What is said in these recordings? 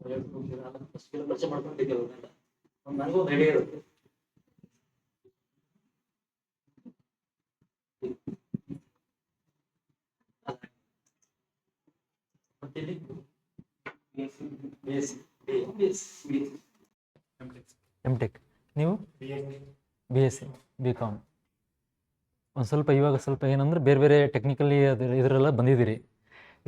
ಪರಿಚಯ ಮಾಡ್ಕೊಂಡಿದ್ದೀವಿ ನನಗೂ ಒಂದು ಐಡಿಯಾ ಇರುತ್ತೆ. ಎಮ್.ಟೆಕ್. ನೀವು BSc B.Com. ಒಂದು ಸ್ವಲ್ಪ ಇವಾಗ ಸ್ವಲ್ಪ ಏನಂದ್ರೆ ಬೇರೆ ಬೇರೆ ಟೆಕ್ನಿಕಲಿ ಇದರೆಲ್ಲ ಬಂದಿದ್ದೀರಿ.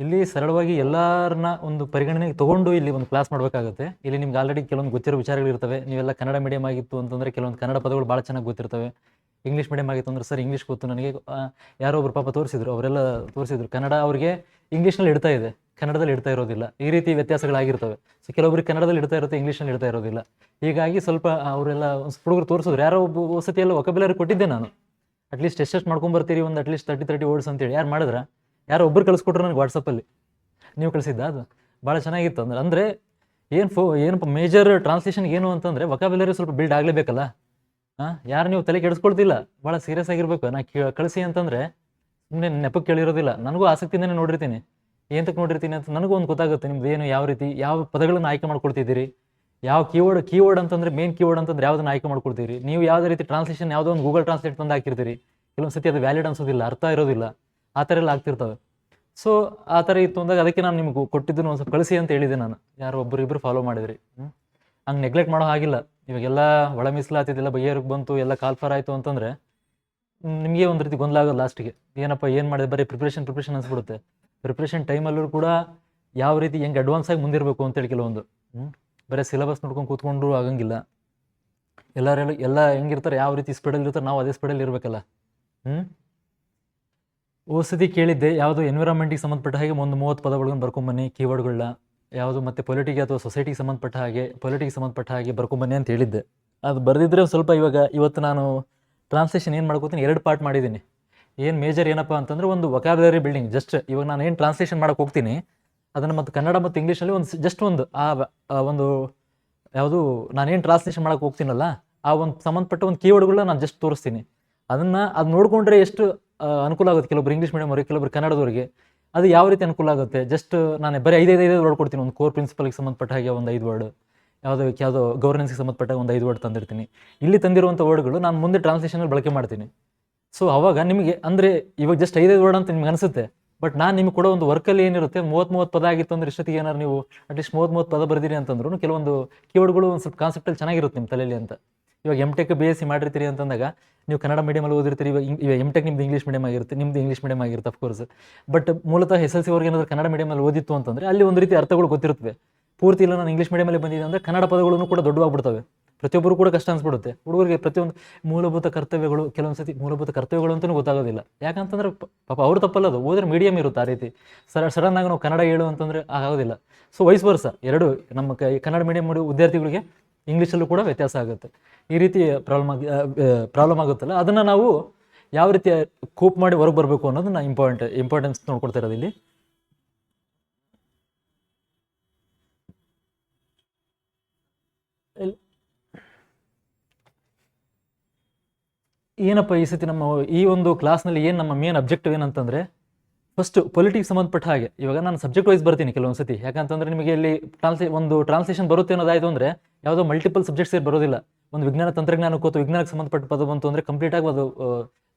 ಇಲ್ಲಿ ಸರಳವಾಗಿ ಎಲ್ಲರನ್ನ ಒಂದು ಪರಿಗಣನೆಗೆ ತೊಗೊಂಡು ಇಲ್ಲಿ ಒಂದು ಕ್ಲಾಸ್ ಮಾಡಬೇಕಾಗುತ್ತೆ. ಇಲ್ಲಿ ನಿಮ್ಗೆ ಆಲ್ರೆಡಿ ಕೆಲವೊಂದು ಗೊತ್ತಿರೋ ವಿಚಾರಗಳಿರ್ತವೆ. ನೀವೆಲ್ಲ ಕನ್ನಡ ಮೀಡಿಯಮ್ ಆಗಿತ್ತು ಅಂತಂದರೆ ಕೆಲವೊಂದು ಕನ್ನಡ ಪದಗಳು ಭಾಳ ಚೆನ್ನಾಗಿ ಗೊತ್ತಿರ್ತವೆ. ಇಂಗ್ಲೀಷ್ ಮೀಡಿಯಮ್ ಆಗಿತ್ತು ಅಂದ್ರೆ ಸರ್ ಇಂಗ್ಲೀಷ್ ಗೊತ್ತು ನನಗೆ, ಯಾರೋ ಒಬ್ರು ಪಾಪ ತೋರಿಸಿದ್ರು, ಅವರೆಲ್ಲ ತೋರಿಸಿದ್ರು ಕನ್ನಡ ಅವ್ರಿಗೆ ಇಂಗ್ಲೀಷ್ನಲ್ಲಿ ಇಡ್ತಾ ಇದೆ, ಕನ್ನಡದಲ್ಲಿ ಇಡ್ತಾ ಇರೋದಿಲ್ಲ. ಈ ರೀತಿ ವ್ಯತ್ಯಾಸಗಳಾಗಿರ್ತವೆ. ಸೊ ಕೆಲವೊಬ್ರಿಗೆ ಕನ್ನಡದಲ್ಲಿ ಇಡ್ತಾ ಇರುತ್ತೆ, ಇಂಗ್ಲೀಷ್ನಲ್ಲಿ ಇಡ್ತಾ ಇರೋದಿಲ್ಲ. ಹೀಗಾಗಿ ಸ್ವಲ್ಪ ಅವರೆಲ್ಲ ಹುಡುಗರು ತೋರಿಸಿದ್ರು. ಯಾರೋ ಒಬ್ಬ ವಸತಿ ಎಲ್ಲ ವೊಕಬ್ಯುಲರಿ ಕೊಟ್ಟಿದ್ದೆ ನಾನು. ಅಟ್ಲೀಸ್ಟ್ ಎಷ್ಟೆಷ್ಟು ಮಾಡ್ಕೊಂಬರ್ತೀರಿ, ಒಂದು ಅಟ್ಲೀಸ್ಟ್ 30 ವರ್ಡ್ಸ್ ಅಂತೇಳಿ ಯಾರು ಮಾಡಿದ್ರೆ ಯಾರೋ ಒಬ್ಬರು ಕಳಿಸ್ಕೊಟ್ರು ನನಗೆ ವಾಟ್ಸಪ್ಪಲ್ಲಿ. ನೀವು ಕಳಿಸಿದ್ದ ಅದು ಭಾಳ ಚೆನ್ನಾಗಿತ್ತು. ಅಂದರೆ ಏನಪ್ಪ ಮೇಜರ್ ಟ್ರಾನ್ಸ್ಲೇಷನ್ ಏನು ಅಂತಂದರೆ ವೊಕಾಬ್ಯುಲರಿ ಸ್ವಲ್ಪ ಬಿಲ್ಡ್ ಆಗಲೇಬೇಕಲ್ಲ. ಯಾರು ನೀವು ತಲೆ ಕೆಡಿಸ್ಕೊಳ್ತಿಲ್ಲ, ಭಾಳ ಸೀರಿಯಸ್ ಆಗಿರ್ಬೇಕು. ನಾ ಕಳಿಸಿ ಅಂತಂದರೆ ಸುಮ್ಮನೆ ನೆಪಕ್ಕೆ ಕೇಳಿರೋದಿಲ್ಲ. ನನಗೂ ಆಸಕ್ತಿಯಿಂದನೇ ನೋಡಿರ್ತೀನಿ, ಏನಕ್ಕೆ ನೋಡಿರ್ತೀನಿ ಅಂತ ನನಗೂ ಒಂದು ಗೊತ್ತಾಗುತ್ತೆ. ನಿಮ್ದು ಏನು, ಯಾವ ರೀತಿ ಯಾವ ಪದಗಳನ್ನು ಆಯ್ಕೆ ಮಾಡ್ಕೊಳ್ತಿದ್ದೀರಿ, ಯಾವ ಕೀವರ್ಡ್ ಅಂತಂದರೆ ಮೇನ್ ಕೀವರ್ಡ್ ಅಂತಂದ್ರೆ ಯಾವುದನ್ನು ಆಯ್ಕೆ ಮಾಡ್ಕೊಳ್ತೀರಿ. ನೀವು ಯಾವುದೇ ರೀತಿ ಟ್ರಾನ್ಸ್ಲೇಷನ್ ಯಾವುದೋ ಒಂದು ಗೂಗಲ್ ಟ್ರಾನ್ಸ್ಲೇಟ್ ತಂದು ಹಾಕಿರ್ತೀರಿ, ಕೆಲವೊಂದು ಸತಿ ಅದು ವ್ಯಾಲಿಡ್ ಅನ್ಸೋದಿಲ್ಲ, ಅರ್ಥ ಇರೋದಿಲ್ಲ, ಆ ಥರ ಎಲ್ಲ ಆಗ್ತಿರ್ತವೆ. ಸೊ ಆ ಥರ ಇತ್ತು ಅಂದಾಗ ಅದಕ್ಕೆ ನಾನು ನಿಮ್ಗೆ ಕೊಟ್ಟಿದ್ದನ್ನು ಒಂದು ಸ್ವಲ್ಪ ಕಳಿಸಿ ಅಂತ ಹೇಳಿದೆ ನಾನು. ಯಾರೋ ಒಬ್ಬರು ಫಾಲೋ ಮಾಡಿದ್ರಿ. ಹಂಗೆ ನೆಗ್ಲೆಕ್ಟ್ ಮಾಡೋ ಹಾಗಿಲ್ಲ. ಇವಾಗೆಲ್ಲ ಒಳ ಮೀಸಲಾತಿದೆಲ್ಲ ಬಗೆಹರಿಗೆ ಬಂತು, ಎಲ್ಲ ಕಾಲ್ಫಾರ್ ಆಯಿತು ಅಂತಂದರೆ ನಿಮಗೆ ಒಂದು ರೀತಿ ಗೊಂದಲ ಆಗೋದು ಲಾಸ್ಟಿಗೆ. ಏನಪ್ಪ ಏನು ಮಾಡಿದೆ, ಬರೀ ಪ್ರಿಪ್ರೇಷನ್ ಅನಿಸ್ಬಿಡುತ್ತೆ. ಪ್ರಿಪ್ರೇಷನ್ ಟೈಮಲ್ಲೂ ಕೂಡ ಯಾವ ರೀತಿ ಹೆಂಗೆ ಅಡ್ವಾನ್ಸ್ ಆಗಿ ಮುಂದಿರಬೇಕು ಅಂತೇಳಿ ಕೆಲವೊಂದು ಬರೀ ಸಿಲೆಬಸ್ ನೋಡ್ಕೊಂಡು ಕೂತ್ಕೊಂಡ್ರು ಆಗಂಗಿಲ್ಲ. ಎಲ್ಲ ಹೆಂಗಿರ್ತಾರೆ, ಯಾವ ರೀತಿ ಸ್ಪೀಡಲ್ಲಿ ಇರ್ತಾರೆ, ನಾವು ಅದೇ ಸ್ಪೀಡಲ್ಲಿ ಇರಬೇಕಲ್ಲ. ಓಸತಿ ಕೇಳಿದ್ದೆ ಯಾವುದು ಎನ್ವಿರಾನ್ಮೆಂಟಿಗೆ ಸಂಬಂಧಪಟ್ಟ ಹಾಗೆ ಒಂದು 30 ಪದಗಳನ್ನು ಬರ್ಕೊಂಬನ್ನಿ, ಕೀವರ್ಡ್ಗಳನ್ನ ಯಾವುದು, ಮತ್ತು ಪೊಲಿಟಿಗೆ ಅಥವಾ ಸೊಸೈಟಿಗೆ ಸಂಬಂಧಪಟ್ಟ ಹಾಗೆ, ಪೊಲಿಟಿಗೆ ಸಂಬಂಧಪಟ್ಟ ಹಾಗೆ ಬರ್ಕೊಂಬನ್ನಿ ಅಂತ ಹೇಳಿದ್ದೆ. ಅದು ಬರೆದಿದ್ರೆ ಸ್ವಲ್ಪ ಇವತ್ತು ನಾನು ಟ್ರಾನ್ಸ್ಲೇಷನ್ ಏನು ಮಾಡ್ಕೋತೀನಿ, 2 ಪಾರ್ಟ್ ಮಾಡಿದ್ದೀನಿ. ಏನು ಮೇಜರ್ ಏನಪ್ಪ ಅಂತಂದರೆ ಒಂದು ವೊಕಾಬ್ಯುಲರಿ ಬಿಲ್ಡಿಂಗ್. ಜಸ್ಟ್ ಇವಾಗ ನಾನು ಏನು ಟ್ರಾನ್ಸ್ಲೇಷನ್ ಮಾಡೋಕೆ ಹೋಗ್ತೀನಿ ಅದನ್ನು ಮತ್ತು ಕನ್ನಡ ಮತ್ತು ಇಂಗ್ಲೀಷಲ್ಲಿ ಒಂದು ಒಂದು ಯಾವುದು ನಾನೇನು ಟ್ರಾನ್ಸ್ಲೇಷನ್ ಮಾಡೋಕೆ ಹೋಗ್ತೀನಲ್ಲ ಆ ಒಂದು ಸಂಬಂಧಪಟ್ಟ ಒಂದು ಕೀವರ್ಡ್ಗಳನ್ನ ನಾನು ಜಸ್ಟ್ ತೋರಿಸ್ತೀನಿ. ಅದು ನೋಡಿಕೊಂಡ್ರೆ ಎಷ್ಟು ಅನುಕೂಲ ಆಗುತ್ತೆ ಕೆಲವೊಬ್ರು ಇಂಗ್ಲೀಷ್ ಮೀಡಿಯಮ್ ಅವರಿಗೆ, ಕೆಲವೊಬ್ರು ಕನ್ನಡದವರಿಗೆ ಅದು ಯಾವ ರೀತಿ ಅನುಕೂಲ ಆಗುತ್ತೆ. ಜಸ್ಟ್ ನಾನು ಬರೀ 5 ವರ್ಡ್ ಕೊಡ್ತೀನಿ. ಒಂದು ಕೋರ್ ಪ್ರಿನ್ಸಿಪಲ್ಗೆ ಸಂಬಂಧಪಟ್ಟ ಹಾಗೆ ಒಂದು 5 ವರ್ಡ್, ಯಾವುದೋ ಗವರ್ನೆನ್ಸ್ಗೆ ಸಂಬಂಧಪಟ್ಟ ಒಂದು 5 ವರ್ಡ್ ತಂದಿರ್ತೀನಿ. ಇಲ್ಲಿ ತಂದಿರುವಂಥ ವರ್ಡ್ಗಳು ನಾನು ಮುಂದೆ ಟ್ರಾನ್ಸ್ಲೇಷನಲ್ಲಿ ಬಳಕೆ ಮಾಡ್ತೀನಿ. ಸೊ ಅವಾಗ ನಿಮಗೆ ಅಂದರೆ ಇವಾಗ ಜಸ್ಟ್ 5 ವರ್ಡ್ ಅಂತ ನಿಮ್ಗೆ ಅನಿಸುತ್ತೆ, ಬಟ್ ನಾನು ನಿಮ್ಗೆ ಕೊಡೋ ಒಂದು ವರ್ಕಲ್ಲಿ ಏನಿರುತ್ತೆ 30 ಪದ ಆಗಿತ್ತು ಅಂದ್ರೆ ಇಷ್ಟೊತ್ತಿಗೆ ಏನಾರು ನೀವು ಅಟ್ಲೀಸ್ಟ್ 30 ಪದ ಬರೆದಿರಿ ಅಂತಂದ್ರೂ ಕೆಲವೊಂದು ಕೀವರ್ಡ್ಗಳು ಒಂದು ಸ್ವಲ್ಪ ಕಾನ್ಸೆಪ್ಟಲ್ಲಿ ಚೆನ್ನಾಗಿರುತ್ತೆ ನಿಮ್ಮ ತಲೆಯಲ್ಲಿ ಅಂತ. ಇವಾಗ ಎಮ್.ಟೆಕ್ BSc ಮಾಡಿರ್ತೀರಿ ಅಂತಂದಾಗ ನೀವು ಕನ್ನಡ ಮೀಡಿಯಮಲ್ಲಿ ಓದಿರ್ತೀರಿ. ಇವಾಗ ಎಮ್.ಟೆಕ್ ನಿಮ್ದು ಇಂಗ್ಲೀಷ್ ಮೀಡಿಯಮ್ ಆಗಿರುತ್ತೆ, ನಿಮ್ದು ಇಂಗ್ಲೀಷ್ ಮೀಡಿಯಮ್ ಆಗಿರುತ್ತೆ ಅಫ್ಕೋರ್ಸ್. ಬಟ್ ಮೂಲತಃ SLC ಅವ್ರಿಗೆ ಏನಾದರೂ ಕನ್ನಡ ಮೀಡಿಯಮಲ್ಲಿ ಓದಿತ್ತು ಅಂತಂದರೆ ಅಲ್ಲಿ ಒಂದು ರೀತಿ ಅರ್ಥಗಳು ಗೊತ್ತಿರುತ್ತವೆ. ಪೂರ್ತಿ ಇಲ್ಲ ನಾನು ಇಂಗ್ಲೀಷ್ ಮೀಡಿಯಮಲ್ಲಿ ಬಂದಿದೆ ಅಂದರೆ ಕನ್ನಡ ಪದಗಳನ್ನು ಕೂಡ ದೊಡ್ಡವಾಗ್ಬಿಡ್ತವೆ. ಪ್ರತಿಯೊಬ್ಬರು ಕೂಡ ಕಷ್ಟ ಅನಿಸ್ಬಿಡುತ್ತೆ. ಹುಡುಗರಿಗೆ ಪ್ರತಿಯೊಂದು ಮೂಲಭೂತ ಕರ್ತವ್ಯಗಳು ಕೆಲವೊಂದು ಸತಿ ಮೂಲಭೂತ ಕರ್ತವ್ಯಗಳು ಅಂತಲೂ ಗೊತ್ತಾಗೋದಿಲ್ಲ. ಯಾಕಂತಂದ್ರೆ ಪಾಪ ಅವ್ರು ತಪ್ಪಲ್ಲದು, ಓದ್ರೆ ಮೀಡಿಯಮ್ ಇರುತ್ತೆ. ಆ ರೀತಿ ಸಡನ್ ಆಗಿ ನಾವು ಕನ್ನಡ ಹೇಳು ಅಂತಂದರೆ ಆಗೋದಿಲ್ಲ. ಸೊ ವೈಸ್ ವರ್ಸ ಎರಡು ನಮ್ಮ ಕನ್ನಡ ಮೀಡಿಯಂ ವಿದ್ಯಾರ್ಥಿಗಳಿಗೆ ಇಂಗ್ಲೀಷಲ್ಲೂ ಕೂಡ ವ್ಯತ್ಯಾಸ ಆಗುತ್ತೆ. ಈ ರೀತಿ ಪ್ರಾಬ್ಲಮ್ ಆಗುತ್ತಲ್ಲ, ಅದನ್ನು ನಾವು ಯಾವ ರೀತಿ ಕೂಪ್ ಮಾಡಿ ಹೊರಗೆ ಬರಬೇಕು ಅನ್ನೋದನ್ನ ಇಂಪಾರ್ಟೆನ್ಸ್ ನೋಡ್ಕೊಳ್ತಾ ಇರೋದು ಇಲ್ಲಿ. ಏನಪ್ಪ ಈ ಸತಿ ನಮ್ಮ ಈ ಒಂದು ಕ್ಲಾಸ್ನಲ್ಲಿ ಏನು ನಮ್ಮ ಮೇನ್ ಅಬ್ಜೆಕ್ಟಿವ್ ಏನಂತಂದರೆ, ಫಸ್ಟ್ ಪೊಲಿಟಿಕ್ಸ್ ಸಂಬಂಧಪಟ್ಟ ಹಾಗೆ ಇವಾಗ ನಾನು ಸಬ್ಜೆಕ್ಟ್ ವೈಸ್ ಬರ್ತೀನಿ ಕೆಲವೊಂದು ಸತಿ. ಯಾಕಂತಂದರೆ ನಿಮಗೆ ಇಲ್ಲಿ ಟ್ರಾನ್ಸ್ಲೇಷನ್ ಬರುತ್ತೆ ಅನ್ನೋದಾಯಿತು ಅಂದರೆ ಯಾವುದೋ ಮಲ್ಟಿಪಲ್ ಸಬ್ಜೆಕ್ಟ್ಸ್ ಬರೋದಿಲ್ಲ. ಒಂದು ವಿಜ್ಞಾನ ತಂತ್ರಜ್ಞಾನಕ್ಕೂ ಅಥವಾ ವಿಜ್ಞಾನಕ್ಕೆ ಸಂಬಂಧಪಟ್ಟ ಪದ ಬಂತು ಅಂದರೆ ಕಂಪ್ಲೀಟಾಗಿ ಅದು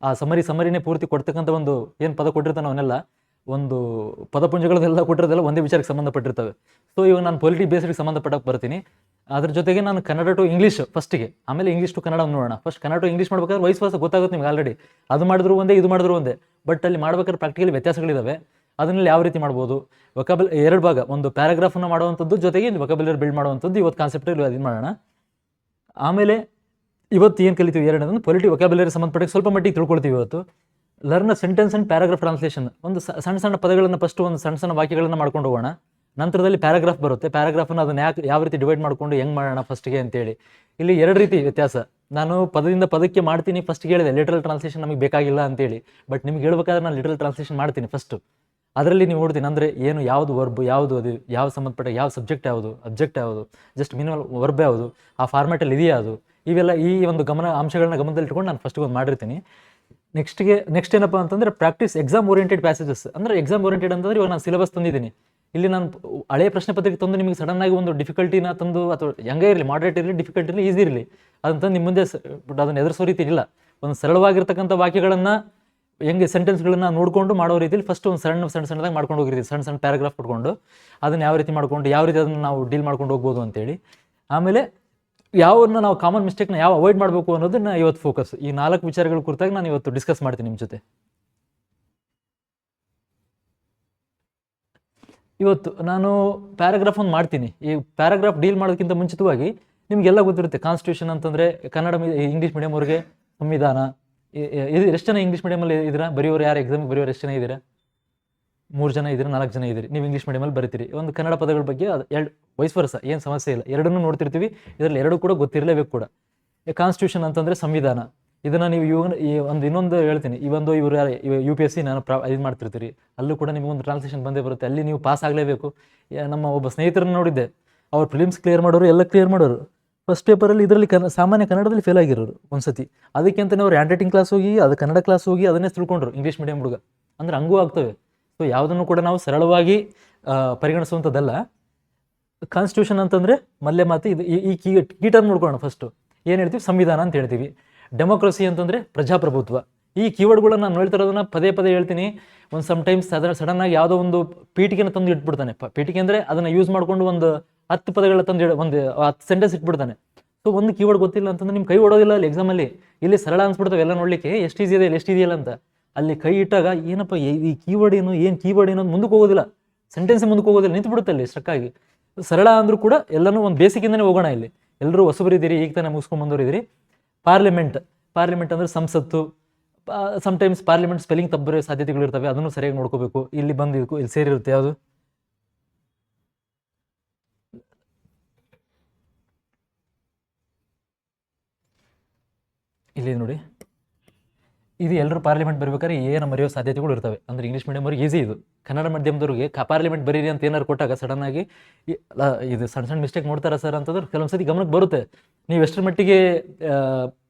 ಆ ಸಮರಿನೇ ಪೂರ್ತಿ ಕೊಡ್ತಕ್ಕಂಥ ಒಂದು ಏನು ಪದ ಕೊಟ್ಟಿರ್ತಾನೆ ಅವನ್ನೆಲ್ಲ ಒಂದು ಪದಪುಂಜಗಳದೆಲ್ಲ ಕೊಟ್ಟಿರೋದೆಲ್ಲ ಒಂದೇ ವಿಚಾರಕ್ಕೆ ಸಂಬಂಧಪಟ್ಟಿರ್ತವೆ. ಸೊ ಇವಾಗ ನಾನು ಪೊಲಿಟಿ ಬೇಸ್ಡ್ಗೆ ಸಂಬಂಧಪಟ್ಟಕ್ಕೆ ಬರ್ತೀನಿ. ಅದ್ರ ಜೊತೆಗೆ ನಾನು ಕನ್ನಡ ಟು ಇಂಗ್ಲೀಷ್ ಫಸ್ಟಿಗೆ, ಆಮೇಲೆ ಇಂಗ್ಲೀಷ್ ಟು ಕನ್ನಡ ನೋಡೋಣ. ಫಸ್ಟ್ ಕನ್ನಡ ಟು ಇಂಗ್ಲೀಷ್ ಮಾಡ್ಬೇಕಾದ್ರೆ ವೈಸ್ ವರ್ಸ ಗೊತ್ತಾಗುತ್ತೆ ನಿಮ್ಗೆ ಆಲ್ರೆಡಿ. ಅದು ಮಾಡಿದ್ರು ಒಂದೇ, ಇದು ಮಾಡಿದ್ರು ಒಂದೇ. ಬಟ್ ಅಲ್ಲಿ ಮಾಡ್ಬೇಕಾದ್ರೆ ಪ್ರಾಕ್ಟಿಕಲಿ ವ್ಯತ್ಯಾಸಗಳಿದ್ದಾವೆ. ಅದನ್ನಲ್ಲಿ ಯಾವ ರೀತಿ ಮಾಡ್ಬೋದು, ಎರಡು ಭಾಗ, ಒಂದು ಪ್ಯಾರಾಗ್ರಾಫನ್ನು ಮಾಡುವಂಥದ್ದು ಜೊತೆಗೆ ಇಲ್ಲಿ ವೊಕಾಬ್ಯುಲರಿ ಬಿಲ್ಡ್ ಮಾಡುವಂಥದ್ದು ಇವತ್ತು ಕಾನ್ಸೆಪ್ಟಲ್ಲಿ ಇದು ಮಾಡೋಣ. ಆಮೇಲೆ ಇವತ್ತು ಏನು ಕಲಿತೀವಿ ಎರಡನೇದು ವೊಕಾಬ್ಯುಲರಿ ಸಂಬಂಧಪಟ್ಟ ಸ್ವಲ್ಪ ಮಟ್ಟಿಗೆ ತಿಳ್ಕೊಳ್ತೀವಿ ಇವತ್ತು. Learn sentence and paragraph translation. ಒಂದು ಸಣ್ಣ ಪದಗಳನ್ನು ಫಸ್ಟ್ ಒಂದು ಸಣ್ಣ ವಾಕ್ಯಗಳನ್ನು ಮಾಡ್ಕೊಂಡು ಹೋಗೋಣ. ನಂತರದಲ್ಲಿ ಪ್ಯಾರಾಗ್ರಾಫ್ ಬರುತ್ತೆ. ಪ್ಯಾರಾಗ್ರಾಫನ್ನು ಅದನ್ನು ಯಾವ ರೀತಿ ಡಿವೈಡ್ ಮಾಡ್ಕೊಂಡು ಹೆಂಗೆ ಮಾಡೋಣ ಫಸ್ಟಿಗೆ ಅಂತೇಳಿ. ಇಲ್ಲಿ 2 ರೀತಿ ವ್ಯತ್ಯಾಸ. ನಾನು ಪದದಿಂದ ಪದಕ್ಕೆ ಮಾಡ್ತೀನಿ ಫಸ್ಟ್ಗೆ ಹೇಳಿದೆ, ಲಿಟ್ರಲ್ ಟ್ರಾನ್ಸ್ಲೇಷನ್ ನಮಗೆ ಬೇಕಾಗಿಲ್ಲ ಅಂತೇಳಿ. ಬಟ್ ನಿಮ್ಗೆ ಹೇಳ್ಬೇಕಾದ್ರೆ ನಾನು ಲಿಟ್ರಲ್ ಟ್ರಾನ್ಸ್ಲೇಷನ್ ಮಾಡ್ತೀನಿ ಫಸ್ಟು. ಅದರಲ್ಲಿ ನೀವು ನೋಡ್ತೀನಿ ಅಂದರೆ ಏನು, ಯಾವುದು ವರ್ಬ್ ಯಾವುದು, ಅದು ಯಾವ ಸಂಬಂಧಪಟ್ಟ ಯಾವ ಸಬ್ಜೆಕ್ಟ್ ಯಾವುದು, ಅಬ್ಜೆಕ್ಟ್ ಯಾವುದು, ಜಸ್ಟ್ ಮಿನಿಮಲ್ ವರ್ಬ್ ಯಾವುದು, ಆ ಫಾರ್ಮ್ಯಾಟಲ್ಲಿ ಇದೆಯಾ ಅದು, ಇವೆಲ್ಲ ಈ ಒಂದು ಅಂಶಗಳನ್ನ ಗಮನದಲ್ಲಿ ಇಟ್ಕೊಂಡು ನಾನು ಫಸ್ಟಿಗೆ ಒಂದು ಮಾಡಿರ್ತೀನಿ. ನೆಕ್ಸ್ಟ್ ಏನಪ್ಪ ಅಂತಂದರೆ ಪ್ರಾಕ್ಟೀಸ್ ಎಕ್ಸಾಮ್ ಓರಿಯೆಂಟೆಡ್ ಪ್ಯಾಸೇಜಸ್. ಅಂದರೆ ಎಕ್ಸಾಮ್ ಓರಿಯೆಂಟೆಡ್ ಅಂತಂದರೆ ಇವಾಗ ನಾನು ಸಿಲೆಬಸ್ ತಂದಿದ್ದೀನಿ. ಇಲ್ಲಿ ನಾನು ಹಳೆಯ ಪ್ರಶ್ನೆ ಪತ್ರಿಕೆ ತಂದು ನಿಮಗೆ ಸಡನ್ನಾಗಿ ಒಂದು ಡಿಫಿಕಲ್ಟಿನ ತಂದು ಅಥವಾ ಹೆಂಗೇ ಇರಲಿ, ಮಾಡರೇಟ್ ಇರಲಿ, ಡಿಫಿಕಲ್ಟ್ ಇರಲಿ, ಈಸಿ ಇರಲಿ, ಅದಂತ ನಿಮ್ಮ ಮುಂದೆ ಬಟ್ ಅದನ್ನು ಎದುರಿಸೋ ರೀತಿ ಇಲ್ಲ. ಒಂದು ಸರಳವಾಗಿರ್ತಕ್ಕಂಥ ವಾಕ್ಯಗಳನ್ನು ಹೆಂಗೆ ಸೆಂಟೆನ್ಸ್ಗಳನ್ನ ನೋಡಿಕೊಂಡು ಮಾಡೋ ರೀತಿಯಲ್ಲಿ ಫಸ್ಟ್ ಒಂದು ಸಣ್ಣದಾಗಿ ಮಾಡ್ಕೊಂಡು ಹೋಗಿರ್ತೀವಿ, ಸಣ್ಣ ಪ್ಯಾರಾಗ್ರಾಫ್ ಕೊಟ್ಕೊಂಡು ಅದನ್ನು ಯಾವ ರೀತಿ ಮಾಡ್ಕೊಂಡು ಯಾವ ರೀತಿ ಅದನ್ನು ನಾವು ಡೀಲ್ ಮಾಡ್ಕೊಂಡು ಹೋಗ್ಬೋದು ಅಂತೇಳಿ. ಆಮೇಲೆ ಯಾವನ್ನ ನಾವು ಕಾಮನ್ ಮಿಸ್ಟೇಕ್ನ ಯಾವ ಅವಾಯ್ಡ್ ಮಾಡಬೇಕು ಅನ್ನೋದನ್ನ ಇವತ್ತು ಫೋಕಸ್, ಈ 4 ವಿಚಾರಗಳ ಕುರಿತಾಗಿ ನಾನು ಇವತ್ತು ಡಿಸ್ಕಸ್ ಮಾಡ್ತೀನಿ ನಿಮ್ಮ ಜೊತೆ. ಇವತ್ತು ನಾನು ಪ್ಯಾರಾಗ್ರಾಫ್ ಒಂದು ಮಾಡ್ತೀನಿ. ಈ ಪ್ಯಾರಾಗ್ರಾಫ್ ಡೀಲ್ ಮಾಡೋದಕ್ಕಿಂತ ಮುಂಚಿತವಾಗಿ ನಿಮಗೆಲ್ಲ ಗೊತ್ತಿರುತ್ತೆ, ಕಾನ್ಸ್ಟಿಟ್ಯೂಷನ್ ಅಂತಂದರೆ ಕನ್ನಡ ಇಂಗ್ಲೀಷ್ ಮೀಡಿಯಮ್ ಅವ್ರಿಗೆ ಸಂವಿಧಾನ. ಇದು ಎಷ್ಟು ಜನ ಇಂಗ್ಲೀಷ್ ಮೀಡಿಯಮಲ್ಲಿ ಇದ್ದೀರಾ? ಬರೆಯೋರು ಯಾರು ಎಕ್ಸಾಮಿಗೆ ಬರೆಯೋರು ಎಷ್ಟು ಜನ ಇದ್ದೀರಾ? 3 ಜನ ಇದ್ದೀರಾ, 4 ಜನ ಇದ್ದೀರಿ. ನೀವು ಇಂಗ್ಲೀಷ್ ಮೀಡಿಯಮಲ್ಲಿ ಬರೀತೀರಿ. ಒಂದು ಕನ್ನಡ ಪದಗಳ ಬಗ್ಗೆ ಅದು ವಯಸ್ ವರ್ಷ ಏನು ಸಮಸ್ಯೆ ಇಲ್ಲ, ಎರಡನ್ನೂ ನೋಡ್ತಿರ್ತೀವಿ. ಇದರಲ್ಲಿ ಎರಡು ಕೂಡ ಗೊತ್ತಿರಲೇಬೇಕು ಕೂಡ. ಕಾನ್ಸ್ಟಿಟ್ಯೂಷನ್ ಅಂತಂದರೆ ಸಂವಿಧಾನ. ಇದನ್ನು ನೀವು ಇನ್ನೊಂದು ಹೇಳ್ತೀನಿ, ಇವರು UPSC ನಾನು ಇದು ಮಾಡ್ತಿರ್ತೀರಿ, ಅಲ್ಲೂ ಕೂಡ ನಿಮಗೊಂದು ಟ್ರಾನ್ಸ್ಲೇಷನ್ ಬಂದೇ ಬರುತ್ತೆ, ಅಲ್ಲಿ ನೀವು ಪಾಸ್ ಆಗಲೇಬೇಕು. ನಮ್ಮ ಒಬ್ಬ ಸ್ನೇಹಿತರನ್ನು ನೋಡಿದ್ದೆ, ಅವ್ರು ಫಿಲಿಮ್ಸ್ ಕ್ಲಿಯರ್ ಮಾಡೋರು, ಎಲ್ಲ ಕ್ಲಿಯರ್ ಮಾಡೋರು, ಫಸ್ಟ್ ಪೇಪರಲ್ಲಿ ಇದರಲ್ಲಿ ಸಾಮಾನ್ಯ ಕನ್ನಡದಲ್ಲಿ ಫೇಲ್ ಆಗಿರೋರು ಒಂದ್ಸತಿ. ಅದಕ್ಕೆ ಅಂತಲೇ ಅವ್ರು ಹ್ಯಾಂಡ್ ರೈಟಿಂಗ್ ಕ್ಲಾಸ್ ಹೋಗಿ, ಅದು ಕನ್ನಡ ಕ್ಲಾಸ್ ಹೋಗಿ ಅದನ್ನೇ ತಿಳ್ಕೊಂಡ್ರು ಇಂಗ್ಲೀಷ್ ಮೀಡಿಯಂ ಹುಡುಗ. ಅಂದರೆ ಹಂಗೂ ಆಗ್ತವೆ. ಸೊ ಯಾವುದನ್ನು ಕೂಡ ನಾವು ಸರಳವಾಗಿ ಪರಿಗಣಿಸುವಂಥದ್ದಲ್ಲ. ಕಾನ್ಸ್ಟಿಟ್ಯೂಷನ್ ಅಂತಂದರೆ ಮಲ್ಲೆ ಮಾತು. ಇದು ಈ ಕೀಟನ್ನು ನೋಡ್ಕೊಳ್ಳೋಣ. ಫಸ್ಟು ಏನು ಹೇಳ್ತೀವಿ? ಸಂವಿಧಾನ ಅಂತ ಹೇಳ್ತೀವಿ. ಡೆಮೋಕ್ರಸಿ ಅಂತಂದರೆ ಪ್ರಜಾಪ್ರಭುತ್ವ. ಈ ಕೀವರ್ಡ್ಗಳನ್ನ ನಾನು ಹೇಳ್ತಿರೋದನ್ನ ಪದೇ ಹೇಳ್ತೀನಿ. ಒಂದು ಸಮ್ಟೈಮ್ಸ್ ಸಡನ್ನಾಗಿ ಯಾವುದೋ ಒಂದು ಪೀಠಿಗೆನ ತಂದು ಇಟ್ಬಿಡ್ತಾನೆ. ಪೀಠಿಗೆ ಅಂದರೆ ಅದನ್ನು ಯೂಸ್ ಮಾಡಿಕೊಂಡು ಒಂದು 10 ಪದಗಳ ತಂದು ಒಂದು 10 ಸೆಂಟೆನ್ಸ್ ಇಟ್ಬಿಡ್ತಾನೆ. ಸೊ ಒಂದು ಕೀವರ್ಡ್ ಗೊತ್ತಿಲ್ಲ ಅಂತಂದ್ರೆ ನಿಮ್ಮ ಕೈ ಓಡೋದಿಲ್ಲ ಅಲ್ಲಿ ಎಕ್ಸಾಮಲ್ಲಿ. ಇಲ್ಲಿ ಸರಳ ಅನ್ಸ್ಬಿಡ್ತವೆ ಎಲ್ಲ ನೋಡಲಿಕ್ಕೆ, ಎಷ್ಟು ಈಸಿ ಇದೆ, ಎಷ್ಟು ಇದೆಯಲ್ಲ ಅಂತ. ಅಲ್ಲಿ ಕೈ ಇಟ್ಟಾಗ ಏನಪ್ಪ ಈ ಕೀವರ್ಡ್ ಏನು ಕೀವರ್ಡ್ ಏನೋ ಮುಂದಕ್ಕೆ ಹೋಗೋದಿಲ್ಲ, ಸೆಂಟೆನ್ಸ್ ಮುಂದಕ್ಕೆ ಹೋಗೋದಿಲ್ಲ, ನಿಂತು ಬಿಡುತ್ತೆ ಅಲ್ಲಿ ಸ್ಟ್ರಕ್ಕಾಗಿ. ಸರಳ ಅಂದರೂ ಕೂಡ ಎಲ್ಲನೂ ಒಂದು ಬೇಸಿಕ್ಕಿಂದನೇ ಹೋಗೋಣ. ಇಲ್ಲಿ ಎಲ್ಲರೂ ಹೊಸಬರಿದ್ದೀರಿ, ಈಗ ತಾನೇ ಮುಗಿಸ್ಕೊಂಡ್ಬಂದವರಿದ್ದೀರಿ. ಪಾರ್ಲಿಮೆಂಟ್ ಅಂದರೆ ಸಂಸತ್ತು. ಸಮ್ಟೈಮ್ಸ್ ಪಾರ್ಲಿಮೆಂಟ್ ಸ್ಪೆಲ್ಲಿಂಗ್ ತಪ್ಪರೆ ಸಾಧ್ಯತೆಗಳಿರ್ತವೆ, ಅದನ್ನು ಸರಿಯಾಗಿ ನೋಡ್ಕೋಬೇಕು. ಇಲ್ಲಿ ಬಂದು ಇಲ್ಲಿ ಸೇರಿರುತ್ತೆ ಯಾವುದು? ಇಲ್ಲಿ ನೋಡಿ, ಇದು ಎಲ್ಲರೂ ಪಾರ್ಲಿಮೆಂಟ್ ಬರಬೇಕಾದ್ರೆ ಏನು ಮರೆಯೋ ಸಾಧ್ಯತೆಗಳು ಇರ್ತವೆ. ಅಂದರೆ ಇಂಗ್ಲೀಷ್ ಮೀಡಿಯಮ್ ಅವ್ರಿಗೆ ಈಸಿ ಇದು. ಕನ್ನಡ ಮಾಧ್ಯಮದವ್ರಿಗೆ ಪಾರ್ಲಿಮೆಂಟ್ ಬರೀರಿ ಅಂತ ಏನಾರು ಕೊಟ್ಟಾಗ ಸಡನ್ನಾಗಿ ಇದು ಸಣ್ಣ ಮಿಸ್ಟೇಕ್ ನೋಡ್ತಾರ ಸರ್ ಅಂತಂದ್ರೆ ಕೆಲವೊಂದು ಸತಿ ಗಮನಕ್ಕೆ ಬರುತ್ತೆ. ನೀವು ಎಷ್ಟರ ಮಟ್ಟಿಗೆ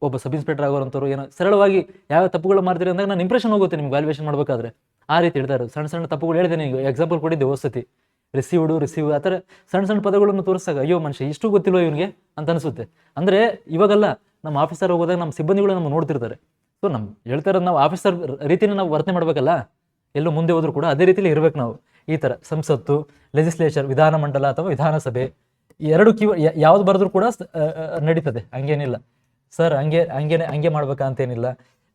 ಒಬ್ಬ ಸಬ್ ಇನ್ಸ್ಪೆಕ್ಟರ್ ಆಗೋರಂಥವ್ರು ಏನೋ ಸರಳವಾಗಿ ಯಾವ ತಪ್ಪುಗಳು ಮಾಡ್ತೀರಿ ಅಂದಾಗ ನಾನು ಇಂಪ್ರೆಷನ್ ಹೋಗುತ್ತೆ ನಿಮ್ಗೆ ವ್ಯಾಲ್ಯೂಯೇಷನ್ ಮಾಡಬೇಕಾದ್ರೆ. ಆ ರೀತಿ ಹೇಳ್ತಾರೆ. ಸಣ್ಣ ತಪ್ಪುಗಳು ಹೇಳಿದೆ, ನೀವು ಎಕ್ಸಾಂಪಲ್ ಕೊಟ್ಟಿದ್ದೆ ಹೊಸತಿ, ರಿಸೀವ್ ಆ ಥರ ಸಣ್ಣ ಪದಗಳನ್ನು ತೋರಿಸಿದಾಗ ಅಯ್ಯೋ ಮನುಷ್ಯ ಇಷ್ಟು ಗೊತ್ತಿಲ್ವ ಇವನಿಗೆ ಅಂತ ಅನಿಸುತ್ತೆ. ಅಂದರೆ ಇವಾಗೆಲ್ಲ ನಮ್ಮ ಆಫೀಸರ್ ಹೋಗೋದಾಗ ನಮ್ಮ ಸಿಬ್ಬಂದಿಗಳು ನಮ್ಮ ನೋಡ್ತಿರ್ತಾರೆ. ಸೊ ಹೇಳ್ತಾ ಇರೋದು ನಾವು ಆಫೀಸರ್ ರೀತಿನ ನಾವು ವರ್ತನೆ ಮಾಡಬೇಕಲ್ಲ, ಎಲ್ಲೋ ಮುಂದೆ ಹೋದ್ರು ಕೂಡ ಅದೇ ರೀತಿಯಲ್ಲಿ ಇರಬೇಕು ನಾವು. ಈ ಥರ ಸಂಸತ್ತು, ಲೆಜಿಸ್ಲೇಚರ್, ವಿಧಾನಮಂಡಲ ಅಥವಾ ವಿಧಾನಸಭೆ, ಈ ಎರಡು ಯಾವ್ದು ಬರೆದ್ರು ಕೂಡ ನಡೀತದೆ, ಹಂಗೇನಿಲ್ಲ ಸರ್ ಹಂಗೆ ಮಾಡ್ಬೇಕಾ ಅಂತೇನಿಲ್ಲ.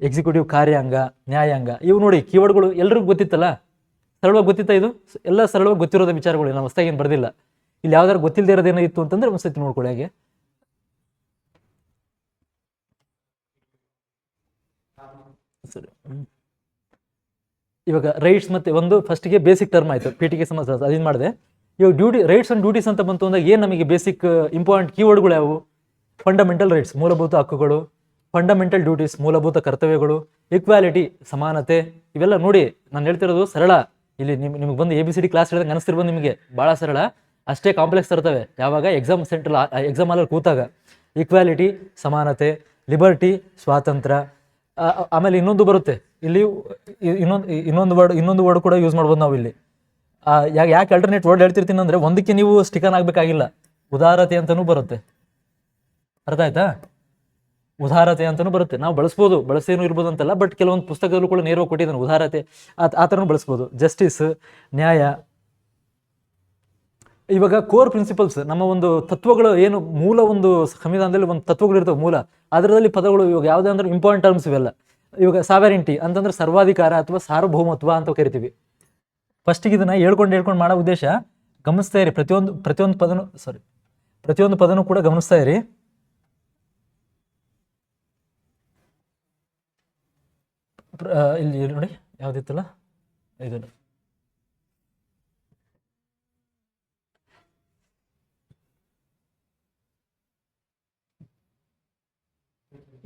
ಎಕ್ಸಿಕ್ಯೂಟಿವ್, ಕಾರ್ಯಾಂಗ, ನ್ಯಾಯಾಂಗ, ಇವು ನೋಡಿ ಕೀವರ್ಡ್ಗಳು ಎಲ್ರಿಗೂ ಗೊತ್ತಿತ್ತಲ್ಲ, ಸರಳವಾಗಿ ಗೊತ್ತಿತ್ತ. ಇದು ಎಲ್ಲ ಸರಳವಾಗಿ ಗೊತ್ತಿರೋದ ವಿಚಾರಗಳು, ನಾವು ಹೊಸದಾಗಿ ಏನು ಬರೆದಿಲ್ಲ. ಇಲ್ಲಿ ಯಾವ್ದಾರು ಗೊತ್ತಿಲ್ಲದೆ ಇರೋದೇನಿತ್ತು ಅಂತಂದ್ರೆ ಒಂದ್ಸತಿ ನೋಡ್ಕೊಳ್ಳಿ ಹಾಗೆ. ಸರಿ, ಇವಾಗ ರೈಟ್ಸ್ ಮತ್ತೆ ಒಂದು ಫಸ್ಟಿಗೆ ಬೇಸಿಕ್ ಟರ್ಮ್ ಆಯಿತು, ಪೀಠಿಗೆ ಸಮಸ್ಯೆ ಅದೇನು ಮಾಡಿದೆ. ಇವಾಗ ರೈಟ್ಸ್ ಆ್ಯಂಡ್ ಡ್ಯೂಟೀಸ್ ಅಂತ ಬಂತು ಅಂದಾಗ ಏನು ನಮಗೆ ಬೇಸಿಕ್ ಇಂಪಾರ್ಟೆಂಟ್ ಕೀವರ್ಡ್ಗಳು ಯಾವುವು? ಫಂಡಮೆಂಟಲ್ ರೈಟ್ಸ್, ಮೂಲಭೂತ ಹಕ್ಕುಗಳು. ಫಂಡಮೆಂಟಲ್ ಡ್ಯೂಟೀಸ್, ಮೂಲಭೂತ ಕರ್ತವ್ಯಗಳು. ಈಕ್ವಾಲಿಟಿ, ಸಮಾನತೆ. ಇವೆಲ್ಲ ನೋಡಿ ನಾನು ಹೇಳ್ತಿರೋದು ಸರಳ. ಇಲ್ಲಿ ನಿಮ್ಗೆ ಬಂದು ABCD ಕ್ಲಾಸ್ ಹೇಳಿದಂಗೆ ಅನಿಸ್ತಿರ್ಬೋದು ನಿಮಗೆ, ಭಾಳ ಸರಳ. ಅಷ್ಟೇ ಕಾಂಪ್ಲೆಕ್ಸ್ ಇರ್ತವೆ ಯಾವಾಗ ಎಕ್ಸಾಮ್ ಹಾಲಲ್ಲಿ ಕೂತಾಗ. ಈಕ್ವಾಲಿಟಿ, ಸಮಾನತೆ. ಲಿಬರ್ಟಿ, ಸ್ವಾತಂತ್ರ್ಯ. ಆಮೇಲೆ ಇನ್ನೊಂದು ಬರುತ್ತೆ ಇಲ್ಲಿ, ಇನ್ನೊಂದು ವರ್ಡ್ ಕೂಡ ಯೂಸ್ ಮಾಡ್ಬೋದು ನಾವು ಇಲ್ಲಿ. ಯಾಕೆ ಆಲ್ಟರ್ನೇಟ್ ವರ್ಡ್ ಹೇಳ್ತಿರ್ತೀನಿ ಅಂದರೆ, ಒಂದಕ್ಕೆ ನೀವು ಸ್ಟಿಕನ್ ಆಗಬೇಕಾಗಿಲ್ಲ. ಉದಾರತೆ ಅಂತಲೂ ಬರುತ್ತೆ, ಅರ್ಥ ಆಯ್ತಾ? ಉದಾರತೆ ಅಂತಲೂ ಬರುತ್ತೆ, ನಾವು ಬಳಸ್ಬೋದು, ಬಳಸೇನೂ ಇರ್ಬೋದು ಅಂತಲ್ಲ. ಬಟ್ ಕೆಲವೊಂದು ಪುಸ್ತಕದಲ್ಲೂ ಕೂಡ ನೇರವಾಗಿ ಕೊಟ್ಟಿದ್ದಾನೆ ಉದಾರತೆ, ಆ ಥರನೂ ಬಳಸ್ಬೋದು. ಜಸ್ಟಿಸ್, ನ್ಯಾಯ. ಇವಾಗ ಕೋರ್ ಪ್ರಿನ್ಸಿಪಲ್ಸ್, ನಮ್ಮ ಒಂದು ತತ್ವಗಳು ಏನು ಮೂಲ, ಒಂದು ಸಂವಿಧಾನದಲ್ಲಿ ಒಂದು ತತ್ವಗಳು ಇರ್ತವೆ ಮೂಲ, ಅದರಲ್ಲಿ ಪದಗಳು ಇವಾಗ ಯಾವುದೇ ಅಂದ್ರೆ ಇಂಪಾರ್ಟೆಂಟ್ ಟರ್ಮ್ಸ್ ಇವೆಲ್ಲ. ಇವಾಗ ಸಾವರೆಂಟಿ ಅಂತಂದ್ರೆ ಸರ್ವಾಧಿಕಾರ ಅಥವಾ ಸಾರ್ವಭೌಮತ್ವ ಅಂತ ಕರಿತೀವಿ. ಫಸ್ಟಿಗೆ ಇದನ್ನ ಹೇಳ್ಕೊಂಡು ಮಾಡೋ ಉದ್ದೇಶ ಗಮನಿಸ್ತಾ ಇರಿ. ಪ್ರತಿಯೊಂದು ಪದನೂ ಕೂಡ ಗಮನಿಸ್ತಾ ಇರಿ. ಇಲ್ಲಿ ನೋಡಿ ಯಾವ್ದಿತ್ತಲ್ಲ ಇದು,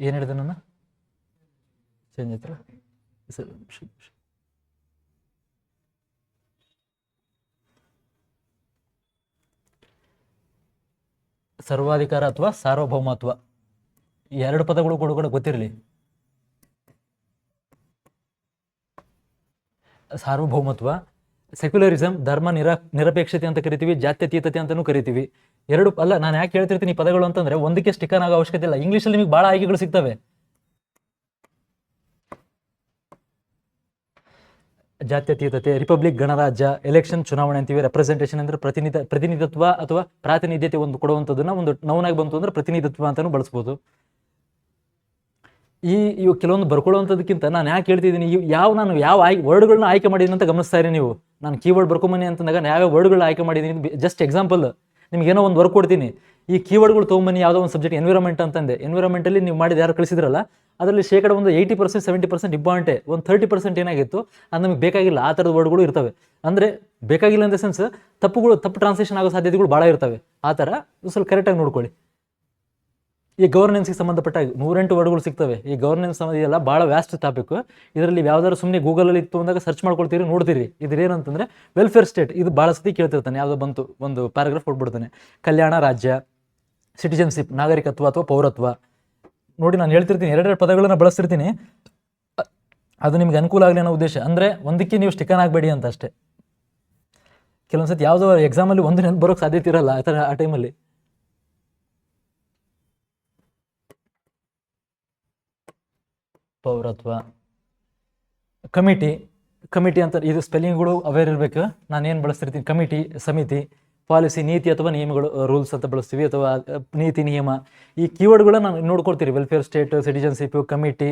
ಏನು ಹೇಳಿದೆ ನನ್ನ ಚೇಂಜ್ ಆಯ್ತಲ್ಲ. ಸರ್ವಾಧಿಕಾರ ಅಥವಾ ಸಾರ್ವಭೌಮತ್ವ, ಈ ಎರಡು ಪದಗಳು ಕೂಡ ಗೊತ್ತಿರಲಿ. ಸಾರ್ವಭೌಮತ್ವ, ಸೆಕ್ಯುಲರಿಸಮ್, ಧರ್ಮ ನಿರಪೇಕ್ಷತೆ ಅಂತ ಕರಿತೀವಿ, ಜಾತ್ಯತೀತತೆ ಅಂತಲೂ ಕರಿತೀವಿ. ಎರಡು ಅಲ್ಲ, ನಾನು ಯಾಕೆ ಹೇಳ್ತಿರ್ತೀನಿ ಈ ಪದಗಳು ಅಂತಂದ್ರೆ ಒಂದಕ್ಕೆ ಸ್ಟಿಕನ್ ಆಗೋ ಅವಶ್ಯಕತೆ ಇಲ್ಲ. ಇಂಗ್ಲೀಷಲ್ಲಿ ನಿಮಗೆ ಭಾಳ ಆಯ್ಕೆಗಳು ಸಿಗ್ತವೆ. ಜಾತ್ಯತೀತತೆ, ರಿಪಬ್ಲಿಕ್ ಗಣರಾಜ್ಯ, ಎಲೆಕ್ಷನ್ ಚುನಾವಣೆ ಅಂತೀವಿ, ರೆಪ್ರೆಸೆಂಟೇಷನ್ ಅಂದ್ರೆ ಪ್ರತಿನಿಧಿತ್ವ ಅಥವಾ ಪ್ರಾತಿನಿಧ್ಯತೆ ಒಂದು ಕೊಡುವಂಥದ್ದನ್ನ ಒಂದು ನೌನಾಗಿ ಬಂತು ಅಂದ್ರೆ ಪ್ರತಿನಿಧಿತ್ವ ಅಂತಾನು ಬಳಸ್ಬೋದು. ಇವು ಕೆಲವೊಂದು ಬರ್ಕೊಳ್ಳುವಂಥದಕ್ಕಿಂತ ನಾನು ಯಾಕೆ ಹೇಳ್ತಿದ್ದೀನಿ, ನಾನು ಯಾವ ವರ್ಡ್ಗಳನ್ನ ಆಯ್ಕೆ ಮಾಡಿದ್ದೀನಿ ಅಂತ ಗಮನಿಸ್ತಾ ಇರಿ ನೀವು. ನಾನು ಕೀವರ್ಡ್ ಬರ್ಕೊಂಬನ್ನಿ ಅಂತಂದಾಗ ಯಾವ್ಯಾವ ವರ್ಡ್ಗಳನ್ನ ಆಯ್ಕೆ ಮಾಡಿದ್ದೀನಿ, ಜಸ್ಟ್ ಎಕ್ಸಾಂಪಲ್ ನಿಮ್ಗೆ ಏನೋ ಒಂದು ವರ್ಕ್ ಕೊಡ್ತೀನಿ, ಈ ಕೀವರ್ಡ್ಗಳು ತೊಗೊಂಬನ್ನಿ. ಯಾವುದೋ ಒಂದು ಸಬ್ಜೆಕ್ಟ್ ಎನ್ವಿರಾನ್ಮೆಂಟ್ ಅಂತಂದೆ, ಎನ್ವಿರಾನ್ಮೆಂಟಲ್ಲಿ ನೀವು ಮಾಡಿದ ಯಾರು ಕಳಿಸಿದ್ರಲ್ಲ ಅದರಲ್ಲಿ ಶೇಕಡ ಒಂದು 80% 70% ಇಂಪಾರ್ಟೆಂಟೇ, ಒಂದು 30% ಏನಾಗಿತ್ತು ಅದು ನಮಗೆ ಬೇಕಾಗಿಲ್ಲ. ಆ ಥರದ ವರ್ಡ್ಗಳು ಇರ್ತವೆ. ಅಂದರೆ ಬೇಕಾಗಿಲ್ಲ ಇನ್ ದ ಸೆನ್ಸ್ ತಪ್ಪು ಟ್ರಾನ್ಸ್ಲೇಷನ್ ಆಗೋ ಸಾಧ್ಯತೆಗಳು ಭಾಳ ಇರ್ತವೆ. ಆ ಥರ ಸ್ವಲ್ಪ ಕರೆಕ್ಟಾಗಿ ನೋಡ್ಕೊಳ್ಳಿ. ಈ ಗವರ್ನೆನ್ಸ್ಗೆ ಸಂಬಂಧಪಟ್ಟ 108 ವರ್ಡ್ಗಳು ಸಿಗ್ತವೆ. ಈ ಗವರ್ನೆನ್ಸ್ ಇದೆಲ್ಲ ಭಾಳ ವ್ಯಾಸ್ಟ್ ಟಾಪಿಕ್. ಇದರಲ್ಲಿ ಯಾವ್ದಾದ್ರು ಸುಮ್ಮನೆ ಗೂಗಲಲ್ಲಿ ಇತ್ತು ಅಂದಾಗ ಸರ್ಚ್ ಮಾಡ್ಕೊಳ್ತೀರಿ, ನೋಡ್ತೀರಿ. ಇದೇನಂತಂದರೆ ವೆಲ್ಫೇರ್ ಸ್ಟೇಟ್, ಇದು ಭಾಳ ಸತಿ ಕೇಳ್ತಿರ್ತಾನೆ. ಯಾವುದೋ ಬಂತು ಒಂದು ಪ್ಯಾರಾಗ್ರಾಫ್ ಕೊಟ್ಬಿಡ್ತಾನೆ. ಕಲ್ಯಾಣ ರಾಜ್ಯ, ಸಿಟಿಜನ್ಶಿಪ್, ನಾಗರಿಕತ್ವ ಅಥವಾ ಪೌರತ್ವ. ನೋಡಿ, ನಾನು ಹೇಳ್ತಿರ್ತೀನಿ, ಎರಡೆರಡು ಪದಗಳನ್ನು ಬಳಸ್ತಿರ್ತೀನಿ. ಅದು ನಿಮ್ಗೆ ಅನುಕೂಲ ಆಗಲಿ ಅನ್ನೋ ಉದ್ದೇಶ. ಅಂದರೆ ಒಂದಕ್ಕೆ ನೀವು ಸ್ಟಿಕನ್ ಆಗಬೇಡಿ ಅಂತ ಅಷ್ಟೇ. ಕೆಲವೊಂದ್ಸತಿ ಯಾವುದೋ ಎಕ್ಸಾಮಲ್ಲಿ ಒಂದು ನೆನಪು ಬರೋಕ್ಕೆ ಸಾಧ್ಯತೆ ಇರಲ್ಲ ಆ ಥರ ಆ ಟೈಮಲ್ಲಿ. ಪೌರತ್ವ, ಕಮಿಟಿ ಅಂತ ಇದು ಸ್ಪೆಲ್ಲಿಂಗ್ಗಳು ಅವೇರ್ ಇರಬೇಕು. ನಾನೇನು ಬಳಸ್ತಿರ್ತೀನಿ, ಕಮಿಟಿ, ಸಮಿತಿ, ಪಾಲಿಸಿ, ನೀತಿ ಅಥವಾ ನಿಯಮಗಳು, ರೂಲ್ಸ್ ಅಂತ ಬಳಸ್ತೀವಿ, ಅಥವಾ ನೀತಿ ನಿಯಮ. ಈ ಕೀವರ್ಡ್ಗಳನ್ನ ನಾನು ನೋಡ್ಕೊಳ್ತೀರಿ. ವೆಲ್ಫೇರ್ ಸ್ಟೇಟ್, ಸಿಟಿಜನ್ಶಿಪ್, ಕಮಿಟಿ,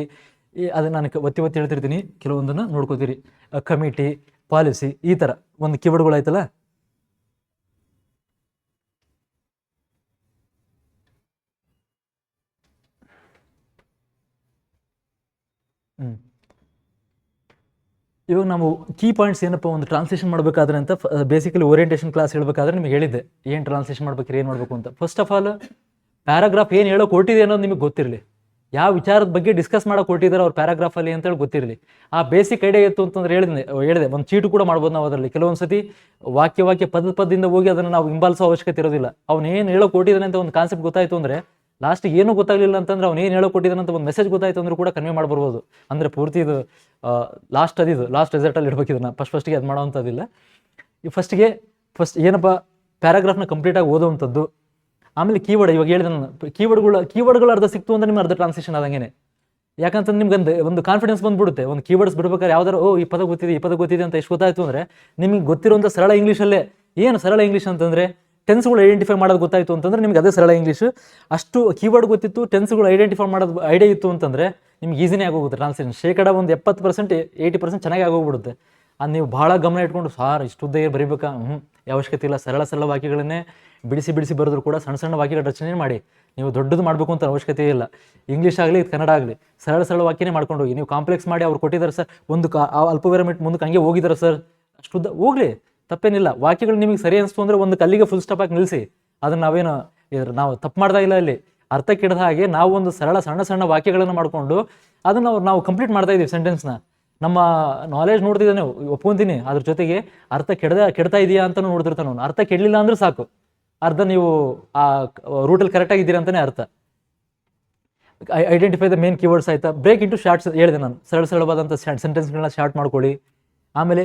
ಅದು ನಾನು ಒತ್ತಿ ಹೇಳ್ತಿರ್ತೀನಿ. ಕೆಲವೊಂದನ್ನು ನೋಡ್ಕೋತೀರಿ. ಕಮಿಟಿ, ಪಾಲಿಸಿ, ಈ ಥರ ಒಂದು ಕೀವರ್ಡ್ಗಳು ಆಯ್ತಲ್ಲ. ಇವಾಗ ನಾವು ಕೀ ಪಾಯಿಂಟ್ಸ್ ಏನಪ್ಪ ಒಂದು ಟ್ರಾನ್ಸ್ಲೇಷನ್ ಮಾಡಬೇಕಾದ್ರೆ ಅಂತ ಬೇಸಿಕಲಿ ಓರಿಯೆಂಟೇಷನ್ ಕ್ಲಾಸ್ ಹೇಳಬೇಕಾದ್ರೆ ನಿಮಗೆ ಹೇಳಿದ್ದೆ ಏನು ಟ್ರಾನ್ಸ್ಲೇಷನ್ ಮಾಡ್ಬೇಕ್ರಿ, ಏನು ಮಾಡಬೇಕು ಅಂತ. ಫಸ್ಟ್ ಆಫ್ ಆಲ್ ಪ್ಯಾರಾಗ್ರಾಫ್ ಏನು ಹೇಳೋ ಕೊಟ್ಟಿದೆ ಅನ್ನೋದು ನಿಮಗೆ ಗೊತ್ತಿರಲಿ. ಯಾವ ವಿಚಾರದ ಬಗ್ಗೆ ಡಿಸ್ಕಸ್ ಮಾಡೋಕೆ ಕೊಟ್ಟಿದ್ದಾರೆ ಅವ್ರು ಪ್ಯಾರಾಗ್ರಾಫಲ್ಲಿ ಅಂತೇಳಿ ಗೊತ್ತಿರಲಿ. ಆ ಬೇಸಿಕ್ ಐಡಿಯಾ ಇತ್ತು ಅಂತಂದ್ರೆ ಹೇಳಿದೆ ಒಂದು ಚೀಟು ಕೂಡ ಮಾಡ್ಬೋದು ನಾವು ಅದರಲ್ಲಿ. ಕೆಲವೊಂದು ಸತಿ ವಾಕ್ಯ ಪದದಿಂದ ಹೋಗಿ ಅದನ್ನು ನಾವು ಹಿಂಬಾಲಿಸೋ ಅವಶ್ಯಕತೆ ಇರೋದಿಲ್ಲ. ಅವ್ನು ಏನು ಹೇಳೋ ಕೊಟ್ಟಿದ್ದಾನೆ ಅಂತ ಒಂದು ಕಾನ್ಸೆಪ್ಟ್ ಗೊತ್ತಾಯಿತು ಅಂದರೆ, ಲಾಸ್ಟಿಗೆ ಏನೂ ಗೊತ್ತಾಗಲಿಲ್ಲ ಅಂತಂದ್ರೆ ಅವ್ನು ಏನು ಹೇಳೋ ಕೊಟ್ಟಿದ್ದಾನೆ ಅಂತ ಒಂದು ಮೆಸೇಜ್ ಗೊತ್ತಾಯಿತು ಅಂದರೂ ಕೂಡ ಕನ್ವೆ ಮಾಡ್ಬರ್ಬೋದು. ಅಂದರೆ ಪೂರ್ತಿ ಇದು ಲಾಸ್ಟ್ ರಿಸಲ್ಟಲ್ಲಿ ಇಡ್ಬೇಕು. ಇದನ್ನು ಫಸ್ಟಿಗೆ ಅದು ಮಾಡೋವಂಥದ್ದಿಲ್ಲ. ಈ ಫಸ್ಟ್ ಏನಪ್ಪ ಪ್ಯಾರಾಗ್ರಾಫ್ನ ಕಂಪ್ಲೀಟಾಗಿ ಓದೋವಂಥದ್ದು. ಆಮೇಲೆ ಕೀವರ್ಡ್, ಇವಾಗ ಹೇಳಿದ ಕೀವರ್ಡ್ಗಳು ಅರ್ಧ ಸಿಕ್ತು ಅಂದರೆ ನಿಮ್ಗೆ ಅರ್ಧ ಟ್ರಾನ್ಸ್ಲೇಷನ್ ಆದಂಗೆ. ಯಾಕಂತಂದ್ರೆ ನಿಮ್ಗೆ ಒಂದು ಕಾನ್ಫಿಡೆನ್ಸ್ ಬಂದ್ಬಿಡುತ್ತೆ. ಒಂದು ಕೀವರ್ಡ್ಸ್ ಬಿಡ್ಬೇಕಾದ್ರೆ ಯಾವ್ದಾರು ಈ ಪದ ಗೊತ್ತಿದೆ ಅಂತ ಎಷ್ಟು ಗೊತ್ತಾಯಿತು ಅಂದರೆ, ನಿಮಗೆ ಗೊತ್ತಿರುವಂಥ ಸರಳ ಇಂಗ್ಲೀಷಲ್ಲೇ. ಏನು ಸರಳ ಇಂಗ್ಲೀಷ್ ಅಂತಂದರೆ, ಟೆನ್ಸ್ಗಳು ಐಡೆಂಟಿಫೈ ಮಾಡೋದು ಗೊತ್ತಾಯಿತು ಅಂತಂದ್ರೆ ನಿಮ್ಗೆ ಅದೇ ಸರಳ ಇಂಗ್ಲೀಷು. ಅಷ್ಟು ಕೀವರ್ಡ್ ಗೊತ್ತಿತ್ತು, ಟೆನ್ಸ್ಗಳು ಐಡೆಂಟಿಫೈ ಮಾಡೋದು ಐಡಿಯಾ ಇತ್ತು ಅಂತಂದರೆ ನಿಮ್ಗೆ ಈಸಿನೇ ಆಗೋಗುತ್ತೆ ಟ್ರಾನ್ಸ್ಲೇಷನ್. ಶೇಕಡ ಒಂದು 70% 80% ಚೆನ್ನಾಗಿ ಆಗೋಗ್ಬಿಡುತ್ತೆ. ಅದು ನೀವು ಭಾಳ ಗಮನ ಇಟ್ಕೊಂಡು ಇಷ್ಟು ಉದ್ದ ಬರೀಬೇಕಾ, ಅವಶ್ಯಕತೆ ಇಲ್ಲ. ಸರಳ ವಾಕ್ಯಗಳನ್ನೇ ಬಿಡಿಸಿ ಬರೆದ್ರು ಕೂಡ ಸಣ್ಣ ವಾಕ್ಯಗಳ ರಚನೆ ಮಾಡಿ. ನೀವು ದೊಡ್ಡದು ಮಾಡಬೇಕು ಅಂತ ಅವಶ್ಯಕತೆ ಇಲ್ಲ. ಇಂಗ್ಲೀಷ್ ಆಗಲಿ ಕನ್ನಡ ಆಗಲಿ ಸರಳ ವಾಕ್ಯನೇ ಮಾಡ್ಕೊಂಡು ಹೋಗಿ. ನೀವು ಕಾಂಪ್ಲೆಕ್ಸ್ ಮಾಡಿ ಅವ್ರು ಕೊಟ್ಟಿದ್ದಾರೆ ಸರ್, ಒಂದು ಅಲ್ಪವಿರಾಮ ಮುಂದಕ್ಕೆ ಹಂಗೆ ಹೋಗಿದ್ದಾರೆ ಸರ್, ಅಷ್ಟು ಉದ್ದ ಹೋಗಲಿ, ತಪ್ಪೇನಿಲ್ಲ. ವಾಕ್ಯಗಳು ನಿಮಗೆ ಸರಿ ಅನಿಸ್ತು ಅಂದರೆ ಒಂದು ಕಲ್ಲಿಗೆ ಫುಲ್ ಸ್ಟಾಪ್ ಆಗಿ ನಿಲ್ಲಿಸಿ. ಅದನ್ನು ನಾವು ತಪ್ಪು ಮಾಡ್ತಾ ಇಲ್ಲ. ಇಲ್ಲಿ ಅರ್ಥ ಕೆಡದ ಹಾಗೆ ನಾವು ಒಂದು ಸಣ್ಣ ವಾಕ್ಯಗಳನ್ನು ಮಾಡಿಕೊಂಡು ಅದನ್ನು ನಾವು ಕಂಪ್ಲೀಟ್ ಮಾಡ್ತಾ ಇದ್ದೀವಿ ಸೆಂಟೆನ್ಸ್ನ. ನಮ್ಮ ನಾಲೆಜ್ ನೋಡ್ತಿದ್ದಾನೆ, ಒಪ್ಕೊಂತೀನಿ. ಅದ್ರ ಜೊತೆಗೆ ಅರ್ಥ ಕೆಡ್ತಾ ಇದೆಯಾ ಅಂತಲೂ ನೋಡ್ತಿರ್ತಾನೆ ಅವನು. ಅರ್ಥ ಕೆಡಲಿಲ್ಲ ಅಂದ್ರೆ ಸಾಕು, ಅರ್ಧ ನೀವು ಆ ರೂಟಲ್ಲಿ ಕರೆಕ್ಟಾಗಿದ್ದೀರಿ ಅಂತಲೇ ಅರ್ಥ. ಐಡೆಂಟಿಫೈ ದ ಮೇನ್ ಕೀವರ್ಡ್ಸ್ ಆಯಿತಾ. ಬ್ರೇಕ್ ಇಂಟು ಶಾರ್ಟ್ಸ್ ಹೇಳಿದೆ ನಾನು. ಸರಳವಾದಂಥ ಸೆಂಟೆನ್ಸ್ಗಳನ್ನ ಶಾರ್ಟ್ ಮಾಡ್ಕೊಳ್ಳಿ. ಆಮೇಲೆ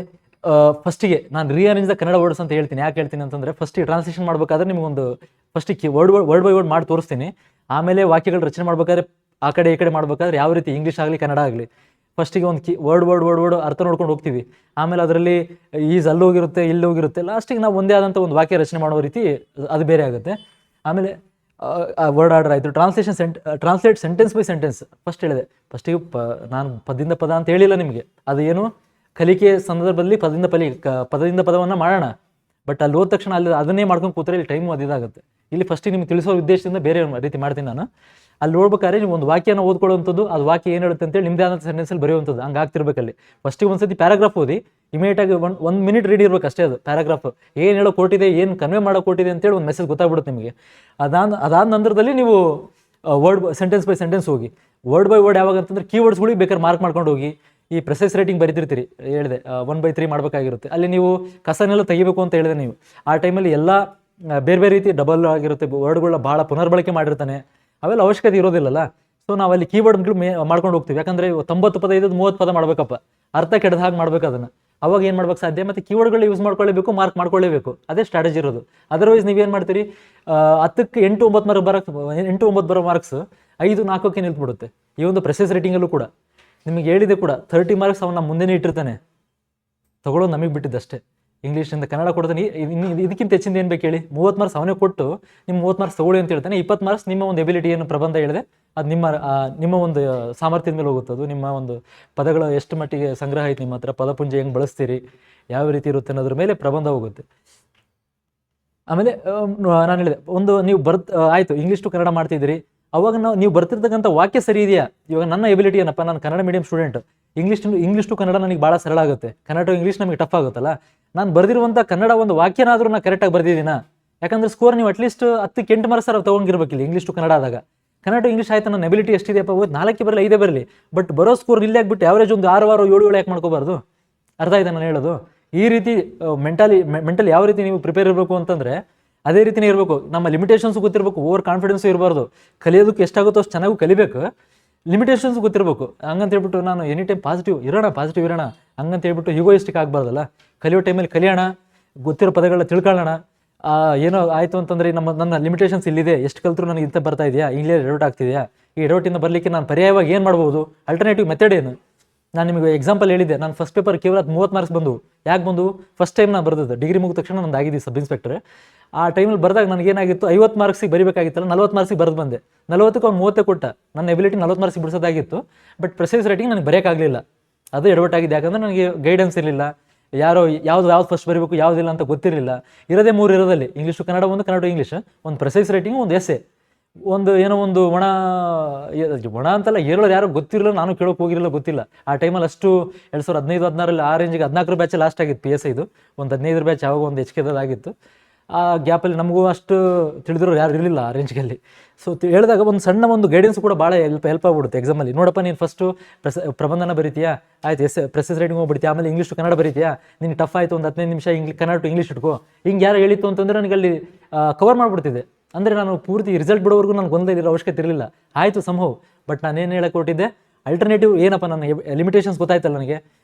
ಫಸ್ಟಿಗೆ ನಾನು ರೀಅರೇಂಜ್ ದ ಕನ್ನಡ ವರ್ಡ್ಸ್ ಅಂತ ಹೇಳ್ತೀನಿ. ಯಾಕೆ ಹೇಳ್ತೀನಿ ಅಂತಂದರೆ, ಫಸ್ಟಿಗೆ ಟ್ರಾನ್ಸ್ಲೇಷನ್ ಮಾಡಬೇಕಾದ್ರೆ ನಿಮಗೊಂದು ಫಸ್ಟಿಗೆ ವರ್ಡ್ ಬೈ ವರ್ಡ್ ಮಾಡಿ ತೋರಿಸ್ತೀನಿ. ಆಮೇಲೆ ವಾಕ್ಯಗಳು ರಚನೆ ಮಾಡಬೇಕಾದ್ರೆ ಆ ಕಡೆ ಈ ಕಡೆ ಮಾಡಬೇಕಾದ್ರೆ ಯಾವ ರೀತಿ ಇಂಗ್ಲೀಷ್ ಆಗಲಿ ಕನ್ನಡ ಆಗಲಿ ಫಸ್ಟಿಗೆ ಒಂದು ವರ್ಡ್ ಅರ್ಥ ನೋಡ್ಕೊಂಡು ಹೋಗ್ತೀವಿ. ಆಮೇಲೆ ಅದರಲ್ಲಿ ಈಸ್ ಅಲ್ಲೋಗಿರುತ್ತೆ, ಇಲ್ಲೋಗಿರುತ್ತೆ. ಲಾಸ್ಟಿಗೆ ನಾವು ಒಂದೇ ಆದಂಥ ಒಂದು ವಾಕ್ಯ ರಚನೆ ಮಾಡೋ ರೀತಿ ಅದು ಬೇರೆ ಆಗುತ್ತೆ. ಆಮೇಲೆ ವರ್ಡ್ ಆರ್ಡರ್ ಆಯಿತು. Translate sentence by sentence first ಹೇಳಿದೆ. ಫಸ್ಟಿಗೆ ನಾನು ಪದದಿಂದ ಪದ ಅಂತ ಹೇಳಿಲ್ಲ ನಿಮಗೆ. ಅದು ಏನು ಕಲಿಕೆ ಸಂದರ್ಭದಲ್ಲಿ ಪದದಿಂದ ಪದವನ್ನು ಮಾಡೋಣ. ಬಟ್ ಅಲ್ಲಿ ಹೋದ ತಕ್ಷಣ ಅದನ್ನೇ ಮಾಡ್ಕೊಂಡು ಕೂತ್ರೆ ಇಲ್ಲಿ ಟೈಮು ಅದಿದಾಗುತ್ತೆ. ಇಲ್ಲಿ ಫಸ್ಟಿಗೆ ನಿಮ್ಗೆ ತಿಳಿಸೋ ಉದ್ದೇಶದಿಂದ ಬೇರೆ ರೀತಿ ಮಾಡ್ತೀನಿ ನಾನು. ಅಲ್ಲಿ ನೋಡ್ಬೇಕಾದ್ರೆ ನೀವು ಒಂದು ವಾಕ್ಯನ ಓದ್ಕೊಳ್ಳುವಂಥದ್ದು, ಅದು ವಾಕ್ಯ ಏನು ಹೇಳುತ್ತೆ ಅಂತೇಳಿ ನಿಮ್ಮದೇ ಆದಂಥ ಸೆಂಟೆನ್ಸಲ್ಲಿ ಬರೆಯುವಂಥದ್ದು ಹಂಗೆ ಆಗ್ತಿರ್ಬೇಕಲ್ಲಿ. ಫಸ್ಟಿಗೆ ಒಂದ್ಸತಿ ಪ್ಯಾರಾಗ್ರಾಫ್ ಓದಿ ಇಮಿಡಿಯೇಟಾಗಿ 1 ಮಿನಿಟ್ ರೀಡ್ ಇರ್ಬೇಕು ಅಷ್ಟೇ. ಅದು ಪ್ಯಾರಾಗ್ರಾಫ್ ಏನು ಹೇಳೋ ಕೊಟ್ಟಿದೆ, ಏನು ಕನ್ವೆ ಮಾಡೋ ಕೊಟ್ಟಿದೆ ಅಂತೇಳಿ ಒಂದು ಮೆಸೇಜ್ ಗೊತ್ತಾಗ್ಬಿಡುತ್ತೆ ನಿಮಗೆ. ಅದಾದ ನಂತರದಲ್ಲಿ ನೀವು ಸೆಂಟೆನ್ಸ್ ಬೈ ಸೆಂಟೆನ್ಸ್ ಹೋಗಿ. ವರ್ಡ್ ಬೈ ವರ್ಡ್ ಯಾವಾಗ ಅಂತಂದ್ರೆ ಕೀವರ್ಡ್ಸ್ಗಳಿಗೆ ಬೇಕಾದ್ರೆ ಮಾರ್ಕ್ ಮಾಡ್ಕೊಂಡು ಹೋಗಿ. ಈ ಪ್ರೆಸೈಸ್ ರೈಟಿಂಗ್ ಬರೀತಿರ್ತೀರಿ, ಹೇಳಿದೆ 1/3 ಮಾಡಬೇಕಾಗಿರುತ್ತೆ. ಅಲ್ಲಿ ನೀವು ಕಸನೆಲ್ಲ ತೆಗಿಬೇಕು ಅಂತ ಹೇಳಿದೆ ನೀವು. ಆ ಟೈಮಲ್ಲಿ ಎಲ್ಲ ಬೇರೆ ರೀತಿ ಡಬಲ್ ಆಗಿರುತ್ತೆ, ವರ್ಡ್ಗಳನ್ನ ಭಾಳ ಪುನರ್ಬಳಕೆ ಮಾಡಿರ್ತಾನೆ, ಅವೆಲ್ಲ ಅವಶ್ಯಕತೆ ಇರೋದಿಲ್ಲಲ್ಲ. ಸೊ ನಾವು ಅಲ್ಲಿ ಕೀವರ್ಡ್ಗಳು ಮಾಡ್ಕೊಂಡು ಹೋಗ್ತೀವಿ. ಯಾಕಂದರೆ 90 ಪದ ಇದ್ದು 30 ಪದ ಮಾಡಬೇಕಪ್ಪ, ಅರ್ಥ ಕೆಡದ ಹಾಗೆ ಮಾಡ್ಬೇಕು. ಅದನ್ನು ಅವಾಗ ಏನು ಮಾಡ್ಬೇಕು ಸಾಧ್ಯ, ಮತ್ತು ಕೀವರ್ಡ್ಗಳು ಯೂಸ್ ಮಾಡ್ಕೊಳ್ಳೇಬೇಕು, ಮಾರ್ಕ್ ಮಾಡ್ಕೊಳ್ಳೇಬೇಕು, ಅದೇ ಸ್ಟ್ರಾಟಜಿ ಇರೋದು. ಅದರ್ವೈಸ್ ನೀವೇನು ಮಾಡ್ತೀರಿ, 10ಕ್ಕೆ 8-9 ಮಾರ್ಕ್ 8-9 ಬರೋ ಮಾರ್ಕ್ಸ್ 5-4ಕ್ಕೆ ನಿಲ್ತ್ಬಿಡುತ್ತೆ. ಈ ಒಂದು ಪ್ರೆಸೆಸ್ ರೇಟಿಂಗಲ್ಲೂ ಕೂಡ ನಿಮಗೆ ಹೇಳಿದೆ ಕೂಡ 30 ಮಾರ್ಕ್ಸ್ ಅವನ್ನ ಮುಂದೆನೇ ಇಟ್ಟಿರ್ತಾನೆ, ತಗೊಳ್ಳೋದು ನಮಗೆ ಬಿಟ್ಟಿದ್ದಷ್ಟೇ. ಇಂಗ್ಲೀಷಿಂದ ಕನ್ನಡ ಕೊಡ್ತಾನೆ, ಇನ್ನು ಇದಕ್ಕಿಂತ ಹೆಚ್ಚಿಂದ ಏನು ಬೇಕು ಹೇಳಿ. 30 ಮಾರ್ಕ್ಸ್ ಅವನೇ ಕೊಟ್ಟು ನಿಮ್ಮ 30 ಮಾರ್ಕ್ಸ್ ತಗೊಳ್ಳಿ ಅಂತ ಹೇಳ್ತಾನೆ. 20 ಮಾರ್ಕ್ಸ್ ನಿಮ್ಮ ಒಂದು ಎಬಿಲಿಟಿ ಏನು ಪ್ರಬಂಧ ಹೇಳಿದೆ ಅದು ನಿಮ್ಮ ಒಂದು ಸಾಮರ್ಥ್ಯದ ಮೇಲೆ ಹೋಗುತ್ತೆ. ಅದು ನಿಮ್ಮ ಒಂದು ಪದಗಳ ಎಷ್ಟು ಮಟ್ಟಿಗೆ ಸಂಗ್ರಹ ಐತೆ ನಿಮ್ಮ ಹತ್ರ, ಪದಪುಂಜ ಹೆಂಗೆ ಬಳಸ್ತೀರಿ, ಯಾವ ರೀತಿ ಇರುತ್ತೆ ಅನ್ನೋದ್ರ ಮೇಲೆ ಪ್ರಬಂಧ ಹೋಗುತ್ತೆ. ಆಮೇಲೆ ನಾನು ಹೇಳಿದೆ, ಒಂದು ನೀವು ಆಯಿತು ಇಂಗ್ಲೀಷ್ ಟು ಕನ್ನಡ ಮಾಡ್ತಿದ್ದೀರಿ, ಅವಾಗ ನೀವು ಬರ್ತಿರ್ತಕ್ಕಂಥ ವಾಕ್ಯ ಸರಿ ಇದೆಯಾ. ಇವಾಗ ನನ್ನ ಎಬಿಲಿಟಿ ಏನಪ್ಪ, ನಾನು Kannada medium student, English to Kannada ನನಗೆ ಭಾಳ ಸರಳ ಆಗುತ್ತೆ, ಕನ್ನಡ ಟು ಇಂಗ್ಲೀಷ್ ನಮಗೆ ಟಫ್ ಆಗುತ್ತಲ್ಲ. ನಾನು ಬರ್ದಿರುವಂಥ ಕನ್ನಡ ಒಂದು ವಾಕ್ಯನಾದರೂ ನಾನು ಕರೆಕ್ಟಾಗಿ ಬರ್ದಿದ್ದೀನ. ಯಾಕಂದ್ರೆ ಸ್ಕೋರ್ ನೀವು ಅಟ್ಲೀಸ್ಟ್ 10ಕ್ಕೆ 8 ಮಾರ್ಕ್ಸ್ ತೊಗೊಂಡಿರ್ಬೇಕಿಲ್ಲ ಇಂಗ್ಲೀಷ್ ಟು ಕನ್ನಡ ಆದಾಗ. ಕನ್ನಡ ಟು ಇಂಗ್ಲೀಷ್ ಆಯ್ತು, ನನ್ನ ಎಬಿಲಿಟಿ ಎಷ್ಟಿದೆಯಪ್ಪ, 4ಕ್ಕೆ ಬರಲಿ 5 ಬರಲಿ, ಬಟ್ ಬರೋ ಸ್ಕೋರ್ ಇಲ್ಲೇ ಆಗ್ಬಿಟ್ಟು ಆವ್ರೇಜ್ ಒಂದು 6-7 ಯಾಕೆ ಮಾಡ್ಕೋಬಾರ್ದು. ಅರ್ಥ ಆಯ್ತಾ ನಾನು ಹೇಳೋದು. ಈ ರೀತಿ ಮೆಂಟಲಿ ಯಾವ ರೀತಿ ನೀವು ಪ್ರಿಪೇರ್ ಇರಬೇಕು ಅಂತಂದರೆ ಅದೇ ರೀತಿಯೇ ಇರಬೇಕು. ನಮ್ಮ ಲಿಮಿಟೇಷನ್ಸ್ ಗೊತ್ತಿರಬೇಕು, ಓವರ್ ಕಾನ್ಫಿಡೆನ್ಸು ಇರಬಾರ್ದು. ಕಲಿಯೋದಕ್ಕೆ ಎಷ್ಟಾಗುತ್ತೋ ಅಷ್ಟು ಚೆನ್ನಾಗೂ ಕಲಿಬೇಕು, ಲಿಮಿಟೇಷನ್ಸ್ ಗೊತ್ತಿರಬೇಕು. ಹಂಗಂತ ಹೇಳ್ಬಿಟ್ಟು ನಾನು ಎನಿ ಟೈಮ್ ಪಾಸಿಟಿವ್ ಇರೋಣ ಹಂಗಂತ ಹೇಳ್ಬಿಟ್ಟು ಈಗೋಯಿಸ್ಟಿಕ್ ಆಗಬಾರ್ದಲ್ಲ. ಕಲಿಯೋ ಟೈಮಲ್ಲಿ ಕಲಿಯೋಣ, ಗೊತ್ತಿರೋ ಪದಗಳನ್ನ ತಿಳ್ಕೊಳ್ಳೋಣ. ಏನೋ ಆಯಿತು ಅಂತಂದರೆ ನನ್ನ ಲಿಮಿಟೇಷನ್ಸ್ ಇಲ್ಲಿದೆ, ಎಷ್ಟು ಕಲ್ತ್ರೂ ನನಗೆ ಇಂಥ ಬರ್ತಾ ಇದೆಯಾ, ಇಂಗ್ಲೀಷ್ ಎಡೌಟ್ ಆಗ್ತಿದೆಯಾ, ಈ ಎಡೌಟಿಂದ ಬರಲಿಕ್ಕೆ ನಾನು ಪರ್ಯಾಯವಾಗಿ ಏನು ಮಾಡ್ಬೋದು, ಅಲ್ಟರ್ನೇಟಿವ್ ಮೆಥಡ್ ಏನು. ನಾನು ನಿಮಗೆ ಎಕ್ಸಾಂಪಲ್ ಹೇಳಿದ್ದೆ, ನಾನು ಫಸ್ಟ್ ಪೇಪರ್ ಕೇವಲ 30 ಮಾರ್ಕ್ಸ್ ಬಂದು. ಯಾಕೆ ಬಂದು, ಫಸ್ಟ್ ಟೈಮ್ ನಾನು ಬರೆದಿದ್ದೆ, ಡಿಗ್ರಿ ಮುಗಿದ ತಕ್ಷಣ ನಂದು ಆಗಿದ್ದು ಸಬ್ ಇನ್ಸ್ಪೆಕ್ಟರ್. ಆ ಟೈಮಲ್ಲಿ ಬರೆದಾಗ ನನಗೇನಾಗಿತ್ತು, 50 ಮಾರ್ಕ್ಸಿಗೆ ಬರೀಬೇಕಾಗಿತ್ತಲ್ಲ, 40 ಮಾರ್ಕ್ಸಿಗೆ ಬರೆದು ಬಂದೆ. 40ಕ್ಕೆ ಅವ್ನು 30 ಕೊಟ್ಟ, ನನ್ನ ಎಬಿಲಿಟಿ 40 ಮಾರ್ಕ್ಸಿಗೆ ಬಿಡಿಸೋದಾಗಿತ್ತು. ಬಟ್ ಪ್ರೆಸೈಸ್ ರೇಟಿಂಗ್ ನನಗೆ ಬರೆಯೋಕ್ಕಾಗಲಿಲ್ಲ, ಅದು ಎಡವಟ್ಟಾಗಿದೆ. ಯಾಕಂದರೆ ನನಗೆ ಗೈಡೆನ್ಸ್ ಇರಲಿಲ್ಲ, ಯಾವುದು ಫಸ್ಟ್ ಬರೀಬೇಕು ಯಾವುದಿಲ್ಲ ಅಂತ ಗೊತ್ತಿರಲಿಲ್ಲ. ಇರೋದೇ 3 ಇರೋದಲ್ಲಿ, ಇಂಗ್ಲೀಷ್ ಟು ಕನ್ನಡ ಒಂದು, ಕನ್ನಡ ಟು ಇಂಗ್ಲೀಷ್ ಒಂದು, ಪ್ರೆಸೈಸ್ ರೇಟಿಂಗ್ ಒಂದು, ಎಸ್ಸೆ ಒಂದು, ಏನೋ ಒಂದು ಒಣ ಅಂತಲ್ಲ, ಹೇಳೋರು ಯಾರೋ ಗೊತ್ತಿರಲಿಲ್ಲ, ನಾನು ಕೇಳೋಕೆ ಹೋಗಿರಲಿಲ್ಲ, ಗೊತ್ತಿಲ್ಲ. ಆ ಟೈಮಲ್ಲಿ ಅಷ್ಟು 2015-16 ಆ ರೇಂಜಿಗೆ 14 ಬ್ಯಾಚಲ್ಲಿ ಲಾಸ್ಟ್ ಆಗಿತ್ತು PSI ಇದು. ಒಂದು 15 ಬ್ಯಾಚ್ ಯಾವಾಗ ಒಂದು HK ಆ ಗ್ಯಾಪಲ್ಲಿ ನಮಗೂ ಅಷ್ಟು ತಿಳಿದಿರೋರು ಯಾರು ಇರಲಿಲ್ಲ ಆ ರೇಂಜ್ಗಲ್ಲಿ. ಸೊ ಹೇಳಿದಾಗ ಒಂದು ಸಣ್ಣ ಒಂದು ಗೈಡೆನ್ಸ್ ಕೂಡ ಭಾಳ ಹೆಲ್ಪ್ ಆಗ್ಬಿಡುತ್ತೆ ಎಕ್ಸಾಮಲ್ಲಿ. ನೋಡಪ್ಪ ನೀನು ಫಸ್ಟು ಪ್ರಬಂಧನ ಬರೀತೀಯಾ, ಆಯ್ತು ಪ್ರೆಸೆಸ್ ರೈಟಿಂಗ್ ಹೋಗ್ಬಿಡ್ತೀಯಾ, ಆಮೇಲೆ ಇಂಗ್ಲೀಷ್ ಟು ಕನ್ನಡ ಬರೀತೀಯಾ, ನಿನಗೆ ಟಫ್ ಆಯಿತು ಒಂದು 15 ನಿಮಿಷ ಕನ್ನಡ ಟು ಇಂಗ್ಲೀಷ್ ಇಟ್ಕೋ, ಹಿಂಗೆ ಯಾರು ಹೇಳಿತ್ತು ಅಂತಂದರೆ ನನಗೆ ಅಲ್ಲಿ ಕವರ್ ಮಾಡಿಬಿಡ್ತಿದೆ. ಅಂದರೆ ನಾನು ಪೂರ್ತಿ ರಿಸಲ್ಟ್ ಬಿಡೋವರೆಗೂ ನನಗೆ ಗೊಂದಲ ಅವಶ್ಯಕತೆ ಇರಲಿಲ್ಲ. ಆಯಿತು ಸಂಭವ. ಬಟ್ ನಾನೇನು ಹೇಳಕ್ಕೆ ಕೊಟ್ಟಿದ್ದೆ, ಅಲ್ಟರ್ನೇಟಿವ್ ಏನಪ್ಪ, ನನ್ನ ಲಿಮಿಟೇಷನ್ಸ್ ಗೊತ್ತಾಯ್ತಲ್ಲ ನನಗೆ.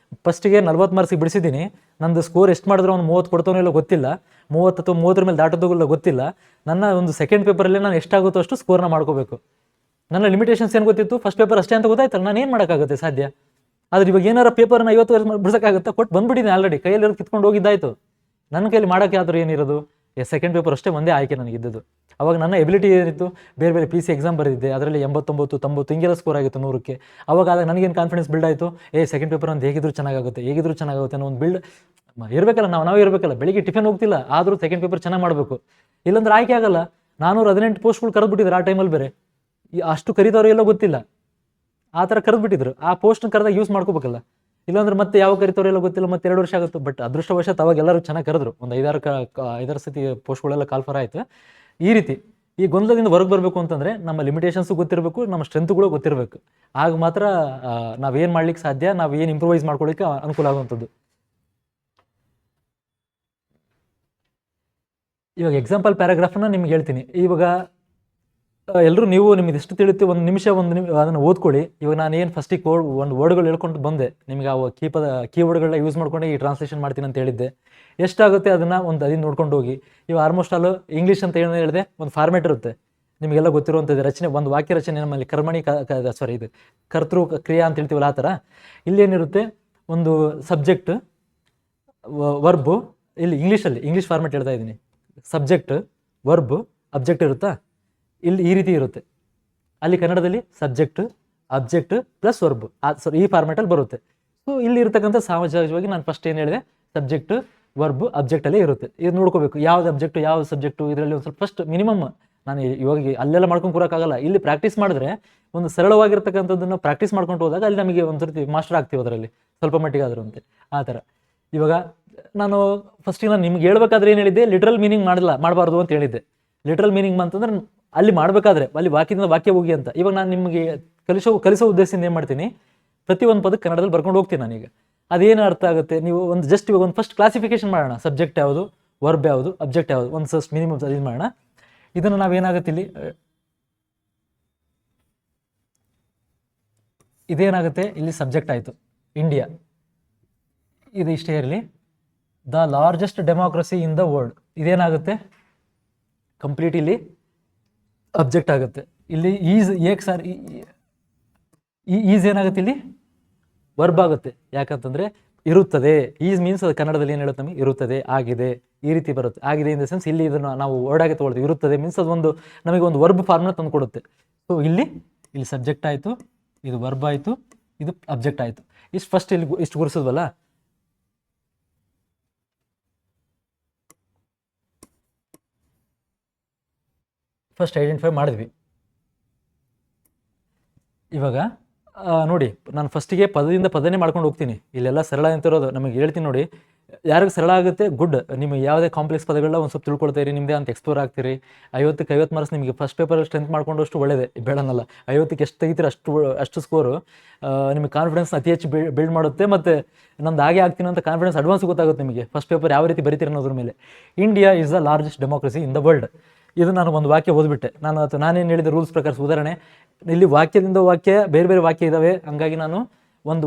ಫಸ್ಟಿಗೆ 40 ಮಾರ್ಕ್ಸಿಗೆ ಬಿಡಿಸಿದ್ದೀನಿ, ನಂದು ಸ್ಕೋರ್ ಎಷ್ಟು ಮಾಡಿದ್ರು ಅವ್ನು 30 ಕೊಡ್ತಾನೋ ಇಲ್ಲ ಗೊತ್ತಿಲ್ಲ, 30 ಅಥವಾ 30 ಮೇಲೆ ದಾಟೋದಿಲ್ಲ ಗೊತ್ತಿಲ್ಲ. ನನ್ನ ಒಂದು ಸೆಕೆಂಡ್ ಪೇಪರಲ್ಲಿ ನಾನು ಎಷ್ಟಾಗುತ್ತೋ ಅಷ್ಟು ಸ್ಕೋರ್ನ ಮಾಡ್ಕೋಬೇಕು. ನನ್ನ ಲಿಮಿಟೇಷನ್ಸ್ ಏನು ಗೊತ್ತಿತ್ತು, ಫಸ್ಟ್ ಪೇಪರ್ ಅಷ್ಟೇ ಅಂತ ಗೊತ್ತಾಯ್ತಲ್ಲ, ನಾನು ಏನು ಮಾಡೋಕ್ಕಾಗುತ್ತೆ ಸಾಧ್ಯ. ಆದರೆ ಇವಾಗ ಏನಾರ ಪೇಪರ್ನ 50 ವರ್ಷ ಬಿಡ್ಸೋಕ್ಕಾಗುತ್ತಾ, ಕೊಟ್ಟು ಬಂದುಬಿಟ್ಟಿದ್ದೀನಿ ಆಲ್ರೆಡಿ, ಕೈಯಲ್ಲಿ ಕಿತ್ಕೊಂಡು ಹೋಗಿದ್ದಾಯ್ತು. ನನ್ನ ಕೈಯಲ್ಲಿ ಮಾಡೋಕ್ಕೆ ಆದರೂ ಏನಿರೋದು, ಸೆಕೆಂಡ್ ಪೇಪರ್ ಅಷ್ಟೇ ಒಂದೇ ಆಯ್ಕೆ ನನಗಿದ್ದದ್ದು. ಅವಾಗ ನನ್ನ ಎಬಿಲಿಟಿ ಏನಿತ್ತು, ಬೇರೆ PC ಎಕ್ಸಾಮ್ ಬರೆದಿದ್ದೆ, ಅದರಲ್ಲಿ 89, 90 ಹಿಂಗೆಲ್ಲ ಸ್ಕೋರ್ ಆಗಿತ್ತು 100ಕ್ಕೆ. ಅವಾಗ ನನಗೇನು ಕಾನ್ಫಿಡೆನ್ಸ್ ಬಿಲ್ಡ್ ಆಯಿತು, ಸೆಕೆಂಡ್ ಪೇಪರ್ ಒಂದು ಹೇಗಿದ್ರು ಚೆನ್ನಾಗುತ್ತೆ ಅನ್ನೋ ಒಂದು ಬಿಲ್ಡ್ ಇರಬೇಕಲ್ಲ. ನಾವು ಇರಬೇಕಲ್ಲ. ಬೆಳಿಗ್ಗೆ ಟಿಫಿನ್ ಹೋಗ್ತಿಲ್ಲ, ಆದರೂ ಸೆಕೆಂಡ್ ಪೇಪರ್ ಚೆನ್ನಾಗಿ ಮಾಡಬೇಕು, ಇಲ್ಲಾಂದ್ರೆ ಆಯ್ಕೆ ಆಗಲ್ಲ. 418 ಪೋಸ್ಟ್ಗಳು ಕರೆದ್ಬಿಟ್ಟಿದ್ರು ಆ ಟೈಮಲ್ಲಿ, ಬೇರೆ ಅಷ್ಟು ಕರೀದವ್ರು ಎಲ್ಲೋ ಗೊತ್ತಿಲ್ಲ, ಆ ಥರ ಕರೆದ್ಬಿಟ್ಟಿದ್ರು. ಆ ಪೋಸ್ಟ್ನ ಕರೆದಾಗ ಯೂಸ್ ಮಾಡ್ಕೋಬೇಕಲ್ಲ, ಇಲ್ಲಾಂದ್ರೆ ಮತ್ತೆ ಯಾವ ಕರಿತವ್ರೆಲ್ಲ ಗೊತ್ತಿಲ್ಲ, ಮತ್ತೆ 2 ವರ್ಷ ಆಗುತ್ತೆ. ಬಟ್ ಅದೃಷ್ಟವಶಾತ್ ಅವಾಗ ಎಲ್ಲರೂ ಚೆನ್ನಾಗಿ ಕರೆದ್ರು, ಒಂದು 5-6 ಸತಿ ಪೋಸ್ಟ್ಗಳೆಲ್ಲ ಕಾಲ್ಫರ್ ಆಯಿತು. ಈ ರೀತಿ ಈ ಗೊಂದಲದಿಂದ ಹೊರಗೆ ಬರಬೇಕು ಅಂತಂದರೆ ನಮ್ಮ ಲಿಮಿಟೇಷನ್ಸು ಗೊತ್ತಿರಬೇಕು, ನಮ್ಮ ಸ್ಟ್ರೆಂತ್ಗಳು ಗೊತ್ತಿರಬೇಕು. ಆಗ ಮಾತ್ರ ನಾವೇನು ಮಾಡ್ಲಿಕ್ಕೆ ಸಾಧ್ಯ, ನಾವೇನು ಇಂಪ್ರೂವೈಸ್ ಮಾಡ್ಕೊಳ್ಳಿಕ್ಕೆ ಅನುಕೂಲ ಆಗುವಂಥದ್ದು. ಇವಾಗ ಎಕ್ಸಾಂಪಲ್ ಪ್ಯಾರಾಗ್ರಾಫನ್ನ ನಿಮ್ಗೆ ಹೇಳ್ತೀನಿ. ಇವಾಗ ಎಲ್ಲರೂ ನಿಮಗೆ ಎಷ್ಟು ತಿಳಿಯುತ್ತೆ ಒಂದು ನಿಮಿಷ ಅದನ್ನು ಓದ್ಕೊಳ್ಳಿ. ಇವಾಗ ನಾನು ಏನು ಫಸ್ಟಿಗೆ ಒಂದು ವರ್ಡ್ಗಳು ಹೇಳ್ಕೊಂಡು ಬಂದೆ, ನಿಮಗೆ ಆ ಕೀವರ್ಡ್ಗಳನ್ನ ಯೂಸ್ ಮಾಡ್ಕೊಂಡು ಈ ಟ್ರಾನ್ಸ್ಲೇಷನ್ ಮಾಡ್ತೀನಿ ಅಂತ ಹೇಳಿದ್ದೆ. ಎಷ್ಟಾಗುತ್ತೆ ಅದನ್ನು ಅದನ್ನು ನೋಡ್ಕೊಂಡು ಹೋಗಿ. ಇವಾಗ ಆಲ್ಮೋಸ್ಟ್ ಆಲ್ ಇಂಗ್ಲೀಷ್ ಅಂತ ಏನು ಹೇಳಿದೆ, ಒಂದು ಫಾರ್ಮೇಟ್ ಇರುತ್ತೆ, ನಿಮಗೆಲ್ಲ ಗೊತ್ತಿರುವಂಥದ್ದು. ರಚನೆ, ಒಂದು ವಾಕ್ಯ ರಚನೆ ನಮ್ಮಲ್ಲಿ ಕರ್ಮಣಿ ಇದು ಕರ್ತೃ ಕ್ರಿಯಾ ಅಂತ ಹೇಳ್ತೀವಲ್ಲ, ಆ ಥರ ಇಲ್ಲೇನಿರುತ್ತೆ, ಒಂದು ಸಬ್ಜೆಕ್ಟ್, ವರ್ಬು. ಇಲ್ಲಿ ಇಂಗ್ಲೀಷ್ ಫಾರ್ಮೇಟ್ ಹೇಳ್ತಾ ಇದ್ದೀನಿ. ಸಬ್ಜೆಕ್ಟ್, ವರ್ಬ್, ಅಬ್ಜೆಕ್ಟ್ ಇರುತ್ತಾ, ಇಲ್ಲಿ ಈ ರೀತಿ ಇರುತ್ತೆ. ಅಲ್ಲಿ ಕನ್ನಡದಲ್ಲಿ ಸಬ್ಜೆಕ್ಟ್, ಅಬ್ಜೆಕ್ಟ್ ಪ್ಲಸ್ ವರ್ಬ್, ಈ ಫಾರ್ಮ್ಯಾಟಲ್ಲಿ ಬರುತ್ತೆ. ಸೊ ಇಲ್ಲಿ ಇರ್ತಕ್ಕಂಥ ಸಹಜವಾಗಿ ನಾನು ಫಸ್ಟ್ ಏನು ಹೇಳಿದೆ, ಸಬ್ಜೆಕ್ಟ್, ವರ್ಬ್, ಅಬ್ಜೆಕ್ಟಲ್ಲೇ ಇರುತ್ತೆ. ಇದು ನೋಡ್ಕೋಬೇಕು, ಯಾವ್ದು ಅಬ್ಜೆಕ್ಟು ಯಾವ್ದು ಸಬ್ಜೆಕ್ಟು. ಇದರಲ್ಲಿ ಒಂದು ಸ್ವಲ್ಪ ಫಸ್ಟ್ ಮಿನಿಮಮ್, ನಾನು ಇವಾಗ ಅಲ್ಲೆಲ್ಲ ಮಾಡ್ಕೊಂಡು ಕೂರೋಕ್ಕಾಗಲ್ಲ. ಇಲ್ಲಿ ಪ್ರಾಕ್ಟೀಸ್ ಮಾಡಿದ್ರೆ, ಒಂದು ಸರಳವಾಗಿರ್ತಕ್ಕಂಥದ್ದನ್ನು ಪ್ರಾಕ್ಟೀಸ್ ಮಾಡ್ಕೊಂಡು ಹೋದಾಗ ಅಲ್ಲಿ ನಮಗೆ ಒಂದು ಸರ್ತಿ ಮಾಸ್ಟರ್ ಆಗ್ತೀವಿ ಅದರಲ್ಲಿ, ಸ್ವಲ್ಪ ಮಟ್ಟಿಗೆ ಆದರೂ ಅಂತೆ ಆ ಥರ. ಇವಾಗ ನಾನು ಫಸ್ಟಿಗೆ ನಾನು ನಿಮ್ಗೆ ಹೇಳ್ಬೇಕಾದ್ರೆ ಏನು ಹೇಳಿದ್ದೆ, ಲಿಟ್ರಲ್ ಮೀನಿಂಗ್ ಮಾಡಬಾರ್ದು ಅಂತ ಹೇಳಿದ್ದೆ. ಲಿಟ್ರಲ್ ಮೀನಿಂಗ್ ಅಂತಂದ್ರೆ ಅಲ್ಲಿ ಮಾಡಬೇಕಾದ್ರೆ ಅಲ್ಲಿ ವಾಕ್ಯದಿಂದ ವಾಕ್ಯ ಹೋಗಿ ಅಂತ. ಇವಾಗ ನಾನು ನಿಮಗೆ ಕಲಿಸೋ ಉದ್ದೇಶದಿಂದ ಏನು ಮಾಡ್ತೀನಿ, ಪ್ರತಿಯೊಂದು ಪದಕ್ಕೆ ಕನ್ನಡದಲ್ಲಿ ಬರ್ಕೊಂಡು ಹೋಗ್ತೀನಿ ನಾನೀಗ. ಅದೇನು ಅರ್ಥ ಆಗುತ್ತೆ, ನೀವು ಒಂದು ಜಸ್ಟ್ ಇವಾಗ ಒಂದು ಫಸ್ಟ್ ಕ್ಲಾಸಿಫಿಕೇಶನ್ ಮಾಡೋಣ, ಸಬ್ಜೆಕ್ಟ್ ಯಾವುದು, ವರ್ಬ್ ಯಾವುದು, ಅಬ್ಜೆಕ್ಟ್ ಯಾವುದು, ಒಂದು ಫಸ್ಟ್ ಮಿನಿಮಮ್ ಇದು ಮಾಡೋಣ. ಇದನ್ನು ನಾವೇನಾಗುತ್ತೆ ಇಲ್ಲಿ ಇದೇನಾಗುತ್ತೆ, ಇಲ್ಲಿ ಸಬ್ಜೆಕ್ಟ್ ಆಯಿತು ಇಂಡಿಯಾ, ಇದು ಇಷ್ಟೇ ಇರಲಿ. The largest democracy in the world, ಇದೇನಾಗುತ್ತೆ ಕಂಪ್ಲೀಟ್ ಇಲ್ಲಿ ಅಬ್ಜೆಕ್ಟ್ ಆಗುತ್ತೆ. ಇಲ್ಲಿ ಈಸ್ ಏಕ್ ಸರ್ ಈಸ್ ಏನಾಗುತ್ತೆ ಇಲ್ಲಿ ವರ್ಬ್ ಆಗುತ್ತೆ. ಯಾಕಂತಂದರೆ ಇರುತ್ತದೆ. ಈಸ್ ಮೀನ್ಸ್ ಅದು ಕನ್ನಡದಲ್ಲಿ ಏನು ಹೇಳುತ್ತೆ ನಮಗೆ, ಇರುತ್ತದೆ, ಆಗಿದೆ, ಈ ರೀತಿ ಬರುತ್ತೆ. ಆಗಿದೆ ಇನ್ ದ ಸೆನ್ಸ್ ಇಲ್ಲಿ ಇದನ್ನು ನಾವು ವರ್ಡಾಗಿ ತೊಗೊಳ್ತೀವಿ. ಇರುತ್ತದೆ ಮೀನ್ಸ್ ಅದೊಂದು ನಮಗೆ ಒಂದು ವರ್ಬ್ ಫಾರ್ಮ್ನ ತಂದು ಕೊಡುತ್ತೆ. ಸೊ ಇಲ್ಲಿ ಸಬ್ಜೆಕ್ಟ್ ಆಯಿತು, ಇದು ವರ್ಬ್ ಆಯಿತು, ಇದು ಅಬ್ಜೆಕ್ಟ್ ಆಯಿತು. ಇಷ್ಟು ಫಸ್ಟ್ ಇಲ್ಲಿ ಇಷ್ಟು ಗುರುಸಿದ್ವಲ್ಲ, ಫಸ್ಟ್ ಐಡೆಂಟಿಫೈ ಮಾಡಿದ್ವಿ. ಇವಾಗ ನೋಡಿ, ನಾನು ಫಸ್ಟಿಗೆ ಪದದಿಂದ ಪದನೇ ಮಾಡ್ಕೊಂಡು ಹೋಗ್ತೀನಿ. ಇಲ್ಲೆಲ್ಲ ಸರಳ ಅಂತಿರೋದು ನಮಗೆ ಹೇಳ್ತೀನಿ ನೋಡಿ. ಯಾರಿಗೆ ಸರಳ ಆಗುತ್ತೆ ಗುಡ್, ನಿಮಗೆ ಯಾವುದೇ ಕಾಂಪ್ಲೆಕ್ಸ್ ಪದಗಳನ್ನ ಒಂದು ಸ್ವಲ್ಪ ತಿಳ್ಕೊಳ್ತೀರಿ, ನಿಮ್ಮದೇ ಅಂತ ಎಕ್ಸ್ಪ್ಲೋರ್ ಆಗ್ತೀರಿ. 50ಕ್ಕೆ 50 ಮಾರ್ಕ್ಸ್ ನಿಮಗೆ ಫಸ್ಟ್ ಪೇಪರಲ್ಲಿ ಸ್ಟ್ರೆಂತ್ ಮಾಡ್ಕೊಂಡಷ್ಟು ಒಳ್ಳೆಯದೇ, ಬೇಡನಲ್ಲ. 50ಕ್ಕೆ ಎಷ್ಟು ತೆಗಿತೀರಿ ಅಷ್ಟು ಸ್ಕೋರು ನಿಮಗೆ ಕಾನ್ಫಿಡೆನ್ಸ್ ಅತಿ ಹೆಚ್ಚು ಬಿಲ್ಡ್ ಮಾಡುತ್ತೆ. ಮತ್ತು ನಮ್ದು ಹಾಗೆ ಆಗ್ತೀನಿ ಅಂತ ಕಾನ್ಫಿಡೆನ್ಸ್ ಅಡ್ವಾನ್ಸ್ ಗೊತ್ತಾಗುತ್ತೆ ನಿಮಗೆ ಫಸ್ಟ್ ಪೇಪರ್ ಯಾವ ರೀತಿ ಬರೀತೀರಿ ಅನ್ನೋದ್ರ ಮೇಲೆ. India is the largest democracy in the world. ಇದು ನಾನು ಒಂದು ವಾಕ್ಯ ಓದ್ಬಿಟ್ಟೆ. ನಾನೇನು ಹೇಳಿದೆ ರೂಲ್ಸ್ ಪ್ರಕಾರ ಉದಾಹರಣೆ, ಇಲ್ಲಿ ವಾಕ್ಯದಿಂದ ವಾಕ್ಯ ಬೇರೆ ಬೇರೆ ವಾಕ್ಯ ಇದ್ದಾವೆ. ಹಂಗಾಗಿ ನಾನು ಒಂದು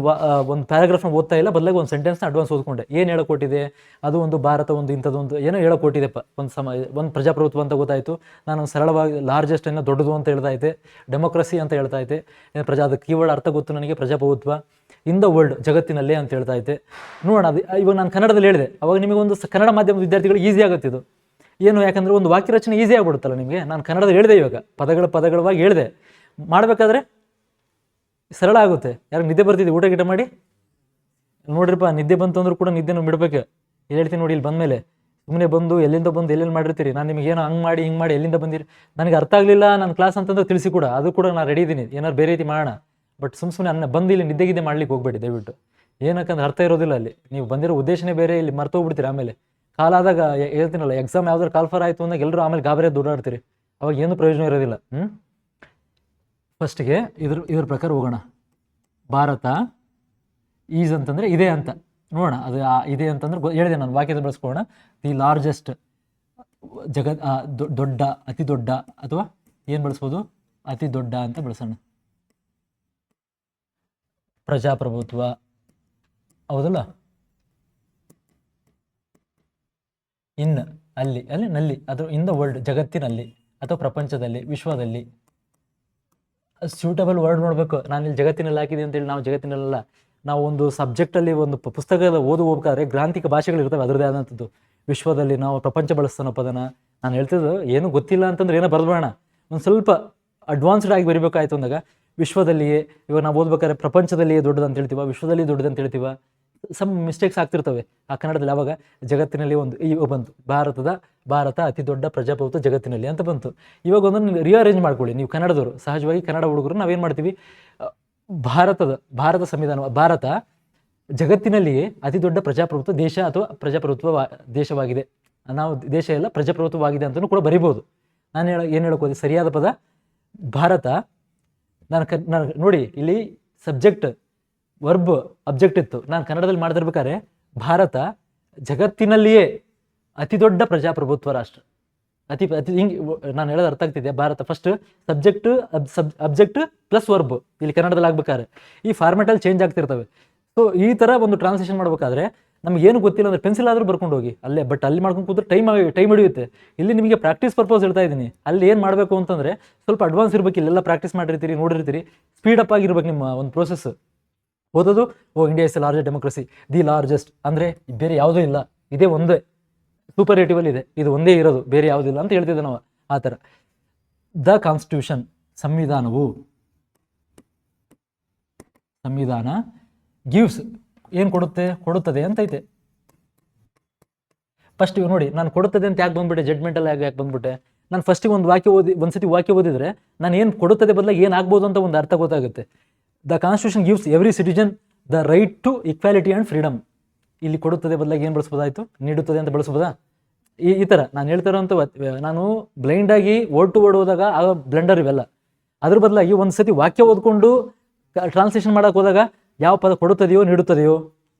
ಪ್ಯಾರಾಗ್ರಾಫ್ನ ಓದ್ತಾ ಇಲ್ಲ, ಬದಲಾಗಿ ಒಂದು ಸೆಂಟೆನ್ಸ್ನ ಅಡ್ವಾನ್ಸ್ ಓದ್ಕೊಂಡೆ. ಏನು ಹೇಳೋಕೊಟ್ಟಿದೆ, ಅದು ಒಂದು ಭಾರತ ಒಂದು ಇಂಥದ್ದೊಂದು ಏನೋ ಹೇಳೋಕೊಟ್ಟಿದೆಪ್ಪ. ಒಂದು ಪ್ರಜಾಪ್ರಭುತ್ವ ಅಂತ ಗೊತ್ತಾಯಿತು. ನಾನು ಸರಳವಾಗಿ ಲಾರ್ಜೆಸ್ಟ್ ಏನೋ ದೊಡ್ಡದು ಅಂತ ಹೇಳ್ತಾ ಇದ್ದೆ, ಡೆಮೋಕ್ರಸಿ ಅಂತ ಹೇಳ್ತಾ ಇದ್ದೆ. ಅದು ಕೀವರ್ಡ್ ಅರ್ಥ ಗೊತ್ತು ನನಗೆ, ಪ್ರಜಾಪ್ರಭುತ್ವ ಇನ್ ದ ವರ್ಲ್ಡ್, ಜಗತ್ತಿನಲ್ಲೇ ಅಂತ ಹೇಳ್ತಾ ಇದ್ದೆ. ನೋಡೋಣ, ಅದು ಇವಾಗ ನಾನು ಕನ್ನಡದಲ್ಲಿ ಹೇಳಿದೆ. ಅವಾಗ ನಿಮಗೊಂದು ಕನ್ನಡ ಮಾಧ್ಯಮದ ವಿದ್ಯಾರ್ಥಿಗಳು ಈಸಿ ಆಗುತ್ತೆ ಇದು. ಏನು, ಯಾಕಂದರೆ ಒಂದು ವಾಕ್ಯ ರಚನೆ ಈಸಿ ಆಗ್ಬಿಡುತ್ತಲ್ಲ ನಿಮಗೆ. ನಾನು ಕನ್ನಡದಲ್ಲಿ ಹೇಳಿದೆ, ಇವಾಗ ಪದಗಳವಾಗಿ ಹೇಳಿದೆ. ಮಾಡಬೇಕಾದ್ರೆ ಸರಳ ಆಗುತ್ತೆ. ಯಾರಿಗೆ ನಿದ್ದೆ ಬರ್ತಿದ್ದೆ, ಊಟ ಗಿಟ ಮಾಡಿ ನೋಡ್ರಿಪ್ಪ, ನಿದ್ದೆ ಬಂತು ಅಂದ್ರೂ ಕೂಡ ನಿದ್ದೆನೂ ಬಿಡಬೇಕು. ಹೇಳ್ತೀನಿ ನೋಡಿ, ಇಲ್ಲಿ ಬಂದಮೇಲೆ ಸುಮ್ಮನೆ ಬಂದು ಎಲ್ಲಿಂದ ಬಂದು ಎಲ್ಲೆಲ್ಲಿ ಮಾಡಿರ್ತೀರಿ. ನಾನು ನಿಮಗೆ ಏನೋ ಹಂಗೆ ಮಾಡಿ ಎಲ್ಲಿಂದ ಬಂದಿರಿ, ನನಗೆ ಅರ್ಥ ಆಗಲಿಲ್ಲ ನನ್ನ ಕ್ಲಾಸ್ ಅಂತಂದ್ರೆ ತಿಳಿಸಿ ಕೂಡ, ಅದು ಕೂಡ ನಾನು ರೆಡಿ ಇದ್ದೀನಿ, ಏನಾರು ಬೇರೆ ರೀತಿ ಮಾಡೋಣ. ಬಟ್ ಸುಮ್ಮನೆ ಬಂದು ಇಲ್ಲಿ ನಿದ್ದೆಗಿದ್ದೆ ಮಾಡ್ಲಿಕ್ಕೆ ಹೋಗ್ಬೇಡಿ ದಯವಿಟ್ಟು. ಏನಕ್ಕಂದ್ರೆ ಅರ್ಥ ಇರೋದಿಲ್ಲ ಅಲ್ಲಿ, ನೀವು ಬಂದಿರೋ ಉದ್ದೇಶನೇ ಬೇರೆ, ಇಲ್ಲಿ ಮರ್ತೋಗ್ಬಿಡ್ತೀರಿ. ಆಮೇಲೆ ಕಾಲಾದಾಗ ಹೇಳ್ತೀನಲ್ಲ, ಎಕ್ಸಾಮ್ ಯಾವ್ದಾರು ಕಾಲ್ಫರ್ ಆಯಿತು ಅಂದಾಗ ಎಲ್ಲರೂ ಆಮೇಲೆ ಗಾಬರಿ ದುಡ್ಡಾಡ್ತೀರಿ, ಅವಾಗ ಏನು ಪ್ರಯೋಜನ ಇರೋದಿಲ್ಲ. ಫಸ್ಟಿಗೆ ಇದ್ರ ಪ್ರಕಾರ ಹೋಗೋಣ. ಭಾರತ ಈಸ್ ಅಂತಂದರೆ ಇದೆ ಅಂತ ನೋಡೋಣ. ಅದು ಇದೆ ಅಂತಂದ್ರೆ ಹೇಳಿದೆ ನಾನು, ವಾಕ್ಯದ ಬಳಸ್ಕೊಳ್ಳೋಣ. ದಿ ಲಾರ್ಜೆಸ್ಟ್ ದೊಡ್ಡ, ಅತಿ ದೊಡ್ಡ, ಅಥವಾ ಏನು ಬಳಸ್ಬೋದು, ಅತಿ ದೊಡ್ಡ ಅಂತ ಬಳಸೋಣ. ಪ್ರಜಾಪ್ರಭುತ್ವ, ಹೌದಲ್ಲ. ಅಲ್ಲಿ ನಲ್ಲಿ, ಅದು ಇನ್ ದ ವರ್ಲ್ಡ್, ಜಗತ್ತಿನಲ್ಲಿ ಅಥವಾ ಪ್ರಪಂಚದಲ್ಲಿ, ವಿಶ್ವದಲ್ಲಿ. ಸೂಟಬಲ್ ವರ್ಡ್ ನೋಡಬೇಕು. ನಾನು ಇಲ್ಲಿ ಜಗತ್ತಿನಲ್ಲಿ ಹಾಕಿದೆ ಅಂತೇಳಿ ನಾವು ಜಗತ್ತಿನಲ್ಲ. ನಾವು ಒಂದು ಸಬ್ಜೆಕ್ಟಲ್ಲಿ ಒಂದು ಪುಸ್ತಕದ ಹೋಗ್ಬೇಕಾದ್ರೆ ಗ್ರಾಂಥಿಕ ಭಾಷೆಗಳು ಇರ್ತವೆ, ಅದರದೇ ಆದಂಥದ್ದು. ವಿಶ್ವದಲ್ಲಿ ನಾವು ಪ್ರಪಂಚ ಬಳಸ್ತಾನೋ ಪದನ. ನಾನು ಹೇಳ್ತಿದ್ದು ಏನು ಗೊತ್ತಿಲ್ಲ ಅಂತಂದ್ರೆ ಏನೋ ಬರೆದ್ಬೇಡ, ಒಂದು ಸ್ವಲ್ಪ ಅಡ್ವಾನ್ಸ್ಡ್ ಆಗಿ ಬರಿಬೇಕಾಯ್ತು ಅಂದಾಗ ವಿಶ್ವದಲ್ಲಿಯೇ. ಇವಾಗ ನಾವು ಓದ್ಬೇಕಾದ್ರೆ ಪ್ರಪಂಚದಲ್ಲಿಯೇ ದೊಡ್ಡದು ಅಂತ ಹೇಳ್ತೀವ, ವಿಶ್ವದಲ್ಲಿ ದೊಡ್ಡದು ಅಂತ ಹೇಳ್ತೀವ. ಸಮ್ ಮಿಸ್ಟೇಕ್ಸ್ ಆಗ್ತಿರ್ತವೆ ಆ ಕನ್ನಡದಲ್ಲಿ. ಆವಾಗ ಜಗತ್ತಿನಲ್ಲಿ ಬಂತು, ಭಾರತ ಅತಿ ದೊಡ್ಡ ಪ್ರಜಾಪ್ರಭುತ್ವ ಜಗತ್ತಿನಲ್ಲಿ ಅಂತ ಬಂತು. ಇವಾಗ ಒಂದನ್ನು ರಿಅರೇಂಜ್ ಮಾಡ್ಕೊಳ್ಳಿ ನೀವು ಕನ್ನಡದವರು. ಸಹಜವಾಗಿ ಕನ್ನಡ ಹುಡುಗರು ನಾವೇನು ಮಾಡ್ತೀವಿ, ಭಾರತ ಸಂವಿಧಾನ, ಭಾರತ ಜಗತ್ತಿನಲ್ಲಿಯೇ ಅತಿ ದೊಡ್ಡ ಪ್ರಜಾಪ್ರಭುತ್ವ ದೇಶ ಅಥವಾ ಪ್ರಜಾಪ್ರಭುತ್ವ ದೇಶವಾಗಿದೆ. ನಾವು ದೇಶ ಎಲ್ಲ ಪ್ರಜಾಪ್ರಭುತ್ವವಾಗಿದೆ ಅಂತಲೂ ಕೂಡ ಬರಿಬೋದು. ನಾನು ಏನು ಹೇಳೋಕೋದು, ಸರಿಯಾದ ಪದ ಭಾರತ. ನಾನು ನೋಡಿ, ಇಲ್ಲಿ ಸಬ್ಜೆಕ್ಟ್ ವರ್ಬ್ ಅಬ್ಜೆಕ್ಟ್ ಇತ್ತು. ನಾನು ಕನ್ನಡದಲ್ಲಿ ಮಾಡ್ತಿರ್ಬೇಕಾದ್ರೆ ಭಾರತ ಜಗತ್ತಿನಲ್ಲಿಯೇ ಅತಿ ದೊಡ್ಡ ಪ್ರಜಾಪ್ರಭುತ್ವ ರಾಷ್ಟ್ರ. ಹಿಂಗೆ ನಾನು ಹೇಳೋದು ಅರ್ಥ ಆಗ್ತಿದೆ. Bharat first subject object plus verb ಇಲ್ಲಿ ಕನ್ನಡದಲ್ಲಿ ಆಗ್ಬೇಕಾದ್ರೆ ಈ ಫಾರ್ಮೆಟಲ್ಲಿ ಚೇಂಜ್ ಆಗ್ತಿರ್ತವೆ. ಸೊ ಈ ಥರ ಒಂದು ಟ್ರಾನ್ಸ್ಲೇಷನ್ ಮಾಡ್ಬೇಕಾದ್ರೆ ನಮ್ಗೆ ಏನು ಗೊತ್ತಿಲ್ಲ ಅಂದರೆ ಪೆನ್ಸಿಲ್ ಆದರೂ ಬರ್ಕೊಂಡು ಹೋಗಿ ಅಲ್ಲೇ. ಬಟ್ ಅಲ್ಲಿ ಮಾಡ್ಕೊಂಡು ಕೂತ್ರೆ ಟೈಮ್ ಹಿಡಿಯುತ್ತೆ. ಇಲ್ಲಿ ನಿಮಗೆ ಪ್ರಾಕ್ಟೀಸ್ ಪರ್ಪಸ್ ಹೇಳ್ತಾ ಇದ್ದೀನಿ. ಅಲ್ಲಿ ಏನು ಮಾಡಬೇಕು ಅಂತಂದರೆ ಸ್ವಲ್ಪ ಅಡ್ವಾನ್ಸ್ ಇರಬೇಕು. ಇಲ್ಲೆಲ್ಲ ಪ್ರಾಕ್ಟೀಸ್ ಮಾಡಿರ್ತೀರಿ, ನೋಡಿರ್ತೀರಿ. ಸ್ಪೀಡಪ್ ಆಗಿರ್ಬೇಕು ನಿಮ್ಮ ಒಂದು ಪ್ರೋಸೆಸ್. ಓದೋದು, India is largest democracy, the largest ಅಂದರೆ ಬೇರೆ ಯಾವುದೂ ಇಲ್ಲ, ಇದೇ ಒಂದೇ ಸೂಪರೇಟಿವಲ್ಲಿ ಇದೆ, ಇದು ಒಂದೇ ಇರೋದು, ಬೇರೆ ಯಾವುದಿಲ್ಲ ಅಂತ ಹೇಳ್ತಿದ್ದೆ ನಾವು. ಆ ಥರ ದ ಕಾನ್ಸ್ಟಿಟ್ಯೂಷನ್, ಸಂವಿಧಾನ ಗಿವ್ಸ್ ಏನು ಕೊಡುತ್ತದೆ ಅಂತೈತೆ. ಫಸ್ಟ್ ನೋಡಿ, ನಾನು ಕೊಡುತ್ತದೆ ಅಂತ ಯಾಕೆ ಬಂದ್ಬಿಟ್ಟೆ, ಜಡ್ಮೆಂಟಲ್ಲಿ ಯಾಕೆ ಬಂದ್ಬಿಟ್ಟೆ. ನಾನು ಫಸ್ಟಿಗೆ ಒಂದ್ಸತಿ ವಾಕ್ಯ ಓದಿದ್ರೆ ನಾನು ಏನು ಕೊಡುತ್ತದೆ ಬದಲಾಗಿ ಏನು ಆಗ್ಬೋದು ಅಂತ ಒಂದು ಅರ್ಥ ಗೊತ್ತಾಗುತ್ತೆ. The constitution gives every citizen the right to equality and freedom. ಇಲ್ಲಿ ಕೊಡುತ್ತದೆ ಬದಲಾಗಿ ಏನು ಬಳಸ್ಬೋದಾಯಿತು, ನೀಡುತ್ತದೆ ಅಂತ ಬಳಸ್ಬೋದಾ. ಈ ಥರ ನಾನು ಹೇಳ್ತಾರಂತ ನಾನು ಬ್ಲೈಂಡಾಗಿ ವರ್ಡ್ ಟು ವರ್ಡ್ ಹೋದಾಗ ಆಗ ಬ್ಲೆಂಡರ್ ಇವೆಲ್ಲ. ಅದ್ರ ಬದಲಾಗಿ ಒಂದು ಸತಿ ವಾಕ್ಯ ಓದ್ಕೊಂಡು ಟ್ರಾನ್ಸ್ಲೇಷನ್ ಮಾಡೋಕೆ ಹೋದಾಗ ಯಾವ ಪದ ಕೊಡುತ್ತದೆಯೋ ನೀಡುತ್ತದೆಯೋ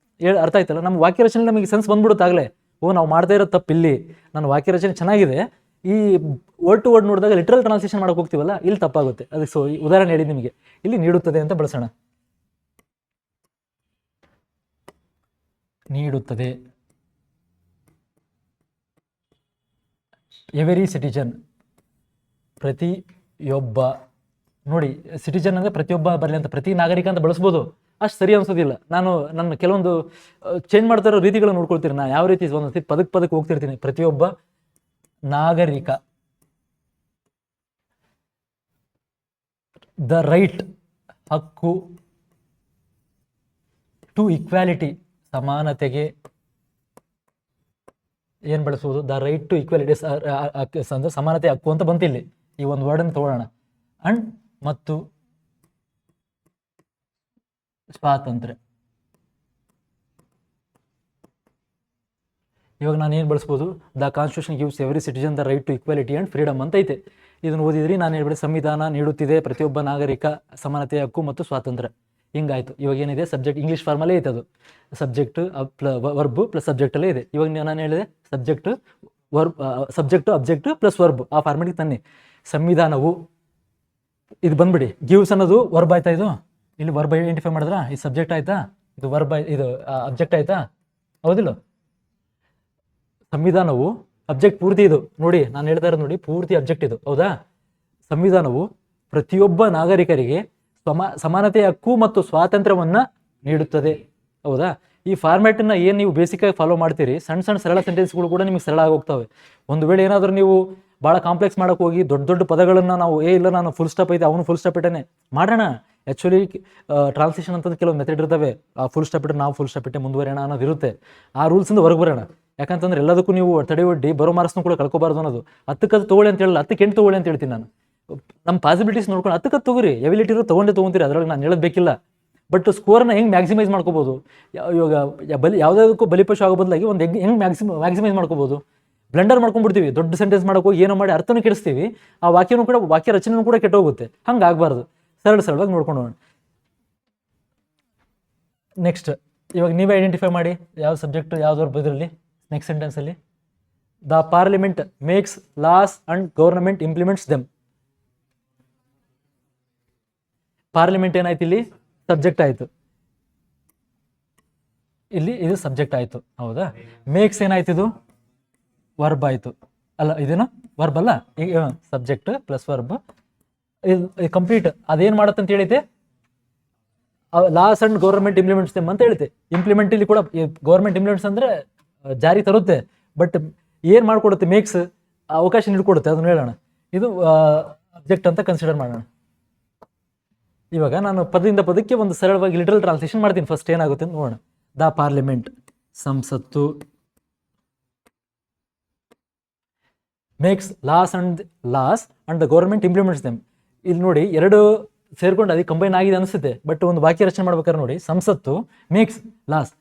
ಅರ್ಥ ಆಯ್ತಲ್ಲ. ನಮ್ಮ ವಾಕ್ಯ ರಚನೆ ನಮಗೆ ಸೆನ್ಸ್ ಬಂದ್ಬಿಡುತ್ತಾಗಲೇ, ನಾವು ಮಾಡ್ತಾ ಇರೋ ತಪ್ಪಿಲ್ಲಿ. ನನ್ನ ವಾಕ್ಯ ರಚನೆ ಚೆನ್ನಾಗಿದೆ, ಈ ವರ್ಡ್ ಟು ವರ್ಡ್ ನೋಡಿದಾಗ ಲಿಟ್ರಲ್ ಟ್ರಾನ್ಸ್ಲೇಷನ್ ಮಾಡೋಕೆ ಹೋಗ್ತೀವಲ್ಲ, ಇಲ್ಲಿ ತಪ್ಪಾಗುತ್ತೆ. ಅದಕ್ಕೆ ಸೊ ಈ ಉದಾಹರಣೆ ಹೇಳಿ ನಿಮಗೆ, ಇಲ್ಲಿ ನೀಡುತ್ತದೆ ಅಂತ ಬಳಸೋಣ. ನೀಡುತ್ತದೆ. ಎವರಿ ಸಿಟಿಜನ್, ಪ್ರತಿಯೊಬ್ಬ. ನೋಡಿ, ಸಿಟಿಜನ್ ಅಂದರೆ ಪ್ರತಿಯೊಬ್ಬ ಬರಲಿ ಅಂತ, ಪ್ರತಿ ನಾಗರಿಕ ಅಂತ ಬಳಸ್ಬೋದು. ಅಷ್ಟು ಸರಿ ಅನ್ಸೋದಿಲ್ಲ. ನಾನು ನನ್ನ ಕೆಲವೊಂದು ಚೇಂಜ್ ಮಾಡ್ತಾ ಇರೋ ರೀತಿಗಳನ್ನ ನೋಡ್ಕೊಳ್ತೀನಿ. ನಾನು ಯಾವ ರೀತಿ ಒಂದೊಂದು ಪದಕ್ಕೆ ಹೋಗ್ತಿರ್ತೀನಿ. ಪ್ರತಿಯೊಬ್ಬ ನಾಗರಿಕ. ದ ರೈಟ್, ಹಕ್ಕು. ಟು ಈಕ್ವಾಲಿಟಿ, ಸಮಾನತೆಗೆ ಏನು ಬಳಸ್ಬೋದು? ದ ರೈಟ್ ಟು ಈಕ್ವಾಲಿಟಿ ಅಂದರೆ ಸಮಾನತೆ ಹಕ್ಕು ಅಂತ ಬಂತಿಲ್ಲಿ. ಈ ಒಂದು ವರ್ಡನ್ನು ತಗೊಳ್ಳೋಣ. ಅಂಡ್ ಮತ್ತು ಸ್ವಾತಂತ್ರ್ಯ. ಇವಾಗ ನಾನು ಏನು ಬಳಸ್ಬೋದು? The constitution gives every citizen the right to equality and freedom ಅಂತ ಐತೆ. ಇದನ್ನು ಓದಿದ್ರಿ ನಾನು ಹೇಳ್ಬಿಡಿ, ಸಂವಿಧಾನ ನೀಡುತ್ತಿದೆ ಪ್ರತಿಯೊಬ್ಬ ನಾಗರಿಕ ಸಮಾನತೆಯ ಹಕ್ಕು ಮತ್ತು ಸ್ವಾತಂತ್ರ್ಯ. ಹಿಂಗಾಯ್ತು. ಇವಾಗ ಏನಿದೆ? ಸಬ್ಜೆಕ್ಟ್ ಇಂಗ್ಲೀಷ್ ಫಾರ್ಮಲ್ಲೇ ಐತೆ. ಅದು ಸಬ್ಜೆಕ್ಟ್ ವರ್ಬ್ ಪ್ಲಸ್ ಸಬ್ಜೆಕ್ಟಲ್ಲೇ ಇದೆ. ಇವಾಗ ನಾನು ಹೇಳಿದೆ ಸಬ್ಜೆಕ್ಟ್ ಅಬ್ಜೆಕ್ಟ್ ಪ್ಲಸ್ ವರ್ಬ್, ಆ ಫಾರ್ಮೆಟಿಗೆ ತನ್ನಿ. ಸಂವಿಧಾನವು, ಇದು ಬಂದ್ಬಿಡಿ, ಗಿವ್ಸ್ ಅನ್ನೋದು ವರ್ಬ್ ಆಯ್ತಾ? ಇದು ಇಲ್ಲಿ ವರ್ಬ್ ಐಡೆಂಟಿಫೈ ಮಾಡಿದ್ರಾ? ಇದು ಸಬ್ಜೆಕ್ಟ್ ಆಯ್ತಾ? ಇದು ವರ್ಬ್, ಇದು ಅಬ್ಜೆಕ್ಟ್ ಆಯ್ತಾ? ಹೌದಿಲ್ಲ? ಸಂವಿಧಾನವು ಅಬ್ಜೆಕ್ಟ್ ಪೂರ್ತಿ ಇದು. ನೋಡಿ, ನಾನು ಹೇಳ್ತಾ ಇರೋದು ನೋಡಿ, ಪೂರ್ತಿ ಅಬ್ಜೆಕ್ಟ್ ಇದು. ಹೌದಾ? ಸಂವಿಧಾನವು ಪ್ರತಿಯೊಬ್ಬ ನಾಗರಿಕರಿಗೆ ಸಮಾನತೆಯ ಹಕ್ಕು ಮತ್ತು ಸ್ವಾತಂತ್ರ್ಯವನ್ನು ನೀಡುತ್ತದೆ. ಹೌದಾ? ಈ ಫಾರ್ಮ್ಯಾಟನ್ನು ಏನು ನೀವು ಬೇಸಿಕಾಗಿ ಫಾಲೋ ಮಾಡ್ತೀರಿ, ಸಣ್ಣ ಸಣ್ಣ ಸರಳ ಸೆಂಟೆನ್ಸ್ಗಳು ಕೂಡ ನಿಮಗೆ ಸರಳ ಆಗೋಗ್ತವೆ. ಒಂದು ವೇಳೆ ಏನಾದರೂ ನೀವು ಭಾಳ ಕಾಂಪ್ಲೆಕ್ಸ್ ಮಾಡೋಕೆ ಹೋಗಿ ದೊಡ್ಡ ದೊಡ್ಡ ಪದಗಳನ್ನು ನಾವು ಇಲ್ಲ ನಾನು ಫುಲ್ ಸ್ಟಾಪ್ ಐತೆ ಅವನು ಫುಲ್ ಸ್ಟಾಪ್ ಇಟ್ಟೇನೆ ಮಾಡೋಣ. ಆ್ಯಕ್ಚುಲಿ ಟ್ರಾನ್ಸ್ಲೇಷನ್ ಅಂತಂದು ಕೆಲವು ಮೆಥಡ್ ಇರ್ತವೆ. ಆ ಫುಲ್ ಸ್ಟಾಪ್ ಇಟ್ಟರೆ ನಾವು ಫುಲ್ ಸ್ಟಾಪ್ ಇಟ್ಟೆ ಮುಂದುವರೋಣ ಅನ್ನೋದು ಇರುತ್ತೆ. ಆ ರೂಲ್ಸಿಂದ ಹೊರಗೆ ಬರೋಣ. ಯಾಕಂತಂದ್ರೆ ಎಲ್ಲದಕ್ಕೂ ನೀವು ತಡೆ ಒಡ್ಡಿ ಬರೋ ಮಾರ್ಕ್ಸ್ನೂ ಕೂಡ ಕಳ್ಕೊಬಾರ್ದು ಅನ್ನೋದು. 10ಕ್ಕೆ 10 ತೊಗೊಳ್ಳಿ ಅಂತ ಹೇಳಲ್ಲ, 10ಕ್ಕೆ 8 ತೊಗೊಳ್ಳಿ ಅಂತ ಹೇಳ್ತೀನಿ ನಾನು. ನಮ್ಮ ಪಾಸಿಬಿಲಿಟೀಸ್ ನೋಡ್ಕೊಂಡು 10ಕ್ಕೆ 10 ತೊಗೊರಿ, ಎಬಿಲಿಟಿ ಇರೋ ತೊಗೊಂತೀರಿ, ಅದರೊಳಗೆ ನಾನು ಹೇಳೋದು ಬೇಕಿಲ್ಲ. ಬಟ್ ಸ್ಕೋರ್ನ ಹೆಂಗೆ ಮ್ಯಾಕ್ಸಿಮೈಸ್ ಮಾಡ್ಕೋಬೋದು? ಇವಾಗ ಯಾವುದಕ್ಕೂ ಬಲಿಪಶು ಆಗೋ ಬದಲಾಗಿ ಒಂದು ಹೆಂಗೆ ಮ್ಯಾಕ್ಸಿಮೈಸ್ ಮಾಡ್ಕೋಬೋದು? ಬ್ಲೆಂಡರ್ ಮಾಡ್ಕೊಂಡ್ಬಿಡ್ತೀವಿ. ದೊಡ್ಡ ಸೆಂಟೆನ್ಸ್ ಮಾಡೋಕೆ ಹೋಗಿ ಏನೋ ಮಾಡಿ ಅರ್ಥನೂ ಕೆಡಿಸ್ತೀವಿ, ಆ ವಾಕ್ಯನೂ ಕೂಡ, ವಾಕ್ಯ ರಚನೆಯೂ ಕೂಡ ಕೆಟ್ಟೋಗುತ್ತೆ. ಹಂಗೆ ಆಗಬಾರ್ದು. ಸರಳವಾಗಿ ನೋಡ್ಕೊಂಡು ಹೋಗೋಣ. ನೆಕ್ಸ್ಟ್, ಇವಾಗ ನೀವೇ ಐಡೆಂಟಿಫೈ ಮಾಡಿ ಯಾವ ಸಬ್ಜೆಕ್ಟ್ ಯಾವ್ದು ಇದರಲ್ಲಿ ನೆಕ್ಸ್ಟ್ ಸೆಂಟೆನ್ಸಲ್ಲಿ. The parliament makes laws and government implements them. Parliament ಏನಾಯ್ತು? ಇಲ್ಲಿ ಸಬ್ಜೆಕ್ಟ್ ಆಯಿತು, ಇಲ್ಲಿ ಇದು ಸಬ್ಜೆಕ್ಟ್ ಆಯಿತು. ಹೌದಾ? ಮೇಕ್ಸ್ ಏನಾಯ್ತು? ಇದು ವರ್ಬ್ ಆಯಿತು. ಅಲ್ಲ, ಇದೇನು ವರ್ಬ್ ಅಲ್ಲ, ಈಗ ಸಬ್ಜೆಕ್ಟ್ ಪ್ಲಸ್ ವರ್ಬ್ ಇದು ಕಂಪ್ಲೀಟ್. ಅದೇನು ಮಾಡುತ್ತೆ ಅಂತ ಹೇಳಿತೆ? Laws and government implements them ಅಂತ ಹೇಳಿತೆ. ಇಂಪ್ಲಿಮೆಂಟ್ ಇಲ್ಲಿ ಕೂಡ ಗೌರ್ಮೆಂಟ್ ಇಂಪ್ಲಿಮೆಂಟ್ಸ್ ಅಂದರೆ ಜಾರಿ ತರುತ್ತೆ. ಬಟ್ ಏನು ಮಾಡಿಕೊಡುತ್ತೆ? ಮೇಕ್ಸ್ ಅವಕಾಶ ನೀಡಿಕೊಡುತ್ತೆ. ಅದನ್ನು ಹೇಳೋಣ. ಇದು ಸಬ್ಜೆಕ್ಟ್ ಅಂತ ಕನ್ಸಿಡರ್ ಮಾಡೋಣ. ಇವಾಗ ನಾನು ಪದದಿಂದ ಪದಕ್ಕೆ ಒಂದು ಸರಳವಾಗಿ ಲಿಟರಲ್ ಟ್ರಾನ್ಸ್ಲೇಷನ್ ಮಾಡ್ತೀನಿ. ಫಸ್ಟ್ ಏನಾಗುತ್ತೆ ಅಂತ ನೋಡೋಣ. ದ ಪಾರ್ಲಿಮೆಂಟ್, ಸಂಸತ್ತು, makes laws and the government implements them. ಇಲ್ಲಿ ನೋಡಿ, ಎರಡು ಸೇರ್ಕೊಂಡು ಅದಕ್ಕೆ ಕಂಬೈನ್ ಆಗಿದೆ ಅನಿಸುತ್ತೆ. ಬಟ್ ಒಂದು ವಾಕ್ಯ ರಚನೆ ಮಾಡ್ಬೇಕಾದ್ರೆ ನೋಡಿ, ಸಂಸತ್ತು ಮೇಕ್ಸ್ ಲಾಸ್.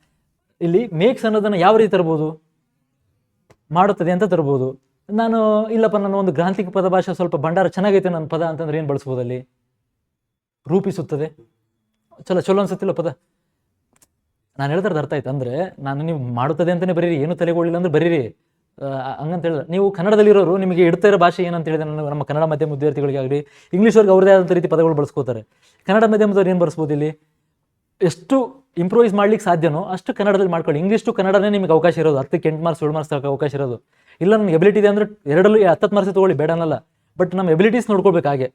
ಇಲ್ಲಿ ಮೇಕ್ಸ್ ಅನ್ನೋದನ್ನು ಯಾವ ರೀತಿ ತರ್ಬೋದು? ಮಾಡುತ್ತದೆ ಅಂತ ತರ್ಬೋದು. ನಾನು ಇಲ್ಲಪ್ಪ, ನಾನು ಒಂದು ಗ್ರಾಂಥಿಕ ಪದ ಭಾಷೆ ಸ್ವಲ್ಪ ಭಂಡಾರ ಚೆನ್ನಾಗೈತೆ ನನ್ನ ಪದ ಅಂತಂದ್ರೆ ಏನು ಬಳಸ್ಬೋದು? ಅಲ್ಲಿ ರೂಪಿಸುತ್ತದೆ. ಚಲೋ ಅನ್ಸುತ್ತಿಲ್ಲ ಪದ? ನಾನು ಹೇಳ್ತಾರದು ಅರ್ಥ ಆಯ್ತು. ಅಂದರೆ ನಾನು ನೀವು ಮಾಡುತ್ತದೆ ಅಂತಲೇ ಬರೀರಿ, ಏನು ತಲೆಗೊಳ್ಳಿಲ್ಲ ಅಂದ್ರೆ ಬರೀರಿ, ಹಂಗಂತ ಹೇಳಿದ್ರೆ ನೀವು ಕನ್ನಡದಲ್ಲಿರೋರು ನಿಮಗೆ ಇಡ್ತಾ ಇರೋ ಭಾಷೆ ಏನಂತ ಹೇಳಿದ್ರೆ, ನಮ್ಮ ಕನ್ನಡ ಮಾಧ್ಯಮ ವಿದ್ಯಾರ್ಥಿಗಳಿಗಾಗಲಿ ಇಂಗ್ಲೀಷವ್ರಿಗೆ ಅವ್ರದೇ ಆದಂಥ ರೀತಿ ಪದಗಳು ಬಳಸ್ಕೋತಾರೆ. ಕನ್ನಡ ಮಾಧ್ಯಮದವ್ರು ಏನು ಬಳಸ್ಬೋದು? ಇಲ್ಲಿ ಎಷ್ಟು ಇಂಪ್ರೂವೈಸ್ ಮಾಡ್ಲಿಕ್ಕೆ ಸಾಧ್ಯನೋ ಅಷ್ಟು ಕನ್ನಡದಲ್ಲಿ ಮಾಡ್ಕೊಳ್ಳಿ. ಇಂಗ್ಲೀಷ್ ಟು ಕನ್ನಡನೇ ನಿಮಗೆ ಅವಕಾಶ ಇರೋದು. 10ಕ್ಕೆ 8 ಮಾರ್ಕ್ಸ್ 7 ಮಾರ್ಕ್ಸ್ ಅವಕಾಶ ಇರೋದು. ಇಲ್ಲ ನನಗೆ ಎಬಿಲಿಟಿ ಇದೆ ಅಂದರೆ 2ರಲ್ಲಿ 10 ಮಾರ್ಕ್ಸ್ ತೊಗೊಳ್ಳಿ, ಬೇಡ ಅನ್ನಲ್ಲ. ಬಟ್ ನಮ್ಮ ಎಬಿಲಿಟೀಸ್ ನೋಡ್ಕೊಳ್ಬೇಕು. ಹಾಗೆ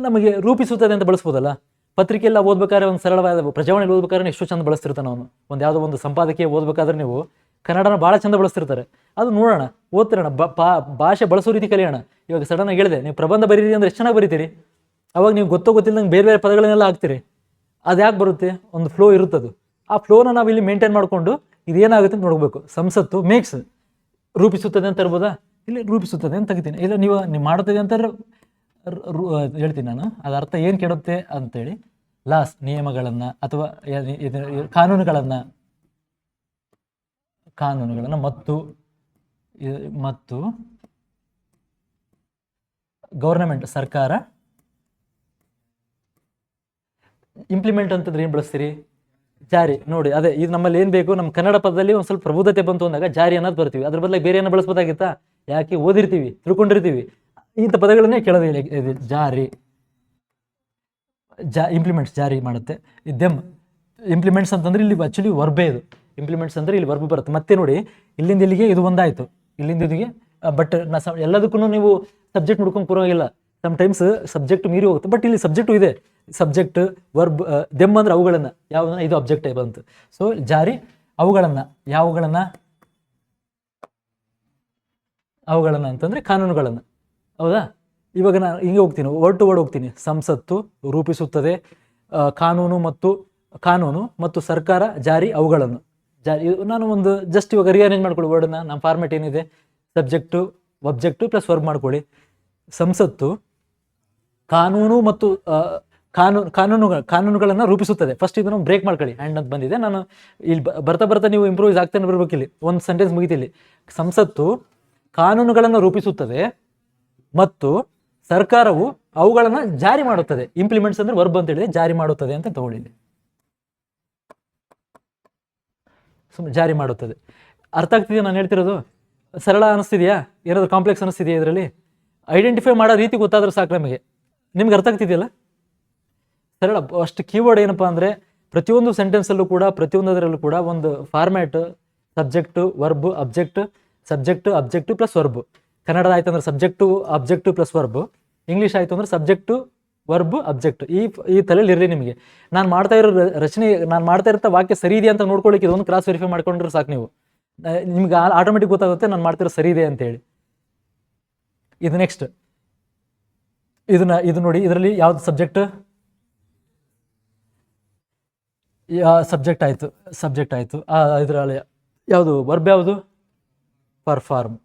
ನಮಗೆ ರೂಪಿಸುತ್ತದೆ ಅಂತ ಬಳಸ್ಬೋದಲ್ಲ. ಪತ್ರಿಕೆಲ್ಲ ಓದ್ಬೇಕಾದ್ರೆ ಒಂದು ಸರಳವಾದ ಪ್ರಜಾವಾಣಿ ಓದ್ಬೇಕಾದ್ರೆ ಎಷ್ಟು ಚಂದ ಬಳಸ್ತಿರ್ತಾನೆ ಅವನು. ಯಾವುದೋ ಒಂದು ಸಂಪಾದಕೀಯ ಓದ್ಬೇಕಾದ್ರೆ ನೀವು ಕನ್ನಡನ ಭಾಳ ಚಂದ ಬಳಸ್ತಿರ್ತಾರೆ. ಅದು ನೋಡೋಣ, ಓದ್ತಿರೋಣ, ಭಾಷೆ ಬಳಸೋ ರೀತಿ ಕಲಿಯೋಣ. ಇವಾಗ ಸಡನ್ನಾಗಿ ಹೇಳಿದೆ, ನೀವು ಪ್ರಬಂಧ ಬರೀರಿ ಅಂದರೆ ಎಷ್ಟು ಚೆನ್ನಾಗಿ ಬರೀತೀರಿ. ಅವಾಗ ನೀವು ಗೊತ್ತಿಲ್ಲ ನಂಗೆ ಬೇರೆ ಪದಗಳನ್ನೆಲ್ಲ ಹಾಕ್ತೀರಿ. ಅದು ಯಾಕೆ ಬರುತ್ತೆ? ಒಂದು ಫ್ಲೋ ಇರುತ್ತದು. ಆ ಫ್ಲೋನ ನಾವು ಇಲ್ಲಿ ಮೇಂಟೈನ್ ಮಾಡಿಕೊಂಡು ಇದೇನಾಗುತ್ತೆ ಅಂತ ನೋಡಬೇಕು. ಸಂಸತ್ತು ಮೇಕ್ಸ್ ರೂಪಿಸುತ್ತದೆ ಅಂತ ಇರ್ಬೋದಾ? ಇಲ್ಲಿ ರೂಪಿಸುತ್ತದೆ ಅಂತ ತೆಗಿತೀನಿ. ಇಲ್ಲ ನೀವು ಮಾಡುತ್ತದೆ ಅಂತ ಹೇಳ್ತೀನಿ ನಾನು. ಅದು ಅರ್ಥ ಏನು ಕೆಡುತ್ತೆ ಅಂತೇಳಿ. ಲಾಸ್ ನಿಯಮಗಳನ್ನು ಅಥವಾ ಕಾನೂನುಗಳನ್ನು ಮತ್ತು ಗೌರ್ನಮೆಂಟ್ ಸರ್ಕಾರ. ಇಂಪ್ಲಿಮೆಂಟ್ ಅಂತಂದ್ರೆ ಏನು ಬಳಸ್ತೀರಿ? ಜಾರಿ. ನೋಡಿ, ಅದೇ ಇದು ನಮ್ಮಲ್ಲಿ ಏನು ಬೇಕು, ನಮ್ಮ ಕನ್ನಡ ಪದದಲ್ಲಿ ಒಂದು ಸ್ವಲ್ಪ ಪ್ರಬುದ್ಧತೆ ಬಂತು ಅಂದಾಗ ಜಾರಿ ಅನ್ನೋದು ಬರ್ತೀವಿ. ಅದ್ರ ಬದಲಾಗಿ ಬೇರೆ ಏನೋ ಬಳಸ್ಬೋದಾಗಿತ್ತಾ? ಯಾಕೆ ಓದಿರ್ತೀವಿ, ತಿಳ್ಕೊಂಡಿರ್ತೀವಿ, ಇಂಥ ಪದಗಳನ್ನೇ ಕೇಳೋದು. ಜಾರಿ, ಇಂಪ್ಲಿಮೆಂಟ್ಸ್ ಜಾರಿ ಮಾಡುತ್ತೆ. ದೆಮ್ ಇಂಪ್ಲಿಮೆಂಟ್ಸ್ ಅಂತಂದ್ರೆ ಇಲ್ಲಿ ಆ್ಯಕ್ಚುಲಿ ವರ್ಬೇ ಇದು. ಇಂಪ್ಲಿಮೆಂಟ್ಸ್ ಅಂದರೆ ಇಲ್ಲಿ ವರ್ಬ್ ಬರುತ್ತೆ. ಮತ್ತೆ ನೋಡಿ ಇಲ್ಲಿಂದ ಇಲ್ಲಿಗೆ ಇದು ಒಂದಾಯಿತು, ಇಲ್ಲಿಂದ ಇಲ್ಲಿಗೆ. ಬಟ್ ಎಲ್ಲದಕ್ಕೂ ನೀವು ಸಬ್ಜೆಕ್ಟ್ ನೋಡ್ಕೊಂಡು ಪರವಾಗಿಲ್ಲ, ಟೈಮ್ಸ್ ಸಬ್ಜೆಕ್ಟ್ ಮೀರಿ ಹೋಗುತ್ತೆ. ಬಟ್ ಇಲ್ಲಿ ಸಬ್ಜೆಕ್ಟು ಇದೆ, ಸಬ್ಜೆಕ್ಟ್ ವರ್ಬ್ ದೆಮ್ ಅಂದ್ರೆ ಅವುಗಳನ್ನು, ಯಾವುದನ್ನ, ಇದು ಅಬ್ಜೆಕ್ಟ್ ಬಂತು. ಸೊ ಜಾರಿ ಅವುಗಳನ್ನು, ಅವುಗಳನ್ನು ಅಂತಂದರೆ ಕಾನೂನುಗಳನ್ನು. ಹೌದಾ? ಇವಾಗ ನಾನು ಹಿಂಗೆ ಹೋಗ್ತೀನಿ, ವರ್ಡ್ ಟು ವರ್ಡ್ ಹೋಗ್ತೀನಿ. ಸಂಸತ್ತು ರೂಪಿಸುತ್ತದೆ, ಕಾನೂನು ಮತ್ತು ಸರ್ಕಾರ ಜಾರಿ ಅವುಗಳನ್ನು. ನಾನು ಒಂದು ಜಸ್ಟ್ ಇವಾಗ ರಿಅರೇಂಜ್ ಮಾಡ್ಕೊಳ್ಳಿ ವರ್ಡನ್ನ. ನಮ್ಮ ಫಾರ್ಮೆಟ್ ಏನಿದೆ, ಸಬ್ಜೆಕ್ಟು ಒಬ್ಜೆಕ್ಟು ಪ್ಲಸ್ ವರ್ಬ್ ಮಾಡ್ಕೊಳ್ಳಿ. ಸಂಸತ್ತು ಕಾನೂನು ಮತ್ತು ಕಾನೂನುಗಳನ್ನು ರೂಪಿಸುತ್ತದೆ. ಫಸ್ಟ್ ಇದನ್ನು ಬ್ರೇಕ್ ಮಾಡ್ಕೊಳ್ಳಿ, ಹ್ಯಾಂಡ್ ಅಂತ ಬಂದಿದೆ. ನಾನು ಇಲ್ಲಿ ಬರ್ತಾ ನೀವು ಇಂಪ್ರೂವೈಸ್ ಆಗ್ತಾನೆ ಬರ್ಬೇಕಿಲ್ಲಿ. ಒಂದು ಸೆಂಟೆನ್ಸ್ ಮುಗಿತಿಲ್ಲಿ. ಸಂಸತ್ತು ಕಾನೂನುಗಳನ್ನು ರೂಪಿಸುತ್ತದೆ ಮತ್ತು ಸರ್ಕಾರವು ಅವುಗಳನ್ನು ಜಾರಿ ಮಾಡುತ್ತದೆ. ಇಂಪ್ಲಿಮೆಂಟ್ಸ್ ಅಂದ್ರೆ ವರ್ಬ್ ಅಂತ ಹೇಳಿದೆ, ಜಾರಿ ಮಾಡುತ್ತದೆ ಅಂತ ತಗೊಳ್ಳಿ. ಜಾರಿ ಮಾಡುತ್ತದೆ. ಅರ್ಥ ಆಗ್ತಿದೆಯಾ ನಾನು ಹೇಳ್ತಿರೋದು? ಸರಳ ಅನಿಸ್ತಿದೆಯಾ? ಏನಾದರೂ ಕಾಂಪ್ಲೆಕ್ಸ್ ಅನಿಸ್ತಿದೆಯಾ ಇದರಲ್ಲಿ? ಐಡೆಂಟಿಫೈ ಮಾಡೋ ರೀತಿ ಗೊತ್ತಾದರೂ ಸಾಕು ನಮಗೆ. ನಿಮ್ಗೆ ಅರ್ಥ ಆಗ್ತಿದೆಯಲ್ಲ? ಸರಳ. ಅಷ್ಟು ಕೀವರ್ಡ್ ಏನಪ್ಪ ಅಂದರೆ, ಪ್ರತಿಯೊಂದು ಸೆಂಟೆನ್ಸಲ್ಲೂ ಕೂಡ, ಪ್ರತಿಯೊಂದರಲ್ಲೂ ಕೂಡ ಒಂದು format, subject verb object, subject object plus verb. ಕನ್ನಡದ ಆಯ್ತು ಅಂದ್ರೆ subject object plus verb. English ಆಯಿತು ಅಂದ್ರೆ ಸಬ್ಜೆಕ್ಟು ವರ್ಬ್ ಅಬ್ಜೆಕ್ಟ್. ಈ ತಲೆಯಲ್ಲಿ ಇರಲಿ ನಿಮಗೆ. ನಾನು ಮಾಡ್ತಾ ಇರೋ ರಚನೆ, ನಾನು ಮಾಡ್ತಾ ಇರೋ ವಾಕ್ಯ ಸರಿ ಇದೆ ಅಂತ ನೋಡ್ಕೊಳ್ಳಿಕ್ಕೆ ಇದೊಂದು ಕ್ರಾಸ್ ವೆರಿಫೈ ಮಾಡ್ಕೊಂಡ್ರೆ ಸಾಕು ನೀವು. ನಿಮ್ಗೆ ಆಟೋಮೆಟಿಕ್ ಗೊತ್ತಾಗುತ್ತೆ ನಾನು ಮಾಡ್ತಿರೋ ಸರಿ ಇದೆ ಅಂತೇಳಿ. ಇದು ನೆಕ್ಸ್ಟ್, ಇದು ನೋಡಿ. ಇದರಲ್ಲಿ ಯಾವ್ದು ಸಬ್ಜೆಕ್ಟ್? ಸಬ್ಜೆಕ್ಟ್ ಆಯಿತು. ಇದರಲ್ಲಿ ಯಾವುದು ವರ್ಬ್? ಯಾವುದು? ಪರ್ಫಾರ್ಮ್.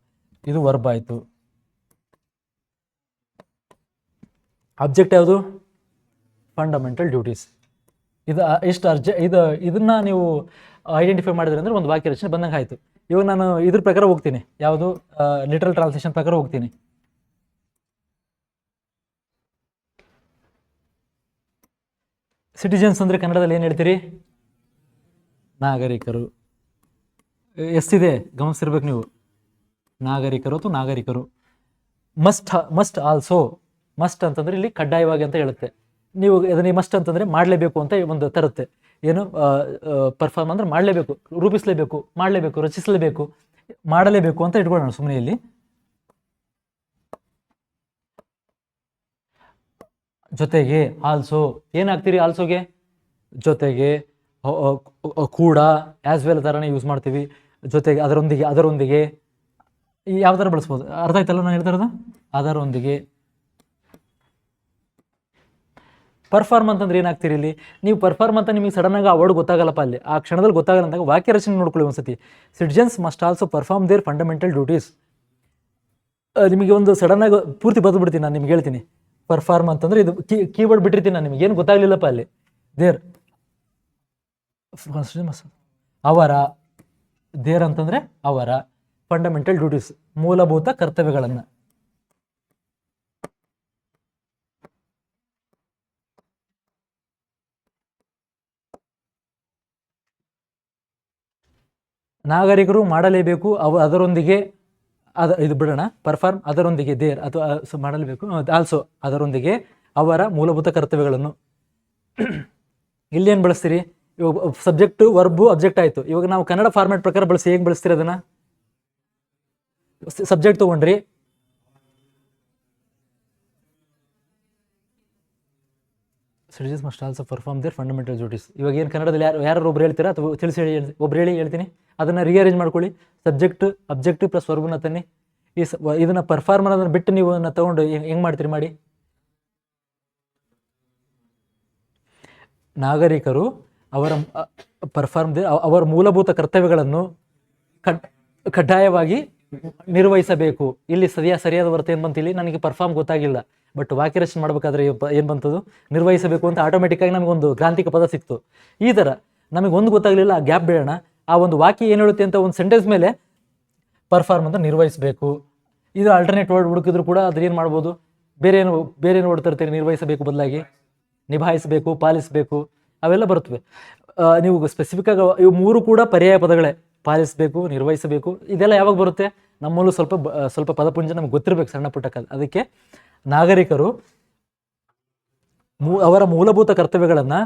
ಇದು ವರ್ಬ್ ಆಯಿತು. ಅಬ್ಜೆಕ್ಟ್ ಯಾವುದು? Fundamental duties. ಇದನ್ನ ನೀವು ಐಡೆಂಟಿಫೈ ಮಾಡಿದ್ರೆ ಅಂದರೆ ಒಂದು ವಾಕ್ಯ ರಚನೆ ಬಂದಂಗೆ ಆಯಿತು. ಇವಾಗ ನಾನು ಇದ್ರ ಪ್ರಕಾರ ಹೋಗ್ತೀನಿ, ಯಾವುದು ಲಿಟರಲ್ ಟ್ರಾನ್ಸ್ಲೇಷನ್ ಪ್ರಕಾರ ಹೋಗ್ತೀನಿ. ಸಿಟಿಜನ್ಸ್ ಅಂದರೆ ಕನ್ನಡದಲ್ಲಿ ಏನು ಹೇಳ್ತೀರಿ? ನಾಗರಿಕರು. ಎಷ್ಟಿದೆ ಗಮನಿಸಿರ್ಬೇಕು ನೀವು. ನಾಗರಿಕರು ಅಥವಾ ನಾಗರಿಕರು. Must also. ಮಸ್ಟ್ ಅಂತಂದರೆ ಇಲ್ಲಿ ಕಡ್ಡಾಯವಾಗಿ ಅಂತ ಹೇಳುತ್ತೆ. ನೀವು ಅದನ್ನ ಮಸ್ಟ್ ಅಂತಂದರೆ ಮಾಡಲೇಬೇಕು ಅಂತ ಒಂದು ತರುತ್ತೆ. ಏನು ಪರ್ಫಾರ್ಮ್ ಅಂದರೆ ಮಾಡಲೇಬೇಕು, ರೂಪಿಸಲೇಬೇಕು, ಮಾಡಲೇಬೇಕು, ರಚಿಸಲೇಬೇಕು, ಮಾಡಲೇಬೇಕು ಅಂತ ಇಟ್ಕೊಳ್ಳೋಣ ಸುಮ್ಮನೆ ಇಲ್ಲಿ. ಜೊತೆಗೆ ಆಲ್ಸೋ. ಏನಾಗ್ತೀರಿ ಆಲ್ಸೋಗೆ? ಜೊತೆಗೆ, ಕೂಡ, ಆ್ಯಸ್ ವೆಲ್ ಥರನೇ ಯೂಸ್ ಮಾಡ್ತೀವಿ. ಜೊತೆಗೆ, ಅದರೊಂದಿಗೆ ಯಾವ ಥರ ಬಳಸ್ಬೋದು? ಅರ್ಥ ಆಯ್ತಲ್ಲ ನಾನು ಹೇಳ್ತಾ ಇರೋದು? ಅದರೊಂದಿಗೆ. ಪರ್ಫಾರ್ಮ್ ಅಂತಂದ್ರೆ ಏನಾಗ್ತೀರಿ ಇಲ್ಲಿ? ನೀವು ಪರ್ಫಾರ್ಮ್ ಅಂತ ನಿಮಗೆ ಸಡನ್ನಾಗಿ ಆ ವರ್ಡ್ ಗೊತ್ತಾಗಲ್ಲಪ್ಪ, ಅಲ್ಲಿ ಆ ಕ್ಷಣದಲ್ಲಿ ಗೊತ್ತಾಗಲ್ಲ ಅಂದಾಗ ವಾಕ್ಯ ರಚನೆ ನೋಡ್ಕೊಳ್ಳಿ ಒಂದ್ಸತಿ. Citizens must also perform there fundamental duties. ನಿಮಗೆ ಒಂದು ಸಡನ್ನಾಗಿ ಪೂರ್ತಿ ಬರೆದ್ಬಿಡ್ತೀನಿ, ನಾನು ನಿಮ್ಗೆ ಹೇಳ್ತೀನಿ. ಪರ್ಫಾರ್ಮ್ ಅಂತಂದ್ರೆ ಇದು ಕೀವರ್ಡ್ ಬಿಟ್ಟಿರ್ತೀನಿ ನಾನು, ನಿಮ್ಗೆ ಏನು ಗೊತ್ತಾಗ್ಲಿಲ್ಲಪ್ಪ ಅಲ್ಲಿ. ಅವರ, ದೇರ್ ಅಂತಂದ್ರೆ ಅವರ ಫಂಡಮೆಂಟಲ್ ಡ್ಯೂಟೀಸ್, ಮೂಲಭೂತ ಕರ್ತವ್ಯಗಳನ್ನು. ನಾಗರಿಕರು ಮಾಡಲೇಬೇಕು, ಅದರೊಂದಿಗೆ, ಇದು ಬಿಡೋಣ. ಪರ್ಫಾರ್ಮ್ ಅದರೊಂದಿಗೆ, ದೇರ್ ಅಥವಾ ಮಾಡಲೇಬೇಕು, ಆಲ್ಸೋ ಅದರೊಂದಿಗೆ ಅವರ ಮೂಲಭೂತ ಕರ್ತವ್ಯಗಳನ್ನು. ಇಲ್ಲಿ ಏನು ಬಳಸ್ತೀರಿ? ಇವಾಗ ಸಬ್ಜೆಕ್ಟು ವರ್ಬು ಅಬ್ಜೆಕ್ಟ್ ಆಯಿತು. ಇವಾಗ ನಾವು ಕನ್ನಡ ಫಾರ್ಮ್ಯಾಟ್ ಪ್ರಕಾರ ಬಳಸಿ ಹೇಗೆ ಬಳಸ್ತೀರಿ ಅದನ್ನು? ಸಬ್ಜೆಕ್ಟ್ ತೊಗೊಂಡ್ರಿ, citizens must also perform there fundamental duties. ಇವಾಗ ಏನು ಕನ್ನಡದಲ್ಲಿ ಯಾರು ಒಬ್ರು ಹೇಳ್ತೀರಾ ಅಥವಾ ತಿಳಿಸಿ ಹೇಳಿ? ಒಬ್ರು ಹೇಳ್ತೀನಿ. ಅದನ್ನು ರಿಅರೇಂಜ್ ಮಾಡ್ಕೊಳ್ಳಿ. ಸಬ್ಜೆಕ್ಟ್ ಅಬ್ಜೆಕ್ಟ್ ಪ್ಲಸ್ ವರ್ಬನ್ನ ತನ್ನಿ. ಇದನ್ನು ಪರ್ಫಾರ್ಮರ್ ಅದನ್ನು ಬಿಟ್ಟು ನೀವು ಅದನ್ನು ತೊಗೊಂಡು ಹೆಂಗೆ ಮಾಡ್ತೀರಿ ಮಾಡಿ? ನಾಗರಿಕರು ಅವರ ಮೂಲಭೂತ ಕರ್ತವ್ಯಗಳನ್ನು ಕಡ್ಡಾಯವಾಗಿ ನಿರ್ವಹಿಸಬೇಕು. ಇಲ್ಲಿ ಸರಿಯಾದ ವರ್ತ ಏನು ಬಂತಿಲ್ಲಿ? ನನಗೆ ಪರ್ಫಾರ್ಮ್ ಗೊತ್ತಾಗಿಲ್ಲ, ಬಟ್ ವಾಕ್ಯ ರಚನೆ ಮಾಡಬೇಕಾದ್ರೆ ಏನು ಬಂತದು? ನಿರ್ವಹಿಸಬೇಕು ಅಂತ ಆಟೋಮೆಟಿಕ್ಕಾಗಿ ನಮಗೊಂದು ಗ್ರಾಂಥಿಕ ಪದ ಸಿಕ್ತು. ಈ ಥರ ನಮಗೆ ಒಂದು ಗೊತ್ತಾಗಲಿಲ್ಲ, ಆ ಗ್ಯಾಪ್ ಬೇಡ. ಆ ಒಂದು ವಾಕ್ಯ ಏನು ಹೇಳುತ್ತೆ ಅಂತ ಒಂದು ಸೆಂಟೆನ್ಸ್ ಮೇಲೆ ಪರ್ಫಾರ್ಮ್ ಅಂತ ನಿರ್ವಹಿಸಬೇಕು. ಇದು ಆಲ್ಟರ್ನೇಟ್ ವರ್ಡ್ ಹುಡುಕಿದ್ರು ಕೂಡ ಅದ್ರ ಏನು ಮಾಡ್ಬೋದು? ಬೇರೆ ಏನು ವರ್ಡ್ ತರ್ತೀರಿ? ನಿರ್ವಹಿಸಬೇಕು ಬದಲಾಗಿ ನಿಭಾಯಿಸಬೇಕು, ಪಾಲಿಸಬೇಕು, ಅವೆಲ್ಲ ಬರುತ್ತವೆ. ನೀವು ಸ್ಪೆಸಿಫಿಕ್ಕಾಗಿ ಇವು ಮೂರು ಕೂಡ ಪರ್ಯಾಯ ಪದಗಳೇ. ಪಾಲಿಸಬೇಕು, ನಿರ್ವಹಿಸಬೇಕು, ಇದೆಲ್ಲ ಯಾವಾಗ ಬರುತ್ತೆ? ನಮ್ಮಲ್ಲೂ ಸ್ವಲ್ಪ ಪದಪುಂಜ ನಮ್ಗೆ ಗೊತ್ತಿರಬೇಕು, ಸಣ್ಣ ಪುಟ್ಟ. ಅದಕ್ಕೆ ನಾಗರಿಕರು ಅವರ ಮೂಲಭೂತ ಕರ್ತವ್ಯಗಳನ್ನು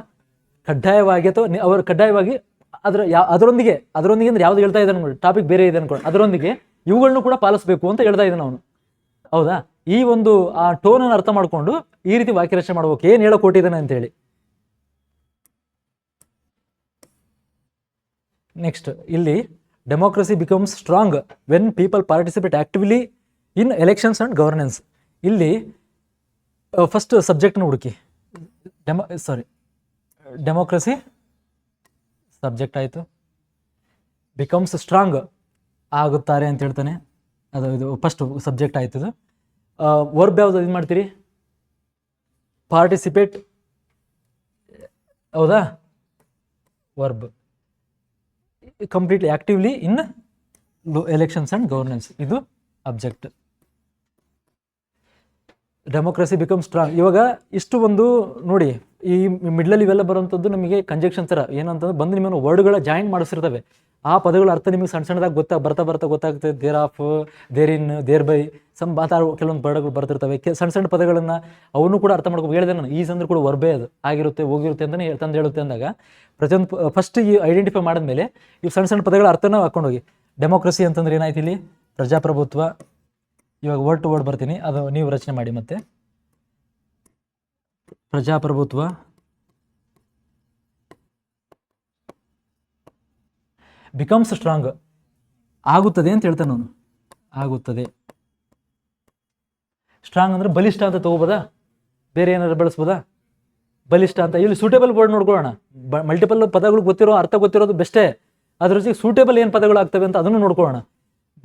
ಕಡ್ಡಾಯವಾಗಿ ಅದರೊಂದಿಗೆ ಅಂದ್ರೆ ಯಾವ್ದು ಹೇಳ್ತಾ ಇದ್ದಾನೆ ನೋಡಿ, ಟಾಪಿಕ್ ಬೇರೆ ಇದೆ ಅನ್ಕೊಂಡು ಅದರೊಂದಿಗೆ ಇವುಗಳನ್ನು ಕೂಡ ಪಾಲಿಸಬೇಕು ಅಂತ ಹೇಳ್ತಾ ಇದ್ದಾನೆ ಅವನು. ಹೌದಾ? ಈ ಒಂದು ಆ ಟೋನನ್ನು ಅರ್ಥ ಮಾಡಿಕೊಂಡು ಈ ರೀತಿ ವಾಕ್ಯ ರಚನೆ ಮಾಡ್ಬೇಕು, ಏನು ಹೇಳೋ ಕೊಟ್ಟಿದ್ದಾನೆ ಅಂತೇಳಿ. ನೆಕ್ಸ್ಟ್ ಇಲ್ಲಿ democracy becomes strong when people participate actively in elections and governance. ಇಲ್ಲಿ ಫಸ್ಟ್ ಸಬ್ಜೆಕ್ಟ್ನ ಹುಡುಕಿ. ಡೆಮೋಕ್ರಸಿ ಸಬ್ಜೆಕ್ಟ್ ಆಯಿತು, ಬಿಕಮ್ಸ್ ಸ್ಟ್ರಾಂಗ್ ಆಗುತ್ತಾರೆ ಅಂತ ಹೇಳ್ತಾನೆ, ಇದು ಫಸ್ಟ್ ಸಬ್ಜೆಕ್ಟ್ ಆಯ್ತು. ಇದು ವರ್ಬ್ ಯಾವುದು ಇದು ಮಾಡ್ತೀರಿ? ಪಾರ್ಟಿಸಿಪೇಟ್, ಹೌದಾ? Verb completely actively in elections and governance, ಇದು ಅಬ್ಜೆಕ್ಟ್. Democracy become strong. ಇವಾಗ ಇಷ್ಟು ಒಂದು ನೋಡಿ, ಈ ಮಿಡ್ಲಲ್ಲಿ ಇವೆಲ್ಲ ಬರುವಂಥದ್ದು ನಮಗೆ ಕಂಜಕ್ಷನ್ ಥರ ಏನಂತಂದ್ರೆ ಬಂದು ನಿಮ್ಮನ್ನು ವರ್ಡ್ಗಳ ಜಾಯಿಂಟ್ ಮಾಡಿಸಿರ್ತವೆ. ಆ ಪದಗಳ ಅರ್ಥ ನಿಮಗೆ ಸಣ್ಣ ಸಣ್ಣದಾಗಿ ಬರ್ತಾ ಗೊತ್ತಾಗ್ತದೆ. There of, there in, there by, ಕೆಲವೊಂದು ಪದಗಳು ಬರ್ತಿರ್ತವೆ. ಸಣ್ಣ ಸಣ್ಣ ಪದಗಳನ್ನು ಅವನು ಕೂಡ ಅರ್ಥ ಮಾಡ್ಕೊಂಡು ಹೇಳಿದೆ ನಾನು. ಈಸ್ ಅಂದ್ರೆ ಕೂಡ ವರ್ಬೇ ಅದು ಆಗಿರುತ್ತೆ, ಹೋಗಿರುತ್ತೆ ಅಂತಲೇ ತಂದು ಹೇಳುತ್ತೆ ಅಂದಾಗ ಪ್ರತಿಯೊಂದು ಫಸ್ಟ್ ಈ ಐಡೆಂಟಿಫೈ ಮಾಡಿದ್ಮೇಲೆ ಇವು ಸಣ್ಣ ಸಣ್ಣ ಪದಗಳ ಅರ್ಥನ ಹಾಕೊಂಡೋಗಿ. ಡೆಮೋಕ್ರಸಿ ಅಂತಂದ್ರೆ ಏನಾಯ್ತು ಇಲ್ಲಿ? ಪ್ರಜಾಪ್ರಭುತ್ವ. ಇವಾಗ ವರ್ಡ್ ಟು ವರ್ಡ್ ಬರ್ತೀನಿ, ಅದು ನೀವು ರಚನೆ ಮಾಡಿ. ಮತ್ತೆ ಪ್ರಜಾಪ್ರಭುತ್ವ, ಬಿಕಮ್ಸ್ ಸ್ಟ್ರಾಂಗ್ ಆಗುತ್ತದೆ ಅಂತ ಹೇಳ್ತಾನೆ ಅವನು. ಆಗುತ್ತದೆ. ಸ್ಟ್ರಾಂಗ್ ಅಂದ್ರೆ ಬಲಿಷ್ಠ ಅಂತ ತಗೋಬೋದಾ? ಬೇರೆ ಏನಾದ್ರು ಬಳಸ್ಬೋದಾ? ಬಲಿಷ್ಠ ಅಂತ. ಇಲ್ಲಿ ಸೂಟೇಬಲ್ ವರ್ಡ್ ನೋಡ್ಕೊಳ್ಳೋಣ. ಮಲ್ಟಿಪಲ್ ಪದಗಳು ಅರ್ಥ ಗೊತ್ತಿರೋದು ಬೆಸ್ಟೇ. ಅದ್ರ ಜೊತೆಗೆ ಸೂಟೇಬಲ್ ಏನು ಪದಗಳು ಆಗ್ತವೆ ಅಂತ ಅದನ್ನು ನೋಡ್ಕೊಳ್ಳೋಣ.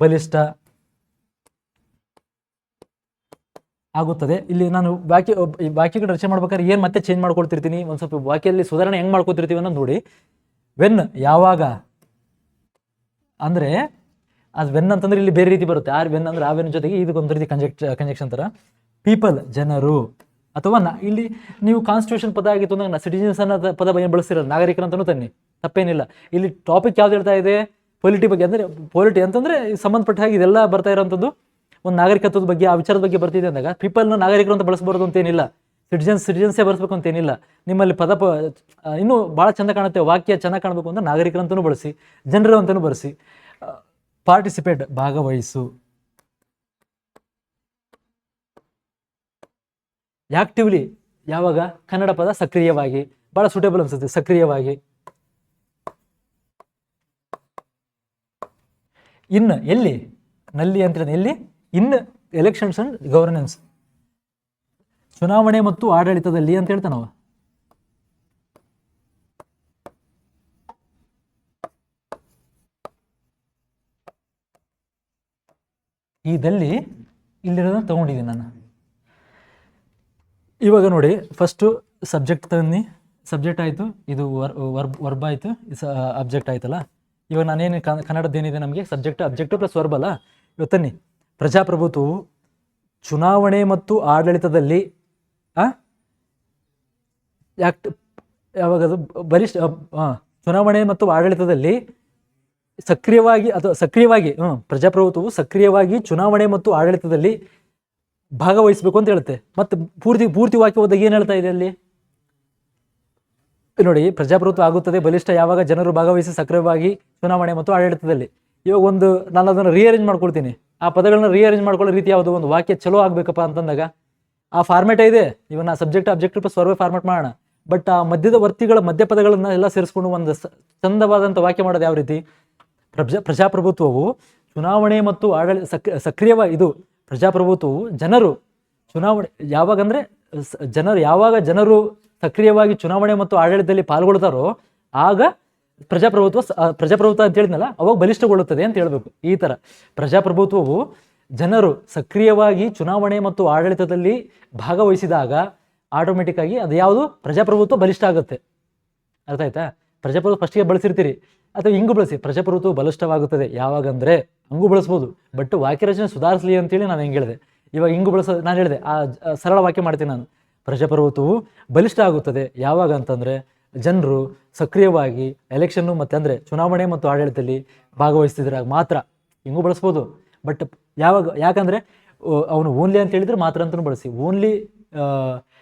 ಬಲಿಷ್ಠ ಆಗುತ್ತದೆ. ಇಲ್ಲಿ ನಾನು ವಾಕ್ಯಗಳು ರಚನೆ ಮಾಡ್ಬೇಕಾದ್ರೆ ಏನು ಮತ್ತೆ ಚೇಂಜ್ ಮಾಡ್ಕೊಳ್ತಿರ್ತೀನಿ, ಒಂದು ಸ್ವಲ್ಪ ವಾಕ್ಯದಲ್ಲಿ ಸುಧಾರಣೆ ಹೆಂಗೆ ಮಾಡ್ಕೊತಿರ್ತೀವಿ ಅನ್ನೋದು ನೋಡಿ. ವೆನ್ ಯಾವಾಗ ಅಂದರೆ ಅದು ವೆನ್ ಅಂತಂದ್ರೆ ಇಲ್ಲಿ ಬೇರೆ ರೀತಿ ಬರುತ್ತೆ. ವೆನ್ ಅಂದ್ರೆ ಆ ವೆನ್ ಜೊತೆಗೆ ಇದಕ್ಕೊಂದು ರೀತಿ ಕಂಜೆಕ್ಷನ್ ಥರ. ಪೀಪಲ್ ಜನರು, ಅಥವಾ ಇಲ್ಲಿ ನೀವು ಕಾನ್ಸ್ಟಿಟ್ಯೂಷನ್ ಪದ ಆಗಿತ್ತು ಅಂದಾಗ ಸಿಟಿಜನ್ಸ್ ಅನ್ನೋ ಪದ ಏನು ಬಳಸ್ತಿರೋದು, ನಾಗರಿಕರಂತನೂ ತನ್ನಿ, ತಪ್ಪೇನಿಲ್ಲ. ಇಲ್ಲಿ ಟಾಪಿಕ್ ಯಾವ್ದು ಹೇಳ್ತಾ ಇದೆ? ಪೊಲಿಟಿ ಬಗ್ಗೆ. ಅಂದರೆ ಪೊಲಿಟಿ ಅಂತಂದರೆ ಸಂಬಂಧಪಟ್ಟ ಹಾಗೆ ಇದೆಲ್ಲ ಬರ್ತಾ ಇರೋಂಥದ್ದು ಒಂದು ನಾಗರಿಕತ್ವದ ಬಗ್ಗೆ, ಆ ವಿಚಾರದ ಬಗ್ಗೆ ಬರ್ತಿದೆ ಅಂದಾಗ ಪೀಪಲ್ನ ನಾಗರಿಕರು ಅಂತ ಬಳಸಬಾರ್ದು ಅಂತೇನಿಲ್ಲ. ಸಿಟಿಜನ್ಸೇ ಬಳಸಬೇಕು ಅಂತೇನಿಲ್ಲ. ನಿಮ್ಮಲ್ಲಿ ಇನ್ನೂ ಭಾಳ ಚೆಂದ ಕಾಣುತ್ತೆ, ವಾಕ್ಯ ಚೆನ್ನಾಗಿ ಕಾಣಬೇಕು ಅಂತ ನಾಗರಿಕರಂತನೂ ಬಳಸಿ, ಜನರು ಅಂತಲೂ ಬಳಸಿ. ಪಾರ್ಟಿಸಿಪೇಟ್ ಭಾಗವಹಿಸು. ಆಕ್ಟಿವ್ಲಿ ಯಾವಾಗ? ಕನ್ನಡ ಪದ ಸಕ್ರಿಯವಾಗಿ, ಭಾಳ ಸೂಟೇಬಲ್ ಅನ್ಸುತ್ತೆ, ಸಕ್ರಿಯವಾಗಿ. ಇನ್ ಎಲ್ಲಿ? ನಲ್ಲಿ ಅಂತ ಎಲ್ಲಿ? ಇನ್ ಎಲೆಕ್ಷನ್ಸ್ ಅಂಡ್ ಗವರ್ನೆನ್ಸ್, ಚುನಾವಣೆ ಮತ್ತು ಆಡಳಿತದಲ್ಲಿ ಅಂತ ಹೇಳ್ತಾನವ. ಇದಲ್ಲಿ ಇಲ್ಲಿರೋದನ್ನ ತಗೊಂಡಿದ್ದೀನಿ ನಾನು. ಇವಾಗ ನೋಡಿ, ಫಸ್ಟು ಸಬ್ಜೆಕ್ಟ್ ತನ್ನಿ, ಸಬ್ಜೆಕ್ಟ್ ಆಯಿತು, ಇದು ವರ್ಬ್ ಆಯಿತು, ಅಬ್ಜೆಕ್ಟ್ ಆಯ್ತಲ್ಲ. ಇವಾಗ ನಾನೇನು ಕನ್ನಡದ್ದೇನಿದೆ ನಮಗೆ ಸಬ್ಜೆಕ್ಟ್ ಅಬ್ಜೆಕ್ಟು ಪ್ಲಸ್ ವರ್ಬ್ ಅಲ್ಲ. ಇವತ್ತನ್ನಿ ಪ್ರಜಾಪ್ರಭುತ್ವವು ಚುನಾವಣೆ ಮತ್ತು ಆಡಳಿತದಲ್ಲಿ ಯಾವಾಗದು ಬಲಿಷ್ಠ ಚುನಾವಣೆ ಮತ್ತು ಆಡಳಿತದಲ್ಲಿ ಸಕ್ರಿಯವಾಗಿ ಪ್ರಜಾಪ್ರಭುತ್ವವು ಸಕ್ರಿಯವಾಗಿ ಚುನಾವಣೆ ಮತ್ತು ಆಡಳಿತದಲ್ಲಿ ಭಾಗವಹಿಸಬೇಕು ಅಂತ ಹೇಳುತ್ತೆ. ಮತ್ತು ಪೂರ್ತಿ ವಾಕ್ಯ ಓದಾಗ ಏನು ಹೇಳ್ತಾ ಇದೆ ಅಲ್ಲಿ ನೋಡಿ? ಪ್ರಜಾಪ್ರಭುತ್ವ ಆಗುತ್ತದೆ ಬಲಿಷ್ಠ ಯಾವಾಗ ಜನರು ಭಾಗವಹಿಸಿ ಸಕ್ರಿಯವಾಗಿ ಚುನಾವಣೆ ಮತ್ತು ಆಡಳಿತದಲ್ಲಿ. ಇವಾಗ ನಾನು ಅದನ್ನು ರೀಅರೇಂಜ್ ಮಾಡ್ಕೊಳ್ತೀನಿ. ಆ ಪದಗಳನ್ನ ರೀಅರೇಂಜ್ ಮಾಡ್ಕೊಳ್ಳೋ ರೀತಿ ಯಾವುದು? ಒಂದು ವಾಕ್ಯ ಚಲೋ ಆಗಬೇಕಪ್ಪ ಅಂತಂದಾಗ ಆ ಫಾರ್ಮೇಟೇ ಇದೆ. ಇವಾಗ ನಾ subject objective plus verb format ಮಾಡೋಣ. ಬಟ್ ಆ ಮಧ್ಯದ ವರ್ತಿಗಳ ಮಧ್ಯ ಪದಗಳನ್ನ ಎಲ್ಲ ಸೇರಿಸ್ಕೊಂಡು ಒಂದು ಚಂದವಾದಂಥ ವಾಕ್ಯ ಮಾಡೋದು ಯಾವ ರೀತಿ? ಪ್ರಜಾಪ್ರಭುತ್ವವು ಚುನಾವಣೆ ಮತ್ತು ಸಕ್ರಿಯವಾಗಿ ಪ್ರಜಾಪ್ರಭುತ್ವವು ಜನರು ಚುನಾವಣೆ ಯಾವಾಗಂದ್ರೆ ಯಾವಾಗ ಜನರು ಸಕ್ರಿಯವಾಗಿ ಚುನಾವಣೆ ಮತ್ತು ಆಡಳಿತದಲ್ಲಿ ಪಾಲ್ಗೊಳ್ತಾರೋ ಆಗ ಪ್ರಜಾಪ್ರಭುತ್ವ ಅಂತ ಹೇಳಿದ್ನಲ್ಲ, ಅವಾಗ ಬಲಿಷ್ಠಗೊಳ್ಳುತ್ತದೆ ಅಂತ ಹೇಳ್ಬೇಕು. ಈ ಥರ ಪ್ರಜಾಪ್ರಭುತ್ವವು ಜನರು ಸಕ್ರಿಯವಾಗಿ ಚುನಾವಣೆ ಮತ್ತು ಆಡಳಿತದಲ್ಲಿ ಭಾಗವಹಿಸಿದಾಗ ಆಟೋಮೆಟಿಕ್ ಆಗಿ ಅದು ಯಾವುದು? ಪ್ರಜಾಪ್ರಭುತ್ವ ಬಲಿಷ್ಠ ಆಗುತ್ತೆ. ಅರ್ಥ ಆಯ್ತಾ? ಪ್ರಜಾಪ್ರಭುತ್ವ ಫಸ್ಟಿಗೆ ಬಳಸಿರ್ತೀರಿ ಅಥವಾ ಹಿಂಗೂ ಬಳಸಿ. ಪ್ರಜಾಪ್ರಭುತ್ವ ಬಲಿಷ್ಠವಾಗುತ್ತದೆ ಯಾವಾಗಂದ್ರೆ ಹಂಗೂ ಬಳಸ್ಬೋದು, ಬಟ್ ವಾಕ್ಯ ರಚನೆ ಸುಧಾರಿಸಲಿ ಅಂತೇಳಿ ನಾನು ಹೆಂಗೆ ಹೇಳಿದೆ. ಇವಾಗ ಹಿಂಗೂ ಬಳಸೋದು ನಾನು ಹೇಳಿದೆ, ಆ ಸರಳ ವಾಕ್ಯ ಮಾಡ್ತೀನಿ ನಾನು. ಪ್ರಜಾಪ್ರಭುತ್ವವು ಬಲಿಷ್ಠ ಆಗುತ್ತದೆ ಯಾವಾಗ ಅಂತಂದರೆ ಜನರು ಸಕ್ರಿಯವಾಗಿ ಎಲೆಕ್ಷನ್ನು ಮತ್ತು ಅಂದರೆ ಚುನಾವಣೆ ಮತ್ತು ಆಡಳಿತದಲ್ಲಿ ಭಾಗವಹಿಸ್ತಿದ್ರಾಗ ಮಾತ್ರ. ಹಿಂಗೂ ಬಳಸ್ಬೋದು, ಬಟ್ ಯಾವಾಗ? ಯಾಕಂದರೆ ಅವನು ಓನ್ಲಿ ಅಂತ ಹೇಳಿದ್ರೆ ಮಾತ್ರ ಅಂತಲೂ ಬಳಸಿ. ಓನ್ಲಿ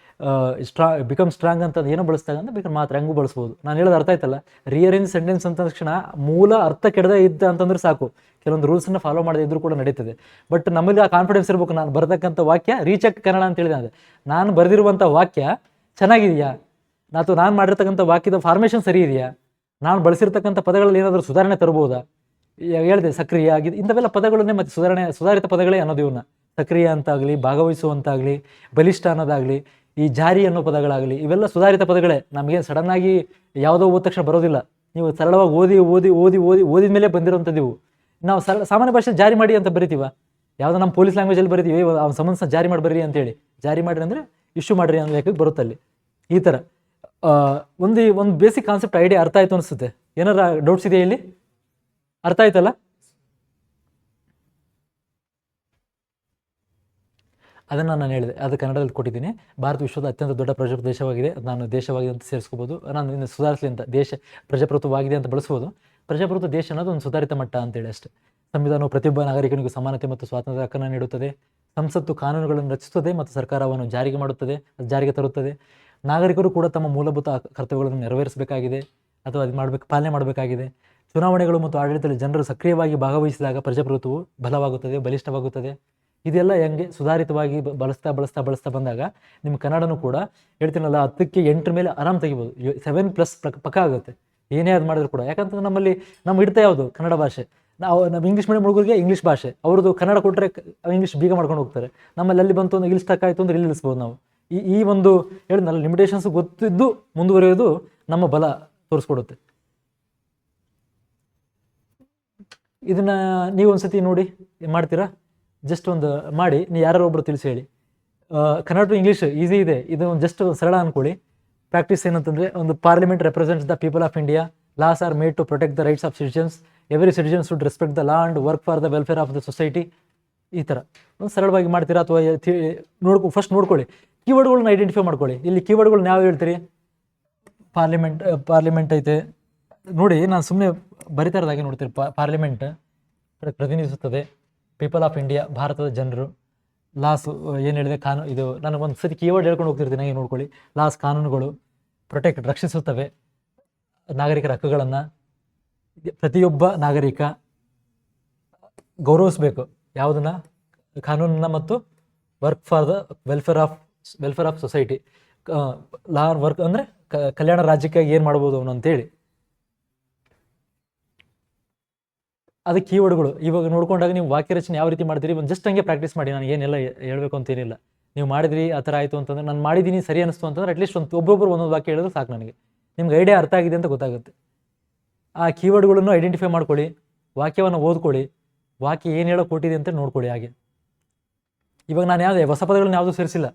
ಬಿಕಮ್ ಸ್ಟ್ರಾಂಗ್ ಅಂತ ಏನೋ ಬಳಸಿದಾಗ ಅಂದ್ರೆ ಬೇಕಾದ್ರೆ ಮಾತ್ರ ಹಂಗೂ ಬಳಸ್ಬೋದು. ನಾನು ಹೇಳೋದು ಅರ್ಥ ಆಯ್ತಲ್ಲ. ರಿಯರೇಂಜ್ ಸೆಂಟೆನ್ಸ್ ಅಂತ ತಕ್ಷಣ ಮೂಲ ಅರ್ಥ ಕೆಡದೇ ಇದ್ದ ಅಂತಂದ್ರೆ ಸಾಕು, ಕೆಲವೊಂದು ರೂಲ್ಸನ್ನ ಫಾಲೋ ಮಾಡದೇ ಇದ್ರೂ ಕೂಡ ನಡೀತದೆ. ಬಟ್ ನಮ್ಮಲ್ಲಿ ಆ ಕಾನ್ಫಿಡೆನ್ಸ್ ಇರಬೇಕು. ನಾನು ಬರ್ತಕ್ಕಂಥ ವಾಕ್ಯ ರೀಚೆಕ್ ಕನ್ನಡ ಅಂತ ಹೇಳಿದೆ ಅದೇ, ನಾನು ಬರೆದಿರುವಂಥ ವಾಕ್ಯ ಚೆನ್ನಾಗಿದೆಯಾ, ಅಥವಾ ನಾನು ಮಾಡಿರ್ತಕ್ಕಂಥ ವಾಕ್ಯದ ಫಾರ್ಮೇಷನ್ ಸರಿ ಇದೆಯಾ, ನಾನು ಬಳಸಿರ್ತಕ್ಕಂಥ ಪದಗಳಲ್ಲಿ ಏನಾದರೂ ಸುಧಾರಣೆ ತರಬಹುದಾ. ಹೇಳಿದೆ ಸಕ್ರಿಯ ಆಗಿದೆ, ಇಂಥವೆಲ್ಲ ಪದಗಳನ್ನೇ ಮತ್ತೆ ಸುಧಾರಿತ ಪದಗಳೇ ಅನ್ನೋದು. ಇವನ್ನ ಸಕ್ರಿಯ ಅಂತಾಗಲಿ, ಭಾಗವಹಿಸುವಂತಾಗಲಿ, ಬಲಿಷ್ಠ ಅನ್ನೋದಾಗಲಿ, ಈ ಜಾರಿ ಅನ್ನೋ ಪದಗಳಾಗಲಿ, ಇವೆಲ್ಲ ಸುಧಾರಿತ ಪದಗಳೇ. ನಮಗೆ ಸಡನ್ನಾಗಿ ಯಾವುದೋ ಓದ ತಕ್ಷಣ ಬರೋದಿಲ್ಲ. ನೀವು ಸರಳವಾಗಿ ಓದಿದ ಮೇಲೆ ಬಂದಿರೋಂಥದ್ದು ಇವು. ನಾವು ಸಾಮಾನ್ಯ ಭಾಷೆ ಜಾರಿ ಮಾಡಿ ಅಂತ ಬರಿತೀವ, ಯಾವುದೋ ನಮ್ಮ ಪೊಲೀಸ್ ಲ್ಯಾಂಗ್ವೇಜಲ್ಲಿ ಬರಿತೀವಿ, ಅವ್ನ ಸಮನ್ಸ್ನ ಜಾರಿ ಮಾಡಿ ಬರ್ರಿ ಅಂತೇಳಿ. ಜಾರಿ ಮಾಡಿರಿ ಅಂದರೆ ಇಶ್ಯೂ ಮಾಡಿರಿ ಅನ್ನೋ ಲೆಕ್ಕಕ್ಕೆ ಬರುತ್ತಲ್ಲಿ. ಈ ಥರ ಒಂದು ಬೇಸಿಕ್ ಕಾನ್ಸೆಪ್ಟ್ ಐಡಿಯಾ ಅರ್ಥ ಆಯಿತು ಅನಿಸುತ್ತೆ. ಏನಾರ ಡೌಟ್ಸ್ ಇದೆಯಾ ಇಲ್ಲಿ? ಅರ್ಥ ಆಯ್ತಲ್ಲ? ಅದನ್ನು ನಾನು ಹೇಳಿದೆ, ಅದು ಕನ್ನಡದಲ್ಲಿ ಕೊಟ್ಟಿದ್ದೀನಿ. ಭಾರತ ವಿಶ್ವದ ಅತ್ಯಂತ ದೊಡ್ಡ ಪ್ರಜಾಪ್ರಭುತ್ವ ದೇಶವಾಗಿದೆ. ನಾನು ದೇಶವಾಗಿದೆ ಅಂತ ಸೇರಿಸ್ಕೋಬೋದು. ನಾನು ಇನ್ನು ಸುಧಾರಿಸಲಿ ಅಂತ ಪ್ರಜಾಪ್ರಭುತ್ವವಾಗಿದೆ ಅಂತ ಬಳಸ್ಬೋದು. ಪ್ರಜಾಪ್ರಭುತ್ವ ದೇಶ ಅನ್ನೋದು ಒಂದು ಸುಧಾರಿತ ಮಟ್ಟ ಅಂತೇಳಿ ಅಷ್ಟೇ. ಸಂವಿಧಾನವು ಪ್ರತಿಯೊಬ್ಬ ನಾಗರಿಕನಿಗೂ ಸಮಾನತೆ ಮತ್ತು ಸ್ವಾತಂತ್ರ್ಯ ಹಕ್ಕನ್ನು ನೀಡುತ್ತದೆ. ಸಂಸತ್ತು ಕಾನೂನುಗಳನ್ನು ರಚಿಸುತ್ತದೆ ಮತ್ತು ಸರ್ಕಾರವನ್ನು ಜಾರಿಗೆ ಮಾಡುತ್ತದೆ, ಜಾರಿಗೆ ತರುತ್ತದೆ. ನಾಗರಿಕರು ಕೂಡ ತಮ್ಮ ಮೂಲಭೂತ ಕರ್ತವ್ಯಗಳನ್ನು ನೆರವೇರಿಸಬೇಕಾಗಿದೆ ಅಥವಾ ಅದು ಪಾಲನೆ ಮಾಡಬೇಕಾಗಿದೆ. ಚುನಾವಣೆಗಳು ಮತ್ತು ಆಡಳಿತದಲ್ಲಿ ಜನರು ಸಕ್ರಿಯವಾಗಿ ಭಾಗವಹಿಸಿದಾಗ ಪ್ರಜಾಪ್ರಭುತ್ವವು ಬಲವಾಗುತ್ತದೆ, ಬಲಿಷ್ಠವಾಗುತ್ತದೆ. ಇದೆಲ್ಲ ಹೆಂಗೆ ಸುಧಾರಿತವಾಗಿ ಬಳಸ್ತಾ ಬಂದಾಗ ನಿಮ್ಮ ಕನ್ನಡನೂ ಕೂಡ ಹೇಳ್ತೀನಲ್ಲ, 10ಕ್ಕೆ 8 ಮೇಲೆ ಆರಾಮ್ ತೆಗಿಬೋದು. 7+ ಪಕ್ಕ ಆಗುತ್ತೆ ಏನೇ ಅದು ಮಾಡಿದ್ರು ಕೂಡ. ಯಾಕಂತಂದ್ರೆ ನಮ್ಮ ಹಿಡ್ತಾ ಯಾವುದು ಕನ್ನಡ ಭಾಷೆ. ನಮ್ಮ ಇಂಗ್ಲೀಷ್ ಮೀಡಿಯಂ ಹುಡುಗರಿಗೆ ಇಂಗ್ಲೀಷ್ ಭಾಷೆ, ಅವ್ರದ್ದು ಕನ್ನಡ ಕೊಟ್ಟರೆ ಇಂಗ್ಲೀಷ್ ಬೀಗ ಮಾಡ್ಕೊಂಡು ಹೋಗ್ತಾರೆ. ನಮ್ಮಲ್ಲಿ ಅಲ್ಲಿ ಬಂತು ಅಂದ್ರೆ ಇಂಗ್ಲೀಷ್ ತಕ್ಕಾಯಿತು ಅಂದ್ರೆ ಇಲ್ಲಿ ನಿಲ್ಲಿಸ್ಬೋದು ನಾವು. ಈ ಒಂದು ಹೇಳಿದ್ನಲ್ಲ ಲಿಮಿಟೇಷನ್ಸ್ ಗೊತ್ತಿದ್ದು ಮುಂದುವರಿಯೋದು ನಮ್ಮ ಬಲ ತೋರಿಸ್ಕೊಡುತ್ತೆ. ಇದನ್ನು ನೀವು ಒಂದ್ಸತಿ ನೋಡಿ ಮಾಡ್ತೀರಾ? ಜಸ್ಟ್ ಒಂದು ಮಾಡಿ ನೀವು ಯಾರು ಒಬ್ಬರು ತಿಳಿಸಿ ಹೇಳಿ. ಕನ್ನಡ ಟು ಇಂಗ್ಲೀಷ್ ಈಸಿ ಇದೆ, ಇದು ಜಸ್ಟ್ ಸರಳ ಅಂದ್ಕೊಳ್ಳಿ. ಪ್ರಾಕ್ಟೀಸ್ ಏನಂತಂದರೆ, ಒಂದು parliament represents the people of India, laws are made to protect the rights of citizens, every citizen should respect the law and work for the welfare of the society. ಈ ಥರ ಒಂದು ಸರಳವಾಗಿ ಮಾಡ್ತೀರಾ? ಅಥವಾ ಫಸ್ಟ್ ನೋಡ್ಕೊಳ್ಳಿ, ಕೀವರ್ಡ್ಗಳನ್ನ identify ಮಾಡ್ಕೊಳ್ಳಿ. ಇಲ್ಲಿ ಕೀವರ್ಡ್ಗಳನ್ನ ಯಾವ ಹೇಳ್ತೀರಿ? ಪಾರ್ಲಿಮೆಂಟ್ ಐತೆ ನೋಡಿ, ನಾನು ಸುಮ್ಮನೆ ಬರಿತಾ ಇರೋದಾಗೆ ನೋಡ್ತೀರಿ. ಪಾರ್ಲಿಮೆಂಟ್ ಪ್ರತಿನಿಧಿಸುತ್ತದೆ ಪೀಪಲ್ ಆಫ್ ಇಂಡಿಯಾ, ಭಾರತದ ಜನರು. ಲಾಸ್ ಏನು ಹೇಳಿದೆ, ಇದು ನನಗೆ ಒಂದು ಸತಿ ಕೀವರ್ಡ್ ಹೇಳ್ಕೊಂಡು ಹೋಗ್ತಿರ್ತೀನಿ, ಹಾಗೆ ನೋಡ್ಕೊಳ್ಳಿ. ಲಾಸ್ ಕಾನೂನುಗಳು, ಪ್ರೊಟೆಕ್ಟ್ ರಕ್ಷಿಸುತ್ತವೆ ನಾಗರಿಕರ ಹಕ್ಕುಗಳನ್ನು. ಪ್ರತಿಯೊಬ್ಬ ನಾಗರಿಕ ಗೌರವಿಸಬೇಕು ಯಾವುದನ್ನ? ಕಾನೂನನ್ನ ಮತ್ತು work for the welfare of society. Law work ಅಂದರೆ ಕಲ್ಯಾಣ ರಾಜ್ಯಕ್ಕಾಗಿ ಏನು ಮಾಡ್ಬೋದು ಅವನು ಅಂತೇಳಿ. ಅದು ಕೀವರ್ಡ್ಗಳು. ಇವಾಗ ನೋಡ್ಕೊಂಡಾಗ ನೀವು ವಾಕ್ಯ ರಚನೆ ಯಾವ ರೀತಿ ಮಾಡ್ತೀರಿ ಒಂದು ಜಸ್ಟ್ ಹಂಗೆ ಪ್ರಾಕ್ಟೀಸ್ ಮಾಡಿ. ನಾನು ಏನೆಲ್ಲ ಹೇಳಬೇಕು ಅಂತೇನಿಲ್ಲ. ನೀವು ಮಾಡಿದ್ರಿ ಆ ಥರ ಆಯಿತು ಅಂತಂದರೆ, ನಾನು ಮಾಡಿದ್ದೀನಿ ಸರಿ ಅನಿಸ್ತು ಅಂತಂದ್ರೆ ಅಟ್ಲೀಸ್ಟ್ ಒಬ್ಬೊಬ್ಬರು ಒಂದೊಂದು ವಾಕ್ಯ ಹೇಳಿದ್ರೆ ಸಾಕು ನನಗೆ. ನಿಮ್ಗೆ ಐಡಿಯಾ ಅರ್ಥ ಆಗಿದೆ ಅಂತ ಗೊತ್ತಾಗುತ್ತೆ. ಆ ಕೀವರ್ಡ್ಗಳನ್ನು ಐಡೆಂಟಿಫೈ ಮಾಡ್ಕೊಳ್ಳಿ, ವಾಕ್ಯವನ್ನು ಓದ್ಕೊಳ್ಳಿ, ವಾಕ್ಯ ಏನು ಹೇಳೋ ಕೊಟ್ಟಿದೆ ಅಂತ ನೋಡ್ಕೊಳ್ಳಿ. ಹಾಗೆ ಇವಾಗ ನಾನು ಯಾವುದೇ ಹೊಸ ಪದಗಳನ್ನ ಯಾವುದೂ ಸೇರಿಸಿಲ್ಲ,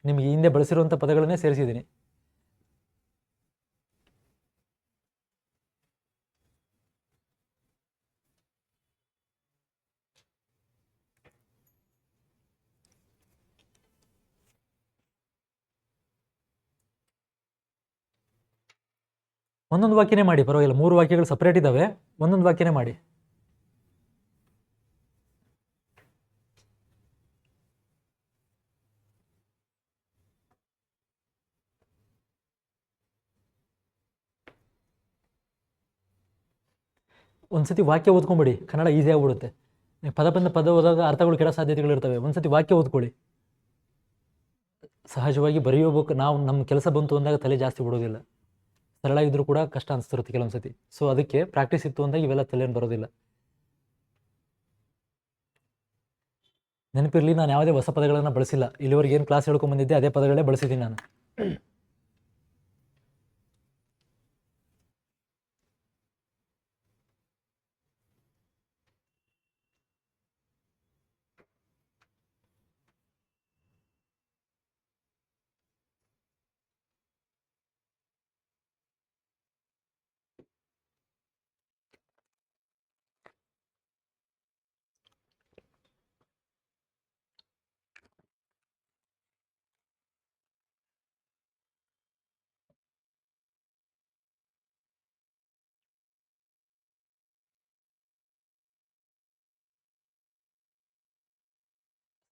ನಿಮಗೆ ಹಿಂದೆ ಬಳಸಿರುವಂಥ ಪದಗಳನ್ನೇ ಸೇರಿಸಿದ್ದೀನಿ. ಒಂದೊಂದು ವಾಕ್ಯನೇ ಮಾಡಿ, ಪರವಾಗಿಲ್ಲ. 3 ವಾಕ್ಯಗಳು ಸಪ್ರೇಟ್ ಇದ್ದಾವೆ, ಒಂದೊಂದು ವಾಕ್ಯನೇ ಮಾಡಿ. ಒಂದ್ಸತಿ ವಾಕ್ಯ ಓದ್ಕೊಂಬಿಡಿ, ಕನ್ನಡ ಈಸಿ ಆಗಿಬಿಡುತ್ತೆ. ಪದ ಹೋದಾಗ ಅರ್ಥಗಳು ಕೆಡೋ ಸಾಧ್ಯತೆಗಳಿರ್ತವೆ. ಒಂದ್ಸತಿ ವಾಕ್ಯ ಓದ್ಕೊಳ್ಳಿ. ಸಹಜವಾಗಿ ಬರೆಯೋಬೇಕು. ನಾವು ನಮ್ಮ ಕೆಲಸ ಬಂತು ಅಂದಾಗ ತಲೆ ಜಾಸ್ತಿ ಬಿಡೋದಿಲ್ಲ. ಸರಳ ಇದ್ರೂ ಕೂಡ ಕಷ್ಟ ಅನಿಸ್ತಿರುತ್ತೆ ಕೆಲವೊಂದು ಸತಿ. ಸೊ ಅದಕ್ಕೆ ಪ್ರಾಕ್ಟೀಸ್ ಇತ್ತು ಅಂದಾಗ ಇವೆಲ್ಲ ತಲೆಯನ್ನು ಬರೋದಿಲ್ಲ. ನೆನಪಿರಲಿ, ನಾನು ಯಾವುದೇ ಹೊಸ ಪದಗಳನ್ನು ಬಳಸಿಲ್ಲ. ಇಲ್ಲಿವರೆಗೆ ಏನು ಕ್ಲಾಸ್ ಹೇಳ್ಕೊಂಡ್ಬಂದಿದ್ದೆ ಅದೇ ಪದಗಳೇ ಬಳಸಿದ್ದೀನಿ ನಾನು.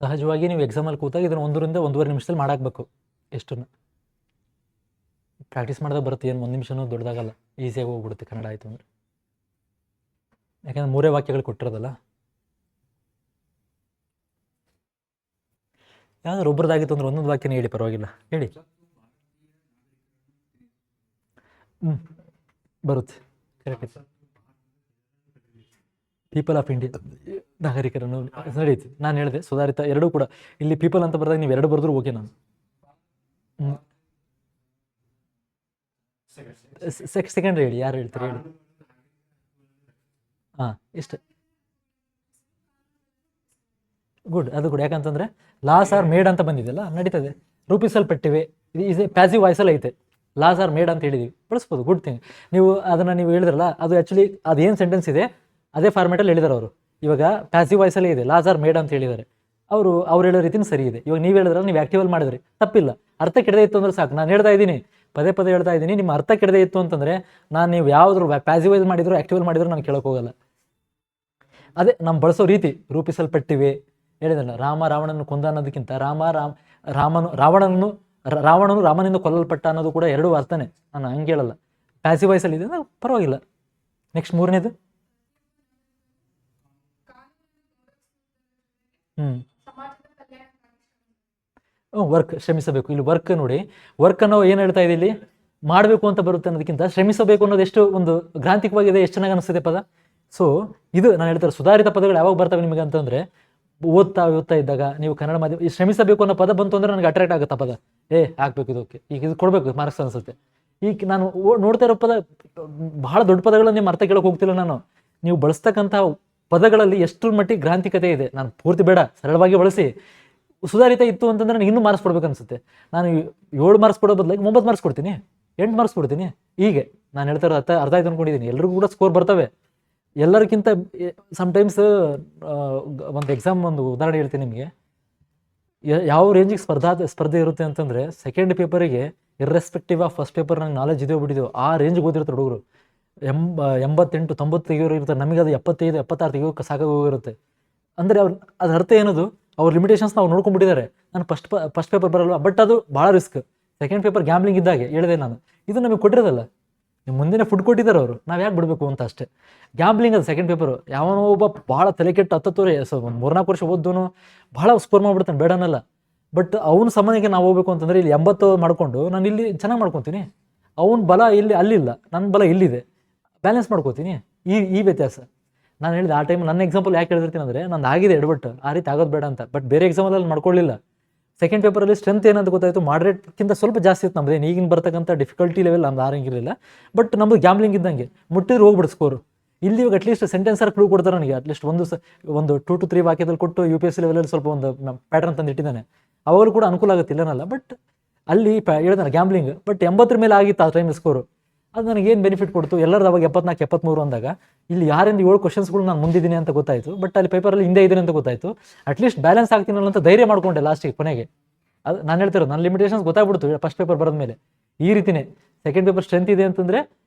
ಸಹಜವಾಗಿ ನೀವು ಎಕ್ಸಾಮಲ್ಲಿ ಕೂತಾಗ ಇದನ್ನು 1 ರಿಂದ 1.5 ನಿಮಿಷದಲ್ಲಿ ಮಾಡಾಕಬೇಕು. ಎಷ್ಟನ್ನು ಪ್ರಾಕ್ಟೀಸ್ ಮಾಡಿದಾಗ ಬರುತ್ತೆ, ಏನು ಒಂದು ನಿಮಿಷನೂ ದೊಡ್ಡದಾಗಲ್ಲ, ಈಸಿಯಾಗಿ ಹೋಗ್ಬಿಡುತ್ತೆ ಕನ್ನಡ ಆಯಿತು ಅಂದರೆ. ಯಾಕಂದ್ರೆ 3 ವಾಕ್ಯಗಳು ಕೊಟ್ಟಿರೋದಲ್ಲ. ಯಾವ್ದಾದ್ರು ಒಬ್ರದ್ದಾಗಿತ್ತು ಅಂದ್ರೆ ಒಂದೊಂದು ವಾಕ್ಯನೇ ಹೇಳಿ, ಪರವಾಗಿಲ್ಲ ಹೇಳಿ. ಬರುತ್ತೆ, ಕರೆಕ್ಟ್. ಪೀಪಲ್ ಆಫ್ ಇಂಡಿಯಾ, ನಾಗರಿಕರನ್ನು ನಡೀತು. ನಾನು ಹೇಳಿದೆ ಸುಧಾರಿತ ಎರಡೂ ಕೂಡ. ಇಲ್ಲಿ ಪೀಪಲ್ ಅಂತ ಬರೆದಾಗ ನೀವು 2 ಬರೆದ್ರು ಓಕೆ. ನಾನು ಸೆಕೆಂಡ್ ಹೇಳಿ, ಯಾರು ಹೇಳ್ತಾರೆ ಹೇಳಿ. ಹಾಂ, ಇಷ್ಟ ಗುಡ್, ಅದು ಗುಡ್. ಯಾಕಂತಂದರೆ ಲಾಸ್ ಆರ್ ಮೇಡ್ ಅಂತ ಬಂದಿದೆಯಲ್ಲ, ನಡೀತದೆ. ರೂಪಿಸಲ್ಪಟ್ಟಿವೆ, ಇದು ಪ್ಯಾಸಿವ್ ವಾಯ್ಸಲ್ಲಿ ಐತೆ. ಲಾಸ್ ಆರ್ ಮೇಡ್ ಅಂತ ಹೇಳಿದೀವಿ, ಬಳಸ್ಬೋದು, ಗುಡ್ ಥಿಂಗ್. ನೀವು ಅದನ್ನು ನೀವು ಹೇಳಿದ್ರಲ್ಲ, ಅದು ಆ್ಯಕ್ಚುಲಿ ಅದೇನು ಸೆಂಟೆನ್ಸ್ ಇದೆ ಅದೇ ಫಾರ್ಮೇಟಲ್ಲಿ ಹೇಳಿದಾರೆ ಅವರು. ಇವಾಗ ಪ್ಯಾಸಿವ್ ವಾಯ್ಸಲ್ಲೇ ಇದೆ, ಲಾಸ್ ಆರ್ ಮೇಡ್ ಅಂತ ಹೇಳಿದ್ದಾರೆ ಅವ್ರು ಹೇಳೋ ರೀತಿನ ಸರಿ ಇದೆ. ಇವಾಗ ನೀವು ಹೇಳಿದ್ರೆ ನೀವು ಆ್ಯಕ್ಟಿವಲ್ಲಿ ಮಾಡಿದ್ರಿ, ತಪ್ಪಿಲ್ಲ. ಅರ್ಥ ಕೆಡದೆ ಇತ್ತು ಅಂದ್ರೆ ಸಾಕು. ನಾನು ಹೇಳ್ತಾ ಇದ್ದೀನಿ, ಪದೇ ಪದೇ ಹೇಳ್ತಾ ಇದ್ದೀನಿ, ನಿಮ್ಮ ಅರ್ಥ ಕೆಡದೆ ಇತ್ತು ಅಂತಂದರೆ ನಾನು ನೀವು ಯಾವ್ದು ಪ್ಯಾಸಿವ್ ವೈಸ್ ಮಾಡಿದ್ರು ಆ್ಯಕ್ಟಿವಲ್ ಮಾಡಿದ್ರು ನಾನು ಕೇಳೋಕೆ ಹೋಗಲ್ಲ. ಅದೇ ನಮ್ಮ ಬಳಸೋ ರೀತಿ. ರೂಪಿಸಲ್ಪಟ್ಟಿವೆ ಹೇಳಿದಲ್ಲ, ರಾಮ ರಾವಣನನ್ನು ಕೊಂದ ಅನ್ನೋದಕ್ಕಿಂತ ರಾವಣನು ರಾಮನಿಂದ ಕೊಲ್ಲಲ್ಪಟ್ಟ ಅನ್ನೋದು ಕೂಡ 2 ಅರ್ಥನೇ. ನಾನು ಹಂಗೆ ಹೇಳಲ್ಲ. ಪ್ಯಾಸಿವ್ ವಾಯ್ಸಲ್ಲಿ ಇದೆ ಅಂದ್ರೆ ಪರವಾಗಿಲ್ಲ. ನೆಕ್ಸ್ಟ್ 3ನೇದು ವರ್ಕ್, ಶ್ರಮಿಸಬೇಕು. ಇಲ್ಲಿ ವರ್ಕ್ ನೋಡಿ, ವರ್ಕ್ ಅನ್ನೋ ಏನು ಹೇಳ್ತಾ ಇದೆ ಇಲ್ಲಿ, ಮಾಡಬೇಕು ಅಂತ ಬರುತ್ತೆ ಅನ್ನೋದಕ್ಕಿಂತ ಶ್ರಮಿಸಬೇಕು ಅನ್ನೋದು ಎಷ್ಟು ಒಂದು ಗ್ರಾಂಥಿಕವಾಗಿದೆ, ಎಷ್ಟು ಚೆನ್ನಾಗಿ ಅನಿಸ್ತದೆ ಪದ. ಸೊ ಇದು ನಾನು ಹೇಳ್ತಾರೆ, ಸುಧಾರಿತ ಪದಗಳು ಯಾವಾಗ ಬರ್ತವೆ ನಿಮಗೆ ಅಂತಂದರೆ, ಓದ್ತಾ ಇದ್ದಾಗ ನೀವು ಕನ್ನಡ ಮಾಧ್ಯಮ ಈ ಶ್ರಮಿಸಬೇಕು ಅನ್ನೋ ಪದ ಬಂತು ಅಂದರೆ ನನಗೆ ಅಟ್ರಾಕ್ಟ್ ಆಗುತ್ತೆ ಪದ. ಹಾಕ್ಬೇಕು ಇದಕ್ಕೆ, ಈಗ ಇದು ಕೊಡಬೇಕು ಮಾರ್ಕ್ಸ್ ಅನಿಸುತ್ತೆ. ಈಗ ನಾನು ನೋಡ್ತಾ ಇರೋ ಪದ ಬಹಳ ದೊಡ್ಡ ಪದಗಳನ್ನು ನಿಮ್ಮ ಅರ್ಥ ಕೇಳೋಕೆ ಹೋಗ್ತಿಲ್ಲ ನಾನು. ನೀವು ಬಳಸ್ತಕ್ಕಂಥ ಪದಗಳಲ್ಲಿ ಎಷ್ಟರ ಮಟ್ಟಿಗೆ ಗ್ರಾಂಥಿಕತೆ ಇದೆ. ನಾನು ಪೂರ್ತಿ ಬೇಡ, ಸರಳವಾಗಿ ಬಳಸಿ. ಸುಧಾರಿತ ಇತ್ತು ಅಂತಂದ್ರೆ ನನಗೆ ಇನ್ನೂ ಮಾರ್ಕ್ಸ್ ಕೊಡ್ಬೇಕು ಅನ್ಸುತ್ತೆ. ನಾನು 7 ಮಾರ್ಕ್ಸ್ ಕೊಡೋ ಬದಲಾಗಿ 9 ಮಾರ್ಕ್ಸ್ ಕೊಡ್ತೀನಿ, 8 ಮಾರ್ಕ್ಸ್ ಕೊಡ್ತೀನಿ. ಹೀಗೆ ನಾನು ಹೇಳ್ತಾ ಅರ್ಥ ಆಯ್ತು ಅಂದ್ಕೊಂಡಿದ್ದೀನಿ. ಎಲ್ರಿಗೂ ಕೂಡ ಸ್ಕೋರ್ ಬರ್ತವೆ. ಎಲ್ಲರಿಗಿಂತ ಸಮ್ಟೈಮ್ಸ್ ಒಂದು ಎಕ್ಸಾಮ್, ಒಂದು ಉದಾಹರಣೆ ಹೇಳ್ತೀನಿ ನಿಮಗೆ. ಯಾವ ರೇಂಜಿಗೆ ಸ್ಪರ್ಧೆ ಇರುತ್ತೆ ಅಂತಂದರೆ, ಸೆಕೆಂಡ್ ಪೇಪರಿಗೆ ಇರ್ರೆಸ್ಪೆಕ್ಟಿವ್ ಆಫ್ ಫಸ್ಟ್ ಪೇಪರ್ ನಂಗೆ ನಾಲೆಜ್ ಇದೆಯೋ ಬಿಟ್ಟಿದೆಯೋ ಆ ರೇಂಜ್ಗೆ ಓದಿರ್ತಾರೆ ಹುಡುಗರು. 88, 90 ತೆಗಿಯೋರು ಇರ್ತಾರೆ. ನಮಗೆ ಅದು 75, 76 ತೆಗಿಯೋಕೆ ಸಾಕಾಗೋಗಿರುತ್ತೆ. ಅಂದರೆ ಅದ್ರ ಅರ್ಥ ಏನದು, ಅವ್ರ ಲಿಮಿಟೇಷನ್ಸ್ ನಾವು ನೋಡ್ಕೊಂಡ್ಬಿಟ್ಟಿದ್ದಾರೆ. ನಾನು ಫಸ್ಟ್ ಪೇಪರ್ ಬರಲ್ವ, ಬಟ್ ಅದು ಭಾಳ ರಿಸ್ಕ್. ಸೆಕೆಂಡ್ ಪೇಪರ್ ಗ್ಯಾಮ್ಲಿಂಗ್ ಇದ್ದಾಗೆ ಹೇಳಿದೆ ನಾನು. ಇದು ನಮಗೆ ಕೊಟ್ಟಿರೋದಲ್ಲ, ನಿಮ್ಮ ಮುಂದಿನ ಫುಡ್ ಕೊಟ್ಟಿದ್ದಾರೆ ಅವರು, ನಾವು ಯಾಕೆ ಬಿಡಬೇಕು ಅಂತ ಅಷ್ಟೇ. ಗ್ಯಾಮ್ಲಿಂಗ್ ಅದು ಸೆಕೆಂಡ್ ಪೇಪರು. ಯಾವನೋ ಒಬ್ಬ ಭಾಳ ತಲೆ ಕೆಟ್ಟು 10 ಒಂದು 3-4 ವರ್ಷ ಓದ್ದೋನು ಭಾಳ ಸ್ಕೋರ್ ಮಾಡ್ಬಿಡ್ತಾನೆ, ಬೇಡನಲ್ಲ. ಬಟ್ ಅವ್ನ ಸಮಯಕ್ಕೆ ನಾವು ಹೋಗ್ಬೇಕು ಅಂತಂದರೆ ಇಲ್ಲಿ 80 ಮಾಡಿಕೊಂಡು ನಾನು ಇಲ್ಲಿ ಚೆನ್ನಾಗಿ ಮಾಡ್ಕೊತೀನಿ. ಅವ್ನ ಬಲ ಇಲ್ಲಿ ಅಲ್ಲಿಲ್ಲ, ನನ್ನ ಬಲ ಇಲ್ಲಿದೆ, ಬ್ಯಾಲೆನ್ಸ್ ಮಾಡ್ಕೋತೀನಿ. ಈ ವ್ಯತ್ಯಾಸ ನಾನು ಹೇಳಿದೆ. ಆ ಟೈಮ್ ನನ್ನ ಎಕ್ಸಾಂಪಲ್ ಯಾಕೆ ಹೇಳಿರ್ತೀನಿ ಅಂದರೆ, ನಂದು ಆಗಿದೆ ಎಡವಟ್ಟು, ಆ ರೀತಿ ಆಗೋದು ಬೇಡ ಅಂತ. ಬಟ್ ಬೇರೆ ಎಕ್ಸಾಮಲ್ಲಿ ಮಾಡ್ಕೊಳ್ಳಿಲ್ಲ. ಸೆಕೆಂಡ್ ಪೇಪರಲ್ಲಿ ಸ್ಟ್ರೆಂತ್ ಏನಂತ ಗೊತ್ತಾಯಿತು, ಮಾಡ್ರೇಟ್ಗಿಂತ ಸ್ವಲ್ಪ ಜಾಸ್ತಿ ಇತ್ತು ನಮ್ಮದೇನು ಈಗಿನ ಬರ್ತಕ್ಕಂಥ ಡಿಫಿಕಲ್ಟಿ ಲೆವೆಲ್ ನಮ್ದು ಆರಂಗಿರಲಿಲ್ಲ. ಬಟ್ ನಮ್ಮದು ಗ್ಯಾಮ್ಲಿಂಗ್ ಇದ್ದಂಗೆ, ಮುಟ್ಟಿದ್ರೆ ಹೋಗ್ಬಿಡು ಸ್ಕೋರು. ಇಲ್ಲಿ ಇವಾಗ ಅಟ್ಲೀಸ್ಟ್ ಸೆಂಟೆನ್ಸರ್ ಕ್ಲೂ ಕೊಡ್ತಾರೆ ನನಗೆ. ಅಟ್ಲೀಸ್ಟ್ ಒಂದು 2 to 3 ವಾಕ್ಯದಲ್ಲಿ ಕೊಟ್ಟು UPSC ಲೆವೆಲಲ್ಲಿ ಸ್ವಲ್ಪ ಒಂದು ಪ್ಯಾಟರ್ನ್ ತಂದು ಇಟ್ಟಿದ್ದಾನೆ. ಅವಾಗಲೂ ಕೂಡ ಅನುಕೂಲ ಆಗುತ್ತೆ, ಇಲ್ಲನಲ್ಲ. ಬಟ್ ಅಲ್ಲಿ ಹೇಳಿದಾನೆ ಗ್ಯಾಮ್ಲಿಂಗ್. ಬಟ್ 80 ಮೇಲೆ ಆಗಿತ್ತು ಆ ಟೈಮ್ ಸ್ಕೋರು. ಅದು ನನಗೇನು ಬೆನಿಫಿಟ್ ಕೊಡ್ತು, ಎಲ್ಲರದ್ದು ಅವಾಗ 74, 73 ಅಂದಾಗ ಇಲ್ಲಿ 6ರಿಂದ 7 ಕ್ವಶನ್ಸ್ಗಳು ನಾನು ಮುಂದಿದ್ದೀನಿ ಅಂತ ಗೊತ್ತಾಯಿತು. ಬಟ್ ಅಲ್ಲಿ ಪೇಪರಲ್ಲಿ ಹಿಂದೆ ಇದ್ದೀನಿ ಅಂತ ಗೊತ್ತಾಯಿತು. ಅಟ್ಲೀಸ್ಟ್ ಬ್ಯಾಲೆನ್ಸ್ ಆಗ್ತೀನಲ್ಲ ಅಂತ ಧೈರ್ಯ ಮಾಡ್ಕೊಂಡೆ ಲಾಸ್ಟಿಗೆ, ಕೊನೆಗೆ. ಅದು ನಾನು ಹೇಳ್ತಿರೋದು, ನನ್ನ ಲಿಮಿಟೇಷನ್ಸ್ ಗೊತ್ತಾಗ್ಬಿಡ್ತು ಫಸ್ಟ್ ಪೇಪರ್ ಬರೆದ ಮೇಲೆ. ಈ ರೀತಿಯೇ ಸೆಕೆಂಡ್ ಪೇಪರ್ ಸ್ಟ್ರೆಂತ್ ಇದೆ ಅಂತಂದರೆ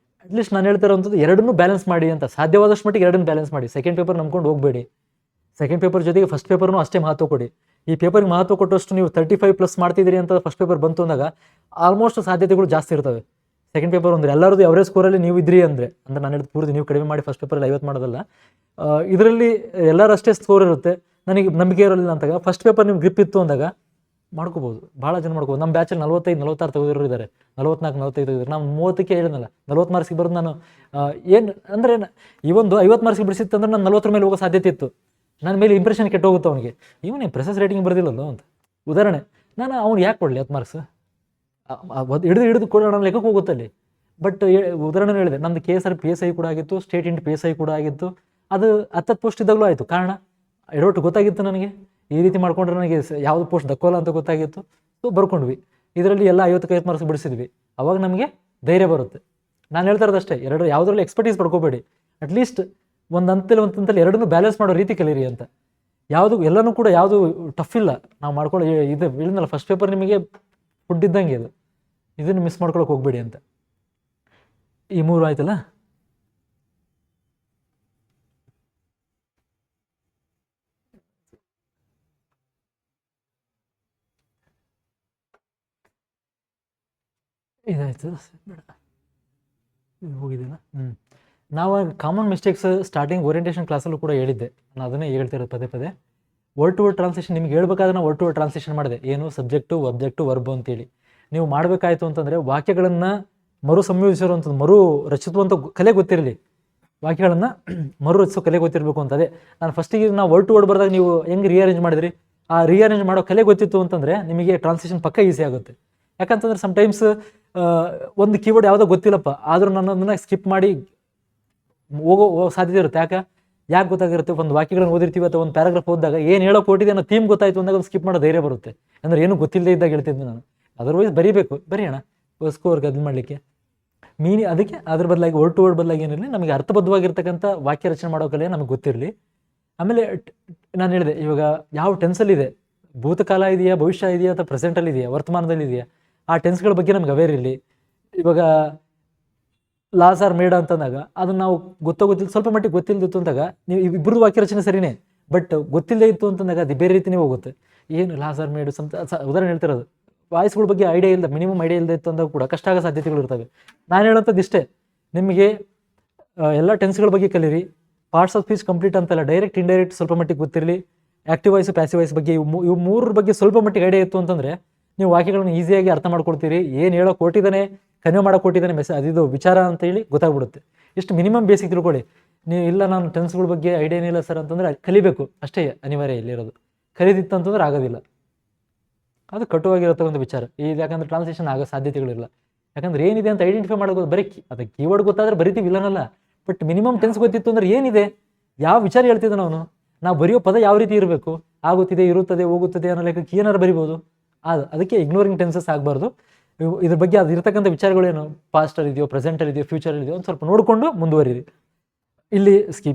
ಅಟ್ಲೀಸ್ಟ್ ನಾನು ಹೇಳ್ತಿರೋಂಥದ್ದು ಎರಡನ್ನೂ ಬ್ಯಾಲೆನ್ಸ್ ಮಾಡಿ ಅಂತ. ಸಾಧ್ಯವಾದಷ್ಟು ಮಟ್ಟಿಗೆ ಎರಡನ್ನೂ ಬ್ಯಾಲೆನ್ಸ್ ಮಾಡಿ. ಸೆಕೆಂಡ್ ಪೇಪರ್ ನಂಬ್ಕೊಂಡು ಹೋಗಬೇಡಿ. ಸೆಕೆಂಡ್ ಪೇಪರ್ ಜೊತೆಗೆ ಫಸ್ಟ್ ಪೇಪರ್ನೂ ಅಷ್ಟೇ ಮಹತ್ವ ಕೊಡಿ. ಈ ಪೇಪರ್ಗೆ ಮಹತ್ವ ಕೊಟ್ಟಷ್ಟು ನೀವು 35+ ಮಾಡ್ತಿದ್ದೀರಿ ಅಂತ ಫಸ್ಟ್ ಪೇಪರ್ ಬಂತು ಅಂದಾಗ ಆಲ್ಮೋಸ್ಟ್ ಸಾಧ್ಯತೆಗಳು ಜಾಸ್ತಿ ಇರ್ತವೆ. ಸೆಕೆಂಡ್ ಪೇಪರ್ ಅಂದರೆ ಎಲ್ಲರದ್ದು ಅವರೇ ಸ್ಕೋರಲ್ಲಿ ನೀವು ಇದ್ರಿ ಅಂದರೆ ನಾನು ಹೇಳಿದ ಪೂರ್ತಿ ನೀವು ಕಡಿಮೆ ಮಾಡಿ ಫಸ್ಟ್ ಪೇಪರಲ್ಲಿ 50 ಮಾಡೋದಲ್ಲ. ಇದರಲ್ಲಿ ಎಲ್ಲರಷ್ಟೇ ಸ್ಕೋರ್ ಇರುತ್ತೆ. ನನಗೆ ನಂಬಿಕೆ ಇರಲಿಲ್ಲ ಅಂದಾಗ ಫಸ್ಟ್ ಪೇಪರ್ ನಿಮ್ಗೆ ಗ್ರಿಪ್ ಇತ್ತು ಅಂದಾಗ ಮಾಡ್ಕೋಬೋದು. ಭಾಳ ಜನ ಮಾಡ್ಕೋಬೋದು. ನಮ್ಮ ಬ್ಯಾಚಲ್ಲಿ 45, 46 ತೆಗೆದಿರೋರು ಇದ್ದಾರೆ, 44, 45 ತೆಗೆದಿದ್ದಾರೆ. ನಾವು 30ಕ್ಕೆ ಹೇಳಿದ್ನಲ್ಲ, 40 ಮಾರ್ಕ್ಸಿಗೆ ಬರೋದು ನಾನು ಏನು ಅಂದರೆ ಈ ಒಂದು 50 ಮಾರ್ಕ್ಸಿಗೆ ಬಿಡಿಸಿತ್ತು ಅಂದ್ರೆ ನಾನು 40 ಮೇಲೆ ಹೋಗೋ ಸಾಧ್ಯತೆ ಇತ್ತು. ನನ್ನ ಮೇಲೆ ಇಂಪ್ರೆಷನ್ ಕೆಟ್ಟೋಗುತ್ತೆ ಅವನಿಗೆ, ಇವನೇ ಪ್ರೆಸಸ್ ರೇಟಿಂಗ್ ಬರ್ದಿಲ್ಲಲ್ಲೋ ಅಂತ. ಉದಾಹರಣೆ, ನಾನು ಅವ್ನು ಯಾಕೆ ಕೊಡಲಿ 10 ಮಾರ್ಕ್ಸ್, ಹಿಡಿದು ಕೊಡೋಣ ಲೆಕ್ಕಕ್ಕೆ ಹೋಗುತ್ತೆ ಅಲ್ಲಿ. ಬಟ್ ಉದಾಹರಣೆ ಹೇಳಿದೆ, ನಮ್ಮದು KSR PSI ಕೂಡ ಆಗಿತ್ತು, ಸ್ಟೇಟ್ ಇಂಟ್ PSI ಕೂಡ ಆಗಿತ್ತು. ಅದು 10 ಪೋಸ್ಟ್ ಇದ್ದಾಗಲೂ ಆಯಿತು. ಕಾರಣ ಎಡವಟ್ಟು ಗೊತ್ತಾಗಿತ್ತು ನನಗೆ. ಈ ರೀತಿ ಮಾಡ್ಕೊಂಡ್ರೆ ನನಗೆ ಯಾವುದು ಪೋಸ್ಟ್ ದಕ್ಕೋಲ್ಲ ಅಂತ ಗೊತ್ತಾಗಿತ್ತು. ಸೊ ಬರ್ಕೊಂಡ್ವಿ. ಇದರಲ್ಲಿ ಎಲ್ಲ 50 ಮಾರ್ಕ್ಸ್ ಬಿಡಿಸಿದ್ವಿ. ಅವಾಗ ನಮಗೆ ಧೈರ್ಯ ಬರುತ್ತೆ. ನಾನು ಹೇಳ್ತಾ ಇರೋದಷ್ಟೇ, ಯಾವುದರಲ್ಲಿ ಎಕ್ಸ್ಪರ್ಟೀಸ್ ಪಡ್ಕೋಬೇಡಿ. ಅಟ್ಲೀಸ್ಟ್ ಒಂದು ಹಂತದಲ್ಲಿ ಎರಡನ್ನೂ ಬ್ಯಾಲೆನ್ಸ್ ಮಾಡೋ ರೀತಿ ಕಲೀರಿ ಅಂತ. ಎಲ್ಲನೂ ಕೂಡ ಯಾವುದು ಟಫ್ ಇಲ್ಲ. ನಾವು ಮಾಡ್ಕೊಳ್ಳೋ ಇದು ಹೇಳಿದ್ನಲ್ಲ, ಫಸ್ಟ್ ಪೇಪರ್ ನಿಮಗೆ ಫುಡ್ ಇದ್ದಂಗೆ ಇದು, ಇದನ್ನು ಮಿಸ್ ಮಾಡ್ಕೊಳಕ್ಕೆ ಹೋಗ್ಬೇಡಿ ಅಂತ. ಈ 3 ಆಯ್ತಲ್ಲ. ಇದಾಯ್ತು ಬೇಡ ಇದು ಹೋಗಿದ್ದೀನ. ನಾವು ಕಾಮನ್ ಮಿಸ್ಟೇಕ್ಸ್ ಸ್ಟಾರ್ಟಿಂಗ್ ಓರಿಯೆಂಟೇಷನ್ ಕ್ಲಾಸಲ್ಲೂ ಕೂಡ ಹೇಳಿದ್ದೆ, ನಾನು ಅದನ್ನೇ ಹೇಳ್ತಿರೋದು ಪದೇ ಪದೇ. ವರ್ಡ್ ಟು ವರ್ಡ್ ಟ್ರಾನ್ಸ್ಲೇಷನ್ ನಿಮ್ಗೆ ಹೇಳ್ಬೇಕಾದ್ರೆ ನಾನು ವರ್ಡ್ ಟು ವರ್ಡ್ ಟ್ರಾನ್ಸ್ಲೇಷನ್ ಮಾಡಿದೆ, ಏನು ಸಬ್ಜೆಕ್ಟು ಒಬ್ಜೆಕ್ಟು ವರ್ಬು ಅಂತೇಳಿ. ನೀವು ಮಾಡಬೇಕಾಯ್ತು ಅಂತಂದರೆ ವಾಕ್ಯಗಳನ್ನು ಮರು ಸಂಯೋಜಿಸಿರುವಂಥದ್ದು, ಮರು ರಚಿಸುವಂಥ ಕಲೆ ಗೊತ್ತಿರಲಿ, ವಾಕ್ಯಗಳನ್ನು ಮರು ರಚಿಸೋ ಕಲೆ ಗೊತ್ತಿರಬೇಕು ಅಂತ. ಅದೇ ನಾನು ಫಸ್ಟಿಗೆ ನಾವು ವರ್ಡ್ ಟು ವರ್ಡ್ ಬರೆದಾಗ ನೀವು ಹೆಂಗೆ ರಿಅರೇಂಜ್ ಮಾಡಿದ್ರಿ, ಆ ರಿಅರೇಂಜ್ ಮಾಡೋ ಕಲೆ ಗೊತ್ತಿತ್ತು ಅಂತಂದರೆ ನಿಮಗೆ ಟ್ರಾನ್ಸ್ಲೇಷನ್ ಪಕ್ಕ ಈಸಿ ಆಗುತ್ತೆ. ಯಾಕಂತಂದ್ರೆ ಸಮ್ಟೈಮ್ಸ್ ಒಂದು ಕೀವರ್ಡ್ ಯಾವುದೋ ಗೊತ್ತಿಲ್ಲಪ್ಪ, ಆದರೂ ನಾನು ಅದನ್ನು ಸ್ಕಿಪ್ ಮಾಡಿ ಹೋಗೋ ಸಾಧ್ಯತೆ ಇರುತ್ತೆ. ಯಾಕೆ ಗೊತ್ತಾಗಿರುತ್ತೆ, ಒಂದು ವಾಕ್ಯಗಳನ್ನು ಓದಿರ್ತೀವಿ ಅಥವಾ ಒಂದು ಪ್ಯಾರಾಗ್ರಾಫ್ ಓದಿದಾಗ ಏನು ಹೇಳೋ ಕೊಟ್ಟಿದೆ ಅನ್ನೋ ಥೀಮ್ ಗೊತ್ತಾಯಿತು ಅಂದಾಗ ಒಂದು ಸ್ಕಿಪ್ ಮಾಡೋ ಧೈರ್ಯ ಬರುತ್ತೆ. ಅಂದರೆ ಏನು ಗೊತ್ತಿಲ್ಲದೆ ಇದ್ದಾಗ ಹೇಳ್ತಿದ್ದೆ ನಾನು. ಅದರ್ವೈಸ್ ಬರೀಬೇಕು, ಬರೆಯೋಣ ಸ್ಕೋರ್ಗೆ ಅದನ್ನ ಮಾಡಲಿಕ್ಕೆ ಅದಕ್ಕೆ ಅದ್ರ ಬದಲಾಗಿ ವರ್ಡ್ ಟು ವರ್ಡ್ ಬದಲಾಗಿ ಏನಿರಲಿ, ನಮಗೆ ಅರ್ಥಬದ್ಧವಾಗಿರ್ತಕ್ಕಂಥ ವಾಕ್ಯ ರಚನೆ ಮಾಡೋ ಕಲೆ ನಮಗೆ ಗೊತ್ತಿರಲಿ. ಆಮೇಲೆ ನಾನು ಹೇಳಿದೆ, ಇವಾಗ ಯಾವ ಟೆನ್ಸಲ್ಲಿದೆ, ಭೂತಕಾಲ ಇದೆಯಾ, ಭವಿಷ್ಯ ಇದೆಯಾ, ಅಥವಾ ಪ್ರೆಸೆಂಟಲ್ಲಿ ಇದೆಯಾ, ವರ್ತಮಾನದಲ್ಲಿ ಇದೆಯಾ, ಆ ಟೆನ್ಸ್ಗಳ ಬಗ್ಗೆ ನಮ್ಗೆ ಅವೇರ್ ಇರಲಿ. ಇವಾಗ ಲಾಸ್ ಆರ್ ಮೇಡ್ ಅಂತಂದಾಗ ಅದನ್ನು ನಾವು ಗೊತ್ತಿಲ್ಲ, ಸ್ವಲ್ಪ ಮಟ್ಟಿಗೆ ಗೊತ್ತಿಲ್ಲದಿತ್ತು ಅಂದಾಗ ನೀವು ಇಬ್ಬರದು ವಾಕ್ಯ ರಚನೆ ಸರಿನೇ, ಬಟ್ ಗೊತ್ತಿಲ್ಲದೆ ಇತ್ತು ಅಂತಂದಾಗ ಅದು ಬೇರೆ ರೀತಿಯೇ ಹೋಗುತ್ತೆ. ಏನು ಲಾಸ್ ಆರ್ ಮೇಡ್ ಉದಾಹರಣೆ ಹೇಳ್ತಿರೋದು, ವಾಯ್ಸ್ಗಳ ಬಗ್ಗೆ ಐಡಿಯಾ ಇಲ್ಲ, ಮಿನಿಮಮ್ ಐಡಿಯಾ ಇಲ್ಲದೆ ಇತ್ತು ಅಂದಾಗ ಕೂಡ ಕಷ್ಟ ಆಗೋ ಸಾಧ್ಯತೆಗಳು ಇರ್ತವೆ. ನಾನು ಹೇಳೋಂಥದ್ದು ಇಷ್ಟೇ, ನಿಮಗೆ ಎಲ್ಲ ಟೆನ್ಸ್ಗಳ ಬಗ್ಗೆ ಕಲೀರಿ. ಪಾರ್ಟ್ಸ್ ಆಫ್ ಸ್ಪೀಚ್ ಕಂಪ್ಲೀಟ್ ಅಂತಲ್ಲ, ಡೈರೆಕ್ಟ್ ಇಂಡೈರೆಕ್ಟ್ ಸ್ವಲ್ಪ ಮಟ್ಟಿಗೆ ಗೊತ್ತಿರಲಿ. ಆ್ಯಕ್ಟಿವ್ ವಾಯ್ಸು ಪ್ಯಾಸಿವ್ ವಾಯ್ಸ್ ಬಗ್ಗೆ ಇವು ಮೂರರ ಬಗ್ಗೆ ಸ್ವಲ್ಪ ಮಟ್ಟಿಗೆ ಐಡಿಯಾ ಇತ್ತು ಅಂತಂದರೆ ನೀವು ವಾಕ್ಯಗಳನ್ನು ಈಸಿಯಾಗಿ ಅರ್ಥ ಮಾಡ್ಕೊಳ್ತೀರಿ. ಏನು ಹೇಳೋ ಕೊಟ್ಟಿದ್ದಾನೆ, ಕನ್ವೆ ಮಾಡೋ ಕೊಟ್ಟಿದ್ದಾನೆ ಅದಿದು ವಿಚಾರ ಅಂತೇಳಿ ಗೊತ್ತಾಗ್ಬಿಡುತ್ತೆ. ಇಷ್ಟು ಮಿನಿಮಮ್ ಬೇಸಿಕ್ ತಿಳ್ಕೊಳ್ಳಿ. ನೀವು ಇಲ್ಲ ನಾನು ಟೆನ್ಸ್ಗಳ ಬಗ್ಗೆ ಐಡಿಯಾ ಏನಿಲ್ಲ ಸರ್ ಅಂತಂದರೆ ಕಲಿಬೇಕು ಅಷ್ಟೇ, ಅನಿವಾರ್ಯ ಇಲ್ಲಿರೋದು. ಕಲಿದಿತ್ತಂತಂದ್ರೆ ಆಗೋದಿಲ್ಲ, ಅದು ಕಟ್ಟುವಾಗಿರುತ್ತೆ ಒಂದು ವಿಚಾರ. ಯಾಕಂದರೆ ಟ್ರಾನ್ಸ್ಲೇಷನ್ ಆಗೋ ಸಾಧ್ಯತೆಗಳಿಲ್ಲ. ಯಾಕಂದ್ರೆ ಏನಿದೆ ಅಂತ ಐಡೆಂಟಿಫೈ ಮಾಡೋದು ಬರೀ ಅದಕ್ಕೆ ಕೀವರ್ಡ್ ಗೊತ್ತಾದ್ರೆ ಬರಿತೀವಿ ಇಲ್ಲನಲ್ಲ, ಬಟ್ ಮಿನಿಮಮ್ ಟೆನ್ಸ್ ಗೊತ್ತಿತ್ತು ಅಂದ್ರೆ ಏನಿದೆ, ಯಾವ ವಿಚಾರ ಹೇಳ್ತಿದ್ದೆ ನಾವು ಬರೆಯೋ ಪದ ಯಾವ ರೀತಿ ಇರಬೇಕು, ಆಗುತ್ತಿದೆ, ಇರುತ್ತದೆ, ಹೋಗುತ್ತದೆ ಅನ್ನೋ ಲೆಕ್ಕಕ್ಕೆ ಏನಾರು ಬರಿಬೋದು. ಅದಕ್ಕೆ ಇಗ್ನೋರಿಂಗ್ ಟೆನ್ಸಸ್ ಆಗಬಾರ್ದು. ಇದ್ರ ಬಗ್ಗೆ ಅದು ಇರ್ತಕ್ಕಂಥ ವಿಚಾರಗಳೇನು, ಪಾಸ್ಟಲ್ಲಿ ಇದೆಯೋ, ಪ್ರೆಸೆಂಟಲ್ಲಿ ಇದೆಯೋ, ಫ್ಯೂಚರಲ್ಲಿ ಇದೆಯೋ ಒಂದು ಸ್ವಲ್ಪ ನೋಡಿಕೊಂಡು ಮುಂದುವರಿರಿ. ಇಲ್ಲಿ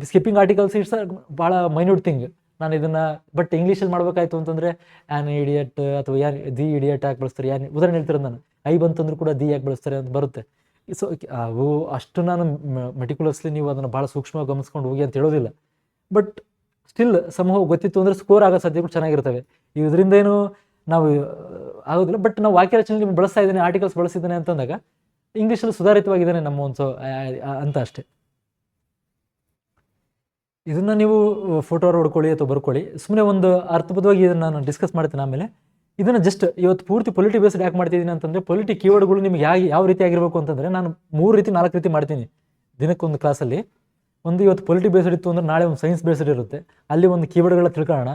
ಸ್ಕಿಪ್ಪಿಂಗ್ ಆರ್ಟಿಕಲ್ಸ್ ಇಟ್ಸ್ ಭಾಳ ಮೈನ್ಯೂಟ್ ಥಿಂಗ್. ನಾನು ಇದನ್ನು ಬಟ್ ಇಂಗ್ಲೀಷಲ್ಲಿ ಮಾಡಬೇಕಾಯ್ತು ಅಂತಂದರೆ ಆ್ಯನ್ ಇಡಿಯಟ್ ಅಥವಾ ದಿ ಇಡಿಯಟ್ ಯಾಕೆ ಬಳಸ್ತಾರೆ, ಉದಾಹರಣೆ ಹೇಳ್ತಿರೋದು ನಾನು. ಐ ಬಂತಂದ್ರೂ ಕೂಡ ದಿ ಯಾಕೆ ಬಳಸ್ತಾರೆ ಅಂತ ಬರುತ್ತೆ. ಸೊ ಅವು ಅಷ್ಟು ನಾನು ಮೆಟಿಕ್ಯುಲಸ್ಲಿ ನೀವು ಅದನ್ನು ಭಾಳ ಸೂಕ್ಷ್ಮವಾಗಿ ಗಮನಿಸ್ಕೊಂಡು ಹೋಗಿ ಅಂತ ಹೇಳೋದಿಲ್ಲ. ಬಟ್ ಸ್ಟಿಲ್ ಸಮೂಹ ಗೊತ್ತಿತ್ತು ಅಂದರೆ ಸ್ಕೋರ್ ಆಗೋ ಸಾಧ್ಯತೆಗಳು ಚೆನ್ನಾಗಿರ್ತವೆ. ಇದರಿಂದ ಏನು ನಾವು ಆಗೋದಿಲ್ಲ. ಬಟ್ ನಾವು ವಾಕ್ಯ ರಚನೆಯಲ್ಲಿ ಬಳಸ್ತಾ ಇದ್ದೇನೆ, ಆರ್ಟಿಕಲ್ಸ್ ಬಳಸಿದ್ದೇನೆ ಅಂತಂದಾಗ ಇಂಗ್ಲೀಷಲ್ಲಿ ಸುಧಾರಿತವಾಗಿದ್ದಾನೆ ನಮ್ಮ ಒಂದು ಅಂತ ಅಷ್ಟೇ. ಇದನ್ನು ನೀವು ಫೋಟೋ ಹೊಡ್ಕೊಳ್ಳಿ ಅಥವಾ ಬರ್ಕೊಳ್ಳಿ, ಸುಮ್ಮನೆ ಒಂದು ಅರ್ಥಬದ್ಧವಾಗಿ ಇದನ್ನು ನಾನು ಡಿಸ್ಕಸ್ ಮಾಡ್ತೀನಿ. ಆಮೇಲೆ ಇದನ್ನು ಜಸ್ಟ್ ಇವತ್ತು ಪೂರ್ತಿ ಪೊಲಿಟಿ ಬೇಸ್ಡ್ ಯಾಕೆ ಮಾಡ್ತಿದ್ದೀನಿ ಅಂತಂದರೆ, ಪೊಲಿಟಿ ಕೀವರ್ಡ್ಗಳು ನಿಮ್ಗೆ ಯಾವ ರೀತಿ ಆಗಿರಬೇಕು ಅಂತಂದರೆ, ನಾನು 3 ರೀತಿ 4 ರೀತಿ ಮಾಡ್ತೀನಿ ದಿನಕ್ಕೊಂದು ಕ್ಲಾಸಲ್ಲಿ. ಒಂದು ಇವತ್ತು ಪೊಲಿಟಿ ಬೇಸ್ಡ್ ಇತ್ತು ಅಂದರೆ ನಾಳೆ ಒಂದು ಸೈನ್ಸ್ ಬೇಸ್ಡ್ ಇರುತ್ತೆ, ಅಲ್ಲಿ ಒಂದು ಕೀವರ್ಡ್ಗಳ ತಿಳ್ಕೊಳ್ಳೋಣ.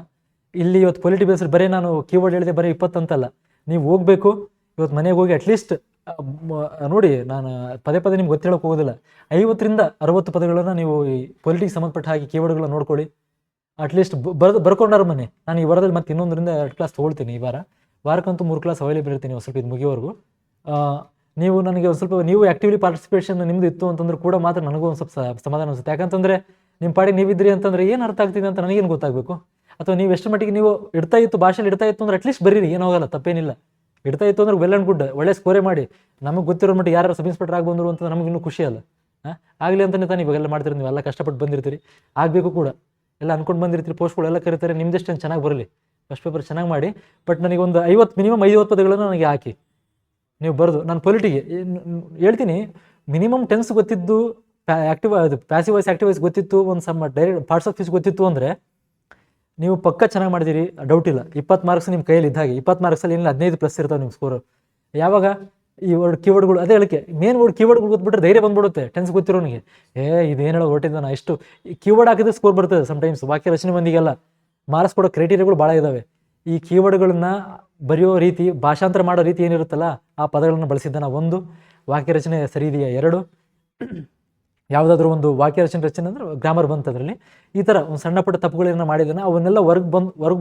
ಇಲ್ಲಿ ಇವತ್ತು ಪೊಲಿಟಿ ಬೇಸ್ಡ್ ಬರೀ ನಾನು ಕೀವರ್ಡ್ ಹೇಳಿದೆ ಬರೀ 20 ಅಂತಲ್ಲ, ನೀವು ಹೋಗಬೇಕು ಇವತ್ತು ಮನೆಗೆ ಹೋಗಿ ಅಟ್ಲೀಸ್ಟ್ ನೋಡಿ, ನಾನು ಪದೇ ಪದೇ ನಿಮ್ಗೆ ಗೊತ್ತೇಳೋಕೆ ಹೋಗೋದಿಲ್ಲ, 50ರಿಂದ 60 ಪದಗಳನ್ನು ನೀವು ಈ ಪೊಲಿಟಿಗೆ ಸಂಬಂಧಪಟ್ಟ ಹಾಗೆ ಕೀವರ್ಡ್ಗಳನ್ನ ನೋಡ್ಕೊಳ್ಳಿ. ಅಟ್ಲೀಸ್ಟ್ ಬರ್ಕೊಂಡಾರ ಮನೆ. ನಾನು ಈ ವಾರದಲ್ಲಿ ಮತ್ತೆ 1ರಿಂದ 2 ಕ್ಲಾಸ್ ತೊಗೊಳ್ತೀನಿ. ಈ ವಾರಕ್ಕಂತೂ 3 ಕ್ಲಾಸ್ ಅವೈಲೇಬಲ್ ಇರ್ತೀನಿ ಸ್ವಲ್ಪ ಇದು ಮುಗಿಯೋವರೆಗೂ. ನೀವು ನನಗೆ ಒಂದು ಸ್ವಲ್ಪ ನೀವು ಆ್ಯಕ್ಟಿವ್ಲಿ ಪಾರ್ಟಿಸಿಪೇಷನ್ ನಿಮ್ಮದು ಇತ್ತು ಅಂತಂದ್ರೆ ಕೂಡ ಮಾತ್ರ ನನಗೂ ಒಂದು ಸ್ವಲ್ಪ ಸಮಾಧಾನ ಅನಿಸುತ್ತೆ. ಯಾಕಂತಂದರೆ ನಿಮ್ಮ ಪಾಡಿಗೆ ನೀವಿದ್ರಿ ಅಂತಂದರೆ ಏನು ಅರ್ಥ ಆಗ್ತಿದೆ ಅಂತ ನನಗೇನು ಗೊತ್ತಾಗಬೇಕು. ಅಥವಾ ನೀವು ಎಷ್ಟು ಮಟ್ಟಿಗೆ ನೀವು ಇಡ್ತಾ ಇತ್ತು ಭಾಷೆಯಲ್ಲಿ ಇಡ್ತಾ ಇತ್ತು ಅಂದ್ರೆ ಅಟ್ಲೀಸ್ಟ್ ಬರೀರಿ, ಏನೂ ಹೋಗಲ್ಲ, ತಪ್ಪೇನಿಲ್ಲ. ಇಡ್ತಾ ಇತ್ತು ಅಂದ್ರೆ ವೆಲ್ ಆ್ಯಂಡ್ ಗುಡ್, ಒಳ್ಳೆ ಸ್ಕೋರೇ ಮಾಡಿ. ನಮಗೆ ಗೊತ್ತಿರೋ ಮಟ್ಟಿಗೆ ಯಾರು ಸಬ್ ಇನ್ಸ್ಪೆಕ್ಟರ್ ಆಗಿ ಬಂದರು ಅಂತ ನಮಗಿನ್ನೂ ಖುಷಿ ಅಲ್ಲ. ಆಗಲಿ ಅಂತಲೇ ತಾನು ಇವಾಗೆಲ್ಲ ಮಾಡ್ತೀರಿ, ನೀವೆಲ್ಲ ಕಷ್ಟಪಟ್ಟು ಬಂದಿರ್ತೀರಿ, ಆಗಬೇಕು ಕೂಡ. ಎಲ್ಲ ಅನ್ಕೊಂಡು ಬಂದಿರ್ತೀರಿ, ಪೋಸ್ಟ್ಗಳೆಲ್ಲ ಕರೀತಾರೆ, ನಿಮ್ದೆಷ್ಟು ಚೆನ್ನಾಗಿ ಬರಲಿ, ಫಸ್ಟ್ ಪೇಪರ್ ಚೆನ್ನಾಗಿ ಮಾಡಿ. ಬಟ್ ನನಗೊಂದು ಮಿನಿಮಮ್ 50 ಪದಗಳನ್ನು ನನಗೆ ಹಾಕಿ ನೀವು ಬರೆದು. ನಾನು ಪೊಲಿಟಿಗೆ ಹೇಳ್ತೀನಿ, ಮಿನಿಮಮ್ ಟೆನ್ಸ್ ಗೊತ್ತಿದ್ದು, ಪ್ಯಾಸಿವ್ ವಾಯ್ಸ್ ಆ್ಯಕ್ಟಿವ್ ವಾಯ್ಸ್ ಗೊತ್ತಿತ್ತು, ಒಂದು ಡೈರೆಕ್ಟ್ ಪಾರ್ಟ್ಸ್ ಆಫ್ ಸ್ಪೀಚ್ ಗೊತ್ತಿತ್ತು ಅಂದರೆ ನೀವು ಪಕ್ಕ ಚೆನ್ನಾಗಿ ಮಾಡಿದಿರಿ, ಡೌಟ್ ಇಲ್ಲ. 20 ಮಾರ್ಕ್ಸ್ ನಿಮ್ಮ ಕೈಯಲ್ಲಿ ಇದ್ದಾಗೆ. 20 ಮಾರ್ಕ್ಸಲ್ಲಿ ಏನಿಲ್ಲ 15+ ಇರ್ತಾವೆ ನಿಮ್ಮ ಸ್ಕೋರು. ಯಾವಾಗ ಈ ಕೀವರ್ಡ್ಗಳು, ಅದೇ ಹೇಳಿಕೆ ಮೇನ್ ಕೀವರ್ಡ್ಗಳು ಗೊತ್ಬಿಟ್ರೆ ಧೈರ್ಯ ಬಂದ್ಬಿಡುತ್ತೆ ಟೆನ್ಸ್ ಗೊತ್ತಿರೋನಿಗೆ. ಇದೇನು ಹೇಳೋ ಹೊಟ್ಟಿದ್ದಾನ, ಇಷ್ಟು ಕೀವರ್ಡ್ ಹಾಕಿದ್ರೆ ಸ್ಕೋರ್ ಬರ್ತದೆ. ಸಮ್ಟೈಮ್ಸ್ ವಾಕ್ಯ ರಚನೆ ಮಂದಿಗೆಲ್ಲ ಮಾರ್ಕ್ಸ್ ಕೊಡೋ ಕ್ರೈಟೀರಿಯಾಗಳು ಭಾಳ ಇದ್ದಾವೆ. ಈ ಕೀವರ್ಡ್ಗಳನ್ನ ಬರೆಯೋ ರೀತಿ, ಭಾಷಾಂತರ ಮಾಡೋ ರೀತಿ ಏನಿರುತ್ತಲ್ಲ, ಆ ಪದಗಳನ್ನು ಬಳಸಿದ್ದಾನೆ. 1, ವಾಕ್ಯ ರಚನೆ ಸರಿ ಇದೆಯಾ. 2, ಯಾವುದಾದ್ರೂ ಒಂದು ವಾಕ್ಯ ರಚನೆ ಅಂದ್ರೆ ಗ್ರಾಮರ್ ಬಂತು ಅದರಲ್ಲಿ, ಈ ಥರ ಒಂದು ಸಣ್ಣ ಪುಟ್ಟ ತಪ್ಪುಗಳನ್ನ ಮಾಡಿದ್ದಾನೆ. ಅವನ್ನೆಲ್ಲ ಹೊರಗೆ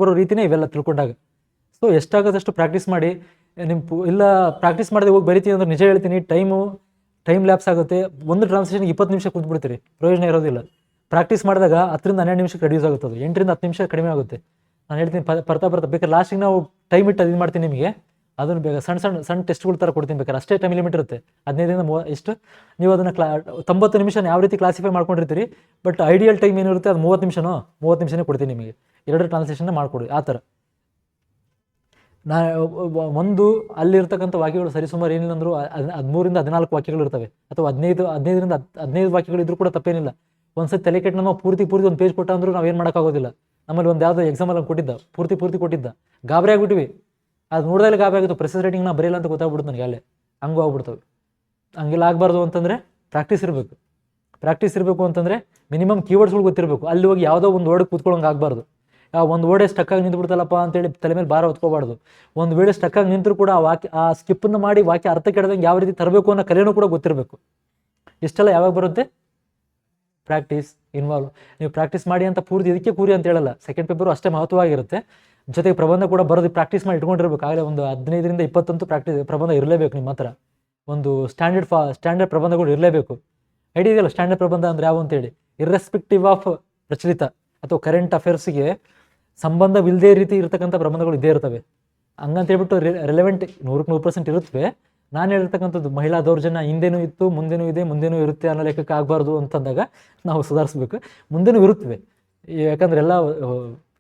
ಬರೋ ರೀತಿಯೇ ಇವೆಲ್ಲ ತಿಳ್ಕೊಂಡಾಗ. ಸೊ ಎಷ್ಟಾಗೋದಷ್ಟು ಪ್ರಾಕ್ಟೀಸ್ ಮಾಡಿ. ಇಲ್ಲ ಪ್ರಾಕ್ಟೀಸ್ ಮಾಡದೆ ಹೋಗಿ ಬರಿತೀವಿ ಅಂದ್ರೆ ನಿಜ ಹೇಳ್ತೀನಿ, ಟೈಮ್ ಲ್ಯಾಪ್ಸ್ ಆಗುತ್ತೆ. ಒಂದು ಟ್ರಾನ್ಸ್ಲೇಷನ್ಗೆ 20 ನಿಮಿಷ ಕೂತ್ಬಿಡ್ತೀರಿ, ಪ್ರಯೋಜನ ಇರೋದಿಲ್ಲ. ಪ್ರಾಕ್ಟೀಸ್ ಮಾಡಿದಾಗ 10ರಿಂದ 12 ನಿಮಿಷಕ್ಕೆ ರೆಡ್ಯೂಸ್ ಆಗುತ್ತೆ, ಅದು 8ರಿಂದ 10 ನಿಮಿಷ ಕಡಿಮೆ ಆಗುತ್ತೆ. ನಾನು ಹೇಳ್ತೀನಿ ಬರ್ತಾ ಬೇಕಾದ್ರೆ ಲಾಸ್ಟಿಗೆ ನಾವು ಟೈಮ್ ಇಟ್ಟು ಅದು ಮಾಡ್ತೀನಿ ನಿಮಗೆ. ಅದನ್ನು ಬೇಗ ಸಣ್ಣ ಟೆಸ್ಟ್ಗಳ ಥರ ಕೊಡ್ತೀನಿ ಬೇಕಾದ್ರೆ. ಅಷ್ಟೇ ಟೈಮ್ ಲಿಮಿಟ್ ಇರುತ್ತೆ, 15ರಿಂದ 30 ಇಷ್ಟು. ನೀವು ಅದನ್ನು 90 ನಿಮಿಷ ಯಾವ ರೀತಿ ಕ್ಲಾಸಿಫೈ ಮಾಡ್ಕೊಂಡಿರ್ತೀರಿ. ಬಟ್ ಐಡಿಯಲ್ ಟೈಮ್ ಏನಿರುತ್ತೆ ಅದು 30 ನಿಮಿಷನೇ ಕೊಡ್ತೀನಿ ನಿಮಗೆ. 2 ಟ್ರಾನ್ಸ್ಲೇಷನ್ನ ಮಾಡಿಕೊಡಿ ಆ ಥರ. ಒಂದು ಅಲ್ಲಿರ್ತಕ್ಕಂಥ ವಾಕ್ಯಗಳು ಸರಿಸುಮಾರು ಏನಿಲ್ಲ ಅಂದರೂ 13-14 ವಾಕ್ಯಗಳು ಇರ್ತವೆ, ಅಥವಾ 15 ವಾಕ್ಯಗಳು ಇದ್ರೂ ಕೂಡ ತಪ್ಪೇನಿಲ್ಲ. ಒಂದ್ಸತಿ ತಲೆ ಕೆಟ್ಟು ನಮ್ಮ ಪೂರ್ತಿ ಒಂದು ಪೇಜ್ ಕೊಟ್ಟ ಅಂದ್ರೂ ನಾವೇನು ಮಾಡೋಕ್ಕಾಗೋದಿಲ್ಲ. ನಮ್ಮಲ್ಲಿ ಒಂದು ಯಾವುದೋ ಎಕ್ಸಾಮಲ್ಲಿ ಕೊಟ್ಟಿದ್ದ ಪೂರ್ತಿ ಕೊಟ್ಟಿದ್ದ, ಗಾಬರಿ ಆಗ್ಬಿಟ್ವಿ. ಅದು ನೋಡಿದಾಗ ಗಾಬರಿ ಆಗುತ್ತೆ, ಪ್ರೆಸಸ್ ರೈಟಿಂಗ್ ನಾ ಬರೆಯಲ್ಲ ಅಂತ ಗೊತ್ತಾಗ್ಬಿಡುತ್ತೆ ನನಗೆ, ಅಲ್ಲೇ ಹಂಗೂ ಆಗ್ಬಿಡ್ತವೆ. ಹಂಗೆಲ್ಲ ಆಗಬಾರ್ದು ಅಂತಂದರೆ ಪ್ರಾಕ್ಟೀಸ್ ಇರಬೇಕು ಅಂತಂದರೆ ಮಿನಿಮಮ್ ಕೀವರ್ಡ್ಸ್ಗಳು ಗೊತ್ತಿರಬೇಕು. ಅಲ್ಲಿ ಹೋಗಿ ಯಾವುದೋ ಒಂದು ವರ್ಡ್ ಕೂತ್ಕೊಳ್ಳೋಂಗೆ ಆಗಬಾರ್ದು. ಒಂದು ವರ್ಡೇ ಸ್ಟಕ್ಕಾಗಿ ನಿಂತ್ಬಿಡ್ತಲ್ಲಪ್ಪ ಅಂತೇಳಿ ತಲೆ ಮೇಲೆ ಭಾರ ಹೊತ್ಕೋಬಾರ್ದು. ಒಂದು ವೇಳೆ ಸ್ಟಕ್ಕಾಗಿ ನಿಂತರೂ ಕೂಡ ಆ ಸ್ಕಿಪ್ಪನ್ನು ಮಾಡಿ ವಾಕ್ಯ ಅರ್ಥ ಕೆಡದಂಗೆ ಯಾವ ರೀತಿ ತರಬೇಕು ಅನ್ನೋ ಕಲೆನೂ ಕೂಡ ಗೊತ್ತಿರಬೇಕು. ಇಷ್ಟೆಲ್ಲ ಯಾವಾಗ ಬರುತ್ತೆ? Practice involve. ನೀವು ಪ್ರಾಕ್ಟೀಸ್ ಮಾಡಿ ಅಂತ ಪೂರ್ತಿ ಇದಕ್ಕೆ ಕೂರಿ ಅಂತ ಹೇಳಲ್ಲ, ಸೆಕೆಂಡ್ ಪೇಪರು ಅಷ್ಟೇ ಮಹತ್ವವಾಗಿರುತ್ತೆ. ಜೊತೆಗೆ ಪ್ರಬಂಧ ಕೂಡ ಬರೋದು ಪ್ರಾಕ್ಟೀಸ್ ಮಾಡಿ ಇಟ್ಕೊಂಡಿರ್ಬೇಕು. ಆಗಲೇ ಒಂದು 15-20 ಪ್ರಬಂಧ ಇರಲೇಬೇಕು ನಿಮ್ಮ ಹತ್ರ. ಒಂದು ಸ್ಟ್ಯಾಂಡರ್ಡ್ ಪ್ರಬಂಧಗಳು ಇರಲೇಬೇಕು. ಐಡಿಯಾ ಇದೆಯಲ್ಲ ಸ್ಟ್ಯಾಂಡರ್ಡ್ ಪ್ರಬಂಧ ಅಂದರೆ ಯಾವ ಅಂತೇಳಿ? ಇರ್ರೆಸ್ಪೆಕ್ಟಿವ್ ಆಫ್ ಪ್ರಚಲಿತ ಅಥವಾ ಕರೆಂಟ್ ಅಫೇರ್ಸ್ಗೆ ಸಂಬಂಧವಿಲ್ಲದೇ ರೀತಿ ಇರತಕ್ಕಂಥ ಪ್ರಬಂಧಗಳು ಇದ್ದೇ ಇರ್ತವೆ. ಹಂಗಂತ ಹೇಳ್ಬಿಟ್ಟು ರೆಲೆವೆಂಟ್ 100% ಇರುತ್ತವೆ. ನಾನು ಹೇಳಿರ್ತಕ್ಕಂಥದ್ದು ಮಹಿಳಾ ದೌರ್ಜನ್ಯ ಹಿಂದೆನೂ ಇತ್ತು, ಮುಂದೆನೂ ಇದೆ, ಮುಂದೆನೂ ಇರುತ್ತೆ ಅನ್ನೋ ಲೆಕ್ಕಕ್ಕೆ ಆಗಬಾರ್ದು ಅಂತಂದಾಗ ನಾವು ಸುಧಾರಿಸ್ಬೇಕು. ಮುಂದೆನೂ ಇರುತ್ತವೆ, ಯಾಕಂದ್ರೆ ಎಲ್ಲ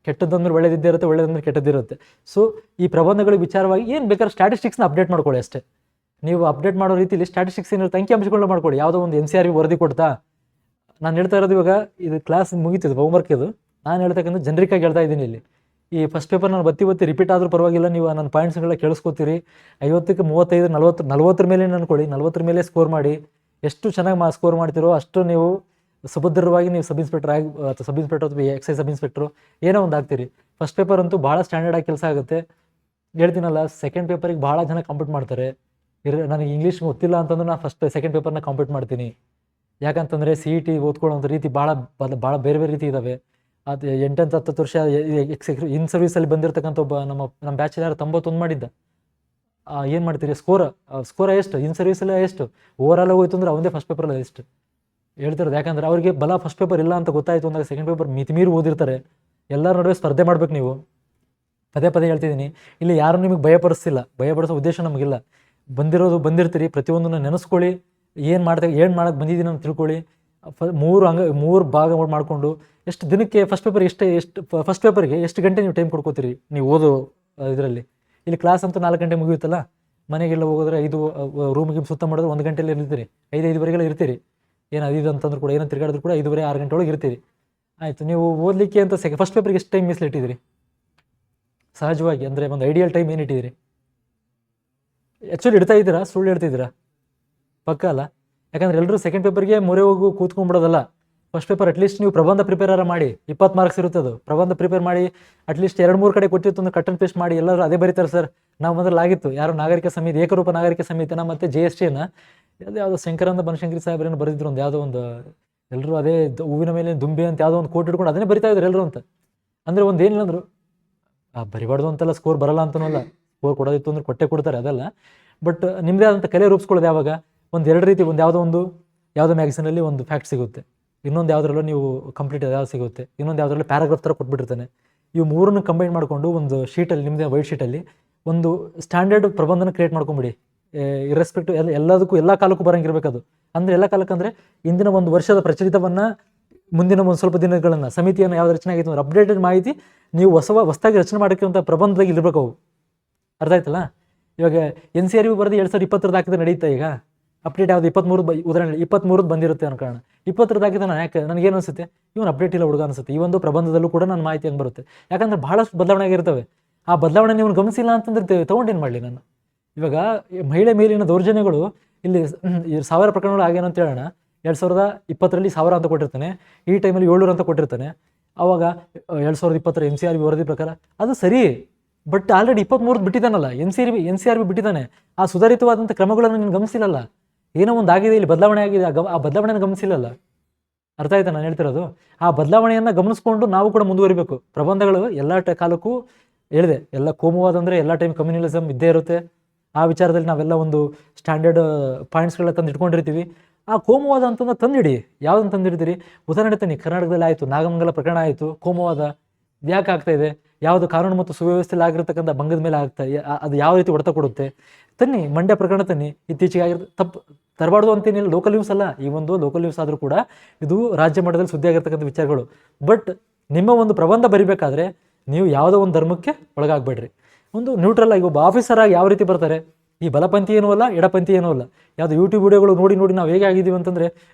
ಕೆಟ್ಟದಂದ್ರೆ ಒಳ್ಳೇದಿದ್ದೇ ಇರುತ್ತೆ, ಒಳ್ಳೇದಂದ್ರೆ ಕೆಟ್ಟದ್ದಿರುತ್ತೆ. ಸೊ ಈ ಪ್ರಬಂಧಗಳ ವಿಚಾರವಾಗಿ ಏನು ಬೇಕಾದ್ರೆ ಸ್ಟ್ಯಾಟಿಸ್ಟಿಕ್ಸ್ನ ಅಪ್ಡೇಟ್ ಮಾಡ್ಕೊಳ್ಳಿ ಅಷ್ಟೇ. ನೀವು ಅಪ್ಡೇಟ್ ಮಾಡೋ ರೀತಿಯಲ್ಲಿ ಸ್ಟ್ಯಾಟಿಸ್ಟಿಕ್ಸ್ ಏನಿರುತ್ತೆ ಅಂಕಿಅಂಶಗಳನ್ನ ಮಾಡ್ಕೊಳ್ಳಿ. ಯಾವುದೋ ಒಂದು NCRB ವರದಿ ಕೊಡ್ತಾ, ನಾನು ಹೇಳ್ತಾ ಇರೋದು ಇವಾಗ ಇದು ಕ್ಲಾಸ್ ಮುಗೀತಿದ್ದು ಹೋಮ್ವರ್ಕ್ ಇದು, ನಾನು ಹೇಳ್ತಕ್ಕಂಥ ಜನರಿಕಾಗಿ ಹೇಳ್ತಾ ಇದ್ದೀನಿ. ಇಲ್ಲಿ ಈ ಫಸ್ಟ್ ಪೇಪರ್ ನಾನು ಬತ್ತಿ ರಿಪೀಟ್ ಆದರೂ ಪರವಾಗಿಲ್ಲ, ನೀವು ನನ್ನ ಪಾಯಿಂಟ್ಸ್ಗಳನ್ನ ಕೇಳಿಸ್ಕೊತೀರಿ. 50ಕ್ಕೆ 35 40 ಮೇಲೆ ಅನ್ಕೊಳ್ಳಿ, 40 ಮೇಲೆ ಸ್ಕೋರ್ ಮಾಡಿ. ಎಷ್ಟು ಚೆನ್ನಾಗಿ ಸ್ಕೋರ್ ಮಾಡ್ತಿರೋ ಅಷ್ಟು ನೀವು ಸುಭದ್ರವಾಗಿ ನೀವು ಸಬ್ ಇನ್ಸ್ಪೆಕ್ಟರ್ ಅಥವಾ ಎಕ್ಸೈಸ್ ಸಬ್ ಇನ್ಸ್ಪೆಕ್ಟ್ರು ಏನೋ ಒಂದು ಆಗ್ತೀರಿ. ಫಸ್ಟ್ ಪೇಪರ್ ಅಂತೂ ಭಾಳ ಸ್ಟ್ಯಾಂಡರ್ಡ್ ಆಗಿ ಕೆಲಸ ಆಗುತ್ತೆ. ಹೇಳ್ತೀನಲ್ಲ, ಸೆಕೆಂಡ್ ಪೇಪರಿಗೆ ಭಾಳ ಜನ ಕಾಂಪೀಟ್ ಮಾಡ್ತಾರೆ. ನನಗೆ ಇಂಗ್ಲೀಷ್ ಗೊತ್ತಿಲ್ಲ ಅಂತಂದ್ರೆ ನಾನು ಸೆಕೆಂಡ್ ಪೇಪರ್ನ ಕಾಂಪೀಟ್ ಮಾಡ್ತೀನಿ. ಯಾಕಂತಂದರೆ CET ಓದ್ಕೊಳ್ಳೋಂಥ ರೀತಿ ಭಾಳ ಬೇರೆ ರೀತಿ ಇದ್ದಾವೆ. ಅದು 8-10 ವರ್ಷ ಇನ್ ಸರ್ವಿಸಲ್ಲಿ ಬಂದಿರತಕ್ಕಂಥ ಒಬ್ಬ ನಮ್ಮ ಬ್ಯಾಚುಲರ್ 91 ಮಾಡಿದ್ದ. ಏನು ಮಾಡ್ತೀರಿ? ಸ್ಕೋರ್ ಎಷ್ಟು? ಇನ್ ಸರ್ವಿಸಲ್ಲೇ ಎಷ್ಟು? ಓವರಾಲ್ ಹೋಯ್ತು ಅಂದ್ರೆ ಅವನೇ ಫಸ್ಟ್ ಪೇಪರಲ್ಲಿ ಎಷ್ಟು ಹೇಳ್ತಿರೋದು. ಯಾಕಂದ್ರೆ ಅವರಿಗೆ ಫಸ್ಟ್ ಪೇಪರ್ ಇಲ್ಲ ಅಂತ ಗೊತ್ತಾಯಿತು ಅಂದಾಗ ಸೆಕೆಂಡ್ ಪೇಪರ್ ಮಿತಿಮೀರಿ ಓದಿರ್ತಾರೆ. ಎಲ್ಲರ ನಡುವೆ ಸ್ಪರ್ಧೆ ಮಾಡ್ಬೇಕು ನೀವು. ಪದೇ ಹೇಳ್ತಿದ್ದೀನಿ, ಇಲ್ಲಿ ಯಾರು ನಿಮಗೆ ಭಯಪಡಿಸೋ ಉದ್ದೇಶ ನಮಗಿಲ್ಲ. ಬಂದಿರ್ತೀರಿ, ಪ್ರತಿಯೊಂದನ್ನು ನೆನೆಸ್ಕೊಳ್ಳಿ. ಏನು ಮಾಡಕ್ಕೆ ಬಂದಿದ್ದೀನಿ ಅಂತ ತಿಳ್ಕೊಳ್ಳಿ. 3 ಭಾಗ ಮಾಡಿಕೊಂಡು ಎಷ್ಟು ದಿನಕ್ಕೆ ಫಸ್ಟ್ ಪೇಪರ್ಗೆ ಎಷ್ಟು ಗಂಟೆ ನೀವು ಟೈಮ್ ಕೊಡ್ಕೋತೀರಿ ನೀವು ಓದೋ ಇದರಲ್ಲಿ? ಇಲ್ಲಿ ಕ್ಲಾಸ್ ಅಂತೂ 4 ಗಂಟೆ ಮುಗಿಯುತ್ತಲ್ಲ, ಮನೆಗೆಲ್ಲ ಹೋಗೋದ್ರೆ 5 ರೂಮಿಗೆ ಸುತ್ತ ಮಾಡಿದ್ರೆ 1 ಗಂಟೆಯಲ್ಲಿ ಇರ್ತೀರಿ, 5-5:30 ಇರ್ತೀರಿ. ಏನು ಅದಿದು ಅಂತಂದ್ರೂ ಕೂಡ, ಏನೋ ತಿರುಗಾಡಿದ್ರು ಕೂಡ 5:30-6 ಗಂಟೆ ಒಳಗೆ ಇರ್ತೀರಿ. ಆಯಿತು, ನೀವು ಓದಲಿಕ್ಕೆ ಅಂತ ಫಸ್ಟ್ ಪೇಪರ್ಗೆ ಎಷ್ಟು ಟೈಮ್ ಮೀಸಲಿಟ್ಟಿದ್ದೀರಿ? ಸಹಜವಾಗಿ ಅಂದರೆ ಒಂದು ಐಡಿಯಲ್ ಟೈಮ್ ಏನು ಇಟ್ಟಿದ್ದೀರಿ? ಆ್ಯಕ್ಚುಲಿ ಇಡ್ತಾ ಇದ್ದೀರಾ? ಸುಳ್ಳು ಹೇಳ್ತಿದ್ದೀರಾ? ಪಕ್ಕ ಅಲ್ಲ. ಯಾಕಂದ್ರೆ ಎಲ್ಲರೂ ಸೆಕೆಂಡ್ ಪೇಪರ್ಗೆ ಮೊರೆ ಹೋಗಿ ಕೂತ್ಕೊಂಡ್ಬಿಡೋದಲ್ಲ. ಫಸ್ಟ್ ಪೇಪರ್ ಅಟ್ಲೀಸ್ಟ್ ನೀವು ಪ್ರಬಂಧ ಪ್ರಿಪೇರ್ ಮಾಡಿ, 20 ಮಾರ್ಕ್ಸ್ ಇರುತ್ತೆ ಅದು. ಪ್ರಬಂಧ ಪ್ರಿಪೇರ್ ಮಾಡಿ ಅಟ್ಲೀಸ್ಟ್ 2-3 ಕಡೆ ಕೊಟ್ಟಿತ್ತು ಅಂದ್ರೆ ಕಟ್ ಆ್ಯಂಡ್ ಪೇಸ್ಟ್ ಮಾಡಿ. ಎಲ್ಲರೂ ಅದೇ ಬರೀತಾರೆ ಸರ್. ನಾವು ಮೊದಲು ಆಗಿತ್ತು, ಯಾರೋ ನಾಗರಿಕ ಸಮಿತಿ, ಏಕರೂಪ ನಾಗರಿಕ ಸಮಿತಿನ ಮತ್ತು GSTನ ಯಾವುದೋ ಶಂಕರಾನಂದ ಬನಶಂಕರಿ ಸಾಹೇಬ್ರೇನು ಬರೆದಿದ್ರು ಯಾವುದೋ ಒಂದು, ಎಲ್ಲರೂ ಅದೇ ಹೂವಿನ ಮೇಲೆ ದುಂಬೆ ಅಂತ ಯಾವುದೋ ಒಂದು ಕೋಟ್ ಇಟ್ಕೊಂಡು ಅದನ್ನೇ ಬರಿತಾ ಇದ್ರು ಎಲ್ಲರೂ ಅಂತ. ಅಂದರೆ ಒಂದು ಏನಿಲ್ಲ ಅಂದರು ಬರಿಬಾರ್ದು ಅಂತೆಲ್ಲ, ಸ್ಕೋರ್ ಬರಲ್ಲ ಅಂತನೂ ಅಲ್ಲ, ಸ್ಕೋರ್ ಕೊಡೋದಿತ್ತು ಅಂದ್ರೆ ಕೊಡ್ತಾರೆ ಅದೆಲ್ಲ. ಬಟ್ ನಿಮ್ಮದೇ ಆದಂಥ ಕಲೆ ರೂಪಿಸ್ಕೊಳ್ಳೋದು ಯಾವಾಗ? ಒಂದು 2 ರೀತಿ, ಯಾವುದೋ ಮ್ಯಾಗಝೀನಲ್ಲಿ ಒಂದು ಫ್ಯಾಕ್ಟ್ ಸಿಗುತ್ತೆ, ಇನ್ನೊಂದು ಯಾವುದ್ರಲ್ಲೂ ನೀವು ಕಂಪ್ಲೀಟ್ ಯಾವ್ದು ಸಿಗುತ್ತೆ, ಇನ್ನೊಂದು ಯಾವುದ್ರಲ್ಲಿ ಪ್ಯಾರಾಗ್ರಾಫ್ ಥರ ಕೊಟ್ಬಿಟ್ಟಿರ್ತಾನೆ. ಇವು 3 ಕಂಬೈನ್ ಮಾಡಿಕೊಂಡು ಒಂದು ಶೀಟಲ್ಲಿ, ನಿಮ್ಮದೇ ವೈಟ್ ಶೀಟಲ್ಲಿ ಒಂದು ಸ್ಟ್ಯಾಂಡರ್ಡ್ ಪ್ರಬಂಧನ ಕ್ರಿಯೇಟ್ ಮಾಡ್ಕೊಂಬಿಡಿ. ಇರ್ರೆಸ್ಪೆಕ್ಟಿವ್ ಎಲ್ಲದಕ್ಕೂ ಎಲ್ಲ ಕಾಲಕ್ಕೂ ಬರೋಂಗಿರ್ಬೇಕು ಅದು. ಅಂದರೆ ಎಲ್ಲ ಕಾಲಕ್ಕೆ ಅಂದರೆ ಇಂದಿನ ಒಂದು ವರ್ಷದ ಪ್ರಚಲಿತವನ್ನು, ಮುಂದಿನ ಒಂದು ಸ್ವಲ್ಪ ದಿನಗಳನ್ನು, ಸಮಿತಿಯನ್ನು ಯಾವ್ದು ರಚನೆ ಆಗಿತ್ತು ಅಂದ್ರೆ ಅಪ್ಡೇಟೆಡ್ ಮಾಹಿತಿ ನೀವು ಹೊಸದಾಗಿ ರಚನೆ ಮಾಡೋಕ್ಕಿಂತ ಪ್ರಬಂಧದಾಗ ಇರಬೇಕು ಅವು. ಅರ್ಥ ಆಯ್ತಲ್ಲ? ಇವಾಗ NCRB ಬರೆದು 2020 ಹಾಕಿದ್ರೆ ನಡೆಯುತ್ತಾ? ಈಗ ಅಪ್ಡೇಟ್ ಯಾವುದು 23 ಉದಾಹರಣೆ 23 ಬಂದಿರುತ್ತೆ ಅನ್ನೋ ಕಾರಣ 20 ಹಾಕಿದ್ರೆ ನಾನು ಯಾಕೆ ನನಗೇನು ಅನಿಸುತ್ತೆ, ಇವನು ಅಪ್ಡೇಟ್ ಇಲ್ಲ ಹುಡುಗ ಅನಿಸುತ್ತೆ. ಈ ಒಂದು ಪ್ರಬಂಧದಲ್ಲೂ ಕೂಡ ನನ್ನ ಮಾಹಿತಿ ಹಂಗೆ ಬರುತ್ತೆ. ಯಾಕಂದರೆ ಭಾಳಷ್ಟು ಬದಲಾವಣೆ ಆಗಿರ್ತವೆ. ಆ ಬದಲಾವಣೆ ನೀವು ಗಮನಿಸಿಲ್ಲ ಅಂತಂದ್ರೆ ತೊಗೊಂಡೇನು ಮಾಡಲಿ ನಾನು? ಇವಾಗ ಮಹಿಳೆ ಮೇಲಿನ ದೌರ್ಜನ್ಯಗಳು ಇಲ್ಲಿ 1000 ಪ್ರಕರಣಗಳು ಆಗೇನು ಅಂತ ಹೇಳೋಣ. 2020ರಲ್ಲಿ 1000 ಅಂತ ಕೊಟ್ಟಿರ್ತಾನೆ, ಈ ಟೈಮಲ್ಲಿ 700 ಅಂತ ಕೊಟ್ಟಿರ್ತಾನೆ. ಆವಾಗ 2020 NCRB ವರದಿ ಪ್ರಕಾರ ಅದು ಸರಿ. ಬಟ್ ಆಲ್ರೆಡಿ 23 ಬಿಟ್ಟಿದ್ದಾನಲ್ಲ, NCRB ಬಿಟ್ಟಿದ್ದಾನೆ. ಆ ಸುಧಾರಿತವಾದಂಥ ಕ್ರಮಗಳನ್ನು ನೀನು ಗಮನಿಸಿಲ್ಲಲ್ಲ. ಏನೋ ಒಂದು ಆಗಿದೆ, ಇಲ್ಲಿ ಬದಲಾವಣೆ ಆಗಿದೆ, ಆ ಬದಲಾವಣೆಯನ್ನು ಗಮನಿಸಿಲ್ಲಲ್ಲ. ಅರ್ಥ ಆಯ್ತಾ ನಾನು ಹೇಳ್ತಿರೋದು? ಆ ಬದಲಾವಣೆಯನ್ನು ಗಮನಿಸ್ಕೊಂಡು ನಾವು ಕೂಡ ಮುಂದುವರಿಬೇಕು. ಪ್ರಬಂಧಗಳು ಎಲ್ಲ ಕಾಲಕ್ಕೂ ಹೇಳಿದೆ, ಎಲ್ಲ ಕೋಮುವಾದ ಅಂದರೆ ಎಲ್ಲ ಟೈಮ್ ಕಮ್ಯುನಲಿಸಮ್ ಇದ್ದೇ ಇರುತ್ತೆ. ಆ ವಿಚಾರದಲ್ಲಿ ನಾವೆಲ್ಲ ಒಂದು ಸ್ಟ್ಯಾಂಡರ್ಡ್ ಪಾಯಿಂಟ್ಸ್ಗಳನ್ನ ತಂದು ಇಟ್ಕೊಂಡಿರ್ತೀವಿ. ಆ ಕೋಮುವಾದ ಅಂತಂದ್ರೆ ತಂದಿಡಿ. ಯಾವುದನ್ನು ತಂದಿಡ್ತೀರಿ? ಉದಾಹರಣೆ ತನ್ನಿ, ಕರ್ನಾಟಕದಲ್ಲಿ ಆಯಿತು, ನಾಗಮಂಗಲ ಪ್ರಕರಣ ಆಯಿತು, ಕೋಮುವಾದ ಯಾಕೆ ಆಗ್ತಾಯಿದೆ? ಯಾವುದು ಕಾನೂನು ಮತ್ತು ಸುವ್ಯವಸ್ಥೆಯಲ್ಲಿ ಆಗಿರ್ತಕ್ಕಂಥ ಭಂಗದ ಮೇಲೆ ಅದು ಯಾವ ರೀತಿ ಹೊಡೆತ ಕೊಡುತ್ತೆ? ತನ್ನಿ. ಮಂಡ್ಯ ಪ್ರಕರಣ ತನ್ನಿ, ಇತ್ತೀಚೆಗೆ ತಪ್ಪು ತರಬಾರ್ದು ಅಂತೇನಿಲ್ಲ, ಲೋಕಲ್ ನ್ಯೂಸ್ ಅಲ್ಲ. ಈ ಒಂದು ಲೋಕಲ್ ನ್ಯೂಸ್ ಆದರೂ ಕೂಡ ಇದು ರಾಜ್ಯ ಮಟ್ಟದಲ್ಲಿ ಸುದ್ದಿ ಆಗಿರ್ತಕ್ಕಂಥ ವಿಚಾರಗಳು. ಬಟ್ ನಿಮ್ಮ ಒಂದು ಪ್ರಬಂಧ ಬರಿಬೇಕಾದ್ರೆ ನೀವು ಯಾವುದೋ ಒಂದು ಧರ್ಮಕ್ಕೆ ಒಳಗಾಗಬೇಡ್ರಿ. ಒಂದು ನ್ಯೂಟ್ರಲ್ ಆಗಿ ಒಬ್ಬ ಆಫೀಸರ್ ಆಗಿ ಯಾವ ರೀತಿ ಬರ್ತಾರೆ, ಈ ಬಲಪಂಥಿ ಏನೂ ಅಲ್ಲ ಎಡಪಂಥಿ ಏನೂ ಅಲ್ಲ. ಯಾವುದು ಯೂಟ್ಯೂಬ್ ವಿಡಿಯೋಗಳು ನೋಡಿ ನೋಡಿ ನಾವು ಹೇಗೆ ಆಗಿದ್ದೀವಿ ಅಂತಂದರೆ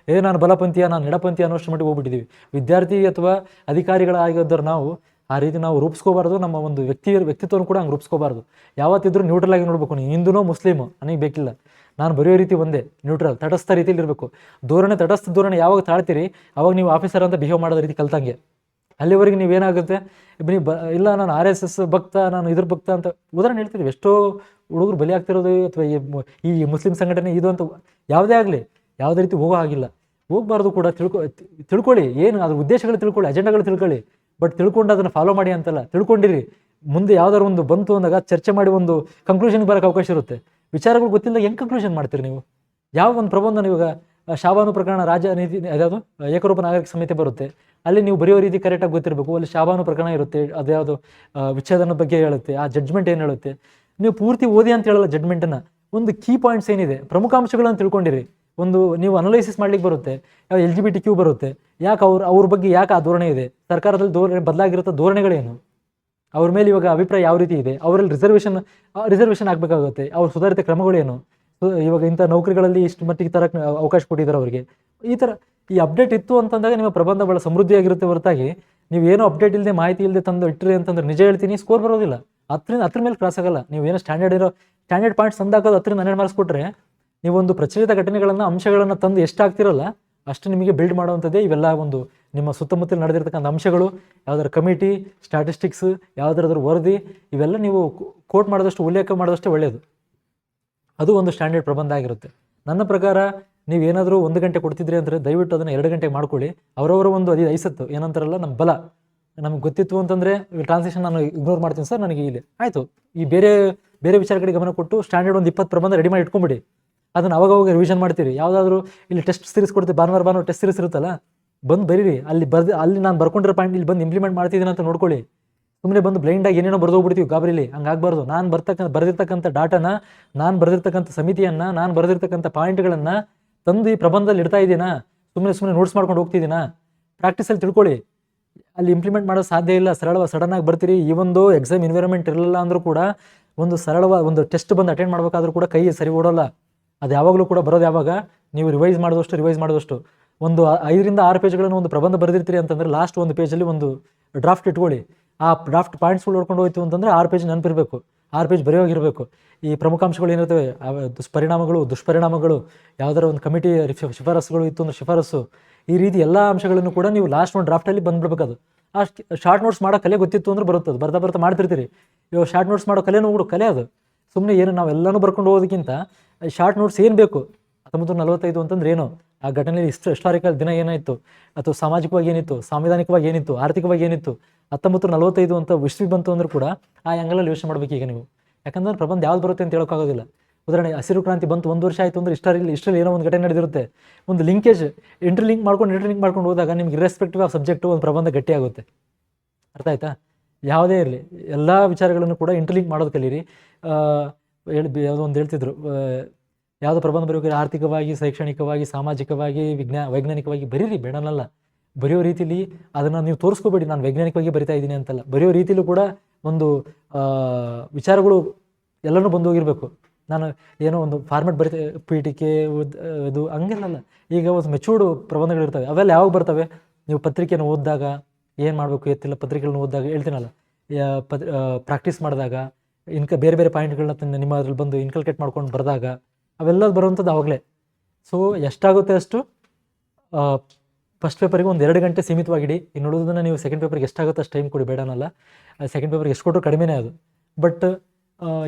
ನಾನು ಬಲಪಂಥೀಯ ನಾನು ಎಡಪಂಥಿ ಅನ್ನೋಷ್ಟು ಮಟ್ಟಿಗೆ ಹೋಗ್ಬಿಟ್ಟಿದ್ದೀವಿ. ವಿದ್ಯಾರ್ಥಿ ಅಥವಾ ಅಧಿಕಾರಿಗಳಾಗಿದ್ದವ್ರು ನಾವು ಆ ರೀತಿ ನಾವು ರೂಪಿಸ್ಕೋಬಾರ್ದು. ನಮ್ಮ ಒಂದು ವ್ಯಕ್ತಿತ್ವವನ್ನು ಕೂಡ ಹಂಗೆ ರೂಪಿಸ್ಕೋಬಾರ್ದು. ಯಾವತ್ತಿದ್ರೂ ನ್ಯೂಟ್ರಲ್ ಆಗಿ ನೋಡ್ಬೇಕು. ನೀವು ಹಿಂದೂನೋ ಮುಸ್ಲಿಮು ನನಗೆ ಬೇಕಿಲ್ಲ, ನಾನು ಬರೆಯೋ ರೀತಿ ಒಂದೇ, ನ್ಯೂಟ್ರಲ್ ತಟಸ್ಥ ರೀತಿಯಲ್ಲಿ ಇರಬೇಕು. ತಟಸ್ಥ ಧೋರಣೆ ಯಾವಾಗ ತಾಳ್ತೀರಿ ಅವಾಗ ನೀವು ಆಫೀಸರ್ ಅಂತ ಬಿಹೇವ್ ಮಾಡೋದ ರೀತಿ ಕಲ್ತಂಗೆ. ಅಲ್ಲಿವರೆಗೆ ನೀವೇನಾಗುತ್ತೆ, ನೀವು ಇಲ್ಲ ನಾನು RSS ಭಕ್ತ, ನಾನು ಇದ್ರ ಭಕ್ತ ಅಂತ ಉದಾಹರಣೆ ಹೇಳ್ತೀವಿ. ಎಷ್ಟೋ ಹುಡುಗರು ಬಲಿ ಆಗ್ತಿರೋದು ಅಥವಾ ಈ ಮುಸ್ಲಿಂ ಸಂಘಟನೆ ಇದು ಅಂತ ಯಾವುದೇ ಆಗಲಿ ಯಾವುದೇ ರೀತಿ ಹೋಗೋ ಆಗಿಲ್ಲ, ಹೋಗಬಾರ್ದು ಕೂಡ. ತಿಳ್ಕೊಳ್ಳಿ ಏನು ಅದ್ರ ಉದ್ದೇಶಗಳು ತಿಳ್ಕೊಳ್ಳಿ, ಅಜೆಂಡಾಗಳು ತಿಳ್ಕೊಳ್ಳಿ. ಬಟ್ ತಿಳ್ಕೊಂಡು ಅದನ್ನು ಫಾಲೋ ಮಾಡಿ ಅಂತಲ್ಲ, ತಿಳ್ಕೊಂಡಿರಿ. ಮುಂದೆ ಯಾವ್ದಾದ್ರು ಒಂದು ಬಂತು ಅಂದಾಗ ಚರ್ಚೆ ಮಾಡಿ ಒಂದು ಕನ್ಕ್ಲೂಷನ್ಗೆ ಬರೋಕ್ಕೆ ಅವಕಾಶ ಇರುತ್ತೆ. ವಿಚಾರಗಳು ಗೊತ್ತಿಲ್ಲ ಹೆಂಗೆ ಕನ್ಕ್ಲೂಷನ್ ಮಾಡ್ತೀರಿ ನೀವು? ಯಾವ ಒಂದು ಪ್ರಬಂಧ ಇವಾಗ ಶಾಬಾನು ಪ್ರಕರಣ ರಾಜನೀತಿ ಅದ್ಯಾವುದು ಏಕರೂಪ ನಾಗರಿಕ ಸಂಹಿತೆ ಬರುತ್ತೆ, ಅಲ್ಲಿ ನೀವು ಬರೆಯೋ ರೀತಿ ಕರೆಕ್ಟಾಗಿ ಗೊತ್ತಿರಬೇಕು. ಅಲ್ಲಿ ಶಾಬಾನು ಪ್ರಕರಣ ಇರುತ್ತೆ, ಅದ್ಯಾವುದು ವಿಚ್ಛೇದನ ಬಗ್ಗೆ ಹೇಳುತ್ತೆ, ಆ ಜಡ್ಜ್ಮೆಂಟ್ ಏನು ಹೇಳುತ್ತೆ. ನೀವು ಪೂರ್ತಿ ಓದಿ ಅಂತ ಹೇಳಲ್ಲ ಜಡ್ಜ್ಮೆಂಟನ್ನು, ಒಂದು ಕೀ ಪಾಯಿಂಟ್ಸ್ ಏನಿದೆ ಪ್ರಮುಖಾಂಶಗಳನ್ನು ತಿಳ್ಕೊಂಡಿರಿ. ಒಂದು ನೀವು ಅನಲೈಸಿಸ್ ಮಾಡ್ಲಿಕ್ಕೆ ಬರುತ್ತೆ. ಯಾವ LGBTQ ಬರುತ್ತೆ, ಯಾಕೆ ಅವ್ರ ಬಗ್ಗೆ ಯಾಕೆ ಆ ಧೋರಣೆ ಇದೆ, ಸರ್ಕಾರದಲ್ಲಿ ಬದಲಾಗಿರೋ ಧೋರಣೆಗಳೇನು, ಅವ್ರ ಮೇಲೆ ಇವಾಗ ಅಭಿಪ್ರಾಯ ಯಾವ ರೀತಿ ಇದೆ, ಅವರಲ್ಲಿ ರಿಸರ್ವೇಷನ್ ಆಗಬೇಕಾಗುತ್ತೆ, ಅವ್ರ ಸುಧಾರಿತ ಕ್ರಮಗಳೇನು, ಇವಾಗ ಇಂಥ ನೌಕರಿಗಳಲ್ಲಿ ಇಷ್ಟು ಮಟ್ಟಿಗೆ ತರಕ್ಕೆ ಅವಕಾಶ ಕೊಟ್ಟಿದ್ದಾರೆ ಅವರಿಗೆ. ಈ ಥರ ಈ ಅಪ್ಡೇಟ್ ಇತ್ತು ಅಂತಂದಾಗ ನಿಮ್ಮ ಪ್ರಬಂಧ ಭಾಳ ಸಮೃದ್ಧಿಯಾಗಿರುತ್ತೆ ಹೊರತಾಗಿ ನೀವೇನೋ ಅಪ್ಡೇಟ್ ಇಲ್ಲದೆ ಮಾಹಿತಿ ಇಲ್ಲದೆ ತಂದು ಇಟ್ಟರೆ ಅಂತಂದ್ರೆ ನಿಜ ಹೇಳ್ತೀನಿ ಸ್ಕೋರ್ ಬರೋದಿಲ್ಲ. ಹತ್ರ ಮೇಲೆ ಕ್ರಾಸ್ ಆಗಲ್ಲ. ನೀವು ಏನೋ ಸ್ಟ್ಯಾಂಡರ್ಡ್ ಪಾಯಿಂಟ್ಸ್ ತಂದಾಕೋದು 10ರಿಂದ 12 ಮಾರ್ಕ್ಸ್ ಕೊಟ್ಟರೆ ನೀವೊಂದು ಪ್ರಚಲಿತ ಘಟನೆಗಳನ್ನು ಅಂಶಗಳನ್ನು ತಂದು ಎಷ್ಟಾಗ್ತಿರಲ್ಲ ಅಷ್ಟು ನಿಮಗೆ ಬಿಲ್ಡ್ ಮಾಡುವಂಥದ್ದೇ ಇವೆಲ್ಲ ಒಂದು ನಿಮ್ಮ ಸುತ್ತಮುತ್ತಲು ನಡೆದಿರ್ತಕ್ಕಂಥ ಅಂಶಗಳು. ಯಾವುದರ ಕಮಿಟಿ, ಸ್ಟ್ಯಾಟಿಸ್ಟಿಕ್ಸ್, ಯಾವುದಾದ್ರೂ ವರದಿ, ಇವೆಲ್ಲ ನೀವು ಕೋಟ್ ಮಾಡಿದಷ್ಟು ಉಲ್ಲೇಖ ಮಾಡಿದಷ್ಟೇ ಒಳ್ಳೆಯದು. ಅದು ಒಂದು ಸ್ಟ್ಯಾಂಡರ್ಡ್ ಪ್ರಬಂಧ ಆಗಿರುತ್ತೆ. ನನ್ನ ಪ್ರಕಾರ ನೀವೇನಾದರೂ 1 ಗಂಟೆ ಕೊಡ್ತಿದ್ರಿ ಅಂದರೆ ದಯವಿಟ್ಟು ಅದನ್ನು 2 ಗಂಟೆಗೆ ಮಾಡ್ಕೊಳ್ಳಿ. ಅವರವರ ಒಂದು ಐಸತ್ತು ಏನಂತಾರಲ್ಲ, ನಮ್ಮ ಬಲ ನಮ್ಗೆ ಗೊತ್ತಿತ್ತು ಅಂತಂದರೆ ಟ್ರಾನ್ಸ್ಲೇಷನ್ ನಾನು ಇಗ್ನೋರ್ ಮಾಡ್ತೀನಿ ಸರ್, ನನಗೆ ಇಲ್ಲಿ ಆಯಿತು. ಈ ಬೇರೆ ವಿಚಾರ ಕಡೆ ಗಮನ ಕೊಟ್ಟು ಸ್ಟ್ಯಾಂಡರ್ಡ್ ಒಂದು 20 ಪ್ರಬಂಧ ರೆಡಿ ಮಾಡಿ ಇಟ್ಕೊಂಬಿಡಿ. ಅದನ್ನು ಅವಾಗ ರಿವಿಷನ್ ಮಾಡ್ತೀರಿ. ಯಾವುದಾದ್ರೂ ಇಲ್ಲಿ ಟೆಸ್ಟ್ ಸೀರೀಸ್ ಕೊಡ್ತೀವಿ, ಭಾನುವಾರ ಟೆಸ್ಟ್ ಸೀರೀಸ್ ಇರುತ್ತಲ್ಲ, ಬಂದು ಬರೀರಿ. ಅಲ್ಲಿ ನಾನು ಬರ್ಕೊಂಡಿರೋ ಪಾಯಿಂಟ್ ಇಲ್ಲಿ ಬಂದು ಇಂಪ್ಲಿಮೆಂಟ್ ಮಾಡ್ತಿದ್ದೀನಿ ಅಂತ ನೋಡ್ಕೊಳ್ಳಿ. ಸುಮ್ಮನೆ ಬಂದು ಬ್ಲೈಂಡಾಗಿ ಏನೇನೋ ಬರೆದೋಗ್ಬಿಡ್ತೀವಿ ಗಾಬರಿಲಿ, ಹಂಗಾಗಬಾರ್ದು. ನಾನು ಬರೆದಿರ್ತಕ್ಕಂಥ ಡಾಟಾನ, ನಾನು ಬರೆದಿರ್ತಕ್ಕಂಥ ಸಮಿತಿಯನ್ನು, ನಾನು ಬರೆದಿರ್ತಕ್ಕಂಥ ಪಾಯಿಂಟ್ಗಳನ್ನು ತಂದು ಈ ಪ್ರಬಂಧದಲ್ಲಿ ಇಡ್ತಾ ಇದ್ದೀನಾ, ಸುಮ್ಮನೆ ನೋಟ್ಸ್ ಮಾಡ್ಕೊಂಡು ಹೋಗ್ತಿದ್ದೀನಾ, ಪ್ರಾಕ್ಟೀಸಲ್ಲಿ ತಿಳ್ಕೊಳ್ಳಿ. ಅಲ್ಲಿ ಇಂಪ್ಲಿಮೆಂಟ್ ಮಾಡೋದು ಸಾಧ್ಯ ಇಲ್ಲ. ಸಡನ್ನಾಗಿ ಬರ್ತೀರಿ. ಈ ಒಂದು ಎಕ್ಸಾಮ್ ಎನ್ವಿರಾನ್ಮೆಂಟ್ ಇರಲಿಲ್ಲ ಅಂದರೂ ಕೂಡ ಒಂದು ಸರಳವಾದ ಒಂದು ಟೆಸ್ಟ್ ಬಂದು ಅಟೆಂಡ್ ಮಾಡಬೇಕಾದ್ರೂ ಕೂಡ ಕೈ ಸರಿ ಓಡೋಲ್ಲ. ಅದು ಯಾವಾಗಲೂ ಕೂಡ ಬರೋದು ಯಾವಾಗ ನೀವು ರಿವೈಸ್ ಮಾಡಿದಷ್ಟು ಒಂದು 5ರಿಂದ 6 ಪೇಜ್ಗಳನ್ನು ಒಂದು ಪ್ರಬಂಧ ಬರೆದಿರ್ತೀರಿ ಅಂತಂದರೆ ಲಾಸ್ಟ್ ಒಂದು ಪೇಜಲ್ಲಿ ಒಂದು ಡ್ರಾಫ್ಟ್ ಇಟ್ಕೊಳ್ಳಿ. ಆ ಡ್ರಾಫ್ಟ್ ಪಾಯಿಂಟ್ಸ್ಗಳು ನೋಡ್ಕೊಂಡು ಹೋಯ್ತು ಅಂತಂದರೆ 6 ಪೇಜ್ ನೆನಪಿರಬೇಕು, 6 ಪೇಜ್ ಬರೆಯೋಗಿರಬೇಕು. ಈ ಪ್ರಮುಖಾಂಶಗಳು ಏನಿರ್ತವೆ, ದುಷ್ಪರಿಣಾಮಗಳು, ಯಾವುದಾರ ಒಂದು ಕಮಿಟಿ ಶಿಫಾರಸುಗಳು ಇತ್ತು ಅಂದ್ರೆ ಶಿಫಾರಸು, ಈ ರೀತಿ ಎಲ್ಲ ಅಂಶಗಳನ್ನು ಕೂಡ ನೀವು ಲಾಸ್ಟ್ ಒಂದು ಡ್ರಾಫ್ಟಲ್ಲಿ ಬಂದ್ಬಿಡ್ಬೇಕು. ಅದು ಆ ಶಾರ್ಟ್ ನೋಟ್ಸ್ ಮಾಡೋ ಕಲೆ ಗೊತ್ತಿತ್ತು ಅಂದ್ರೆ ಬರುತ್ತದೆ. ಬರ್ತಾ ಮಾಡ್ತಿರ್ತೀರಿ. ಇವಾಗ ಶಾರ್ಟ್ ನೋಟ್ಸ್ ಮಾಡೋ ಕಲೆ ಅದು. ಸುಮ್ಮನೆ ಏನು ನಾವೆಲ್ಲನೂ ಬರ್ಕೊಂಡು ಹೋಗೋದಕ್ಕಿಂತ ಶಾರ್ಟ್ ನೋಟ್ಸ್ ಏನು ಬೇಕು, 1945 ಅಂತಂದ್ರೆ ಏನು, ಆ ಘಟನೆಯಲ್ಲಿ ಹಿಸ್ಟಾರಿಕಲ್ ದಿನ ಏನಾಯಿತು, ಅಥವಾ ಸಾಮಾಜಿಕವಾಗಿ ಏನಿತ್ತು, ಸಾಂವಿಧಾನಿಕವಾಗಿ ಏನಿತ್ತು, ಆರ್ಥಿಕವಾಗಿ ಏನಿತ್ತು, 1945 ಅಂತ ವಿಶ್ವ ಬಂತು ಅಂದರೂ ಕೂಡ ಆ ಆ್ಯಂಗಲಲ್ಲಿ ಯೋಚನೆ ಮಾಡಬೇಕು ಈಗ ನೀವು. ಯಾಕಂದ್ರೆ ಪ್ರಬಂಧ ಯಾವ್ದು ಬರುತ್ತೆ ಅಂತ ಹೇಳೋಕ್ಕಾಗೋದಿಲ್ಲ. ಉದಾಹರಣೆ ಹಸಿರು ಕ್ರಾಂತಿ ಬಂತು 1 ವರ್ಷ ಆಯಿತು ಅಂದರೆ ಇಷ್ಟರಲ್ಲಿ ಏನೋ ಒಂದು ಘಟನೆ ನಡೆದಿರುತ್ತೆ. ಒಂದು ಲಿಂಕೇಜ್ ಇಂಟರ್ಲಿಂಕ್ ಮಾಡ್ಕೊಂಡು ಹೋದಾಗ ನಿಮ್ಗೆ ಇರ್ರೆಸ್ಪೆಕ್ಟಿವ್ ಆಫ್ ಸಬ್ಜೆಕ್ಟು ಒಂದು ಪ್ರಬಂಧ ಗಟ್ಟಿಯಾಗುತ್ತೆ. ಅರ್ಥ ಆಯ್ತಾ? ಯಾವುದೇ ಇರಲಿ ಎಲ್ಲ ವಿಚಾರಗಳನ್ನು ಕೂಡ ಇಂಟರ್ಲಿಂಕ್ ಮಾಡೋದು ಕಲೀರಿ. ಯಾವುದೋ ಒಂದು ಹೇಳ್ತಿದ್ರು, ಯಾವುದೋ ಪ್ರಬಂಧ ಬರೆಯೋಕೆ ಆರ್ಥಿಕವಾಗಿ, ಶೈಕ್ಷಣಿಕವಾಗಿ, ಸಾಮಾಜಿಕವಾಗಿ, ವೈಜ್ಞಾನಿಕವಾಗಿ ಬರೀರಿ, ಬೇಡನಲ್ಲ. ಬರೆಯೋ ರೀತಿಲಿ ಅದನ್ನು ನೀವು ತೋರಿಸ್ಕೋಬೇಡಿ ನಾನು ವೈಜ್ಞಾನಿಕವಾಗಿ ಬರಿತಾ ಇದ್ದೀನಿ ಅಂತಲ್ಲ. ಬರೆಯೋ ರೀತಿಲೂ ಕೂಡ ಒಂದು ವಿಚಾರಗಳು ಎಲ್ಲನೂ ಬಂದೋಗಿರಬೇಕು. ನಾನು ಏನೋ ಒಂದು ಫಾರ್ಮೆಟ್ ಬರಿತಾ ಪೀಠಿಕೆ ಇದು ಹಂಗೆಲ್ಲ. ಈಗ ಒಂದು ಮೆಚೂರ್ಡ್ ಪ್ರಬಂಧಗಳಿರ್ತವೆ, ಅವೆಲ್ಲ ಯಾವಾಗ ಬರ್ತವೆ, ನೀವು ಪತ್ರಿಕೆಯನ್ನು ಓದಿದಾಗ ಏನು ಮಾಡಬೇಕು ಎತ್ತಿಲ್ಲ, ಪತ್ರಿಕೆಗಳನ್ನ ಓದಿದಾಗ ಹೇಳ್ತೀನಲ್ಲ, ಪ್ರಾಕ್ಟೀಸ್ ಮಾಡಿದಾಗ ಬೇರೆ ಪಾಯಿಂಟ್ಗಳನ್ನ ನಿಮ್ಮ ಅದ್ರಲ್ಲಿ ಬಂದು ಇನ್ಕಲ್ಕೇಟ್ ಮಾಡ್ಕೊಂಡು ಬರೆದಾಗ ಅವೆಲ್ಲ ಬರುವಂಥದ್ದು ಆವಾಗಲೇ. ಸೊ ಎಷ್ಟಾಗುತ್ತೆ ಅಷ್ಟು ಫಸ್ಟ್ ಪೇಪರಿಗೆ ಒಂದು 2 ಗಂಟೆ ಸೀಮಿತವಾಗಿಡಿ. ಇನ್ನು ಉಳಿದನ್ನು ನೀವು ಸೆಕೆಂಡ್ ಪೇಪರ್ಗೆ ಎಷ್ಟಾಗುತ್ತೆ ಅಷ್ಟು ಟೈಮ್ ಕೊಡಿ, ಬೇಡನಲ್ಲ. ಸೆಕೆಂಡ್ ಪೇಪರ್ಗೆ ಎಷ್ಟು ಕೊಟ್ಟರು ಕಡಿಮೆನೇ ಅದು. ಬಟ್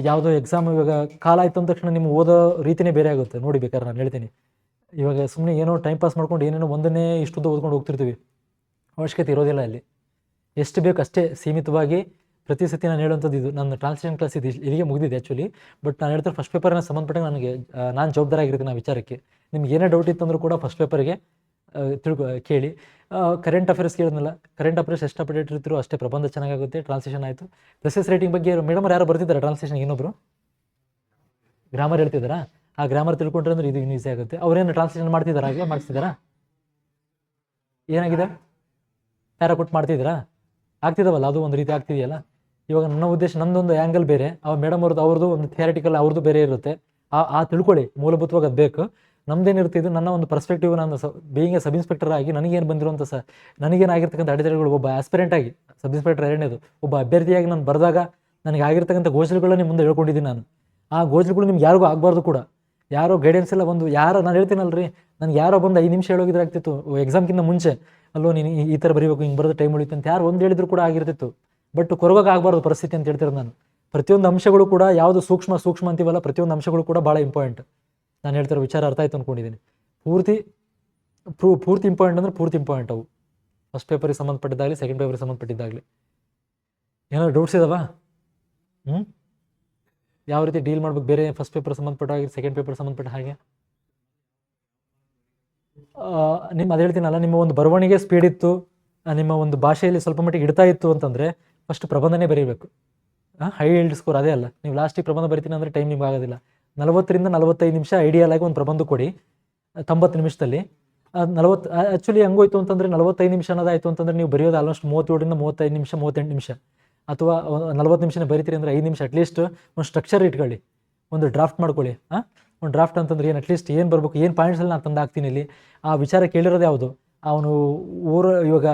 ಯಾವುದೋ ಎಕ್ಸಾಮ್ ಇವಾಗ ಕಾಲ ಆಯಿತು ಅಂದ ತಕ್ಷಣ ನಿಮ್ಮ ಓದೋ ರೀತಿಯೇ ಬೇರೆ ಆಗುತ್ತೆ. ನೋಡಿ ಬೇಕಾದ್ರೆ ನಾನು ಹೇಳ್ತೀನಿ, ಇವಾಗ ಸುಮ್ಮನೆ ಏನೋ ಟೈಮ್ ಪಾಸ್ ಮಾಡ್ಕೊಂಡು ಏನೇನೋ ಒಂದನ್ನೇ ಇಷ್ಟುದ್ದು ಓದ್ಕೊಂಡು ಹೋಗ್ತಿರ್ತೀವಿ, ಅವಶ್ಯಕತೆ ಇರೋದಿಲ್ಲ. ಅಲ್ಲಿ ಎಷ್ಟು ಬೇಕು ಅಷ್ಟೇ ಸೀಮಿತವಾಗಿ. ಪ್ರತಿ ಸತಿ ನಾನು ಹೇಳುವಂಥದ್ದು ಇದು. ನನ್ನ ಟ್ರಾನ್ಸ್ಲೇಷನ್ ಕ್ಲಾಸ್ ಇದು ಇಲ್ಲಿಗೆ ಮುಗಿದಿದೆ ಆ್ಯಕ್ಚುಲಿ. ಬಟ್ ನಾನು ಹೇಳ್ತಾರೆ ಫಸ್ಟ್ ಪೇಪರ್ನ ಸಂಬಂಧಪಟ್ಟಾಗ ನಾನು ಜವಾಬ್ದಾರಿ ಆಗಿರ್ತೀನಿ ಆ ವಿಚಾರಕ್ಕೆ. ನಿಮ್ಗೆ ಏನೇ ಡೌಟ್ ಇತ್ತು ಅಂದರೂ ಕೂಡ ಫಸ್ಟ್ ಪೇಪರ್ಗೆ ಕೇಳಿ. ಕರೆಂಟ್ ಅಫೇರ್ಸ್ ಕೇಳಿದ್ನಲ್ಲ, ಕರೆಂಟ್ ಅಫೇರ್ಸ್ ಎಷ್ಟು ಅಪ್ಡೇಟ್ ಇರ್ತೀರೋ ಅಷ್ಟೇ ಪ್ರಬಂಧ ಚೆನ್ನಾಗುತ್ತೆ. ಟ್ರಾನ್ಸ್ಲೇಷನ್ ಆಯಿತು. ಪ್ರೆಸೆಸ್ ರೈಟಿಂಗ್ ಬಗ್ಗೆ ಮೇಡಮ್ ಯಾರು ಬರ್ತಿದ್ದಾರೆ ಟ್ರಾನ್ಸ್ಲೇಷನ್, ಇನ್ನೊಬ್ರು ಗ್ರಾಮರ್ ಹೇಳ್ತಿದ್ದಾರಾ? ಆ ಗ್ರಾಮರ್ ತಿಳ್ಕೊಂಡ್ರೆ ಅಂದ್ರೆ ಇದು ಈಸಿ ಆಗುತ್ತೆ. ಅವ್ರೇನು ಟ್ರಾನ್ಸ್ಲೇಷನ್ ಮಾಡ್ತಿದ್ದಾರಾ? ಹಾಗೆ ಮಾಡಿಸ್ತಿದ್ದಾರಾ? ಏನಾಗಿದೆ? ಪ್ಯಾರಾ ಕೊಟ್ಟು ಮಾಡ್ತಿದ್ದೀರಾ? ಆಗ್ತಿದ್ದಾವಲ್ಲ, ಅದು ಒಂದು ರೀತಿ ಆಗ್ತಿದೆಯಲ್ಲ. ಇವಾಗ ನನ್ನ ಉದ್ದೇಶ ನಂದೊಂದು ಆ್ಯಂಗಲ್ ಬೇರೆ, ಮೇಡಮ್ ಅವ್ರದ್ದು ಒಂದು ಥಿಯರಿಟಿಕಲ್ ಅವ್ರದ್ದು ಬೇರೆ ಇರುತ್ತೆ. ತಿಳ್ಕೊಳ್ಳಿ, ಮೂಲಭೂತವಾಗಿ ಅದು ಬೇಕು. ನಮ್ದೇನಿರುತ್ತೆ, ಇದು ನನ್ನ ಒಂದು ಪರ್ಸ್ಪೆಕ್ಟಿವ್. ನಾನು ಬೀಯಿಂಗ್ ಸಬ್ ಇನ್ಸ್ಪೆಕ್ಟರ್ ಆಗಿ ನನಗೇನು ಬಂದಿರುವಂಥ ನನಗೇನಾಗಿರ್ತಕ್ಕಂಥ ಅಡೆತಡೆಗಳು, ಒಬ್ಬ ಆಸ್ಪಿರೆಂಟ್ ಆಗಿ ಸಬ್ ಇನ್ಸ್ಪೆಕ್ಟರ್ ಎರಡನೇದು ಒಬ್ಬ ಅಭ್ಯರ್ಥಿಯಾಗಿ ನಾನು ಬರೆದಾಗ ನನಗೆ ಆಗಿರ್ತಕ್ಕಂಥ ಗೋಚರಗಳನ್ನ ನಿಮ್ಮ ಮುಂದೆ ಹೇಳ್ಕೊಂಡಿದ್ದೀನಿ ನಾನು. ಆ ಗೋಚರಗಳು ನಿಮ್ಗೆ ಯಾರಿಗೂ ಆಗಬಾರ್ದು ಕೂಡ. ಯಾರೋ ಗೈಡೆನ್ಸ್ ಎಲ್ಲ ನಾನು ಹೇಳ್ತೀನಲ್ರಿ, ನನಗೆ ಯಾರೋ ಬಂದು 5 ನಿಮಿಷ ಹೇಳೋಗಿದ್ರೆ ಆಗ್ತಿತ್ತು ಎಕ್ಸಾಮ್ಗಿಂತ ಮುಂಚೆ. ಅಲ್ಲೋ ನೀನು ಈ ಥರ ಬರೀಬೇಕು, ಹಿಂಗೆ ಬರೋದು ಟೈಮ್ ಉಳಿತು ಅಂತ ಯಾರು ಒಂದು ಹೇಳಿದ್ರು ಕೂಡ ಆಗಿರ್ತಿತ್ತು. ಬಟ್ ಕೊರವಾಗ ಆಗಬಾರ್ದು ಪರಿಸ್ಥಿತಿ ಅಂತ ಹೇಳ್ತಿರೋದು ನಾನು. ಪ್ರತಿಯೊಂದು ಅಂಶಗಳು ಕೂಡ, ಯಾವುದು ಸೂಕ್ಷ್ಮ ಅಂತೀವಲ್ಲ, ಪ್ರತಿಯೊಂದು ಅಂಶಗಳು ಕೂಡ ಭಾಳ ಇಂಪಾರ್ಟೆಂಟ್. ನಾನು ಹೇಳ್ತಿರೋ ವಿಚಾರ ಅರ್ಥ ಆಯ್ತು ಅಂದ್ಕೊಂಡಿದ್ದೀನಿ. ಪೂರ್ತಿ ಇಂಪಾರ್ಟೆಂಟ್ ಅಂದರೆ ಪೂರ್ತಿ ಇಂಪಾರ್ಟೆಂಟ್ ಅವು. ಫಸ್ಟ್ ಪೇಪರಿಗೆ ಸಂಬಂಧಪಟ್ಟಿದ್ದಾಗಲಿ, ಸೆಕೆಂಡ್ ಪೇಪರಿಗೆ ಸಂಬಂಧಪಟ್ಟಿದ್ದಾಗಲಿ. ಏನಾದ್ರು ಡೌಟ್ಸ್ ಇದಾವಾ? ಯಾವ ರೀತಿ ಡೀಲ್ ಮಾಡ್ಬೇಕು, ಬೇರೆ ಫಸ್ಟ್ ಪೇಪರ್ ಸಂಬಂಧಪಟ್ಟ ಹಾಗೆ, ಸೆಕೆಂಡ್ ಪೇಪರ್ ಸಂಬಂಧಪಟ್ಟ ಹಾಗೆ? ಅದು ಹೇಳ್ತೀನಲ್ಲ, ನಿಮ್ಮ ಒಂದು ಬರವಣಿಗೆ ಸ್ಪೀಡ್ ಇತ್ತು, ನಿಮ್ಮ ಒಂದು ಭಾಷೆಯಲ್ಲಿ ಸ್ವಲ್ಪ ಮಟ್ಟಿಗೆ ಇಡ್ತಾ ಇತ್ತು ಅಂತಂದರೆ ಫಸ್ಟ್ ಪ್ರಬಂಧನೇ ಬರೀಬೇಕು. ಹೈ ಈಲ್ಡ್ ಸ್ಕೋರ್ ಅದೇ ಅಲ್ಲ. ನೀವು ಲಾಸ್ಟಿಗೆ ಪ್ರಬಂಧ ಬರಿತೀನಿ ಅಂದರೆ ಟೈಮ್ ನಿಮ್ಗೆ ಆಗೋದಿಲ್ಲ. 40ರಿಂದ 45 ನಿಮಿಷ ಐಡಿಯಲ್ ಆಗಿ ಒಂದು ಪ್ರಬಂಧ ಕೊಡಿ 90 ನಿಮಿಷದಲ್ಲಿ. 40 ಆ್ಯಕ್ಚುಲಿ ಹೆಂಗೋಯ್ತು ಅಂತಂದರೆ 45 ನಿಮಿಷ ಅನ್ನೋದಾಯಿತು ಅಂತಂದರೆ ನೀವು ಬರೆಯೋದು ಆಲ್ಮೋಸ್ಟ್ 37ರಿಂದ 35 ನಿಮಿಷ, 38 ನಿಮಿಷ. ಅಥವಾ 40 ನಿಮಿಷನೇ ಬರಿತೀರಿ ಅಂದರೆ 5 ನಿಮಿಷ ಅಟ್ಲೀಸ್ಟ್ ಒಂದು ಸ್ಟ್ರಕ್ಚರ್ ಇಟ್ಕೊಳ್ಳಿ, ಒಂದು ಡ್ರಾಫ್ಟ್ ಮಾಡ್ಕೊಳ್ಳಿ. ಒಂದು ಡ್ರಾಫ್ಟ್ ಅಂತಂದ್ರೆ ಏನು, ಅಟ್ಲೀಸ್ಟ್ ಏನು ಬರಬೇಕು, ಏನು ಪಾಯಿಂಟ್ಸಲ್ಲಿ ನಾನು ತಂದು ಹಾಕ್ತೀನಿ ಇಲ್ಲಿ. ಆ ವಿಚಾರ ಕೇಳಿರೋದು ಯಾವುದು, ಅವನು ಇವಾಗ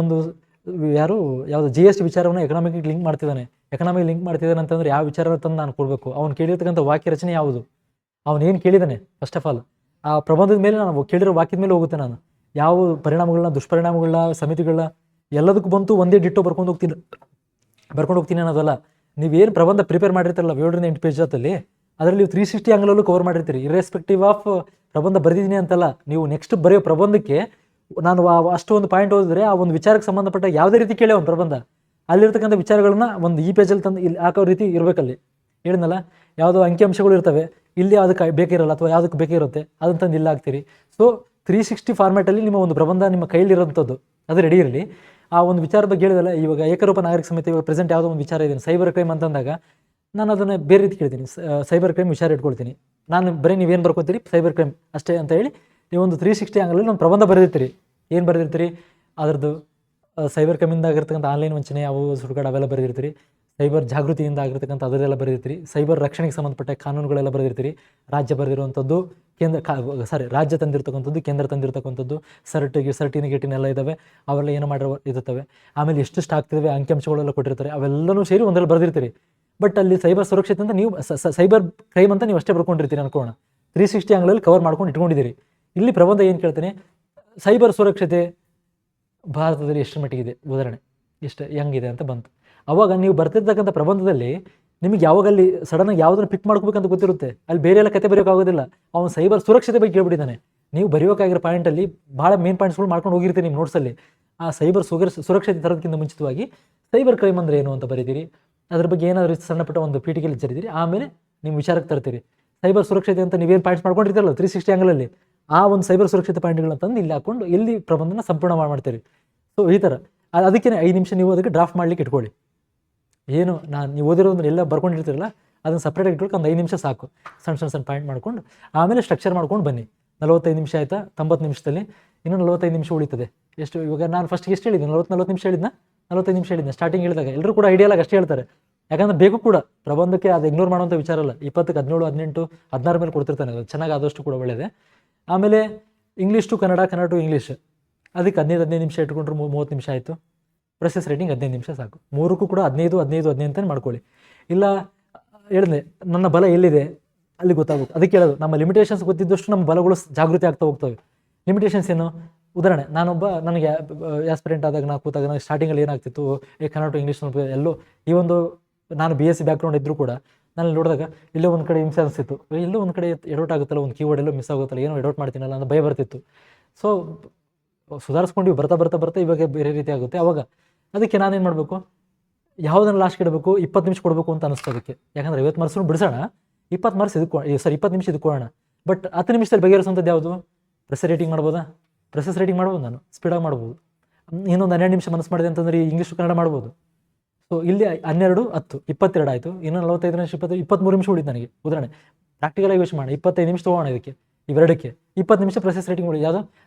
ಒಂದು ಯಾವುದು GST ವಿಚಾರವನ್ನು ಎಕನಾಮಿಕ್ ಲಿಂಕ್ ಮಾಡ್ತಿದ್ದಾನೆ ಅಂತಂದ್ರೆ ಯಾವ ವಿಚಾರ ತಂದು ನಾನು ಕೊಡಬೇಕು, ಅವ್ನು ಕೇಳಿರ್ತಕ್ಕಂಥ ವಾಕ್ಯ ರಚನೆ ಯಾವುದು, ಅವನೇನು ಕೇಳಿದ್ದಾನೆ. ಫಸ್ಟ್ ಆಫ್ ಆಲ್ ಆ ಪ್ರಬಂಧದ ಮೇಲೆ ನಾನು ಕೇಳಿರೋ ವಾಕ್ಯದ ಮೇಲೆ ಹೋಗುತ್ತೆ. ನಾನು ಯಾವ ಪರಿಣಾಮಗಳನ್ನ, ದುಷ್ಪರಿಣಾಮಗಳನ್ನ, ಸಮಿತಿಗಳನ್ನ ಎಲ್ಲದಕ್ಕೂ ಬಂತು ಒಂದೇ ಡಿಟ್ಟೋ ಬರ್ಕೊಂಡು ಹೋಗ್ತೀನಿ ಅನ್ನೋದಲ್ಲ. ನೀವೇನು ಪ್ರಬಂಧ ಪ್ರಿಪೇರ್ ಮಾಡಿರ್ತಾರಲ್ಲ 7ರಿಂದ 8 ಪೇಜ್ ಜೊತೆಲಿ, ಅದರಲ್ಲಿ 360 ಆಂಗಲಲ್ಲೂ ಕವರ್ ಮಾಡಿರ್ತೀರಿ. ಇರ್ರೆಸ್ಪೆಕ್ಟಿವ್ ಆಫ್ ಪ್ರಬಂಧ ಬರೆದಿದ್ದೀನಿ ಅಂತಲ್ಲ, ನೀವು ನೆಕ್ಸ್ಟ್ ಬರೆಯೋ ಪ್ರಬಂಧಕ್ಕೆ ನಾನು ಅಷ್ಟು ಒಂದು ಪಾಯಿಂಟ್ ಓದಿದ್ರೆ ಆ ಒಂದು ವಿಚಾರಕ್ಕೆ ಸಂಬಂಧಪಟ್ಟ ಯಾವುದೇ ರೀತಿ ಕೇಳಿ ಒಂದು ಪ್ರಬಂಧ ಅಲ್ಲಿರ್ತಕ್ಕಂಥ ವಿಚಾರಗಳನ್ನ ಒಂದು ಈ ಪೇಜಲ್ಲಿ ತಂದು ಇಲ್ಲಿ ಹಾಕೋ ರೀತಿ ಇರಬೇಕಲ್ಲಿ. ಹೇಳಿದ್ನಲ್ಲ, ಯಾವುದೋ ಅಂಕಿಅಂಶಗಳು ಇರ್ತವೆ, ಇಲ್ಲಿ ಅದಕ್ಕೆ ಬೇಕಿರಲ್ಲ ಅಥವಾ ಯಾವುದಕ್ಕೆ ಬೇಕಿರುತ್ತೆ, ಅದನ್ನ ತಂದು ಇಲ್ಲಿ ಹಾಕ್ತೀರಿ. ಸೊ 360 ಫಾರ್ಮ್ಯಾಟಲ್ಲಿ ನಿಮ್ಮ ಒಂದು ಪ್ರಬಂಧ ನಿಮ್ಮ ಕೈಲಿರೋಂಥದ್ದು ಅದು ರೆಡಿ ಇರಲಿ. ಆ ಒಂದು ವಿಚಾರ ಬಗ್ಗೆ ಹೇಳಿದಲ್ಲ, ಇವಾಗ ಏಕರೂಪ ನಾಗರಿಕ ಸಮಿತಿ ಇವಾಗ ಪ್ರೆಸೆಂಟ್ ಯಾವುದೋ ಒಂದು ವಿಚಾರ ಇದೆ, ಸೈಬರ್ ಕ್ರೈಮ್ ಅಂತಂದಾಗ ನಾನು ಅದನ್ನು ಬೇರೆ ರೀತಿ ಕೇಳ್ತೀನಿ. ಸೈಬರ್ ಕ್ರೈಮ್ ವಿಚಾರ ಇಟ್ಕೊಳ್ತೀನಿ ನಾನು. ಬರೀ ನೀವೇನು ಬರ್ಕೋತೀರಿ ಸೈಬರ್ ಕ್ರೈಮ್ ಅಷ್ಟೇ ಅಂತ ಹೇಳಿ ನೀವೊಂದು 360 ಆಂಗಲಲ್ಲಿ ನಾನು ಪ್ರಬಂಧ ಬರೆದಿರ್ತೀರಿ. ಏನು ಬರೆದಿರ್ತೀರಿ, ಅದರದ್ದು ಸೈಬರ್ ಕ್ರೈಮಿಂದ ಆಗಿರ್ತಕ್ಕಂಥ ಆನ್ಲೈನ್ ವಂಚನೆ ಅವು ಸುಡುಗಾಡು ಅವೆಲ್ಲ ಬರೆದಿರ್ತೀರಿ. ಸೈಬರ್ ಜಾಗೃತಿಯಿಂದ ಆಗಿರ್ತಕ್ಕಂಥ ಅದರೆಲ್ಲ ಬರೆದಿರ್ತೀರಿ. ಸೈಬರ್ ರಕ್ಷಣೆಗೆ ಸಂಬಂಧಪಟ್ಟ ಕಾನೂನುಗಳೆಲ್ಲ ಬರೆದಿರ್ತೀರಿ. ರಾಜ್ಯ ಬರೆದಿರುವಂಥದ್ದು, ರಾಜ್ಯ ತಂದಿರ್ತಕ್ಕಂಥದ್ದು, ಕೇಂದ್ರ ತಂದಿರ್ತಕ್ಕಂಥದ್ದು, ಸರ್ಟಿಫಿಕೇಟಿನೆಲ್ಲ ಇದ್ದಾವೆ, ಅವೆಲ್ಲ ಏನು ಮಾಡಿರೋ ಇರುತ್ತವೆ. ಆಮೇಲೆ ಎಷ್ಟು ಆಗ್ತಿದ್ದಾವೆ ಅಂಕಿಅಂಶಗಳೆಲ್ಲ ಕೊಟ್ಟಿರ್ತಾರೆ, ಅವೆಲ್ಲನೂ ಸೇರಿ ಒಂದರಲ್ಲಿ ಬರೆದಿರ್ತೀರಿ. ಬಟ್ ಅಲ್ಲಿ ಸೈಬರ್ ಸುರಕ್ಷತೆ ಅಂತ ನೀವು ಸೈಬರ್ ಕ್ರೈಮ್ ಅಂತ ನೀವು ಅಷ್ಟೇ ಬರ್ಕೊಂಡಿರ್ತೀರಿ ಅನ್ಕೋಣ. 360 ಆಂಗಲಲ್ಲಿ ಕವರ್ ಮಾಡ್ಕೊಂಡು ಇಟ್ಕೊಂಡಿದ್ದೀರಿ. ಇಲ್ಲಿ ಪ್ರಬಂಧ ಏನು ಕೇಳ್ತೇನೆ, ಸೈಬರ್ ಸುರಕ್ಷತೆ ಭಾರತದಲ್ಲಿ ಎಷ್ಟರ ಮಟ್ಟಿಗಿದೆ, ಉದಾಹರಣೆ ಹೆಂಗಿದೆ ಅಂತ ಬಂತು. ಅವಾಗ ನೀವು ಬರ್ತಿರ್ತಕ್ಕಂಥ ಪ್ರಬಂಧದಲ್ಲಿ ನಿಮಗೆ ಯಾವಾಗ ಅಲ್ಲಿ ಸಡನ್ನಾಗಿ ಯಾವುದನ್ನು ಪಿಕ್ ಮಾಡ್ಕೋಬೇಕಂತ ಗೊತ್ತಿರುತ್ತೆ, ಅಲ್ಲಿ ಬೇರೆ ಎಲ್ಲ ಕತೆ ಬರೆಯೋಕ್ಕಾಗೋದಿಲ್ಲ. ಅವನು ಸೈಬರ್ ಸುರಕ್ಷತೆ ಬಗ್ಗೆ ಹೇಳ್ಬಿಟ್ಟಿದ್ದಾನೆ. ನೀವು ಬರೆಯೋಕ್ಕಾಗಿರೋ ಪಾಯಿಂಟಲ್ಲಿ ಭಾಳ ಮೇನ್ ಪಾಯಿಂಟ್ಸ್ಗಳು ಮಾಡ್ಕೊಂಡು ಹೋಗಿರ್ತೀರಿ ನಿಮ್ಮ ನೋಟ್ಸಲ್ಲಿ. ಆ ಸೈಬರ್ ಸುರಕ್ಷತೆ ತರೋದಕ್ಕಿಂತ ಮುಂಚಿತವಾಗಿ ಸೈಬರ್ ಕ್ರೈಮ್ ಅಂದರೆ ಏನು ಅಂತ ಬರೀತೀರಿ. ಅದ್ರ ಬಗ್ಗೆ ಏನಾದರೂ ಸಣ್ಣಪಟ್ಟ ಒಂದು ಪೀಠಿಕೆಯಲ್ಲಿ ಜರಿದಿರಿ. ಆಮೇಲೆ ನಿಮ್ಮ ವಿಚಾರಕ್ಕೆ ತರ್ತೀರಿ. ಸೈಬರ್ ಸುರಕ್ಷತೆ ಅಂತ ನೀವೇನು ಪಾಯಿಂಟ್ಸ್ ಮಾಡ್ಕೊಂಡಿರ್ತೀರಲ್ಲ 360 ಆಂಗಲಲ್ಲಿ, ಆ ಒಂದು ಸೈಬರ್ ಸುರಕ್ಷತೆ ಪಾಯಿಂಟ್ಗಳನ್ನ ತಂದು ಇಲ್ಲಿ ಹಾಕ್ಕೊಂಡು ಇಲ್ಲಿ ಪ್ರಬಂಧನ ಸಂಪೂರ್ಣ ಮಾಡ್ತೀರಿ. ಸೊ ಈ ಥರ ಅದಕ್ಕೆ 5 ನಿಮಿಷ ನೀವು ಅದಕ್ಕೆ ಡ್ರಾಫ್ಟ್ ಮಾಡ್ಲಿಕ್ಕೆ ಇಟ್ಕೊಳ್ಳಿ. ಏನು ನೀವು ಓದಿರೋದ್ರೆ ಎಲ್ಲ ಬರ್ಕೊಂಡಿರ್ತೀರಲ್ಲ, ಅದನ್ನು ಸಪ್ರೇಟಾಗಿ ಇಟ್ಕೊಳ್ಳಿ. ಒಂದು 5 ನಿಮಿಷ ಸಾಕು, ಸಣ್ಣ ಪಾಯಿಂಟ್ ಮಾಡ್ಕೊಂಡು ಆಮೇಲೆ ಸ್ಟ್ರಕ್ಚರ್ ಮಾಡ್ಕೊಂಡು ಬನ್ನಿ. 45 ನಿಮಿಷ ಆಯಿತಾ, 90 ನಿಮಿಷದಲ್ಲಿ ಇನ್ನೂ 45 ನಿಮಿಷ ಉಳಿತದೆ. ಎಷ್ಟು ಇವಾಗ ನಾನು ಫಸ್ಟ್ಗೆ ಎಷ್ಟು ಹೇಳಿದ್ದೀನಿ, 40 ನಿಮಿಷ ಹೇಳಿದ್ನ, 45 ನಿಮಿಷ ಹೇಳಿದ್ದೆ ಸ್ಟಾರ್ಟಿಂಗ್ ಹೇಳಿದಾಗ. ಎಲ್ಲರೂ ಕೂಡ ಐಡಿಯಾಲಾಗಿ ಅಷ್ಟೇ ಹೇಳ್ತಾರೆ. ಯಾಕಂದ್ರೆ ಬೇಕು ಕೂಡ ಪ್ರಬಂಧಕ್ಕೆ, ಅದು ಇಗ್ನೋರ್ ಮಾಡುವಂಥ ವಿಚಾರ ಅಲ್ಲ. 20ಕ್ಕೆ 17, 18, 16 ಮೇಲೆ ಕೊಡ್ತಿರ್ತಾನೆ, ಅದು ಚೆನ್ನಾಗಿ ಆದಷ್ಟು ಕೂಡ ಒಳ್ಳೆಯದೇ. ಆಮೇಲೆ English to Kannada, Kannada to English, ಅದಕ್ಕೆ 15 ನಿಮಿಷ ಇಟ್ಕೊಂಡ್ರೆ 30 ನಿಮಿಷ ಆಯಿತು. ಪ್ರೊಸೆಸ್ ರೈಟಿಂಗ್ 15 ನಿಮಿಷ ಸಾಕು. 3ಕ್ಕೂ ಕೂಡ 15 ಅಂತಲೇ ಮಾಡ್ಕೊಳ್ಳಿ. ಇಲ್ಲ ಹೇಳಿದೆ ನನ್ನ ಬಲ ಎಲ್ಲಿದೆ ಅಲ್ಲಿ ಗೊತ್ತಾಗುತ್ತೆ. ಅದಕ್ಕೆ ಹೇಳೋದು, ನಮ್ಮ ಲಿಮಿಟೇಷನ್ಸ್ ಗೊತ್ತಿದ್ದಷ್ಟು ನಮ್ಮ ಬಲಗಳು ಜಾಗೃತಿ ಆಗ್ತಾ ಹೋಗ್ತವೆ. ಲಿಮಿಟೇಷನ್ಸ್ ಏನು, ಉದಾಹರಣೆ ನನಗೆ ಆಸ್ಪಿರೆಂಟ್ ಆದಾಗ ನಾನು ಕೂತಾಗ ನನಗೆ ಸ್ಟಾರ್ಟಿಂಗಲ್ಲಿ ಏನಾಗ್ತಿತ್ತು, ಕನ್ನಡ ಟು ಇಂಗ್ಲೀಷ್ ಎಲ್ಲೋ ಈ ಒಂದು ನಾನು BSc ಬ್ಯಾಕ್ಗ್ರೌಂಡ್ ಇದ್ದರೂ ಕೂಡ ನಾನು ನೋಡಿದಾಗ ಎಲ್ಲೋ ಒಂದು ಕಡೆ ಹಿಂಸೆ ಅನಿಸ್ತಿತ್ತು, ಎಲ್ಲೋ ಒಂದು ಕಡೆ ಎಡೌಟ್ ಆಗುತ್ತಲ್ಲ, ಒಂದು ಕೀವರ್ಡ್ ಎಲ್ಲೋ ಮಿಸ್ ಆಗುತ್ತಲ್ಲ, ಏನೋ ಎಡೌಟ್ ಮಾಡ್ತೀನಲ್ಲ ಅಂತ ಭಯ ಬರ್ತಿತ್ತು. ಸೊ ಸುಧಾರಿಸ್ಕೊಂಡು ಬರ್ತಾ ಇವಾಗ ಬೇರೆ ರೀತಿ ಆಗುತ್ತೆ. ಅವಾಗ ಅದಕ್ಕೆ ನಾನೇನು ಮಾಡಬೇಕು, ಯಾವುದನ್ನು ಲಾಸ್ಟ್ಗೆ ಇಡಬೇಕು, 20 ನಿಮಿಷ ಕೊಡಬೇಕು ಅಂತ ಅನಿಸ್ತು ಅದಕ್ಕೆ. ಯಾಕಂದರೆ 50 ಮಾರ್ಕ್ಸ್ನು ಬಿಡಿಸೋಣ, 20 ನಿಮಿಷ ಇದಕ್ಕೋಣ. ಬಟ್ 10 ನಿಮಿಷದಲ್ಲಿ ಬಗೆಹರಿಸುವಂಥದ್ದು ಯಾವುದು, ಪ್ರೆಸರ್ ರೇಟಿಂಗ್ ಮಾಡ್ಬೋದಾ, ಮಾಡ್ಬೋದು, ನಾನು ಸ್ಪೀಡಾಗಿ ಮಾಡ್ಬೋದು. ಇನ್ನೊಂದು 12 ನಿಮಿಷ ಮನಸ್ಸು ಮಾಡಿದೆ ಅಂತಂದರೆ ಇಂಗ್ಲೀಷ್ ಕನ್ನಡ ಮಾಡ್ಬೋದು. ಸೊ ಇಲ್ಲಿ 12, 10, 22 ಆಯಿತು. ಇನ್ನೂ 45 ನಿಮಿಷ, 23 ನಿಮಿಷ ಉಳಿತು ನನಗೆ. ಉದಾಹರಣೆ ಪ್ರಾಕ್ಟಿಕಲಾಗಿ ಯೋಚನೆ ಮಾಡೋಣ, 25 ನಿಮಿಷ ತೊಗೋಣ ಇದಕ್ಕೆ, ಇವೆರಡಕ್ಕೆ 20 ನಿಮಿಷ ಪ್ರೆಸಸ್ ರೇಟಿಂಗ್ ಉಳಿ. ಯಾವುದೋ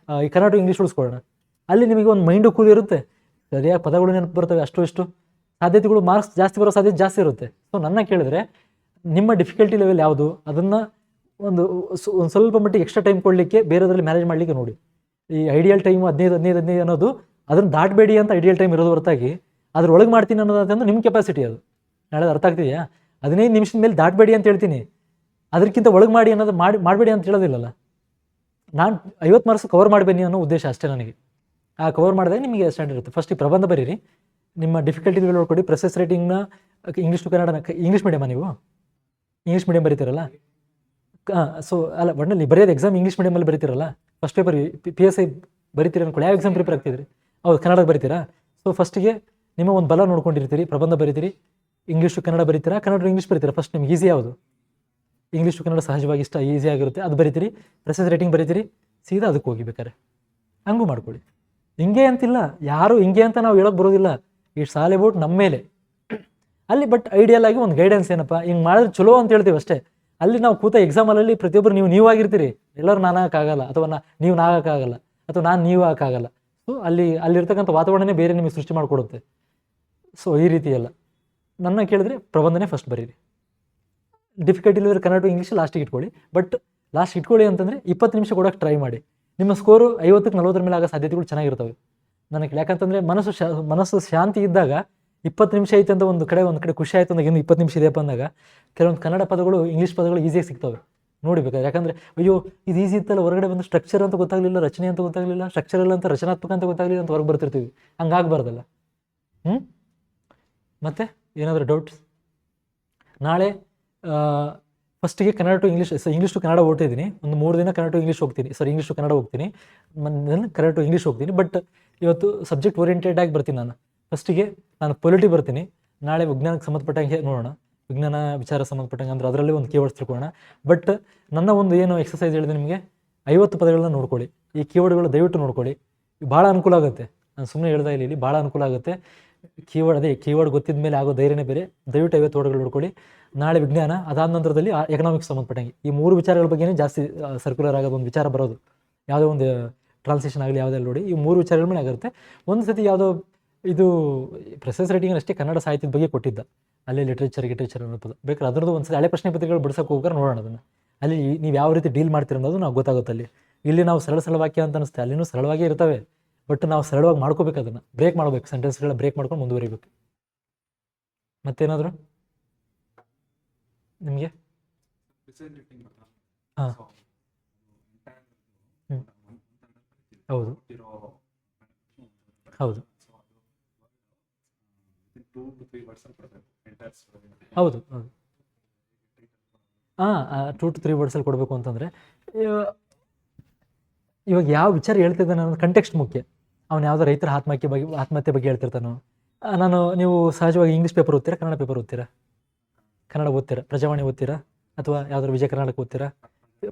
ಈ ಕನ್ನಡ ಇಂಗ್ಲೀಷ್ ಉಳಿಸ್ಕೊಳ್ಳೋಣ. ಅಲ್ಲಿ ನಿಮಗೆ ಒಂದು ಮೈಂಡು ಕೂಲ್ ಇರುತ್ತೆ, ಸರಿಯಾಗಿ ಪದಗಳು ನೆನಪು ಬರ್ತವೆ, ಅಷ್ಟು ಇಷ್ಟು ಸಾಧ್ಯತೆಗಳು ಮಾರ್ಕ್ಸ್ ಜಾಸ್ತಿ ಬರೋ ಸಾಧ್ಯತೆ ಜಾಸ್ತಿ ಇರುತ್ತೆ. ಸೊ ನನ್ನ ಕೇಳಿದ್ರೆ ನಿಮ್ಮ ಡಿಫಿಕಲ್ಟಿ ಲೆವೆಲ್ ಯಾವುದು ಅದನ್ನು ಒಂದು ಸ್ವಲ್ಪ ಮಟ್ಟಿಗೆ ಎಕ್ಸ್ಟ್ರಾ ಟೈಮ್ ಕೊಡಲಿಕ್ಕೆ ಬೇರೆದ್ರಲ್ಲಿ ಮ್ಯಾನೇಜ್ ಮಾಡಲಿಕ್ಕೆ ನೋಡಿ. ಈ ಐಡಿಯಲ್ ಟೈಮ್ 15 ಅನ್ನೋದು ಅದನ್ನು ದಾಟಬೇಡಿ ಅಂತ ಐಡಿಯಲ್ ಟೈಮ್ ಇರೋದು ಹೊರತಾಗಿ ಅದ್ರೊಳಗೆ ಮಾಡ್ತೀನಿ ಅನ್ನೋದಂದ್ರೆ ನಿಮ್ಮ ಕೆಪಾಸಿಟಿ ಅದು. ನಾಳೆ ಅರ್ಥ ಆಗ್ತಿದೆಯಾ? 15 ನಿಮಿಷದ ಮೇಲೆ ದಾಟಬೇಡಿ ಅಂತ ಹೇಳ್ತೀನಿ, ಅದಕ್ಕಿಂತ ಒಳಗೆ ಮಾಡಿ ಅನ್ನೋದು ಮಾಡಬೇಡಿ ಅಂತ ಹೇಳೋದಿಲ್ಲಲ್ಲ. ನಾನು 50 ಮಾರ್ಕ್ಸ್ ಕವರ್ ಮಾಡಬೇನಿ ಅನ್ನೋ ಉದ್ದೇಶ ಅಷ್ಟೇ ನನಗೆ. ಆ ಕವರ್ ಮಾಡಿದಾಗ ನಿಮಗೆ ಸ್ಟ್ಯಾಂಡರ್ಡ್ ಇರುತ್ತೆ. ಫಸ್ಟ್ ಈ ಪ್ರಬಂಧ ಬರೀರಿ, ನಿಮ್ಮ ಡಿಫಿಕಲ್ಟಿ ನೋಡ್ಕೊಡಿ. ಪ್ರೆಸೆಸ್ ರೇಟಿಂಗ್ನ ಇಂಗ್ಲೀಷ್ ಟು ಕನ್ನಡ, ಇಂಗ್ಲೀಷ್ ಮೀಡಿಯಮ್ಮ ನೀವು ಇಂಗ್ಲೀಷ್ ಮೀಡಿಯಮ್ ಬರೀತಿರಲ್ಲ. ಸೊ ಅಲ್ಲ ಒಟ್ಟಲ್ಲಿ ಬರೆಯೋದು ಎಕ್ಸಾಮ್ ಇಂಗ್ಲೀಷ್ ಮೀಡಿಯಮಲ್ಲಿ ಬರೀತಿರಲ್ಲ. ಫಸ್ಟ್ ಪೇಪರ್ PSI ಬರೀತೀರಿ ಅನ್ಕೊಳ್ಳಿ, ಯಾವ ಎಕ್ಸಾಮ್ ಪ್ರಿಪೇರ್ ಆಗ್ತಿದ್ರಿ? ಹೌದು, ಕನ್ನಡಕ್ಕೆ ಬರೀತೀರಾ? ಸೊ ಫಸ್ಟಿಗೆ ನಿಮ್ಮ ಒಂದು ಬಲ ನೋಡ್ಕೊಂಡಿರ್ತೀರಿ, ಪ್ರಬಂಧ ಬರೀತೀರಿ, ಇಂಗ್ಲೀಷ್ ಟು ಕನ್ನಡ ಬರೀತೀರಾ, ಕನ್ನಡ ಟು ಇಂಗ್ಲೀಷ್ ಬರೀತೀರಾ. ಫಸ್ಟ್ ನಿಮ್ಗೆ ಈಸಿ ಯಾವುದು? ಇಂಗ್ಲೀಷ್ ಟು ಕನ್ನಡ ಸಹಜವಾಗಿ ಇಷ್ಟ ಈಸಿ ಆಗಿರುತ್ತೆ, ಅದು ಬರೀತೀರಿ. ಪ್ರೆಸೆಸ್ ರೇಟಿಂಗ್ ಬರೀತೀರಿ, ಸೀದಾ ಅದಕ್ಕೆ ಹೋಗಿ ಬೇಕಾರೆ ಹಂಗೂ ಮಾಡ್ಕೊಳ್ಳಿ. ಹಿಂಗೆ ಅಂತಿಲ್ಲ, ಯಾರು ಹಿಂಗೆ ಅಂತ ನಾವು ಹೇಳೋಕೆ ಬರೋದಿಲ್ಲ. ಇಟ್ಸ್ ಆಲ್ ಅಬೌಟ್ ನಮ್ಮ ಮೇಲೆ ಅಲ್ಲಿ. ಬಟ್ ಐಡಿಯಲ್ ಆಗಿ ಒಂದು ಗೈಡೆನ್ಸ್ ಏನಪ್ಪ, ಹಿಂಗೆ ಮಾಡಿದ್ರೆ ಚಲೋ ಅಂತ ಹೇಳ್ತೀವಿ ಅಷ್ಟೇ. ಅಲ್ಲಿ ನಾವು ಕೂತ ಎಕ್ಸಾಮಲ್ಲಿ ಪ್ರತಿಯೊಬ್ಬರು ನೀವು ಆಗಿರ್ತೀರಿ, ಎಲ್ಲರೂ ನಾನು ಹಾಕಾಗಲ್ಲ, ಅಥವಾ ನೀವು ಹಾಕೋಕ್ಕಾಗಲ್ಲ, ಅಥವಾ ನಾನು ನೀವು ಹಾಕೋಕ್ಕಾಗಲ್ಲ. ಸೊ ಅಲ್ಲಿರ್ತಕ್ಕಂಥ ವಾತಾವರಣನೇ ಬೇರೆ ನಿಮಗೆ ಸೃಷ್ಟಿ ಮಾಡಿಕೊಡುತ್ತೆ. ಸೊ ಈ ರೀತಿ ಎಲ್ಲ ನನ್ನ ಕೇಳಿದ್ರೆ ಪ್ರಬಂಧನೇ ಫಸ್ಟ್ ಬರೀರಿ. ಡಿಫಿಕಲ್ಟಿ ಇಲ್ಲದ್ರೆ ಕನ್ನಡ ಟು ಇಂಗ್ಲೀಷ್ ಲಾಸ್ಟಿಗೆ ಇಟ್ಕೊಳ್ಳಿ. ಬಟ್ ಲಾಸ್ಟ್ ಇಟ್ಕೊಳ್ಳಿ ಅಂತಂದರೆ 20 ನಿಮಿಷ ಕೊಡೋಕೆ ಟ್ರೈ ಮಾಡಿ. ನಿಮ್ಮ ಸ್ಕೋರು 50ಕ್ಕೆ 40 ಮೇಲೆ ಆಗೋ ಸಾಧ್ಯತೆಗಳು ಚೆನ್ನಾಗಿರ್ತವೆ ನನಗೆ. ಯಾಕಂತಂದರೆ ಮನಸ್ಸು ಶಾಂತಿ ಇದ್ದಾಗ 20 ನಿಮಿಷ ಐತೆ ಅಂತ ಒಂದು ಕಡೆ ಖುಷಿ ಆಯಿತು ಅಂದಾಗ ಇನ್ನು 20 ನಿಮಿಷ ಇದೆಯಪ್ಪ ಅಂದಾಗ ಕೆಲವೊಂದು ಕನ್ನಡ ಪದಗಳು ಇಂಗ್ಲೀಷ್ ಪದಗಳು ಈಸಿಯಾಗಿ ಸಿಗ್ತವೆ ನೋಡಿಬೇಕಾದ್ರೆ. ಯಾಕಂದರೆ ಅಯ್ಯೋ ಇದು ಈಸಿ ಇತ್ತಲ್ಲ, ಹೊರಗಡೆ ಬಂದು ಸ್ಟ್ರಕ್ಚರ್ ಅಂತ ಗೊತ್ತಾಗಲಿಲ್ಲ, ರಚನೆ ಅಂತ ಗೊತ್ತಾಗಲಿಲ್ಲ, ಸ್ಟ್ರಕ್ಚರಲ್ ಅಂತ ರಚನಾತ್ಮಕ ಅಂತ ಗೊತ್ತಾಗಲಿಲ್ಲ ಅಂತ ಹೊರಗೆ ಬರ್ತಿರ್ತೀವಿ. ಹಂಗಾಗಬಾರ್ದಲ್ಲ. ಮತ್ತು ಏನಾದರೂ ಡೌಟ್ಸ್? ನಾಳೆ ಫಸ್ಟಿಗೆ Kannada to English to Kannada ಓಡ್ತಿದ್ದೀನಿ. ಒಂದು 3 ದಿನ ಕನ್ನಡ ಟು ಇಂಗ್ಲೀಷ್ ಹೋಗ್ತೀನಿ, ಇಂಗ್ಲೀಷ್ ಟು ಕನ್ನಡ ಹೋಗ್ತೀನಿ, ಕನ್ನಡ ಟು ಇಂಗ್ಲೀಷ್ ಹೋಗ್ತೀನಿ. ಬಟ್ ಇವತ್ತು ಸಬ್ಜೆಕ್ಟ್ ಓರಿಯೆಂಟೆಡ್ ಆಗಿ ಬರ್ತೀನಿ. ಫಸ್ಟಿಗೆ ನಾನು ಪೊಲಿಟಿ ಬರ್ತೀನಿ. ನಾಳೆ ವಿಜ್ಞಾನಕ್ಕೆ ಸಂಬಂಧಪಟ್ಟಂಗೆ ನೋಡೋಣ, ವಿಜ್ಞಾನ ವಿಚಾರ ಸಂಬಂಧಪಟ್ಟಂಗೆ, ಅಂದರೆ ಅದರಲ್ಲಿ ಒಂದು ಕೀವರ್ಡ್ಸ್ ತಿಳ್ಕೊಳ್ಳೋಣ. ಬಟ್ ನನ್ನ ಒಂದು ಏನು ಎಕ್ಸಸೈಸ್ ಹೇಳಿದೆ ನಿಮಗೆ, 50 ಪದಗಳನ್ನ ನೋಡ್ಕೊಳ್ಳಿ. ಈ ಕೀವರ್ಡ್ಗಳು ದಯವಿಟ್ಟು ನೋಡ್ಕೊಳ್ಳಿ, ಭಾಳ ಅನುಕೂಲ ಆಗುತ್ತೆ. ನಾನು ಸುಮ್ಮನೆ ಹೇಳ್ತಾ ಇಲ್ಲಿ ಭಾಳ ಅನುಕೂಲ ಆಗುತ್ತೆ. ಕೀವರ್ಡ್ ಗೊತ್ತಿದ ಮೇಲೆ ಆಗೋ ಧೈರ್ಯನೇ ಬೇರೆ. ದಯವಿಟ್ಟು 50 ವರ್ಡ್ಗಳು ನೋಡ್ಕೊಳ್ಳಿ. ನಾಳೆ ವಿಜ್ಞಾನ, ಅದಾದ ನಂತರದಲ್ಲಿ ಎಕನಾಮಿಕ್ಸ್ ಸಂಬಂಧಪಟ್ಟಂಗೆ ಈ 3 ವಿಚಾರಗಳ ಬಗ್ಗೆನೇ ಜಾಸ್ತಿ ಸರ್ಕ್ಯುಲರ್ ಆಗೋದು, ಒಂದು ವಿಚಾರ ಬರೋದು. ಯಾವುದೋ ಒಂದು ಟ್ರಾನ್ಸ್ಲೇಷನ್ ಆಗಲಿ ಯಾವುದೆಲ್ಲ ನೋಡಿ, ಈ 3 ವಿಚಾರಗಳ ಮೇಲೆ ಆಗಿರುತ್ತೆ. ಒಂದು ಸತಿ ಯಾವುದೋ ಇದು ಪ್ರೆಸೆಸ್ ರೇಟಿಂಗ್ ಅಷ್ಟೇ ಕನ್ನಡ ಸಾಹಿತ್ಯದ ಬಗ್ಗೆ ಕೊಟ್ಟಿದ್ದ, ಅಲ್ಲಿ ಲಿಟ್ರೇಚರ್ ಅನ್ನೋದು ಬೇಕಾದ್ರೆ ಅದರದ್ದು ಒಂದು ಸತಿ ಹಳೆ ಪ್ರಶ್ನೆ ಪತ್ರಿಕೆಗಳು ಬಿಡ್ಸೋಕೆ ಹೋಗ್ರೆ ನೋಡೋಣ ಅದನ್ನು. ಅಲ್ಲಿ ನೀವು ಯಾವ ರೀತಿ ಡೀಲ್ ಮಾಡ್ತೀರ ಅನ್ನೋದು ನಾವು ಗೊತ್ತಾಗುತ್ತೆ. ಇಲ್ಲಿ ನಾವು ಸರಳ ವಾಕ್ಯ ಅಂತ ಅನಿಸುತ್ತೆ, ಅಲ್ಲಿನೂ ಸರಳವಾಗಿ ಇರ್ತವೆ. ಬಟ್ ನಾವು ಸರಳವಾಗಿ ಮಾಡ್ಕೋಬೇಕು, ಅದನ್ನು ಬ್ರೇಕ್ ಮಾಡಬೇಕು, ಸೆಂಟೆನ್ಸ್ಗಳ ಬ್ರೇಕ್ ಮಾಡ್ಕೊಂಡು ಮುಂದುವರಿಬೇಕು. ಮತ್ತೇನಾದರೂ ನಿಮಗೆ? ಹಾಂ, ಹೌದು ಹೌದು ಹೌದು ಹೌದು. ಹಾಂ, 2 to 3 ವರ್ಡ್ಸಲ್ಲಿ ಕೊಡಬೇಕು ಅಂತಂದರೆ, ಇವಾಗ ಯಾವ ವಿಚಾರ ಹೇಳ್ತಿದ್ದಾನೆ ಅನ್ನೋದು ಕಂಟೆಕ್ಸ್ಟ್ ಮುಖ್ಯ. ಅವ್ನು ಯಾವುದೋ ರೈತರ ಆತ್ಮಹತ್ಯೆ ಬಗ್ಗೆ ಹೇಳ್ತಿರ್ತಾನೋ. ನೀವು ಸಹಜವಾಗಿ ಇಂಗ್ಲೀಷ್ ಪೇಪರ್ ಓದ್ತೀರಾ, ಕನ್ನಡ ಪೇಪರ್ ಓದ್ತೀರಾ? ಕನ್ನಡ ಓದ್ತೀರಾ? ಪ್ರಜಾವಾಣಿ ಓದ್ತೀರಾ? ಅಥವಾ ಯಾವುದಾದ್ರು ವಿಜಯ ಕರ್ನಾಟಕ ಓದ್ತೀರಾ?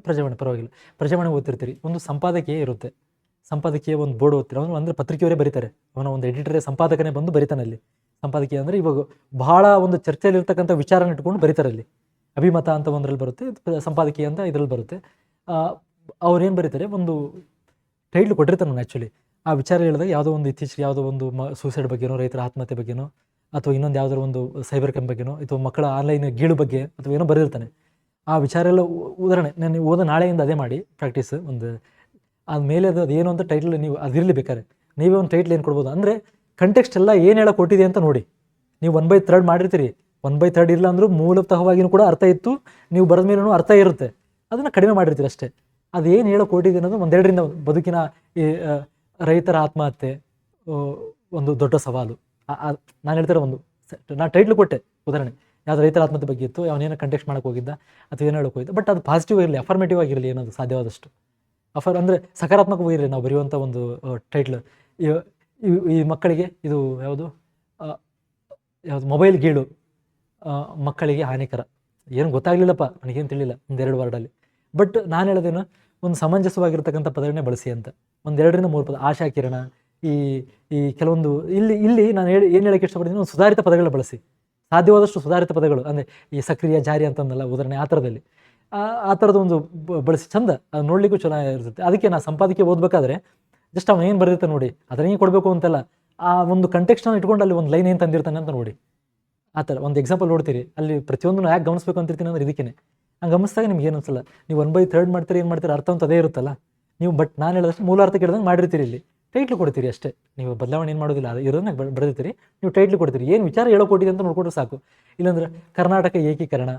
ಪ್ರಜಾವಾಣಿ ಪರವಾಗಿಲ್ಲ, ಪ್ರಜಾವಾಣಿ ಓದ್ತಿರ್ತೀರಿ. ಒಂದು ಸಂಪಾದಕೀಯ ಇರುತ್ತೆ, ಸಂಪಾದಕೀಯ ಒಂದು ಬೋರ್ಡ್ ಓದ್ತೀರ. ಅವನು ಅಂದರೆ ಪತ್ರಿಕೆಯವರೇ ಬರೀತಾರೆ, ಅವನ ಒಂದು ಎಡಿಟರೇ ಸಂಪಾದಕನೇ ಬಂದು ಬರೀತಾನೆ ಅಲ್ಲಿ. ಸಂಪಾದಕೀಯ ಅಂದರೆ ಇವಾಗ ಬಹಳ ಒಂದು ಚರ್ಚೆಯಲ್ಲಿರ್ತಕ್ಕಂಥ ವಿಚಾರನ ಇಟ್ಕೊಂಡು ಬರೀತಾರೆ. ಅಲ್ಲಿ ಅಭಿಮತ ಅಂತ ಒಂದರಲ್ಲಿ ಬರುತ್ತೆ, ಸಂಪಾದಕೀಯ ಅಂತ ಇದರಲ್ಲಿ ಬರುತ್ತೆ. ಅವ್ರೇನು ಬರೀತಾರೆ, ಒಂದು ಟೈಟ್ಲ್ ಕೊಟ್ಟಿರ್ತಾನೆ ನಾನು ಆ್ಯಕ್ಚುಲಿ. ಆ ವಿಚಾರ ಹೇಳಿದಾಗ ಯಾವುದೋ ಒಂದು ಇತ್ತೀಚೆಗೆ ಯಾವುದೋ ಒಂದು ಸೂಸೈಡ್ ಬಗ್ಗೆನೋ, ರೈತರ ಆತ್ಮಹತ್ಯೆ ಬಗ್ಗೆನೋ, ಅಥವಾ ಇನ್ನೊಂದು ಯಾವುದಾದ್ರು ಒಂದು ಸೈಬರ್ ಕ್ರೈಮ್ ಬಗ್ಗೆನೋ, ಅಥವಾ ಮಕ್ಕಳ ಆನ್ಲೈನ್ ಗೀಳು ಬಗ್ಗೆ ಅಥವಾ ಏನೋ ಬರೆದಿರ್ತಾನೆ. ಆ ವಿಚಾರ ಎಲ್ಲ ಉದಾಹರಣೆ ನಾನು ನಾಳೆಯಿಂದ ಅದೇ ಮಾಡಿ ಪ್ರಾಕ್ಟೀಸ್. ಒಂದು ಆದಮೇಲೆ ಅದು ಏನು ಅಂತ ಟೈಟ್ಲ್ ನೀವು ಅದಿರಲಿ, ಬೇಕಾದ್ರೆ ನೀವೇ ಒಂದು ಟೈಟ್ಲ್ ಏನು ಕೊಡ್ಬೋದು ಅಂದರೆ ಕಂಟೆಕ್ಸ್ಟ್ ಎಲ್ಲ ಏನು ಹೇಳೋ ಕೊಟ್ಟಿದೆ ಅಂತ ನೋಡಿ. ನೀವು 1/3 ಮಾಡಿರ್ತೀರಿ, 1/3 ಇಲ್ಲ ಅಂದರೂ ಮೂಲತಃವಾಗಿಯೂ ಕೂಡ ಅರ್ಥ ಇತ್ತು, ನೀವು ಬರೆದ ಮೇಲೂ ಅರ್ಥ ಇರುತ್ತೆ, ಅದನ್ನು ಕಡಿಮೆ ಮಾಡಿರ್ತೀರಿ ಅಷ್ಟೇ. ಅದು ಏನು ಹೇಳೋ ಕೊಟ್ಟಿದೆ ಅನ್ನೋದು 1-2ರಿಂದ ಬದುಕಿನ ಈ ರೈತರ ಆತ್ಮಹತ್ಯೆ ಒಂದು ದೊಡ್ಡ ಸವಾಲು. ನಾನು ಹೇಳ್ತಾರೆ ನಾನು ಟೈಟ್ಲ್ ಕೊಟ್ಟೆ ಉದಾಹರಣೆ, ಯಾವ್ದು ರೈತರ ಆತ್ಮಹತ್ಯೆ ಬಗ್ಗೆ ಇತ್ತು, ಅವನೇನೋ ಕಂಟೆಕ್ಸ್ಟ್ ಮಾಡೋಕೆ ಹೋಗಿದ್ದ ಅಥವಾ ಏನೋ ಹೇಳೋಕೆ ಹೋಗಿದ್ದ. ಬಟ್ ಅದು ಪಾಸಿಟಿವ್ ಇರಲಿ, ಅಫರ್ಮೇಟಿವ್ ಆಗಿರಲಿ, ಏನದು ಸಾಧ್ಯವಾದಷ್ಟು ಅಂದರೆ ಸಕಾರಾತ್ಮಕವಾಗಿರಲಿ ನಾವು ಬರೆಯುವಂಥ ಒಂದು ಟೈಟ್ಲ್. ಈ ಮಕ್ಕಳಿಗೆ ಇದು ಯಾವುದು ಮೊಬೈಲ್ ಗೀಳು ಮಕ್ಕಳಿಗೆ ಹಾನಿಕರ, ಏನು ಗೊತ್ತಾಗಲಿಲ್ಲಪ್ಪ, ನನಗೇನು ತಿಳಿಲಿಲ್ಲ 1-2 ವರ್ಡಲ್ಲಿ. ಬಟ್ ನಾನು ಹೇಳೋದೇನು, ಒಂದು ಸಮಂಜಸವಾಗಿರ್ತಕ್ಕಂಥ ಪದಗಳನ್ನೇ ಬಳಸಿ ಅಂತ. 1-2-3 ಪದ. ಆಶಾ ಕಿರಣ, ಈ ಕೆಲವೊಂದು ಇಲ್ಲಿ ನಾನು ಏನು ಹೇಳೋಕ್ಕೆ ಇಷ್ಟಪಡ್ತೀನಿ, ಒಂದು ಸುಧಾರಿತ ಪದಗಳನ್ನ ಬಳಸಿ, ಸಾಧ್ಯವಾದಷ್ಟು ಸುಧಾರಿತ ಪದಗಳು. ಅಂದರೆ ಈ ಸಕ್ರಿಯ ಜಾರಿ ಅಂತಂದಲ್ಲ ಉದಾಹರಣೆ, ಆ ಥರದಲ್ಲಿ ಆ ಥರದ್ದು ಒಂದು ಬಳಸಿ ಚಂದ, ಅದು ನೋಡಲಿಕ್ಕೂ ಚೆನ್ನಾಗಿರುತ್ತೆ. ಅದಕ್ಕೆ ನಾನು ಸಂಪಾದಕೀಯ ಓದಬೇಕಾದ್ರೆ ಜಸ್ಟ್ ಅವನು ಏನು ಬರೆದಿರ್ತಾನೆ ನೋಡಿ ಅದನ್ನೇ ಕೊಡಬೇಕು ಅಂತಲ್ಲ, ಆ ಒಂದು ಕಂಟೆಕ್ಸ್ಟನ್ನು ಇಟ್ಕೊಂಡು ಅಲ್ಲಿ ಒಂದು ಲೈನ್ ಏನು ತಂದಿರ್ತಾನೆ ಅಂತ ನೋಡಿ. ಆ ಥರ ಒಂದು ಎಕ್ಸಾಂಪಲ್ ನೋಡ್ತೀರಿ, ಅಲ್ಲಿ ಪ್ರತಿಯೊಂದನ್ನು ಯಾಕೆ ಗಮನಿಸ್ಬೇಕು ಅಂತಿರ್ತೀನಿ ಅಂದ್ರೆ ಇದಕ್ಕೇ. ಹಂಗೆ ಗಮನಿಸಿದಾಗ ನಿಮ್ಗೆ ಏನು ಅನ್ಸಲ್ಲ, ನೀವು 1/3 ಮಾಡ್ತೀರಿ, ಏನು ಮಾಡ್ತೀರಿ, ಅರ್ಥ ಅಂತ ಅದೇ ಇರುತ್ತಲ್ಲ. ನೀವು ಬಟ್ ನಾನು ಹೇಳಿದಷ್ಟು ಮೂಲಾರ್ಥ ಕೇಳಿದಂಗೆ ಮಾಡಿರ್ತೀರಿ, ಇಲ್ಲಿ ಟೈಟ್ಲ್ ಕೊಡ್ತೀರಿ ಅಷ್ಟೇ. ನೀವು ಬದಲಾವಣೆ ಏನು ಮಾಡೋದಿಲ್ಲ, ಅದು ಇರೋದನ್ನ ಬರೆದಿರ್ತೀರಿ, ನೀವು ಟೈಟ್ಲ್ ಕೊಡ್ತೀರಿ, ಏನು ವಿಚಾರ ಹೇಳೋ ಕೊಟ್ಟಿದೆ ಅಂತ ನೋಡ್ಕೊಂಡ್ರೆ ಸಾಕು. ಇಲ್ಲಾಂದ್ರೆ ಕರ್ನಾಟಕ ಏಕೀಕರಣ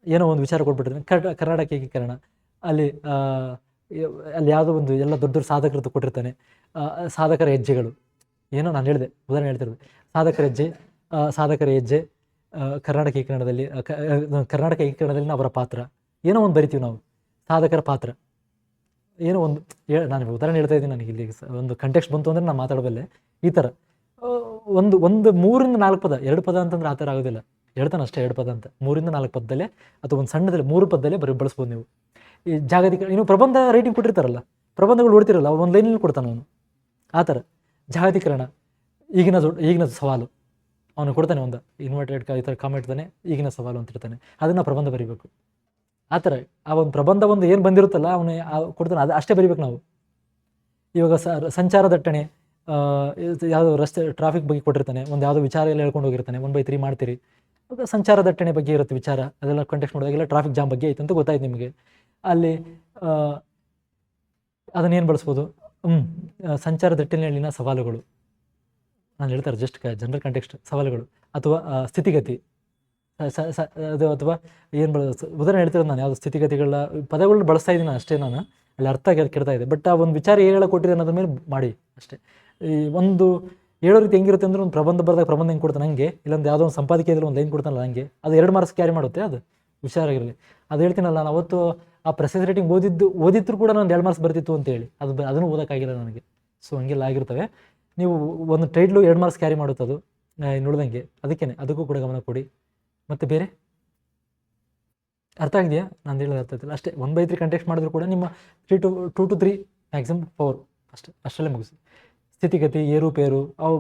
ಏನೋ ಒಂದು ವಿಚಾರ ಕೊಟ್ಬಿಟ್ರೆ ಕರ್ನಾಟಕ ಏಕೀಕರಣ, ಅಲ್ಲಿ ಅಲ್ಲಿ ಯಾವುದೋ ಒಂದು ಎಲ್ಲ ದೊಡ್ಡ ದೊಡ್ಡ ಸಾಧಕರದ್ದು ಕೊಟ್ಟಿರ್ತಾನೆ. ಸಾಧಕರ ಹೆಜ್ಜೆಗಳು ಏನೋ ನಾನು ಹೇಳಿದೆ, ಉದಾಹರಣೆ ಹೇಳ್ತಿರೋದು, ಸಾಧಕರ ಹೆಜ್ಜೆ ಕರ್ನಾಟಕ ಏಕೀಕರಣದಲ್ಲಿ ಅವರ ಪಾತ್ರ ಏನೋ ಒಂದು ಬರಿತೀವಿ ನಾವು, ಸಾಧಕರ ಪಾತ್ರ ಏನೋ ಒಂದು ನಾನು ಉದಾಹರಣೆ ಹೇಳ್ತಾ ಇದ್ದೀನಿ. ನನಗೆ ಇಲ್ಲಿ ಒಂದು ಕಂಟೆಕ್ಸ್ಟ್ ಬಂತು ಅಂದರೆ ನಾನು ಮಾತಾಡಬಲ್ಲೆ. ಈ ಥರ ಒಂದು 3-4 ಪದ, 2 ಪದ ಅಂತಂದ್ರೆ ಆ ಥರ ಆಗೋದಿಲ್ಲ, ಹೇಳ್ತಾನೆ ಅಷ್ಟೇ 2 ಪದ ಅಂತ, 3-4 ಪದದಲ್ಲೇ ಅಥವಾ ಒಂದು ಸಣ್ಣದಲ್ಲಿ 3 ಪದದಲ್ಲೇ ಬಳಸ್ಬೋದು ನೀವು. ಈ ಜಾಗತಿಕ ಇನ್ನು ಪ್ರಬಂಧ ರೈಟಿಂಗ್ ಕೊಟ್ಟಿರ್ತಾರಲ್ಲ, ಪ್ರಬಂಧಗಳು ಓಡ್ತಿರಲ್ಲ, ಒಂದು ಲೈನಲ್ಲಿ ಕೊಡ್ತಾನೆ ಅವನು. ಆ ಥರ ಜಾಗತೀಕರಣ ಈಗಿನ ಸವಾಲು ಅವನು ಕೊಡ್ತಾನೆ, ಒಂದು ಇನ್ವರ್ಟೆಡ್ ಈ ಥರ ಕಾಮೆಂಟ್ ಇರ್ತಾನೆ, ಈಗಿನ ಸವಾಲು ಅಂತ ಇರ್ತಾನೆ, ಅದನ್ನು ಪ್ರಬಂಧ ಬರೀಬೇಕು. ಆ ಥರ ಆ ಒಂದು ಪ್ರಬಂಧ ಒಂದು ಏನು ಬಂದಿರುತ್ತಲ್ಲ ಅವನು ಕೊಡ್ತಾನೆ, ಅದು ಅಷ್ಟೇ ಬರೀಬೇಕು ನಾವು. ಇವಾಗ ಸಂಚಾರ ದಟ್ಟಣೆ, ಯಾವುದೋ ರಸ್ತೆ ಟ್ರಾಫಿಕ್ ಬಗ್ಗೆ ಕೊಟ್ಟಿರ್ತಾನೆ, ಒಂದು ಯಾವುದೋ ವಿಚಾರ ಎಲ್ಲ ಹೇಳ್ಕೊಂಡು ಹೋಗಿರ್ತಾನೆ, 1/3 ಮಾಡ್ತೀರಿ, ಸಂಚಾರ ದಟ್ಟಣೆ ಬಗ್ಗೆ ಇರುತ್ತೆ ವಿಚಾರ, ಅದೆಲ್ಲ ಕಾಂಟೆಕ್ಸ್ಟ್ ನೋಡಿದಾಗೆಲ್ಲ ಟ್ರಾಫಿಕ್ ಜಾಮ್ ಬಗ್ಗೆ ಐತೆ ಅಂತ ಗೊತ್ತಾಯ್ತು ನಿಮಗೆ. ಅಲ್ಲಿ ಅದನ್ನೇನು ಬಳಸ್ಬೋದು, ಸಂಚಾರ ದಟ್ಟಣೆಯಲ್ಲಿನ ಸವಾಲುಗಳು ನಾನು ಹೇಳ್ತಾರೆ, ಜಸ್ಟ್ ಜನರಲ್ ಕಾಂಟೆಕ್ಸ್ಟ್ ಸವಾಲುಗಳು, ಅಥವಾ ಸ್ಥಿತಿಗತಿ ಅದು, ಅಥವಾ ಏನು ಉದಾಹರಣೆ ಹೇಳ್ತಿರೋದು ನಾನು, ಯಾವುದು ಸ್ಥಿತಿಗತಿಗಳ ಪದಗಳನ್ನ ಬಳಸ್ತಾ ಇದ್ದೀನಿ ಅಷ್ಟೇ, ನಾನು ಅಲ್ಲಿ ಅರ್ಥ ಕೆಡ್ತಾ ಇದೆ. ಬಟ್ ಆ ಒಂದು ವಿಚಾರ ಏನು ಹೇಳೋ ಕೊಟ್ಟಿದೆ ಅನ್ನೋದ್ರ ಮೇಲೆ ಮಾಡಿ ಅಷ್ಟೇ. ಈ ಒಂದು ಹೇಳೋ ರೀತಿ ಹೆಂಗಿರುತ್ತೆ ಅಂದ್ರೆ, ಒಂದು ಪ್ರಬಂಧ ಬರೆದಾಗ ಪ್ರಬಂಧ ಹೆಂಗೆ ಕೊಡ್ತಾನೆ ಹಂಗೆ, ಇಲ್ಲೊಂದು ಯಾವುದೋ ಒಂದು ಸಂಪಾದಕೀಯದಲ್ಲಿ ಒಂದು ಲೈನ್ ಕೊಡ್ತಾನಲ್ಲ ಹಂಗೆ, ಅದು 2 ಮಾರ್ಕ್ಸ್ ಕ್ಯಾರಿ ಮಾಡುತ್ತೆ, ಅದು ಹುಷಾರಾಗಿರಲಿ. ಅದು ಹೇಳ್ತೀನಲ್ಲ, ನಾನು ಅವತ್ತು ಆ ಪ್ರೆಸೆಸ್ ರೇಟಿಂಗ್ ಓದಿದ್ರು ಕೂಡ ನಾನು 2 ಮಾರ್ಕ್ಸ್ ಬರ್ತಿತ್ತು ಅಂತೇಳಿ, ಅದನ್ನು ಓದೋಕ್ಕಾಗಿಲ್ಲ ನನಗೆ. ಸೊ ಹಂಗೆಲ್ಲ ಆಗಿರ್ತವೆ. ನೀವು ಒಂದು ಟೈಟ್ಲು 2 ಮಾರ್ಕ್ಸ್ ಕ್ಯಾರಿ ಮಾಡುತ್ತೆ ಅದು, ನೋಡ್ದಂಗೆ, ಅದಕ್ಕೂ ಕೂಡ ಗಮನ ಕೊಡಿ. ಮತ್ತು ಬೇರೆ ಅರ್ಥ ಆಗಿದೆಯಾ? ನಾನು ಹೇಳೋದು ಅರ್ಥ ಆಗ್ತಿಲ್ಲ ಅಷ್ಟೇ. 1/3 ಕಂಟೆಕ್ಸ್ಟ್ ಮಾಡಿದ್ರು ಕೂಡ ನಿಮ್ಮ 2 to 3 ಮ್ಯಾಕ್ಸಿಮಮ್ 4 ಅಷ್ಟರಲ್ಲೇ ಮುಗಿಸಿ. ಸ್ಥಿತಿಗತಿ, ಏರುಪೇರು, ಅವು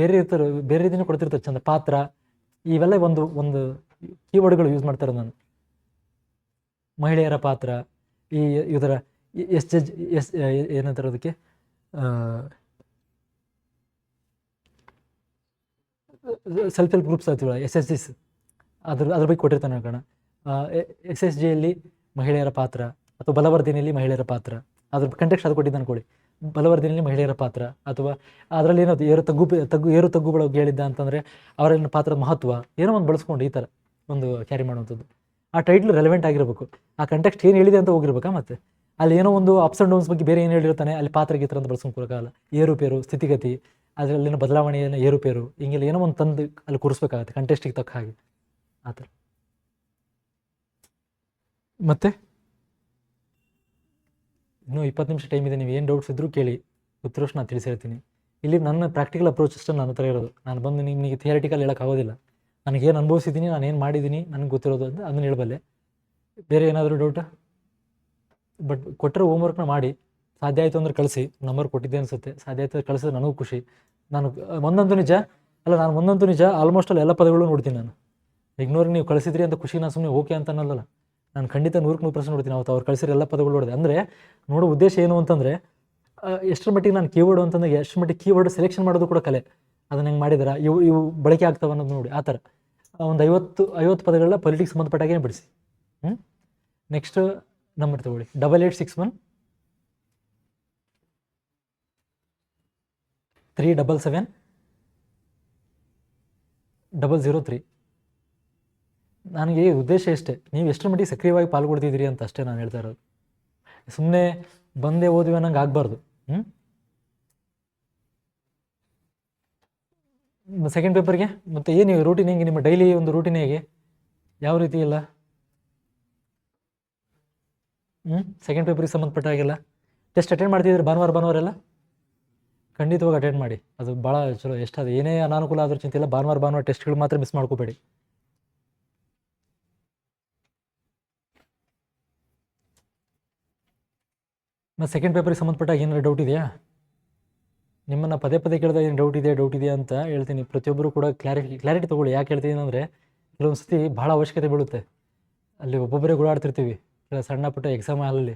ಬೇರೆ ಇರ್ತಾರೆ, ಬೇರೆ ರೀತಿಯೂ ಕೊಡ್ತಿರ್ತಾರೆ ಚಂದ. ಪಾತ್ರ, ಇವೆಲ್ಲ ಒಂದು ಕೀವರ್ಡ್ಗಳು ಯೂಸ್ ಮಾಡ್ತಾರೆ ನಾನು. ಮಹಿಳೆಯರ ಪಾತ್ರ, ಇದರ ಏನಂತಾರೆ ಅದಕ್ಕೆ, ಸೆಲ್ಫ್ ಹೆಲ್ಪ್ ಗ್ರೂಪ್ಸ್ ಆಗ್ತೀವಲ್ಲ, SSGs, ಅದ್ರ ಬಗ್ಗೆ ಕೊಟ್ಟಿರ್ತಾನೆ ಕಣ. SSGಯಲ್ಲಿ ಮಹಿಳೆಯರ ಪಾತ್ರ, ಅಥವಾ ಬಲವರ್ಧನೆಯಲ್ಲಿ ಮಹಿಳೆಯರ ಪಾತ್ರ, ಅದ್ರ ಕಂಟೆಕ್ಸ್ಟ್ ಅದು ಕೊಟ್ಟಿದ್ದಾನೆ ಕೊಡಿ. ಬಲವರ್ಧನೆಯಲ್ಲಿ ಮಹಿಳೆಯರ ಪಾತ್ರ, ಅಥವಾ ಅದರಲ್ಲಿ ಏನದು ಏರು ತಗ್ಗುಗಳ ಬಗ್ಗೆ ಹೇಳಿದ್ದ ಅಂತಂದರೆ ಅವರ ಪಾತ್ರದ ಮಹತ್ವ ಏನೋ ಒಂದು ಬಳಸ್ಕೊಂಡು ಈ ಥರ ಒಂದು ಕ್ಯಾರಿ ಮಾಡುವಂಥದ್ದು. ಆ ಟೈಟ್ಲ್ ರೆಲೆವೆಂಟ್ ಆಗಿರಬೇಕು, ಆ ಕಂಟೆಕ್ಸ್ಟ್ ಏನು ಹೇಳಿದೆ ಅಂತ ಹೋಗಿರ್ಬೇಕಾ. ಮತ್ತು ಅಲ್ಲಿ ಏನೋ ಒಂದು ಅಪ್ಸ್ ಆ್ಯಂಡ್ ಡೌನ್ಸ್ ಬಗ್ಗೆ ಬೇರೆ ಏನು ಹೇಳಿರ್ತಾನೆ, ಅಲ್ಲಿ ಪಾತ್ರ ಗೀತರ ಅಂತ ಬಳಸ್ಕೊಳಕ್ಕಾಗಲ್ಲ. ಏರುಪೇರು, ಸ್ಥಿತಿಗತಿ, ಅದರಲ್ಲಿನ ಬದಲಾವಣೆಯನ್ನು ಏರುಪೇರು, ಹಿಂಗೆಲ್ಲ ಏನೋ ಒಂದು ತಂದು ಅಲ್ಲಿ ಕೂರಿಸ್ಬೇಕಾಗತ್ತೆ ಕಂಟೆಸ್ಟಿಗೆ ತಕ್ಕ ಹಾಗೆ, ಆ ಥರ. ಮತ್ತು ಇನ್ನೂ 20 ನಿಮಿಷ ಟೈಮ್ ಇದೆ, ನೀವು ಏನು ಡೌಟ್ಸ್ ಇದ್ದರೂ ಕೇಳಿ, ಉತ್ತರಷ್ಟು ನಾನು ತಿಳಿಸಿರ್ತೀನಿ. ಇಲ್ಲಿ ನನ್ನ ಪ್ರಾಕ್ಟಿಕಲ್ ಅಪ್ರೋಚ್ ಅಷ್ಟೇ ನನ್ನ ಹತ್ರ ಇರೋದು. ನಾನು ಬಂದು ನಿಮಗೆ ಥಿಯರಿಟಿಕಲ್ ಹೇಳೋಕ್ಕಾಗೋದಿಲ್ಲ. ನನಗೇನು ಅನುಭವಿಸಿದ್ದೀನಿ, ನಾನೇನು ಮಾಡಿದ್ದೀನಿ, ನನಗೆ ಗೊತ್ತಿರೋದು ಅಂತ ಅದನ್ನು ಹೇಳಬಲ್ಲೆ. ಬೇರೆ ಏನಾದರೂ ಡೌಟಾ? ಬಟ್ ಕೊಟ್ಟರೆ ಹೋಮ್ವರ್ಕ್ನ ಮಾಡಿ, ಸಾಧ್ಯ ಆಯಿತು ಅಂದ್ರೆ ಕಳಿಸಿ. ನಂಬರ್ ಕೊಟ್ಟಿದ್ದೆ ಅನಿಸುತ್ತೆ, ಸಾಧ್ಯ ಆಯಿತು ಕಳಿಸಿದ್ರೆ ನನಗೂ ಖುಷಿ. ನಾನು ಒಂದಂತೂ ನಿಜ ಆಲ್ಮೋಸ್ಟ್ ಅಲ್ಲಿ ಎಲ್ಲ ಪದಗಳು ನೋಡ್ತೀನಿ. ನಾನು ಇಗ್ನೋರಿಗೆ ನೀವು ಕಳಿಸಿದ್ರಿ ಅಂತ ಖುಷಿ, ನಾನು ಸುಮ್ಮನೆ ಓಕೆ ಅಂತ ಅನ್ನೋಲ್ಲ. ನಾನು ಖಂಡಿತ 100% ನೋಡ್ತೀನಿ. ಅವತ್ತು ಅವ್ರು ಕಳಿಸಿರೋ ಎಲ್ಲ ಪದಗಳು ನೋಡಿದೆ. ಅಂದರೆ ನೋಡೋ ಉದ್ದೇಶ ಏನು ಅಂತಂದರೆ, ಎಷ್ಟರ ಮಟ್ಟಿಗೆ ನಾನು ಕೀವರ್ಡ್ ಅಂತಂದರೆ ಎಷ್ಟರ ಮಟ್ಟಿಗೆ ಕೀವರ್ಡ್ ಸೆಲೆಕ್ಷನ್ ಮಾಡೋದು ಕೂಡ ಕಲೆ. ಅದನ್ನು ಹೆಂಗೆ ಮಾಡಿದಾರೆ, ಇವು ಬಳಕೆ ಆಗ್ತವೆ ಅನ್ನೋದು ನೋಡಿ. ಆ ಥರ ಒಂದು 50 ಪದಗಳನ್ನ ಪೊಲಿಟಿಕ್ಸ್ ಸಂಬಂಧಪಟ್ಟಾಗೇ ಬಿಡಿಸಿ. ನೆಕ್ಸ್ಟ್ ನಂಬರ್ ತಗೊಳ್ಳಿ, 8861 377 003. ನನಗೆ ಉದ್ದೇಶ ಇಷ್ಟೇ, ನೀವು ಎಷ್ಟರ ಮಟ್ಟಿಗೆ ಸಕ್ರಿಯವಾಗಿ ಪಾಲ್ಗೊಳ್ತಿದ್ದೀರಿ ಅಂತ ಅಷ್ಟೇ ನಾನು ಹೇಳ್ತಾ ಇರೋದು. ಸುಮ್ಮನೆ ಬಂದೇ ಓದಿವೆ ಅನ್ನಂಗೆ ಆಗಬಾರ್ದು. ಸೆಕೆಂಡ್ ಪೇಪರ್ಗೆ ಮತ್ತು ಏನು ರೂಟೀನ್, ಹೆಂಗೆ ನಿಮ್ಮ ಡೈಲಿ ಒಂದು ರೂಟೀನ್ ಹೇಗೆ, ಯಾವ ರೀತಿ ಇಲ್ಲ? ಸೆಕೆಂಡ್ ಪೇಪರಿಗೆ ಸಂಬಂಧಪಟ್ಟ ಹಾಗೆಲ್ಲ ಟೆಸ್ಟ್ ಅಟೆಂಡ್ ಮಾಡ್ತಿದ್ದೀರಿ ಭಾನುವಾರ ಎಲ್ಲ? ಖಂಡಿತವಾಗಿ ಅಟೆಂಡ್ ಮಾಡಿ, ಅದು ಭಾಳ ಚಲೋ. ಎಷ್ಟಾದ ಏನೇ ಅನಾನುಕೂಲ ಆದರೂ ಚಿಂತೆ ಇಲ್ಲ, ಭಾನುವಾರ ಟೆಸ್ಟ್ಗಳು ಮಾತ್ರ ಮಿಸ್ ಮಾಡ್ಕೋಬೇಡಿ. ಮತ್ತು ಸೆಕೆಂಡ್ ಪೇಪರಿಗೆ ಸಂಬಂಧಪಟ್ಟಾಗ ಏನಾರು ಡೌಟ್ ಇದೆಯಾ? ನಿಮ್ಮನ್ನು ಪದೇ ಕೇಳಿದಾಗ ಏನು ಡೌಟ್ ಇದೆ ಅಂತ ಹೇಳ್ತೀನಿ. ಪ್ರತಿಯೊಬ್ಬರು ಕೂಡ ಕ್ಲಾರಿಟಿ ತೊಗೊಳ್ಳಿ. ಯಾಕೆ ಹೇಳ್ತೀನಿ ಅಂದರೆ, ಕೆಲವೊಂದು ಸತಿ ಭಾಳ ಅವಶ್ಯಕತೆ ಬೀಳುತ್ತೆ. ಅಲ್ಲಿ ಒಬ್ಬೊಬ್ಬರೇ ಗುಳಾಡ್ತಿರ್ತೀವಿ, ಕೆಲವು ಸಣ್ಣ ಪುಟ್ಟ ಎಕ್ಸಾಮ್ ಹಾಲಲ್ಲಿ.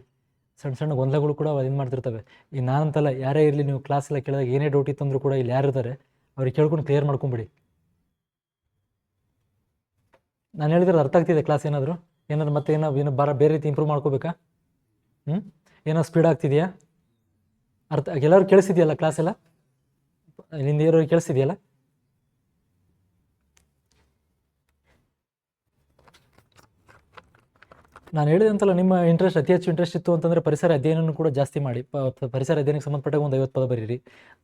ಸಣ್ಣ ಸಣ್ಣ ಗೊಂದಲಗಳು ಕೂಡ ಇದು ಮಾಡ್ತಿರ್ತವೆ. ಈಗ ನಾನಂತಲ್ಲ, ಯಾರೇ ಇರಲಿ, ನೀವು ಕ್ಲಾಸ್ ಎಲ್ಲ ಕೇಳಿದಾಗ ಏನೇ ಡೌಟ್ ಇತ್ತಂದ್ರೂ ಕೂಡ ಇಲ್ಲಿ ಯಾರು ಇರ್ತಾರೆ ಅವ್ರಿಗೆ ಕೇಳ್ಕೊಂಡು ಕ್ಲಿಯರ್ ಮಾಡ್ಕೊಂಬಿಡಿ. ನಾನು ಹೇಳಿದ್ರೆ ಅರ್ಥ ಆಗ್ತಿದೆ ಕ್ಲಾಸ್? ಏನಾದ್ರು ಮತ್ತೆ ಏನೋ ಬೇರೆ ರೀತಿ ಇಂಪ್ರೂವ್ ಮಾಡ್ಕೋಬೇಕಾ? ಏನೋ ಸ್ಪೀಡ್ ಆಗ್ತಿದೆಯಾ? ಎಲ್ಲರೂ ಕೇಳಿಸ್ತಿದೆಯಲ್ಲ ಕ್ಲಾಸ್ ಎಲ್ಲ? ಇಲ್ಲಿಂದ ಇರೋರಿಗೆ ಕೇಳಿಸ್ತಿದೆಯಲ್ಲ? ನಾನು ಹೇಳಿದಂತಲ್ಲ, ನಿಮ್ಮ ಇಂಟ್ರೆಸ್ಟ್ ಅತಿ ಹೆಚ್ಚು ಇಂಟ್ರೆಸ್ಟ್ ಇತ್ತು ಅಂತಂದರೆ ಪರಿಸರ ಅಧ್ಯಯನ ಕೂಡ ಜಾಸ್ತಿ ಮಾಡಿ. ಪರಿಸರ ಅಧ್ಯಯನಕ್ಕೆ ಸಂಬಂಧಪಟ್ಟಾಗ ಒಂದು 50 ಪದ ಬರೀರಿ,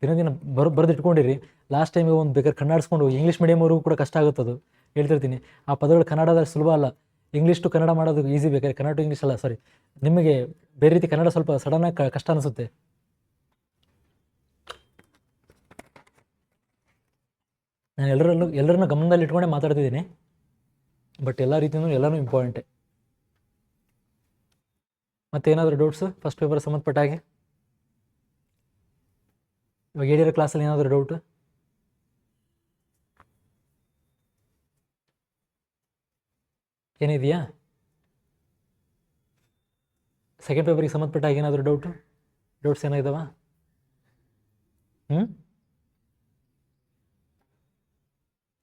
ದಿನ ಬರೆದಿಟ್ಕೊಂಡಿರಿ. ಲಾಸ್ಟ್ ಟೈಮಿಗೆ ಒಂದು ಬೇಕಾದ್ರೆ ಕನ್ನಡಿಸ್ಕೊಂಡು, ಇಂಗ್ಲೀಷ್ ಮೀಡಿಯಮ್ವರೆಗೂ ಕೂಡ ಕಷ್ಟ ಆಗುತ್ತದು, ಹೇಳ್ತಿರ್ತೀನಿ. ಆ ಪದಗಳು ಕನ್ನಡದಲ್ಲಿ ಸುಲಭ ಅಲ್ಲ. ಇಂಗ್ಲೀಷ್ ಟು ಕನ್ನಡ ಮಾಡೋದು ಈಸಿ, ಬೇಕಾದ್ರೆ ಕನ್ನಡ ಟು ಇಂಗ್ಲೀಷ್ ಅಲ್ಲ, ಸಾರಿ, ನಿಮಗೆ ಬೇರೆ ರೀತಿ ಕನ್ನಡ ಸ್ವಲ್ಪ ಸಡನ್ನಾಗಿ ಕಷ್ಟ ಅನಿಸುತ್ತೆ. ನಾನು ಎಲ್ಲರನ್ನೂ ಗಮನದಲ್ಲಿ ಇಟ್ಕೊಂಡೇ ಮಾತಾಡ್ತಿದ್ದೀನಿ, ಬಟ್ ಎಲ್ಲ ರೀತಿಯೂ ಎಲ್ಲನೂ ಇಂಪಾರ್ಟೆಂಟೇ. ಮತ್ತೇನಾದರೂ ಡೌಟ್ಸು ಫಸ್ಟ್ ಪೇಪರ್ ಸಂಬಂಧಪಟ್ಟ ಹಾಗೆ? ಇವಾಗ ಹೇಳಿರೋ ಕ್ಲಾಸಲ್ಲಿ ಏನಾದರೂ ಡೌಟು? ಏನಿದೆಯಾ? ಸೆಕೆಂಡ್ ಪೇಪರಿಗೆ ಸಂಬಂಧಪಟ್ಟ ಹಾಗೆ ಏನಾದರೂ ಡೌಟ್ಸ್ ಏನಾಗಿದಾವ?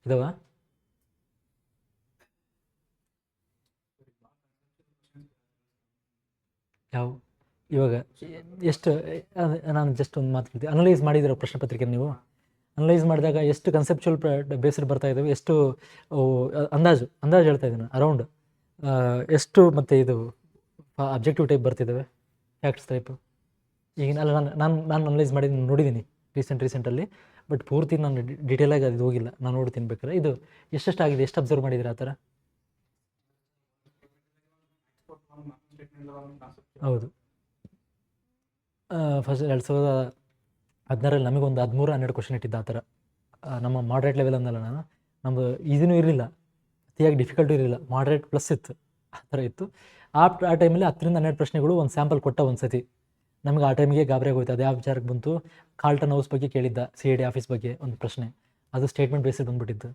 ಇದಾವ? ಯಾವ ಇವಾಗ ಎಷ್ಟು ನಾನು ಜಸ್ಟ್ ಒಂದು ಮಾತಾಡ್ತೀನಿ. ಅನಲೈಸ್ ಮಾಡಿದಿರೋ ಪ್ರಶ್ನೆ ಪತ್ರಿಕೆ ನೀವು ಅನಲೈಸ್ ಮಾಡಿದಾಗ ಎಷ್ಟು ಕನ್ಸೆಪ್ಚುವಲ್ ಬೇಸ್ಡ್ ಬರ್ತಾ ಇದ್ದಾವೆ, ಎಷ್ಟು ಅಂದಾಜು ಹೇಳ್ತಾ ಇದ್ದೀನಿ, ಅರೌಂಡ್ ಎಷ್ಟು, ಮತ್ತು ಇದು ಅಬ್ಜೆಕ್ಟಿವ್ ಟೈಪ್ ಬರ್ತಿದ್ದಾವೆ, ಫ್ಯಾಕ್ಟ್ಸ್ ಟೈಪು. ಈಗ ನಾನು ಅನಲೈಸ್ ಮಾಡಿ ನೋಡಿದ್ದೀನಿ ರೀಸೆಂಟಲ್ಲಿ, ಬಟ್ ಪೂರ್ತಿ ನಾನು ಡೀಟೇಲಾಗಿ ಅದು ಹೋಗಿಲ್ಲ, ನಾನು ನೋಡ್ತೀನಿ ಬೇಕಾದ್ರೆ. ಇದು ಎಷ್ಟೆಷ್ಟಾಗಿದೆ, ಎಷ್ಟು ಅಬ್ಸರ್ವ್ ಮಾಡಿದ್ದೀರಾ ಆ ಥರ? ಹೌದು. ಫಸ್ಟ್ 2016ರಲ್ಲಿ ನಮಗೊಂದು 13-12 ಕ್ವಶನ್ ಇಟ್ಟಿದ್ದ ಆ ಥರ. ನಮ್ಮ ಮಾಡ್ರೇಟ್ ಲೆವೆಲ್ ಅಂದಲ್ಲ ನಾನು, ನಮ್ಮದು ಇದೂ ಇರಲಿಲ್ಲ, ಅತಿಯಾಗಿ ಡಿಫಿಕಲ್ಟು ಇರಲಿಲ್ಲ, ಮಾಡ್ರೇಟ್ ಪ್ಲಸ್ ಇತ್ತು, ಆ ಥರ ಇತ್ತು. ಆ ಟೈಮಲ್ಲಿ 10-12 ಪ್ರಶ್ನೆಗಳು ಒಂದು ಸ್ಯಾಂಪಲ್ ಕೊಟ್ಟ ಒಂದು ಸತಿ. ನಮಗೆ ಆ ಟೈಮಿಗೆ ಗಾಬರಿ ಆಗೋಯ್ತು. ಅದು ಯಾವ ವಿಚಾರಕ್ಕೆ ಬಂತು? ಕಾರ್ಲ್ಟನ್ ಹೌಸ್ ಬಗ್ಗೆ ಕೇಳಿದ್ದ, CID ಆಫೀಸ್ ಬಗ್ಗೆ ಒಂದು ಪ್ರಶ್ನೆ. ಅದು ಸ್ಟೇಟ್ಮೆಂಟ್ ಬೇಸಿಡ್ ಬಂದುಬಿಟ್ಟಿದ್ದು.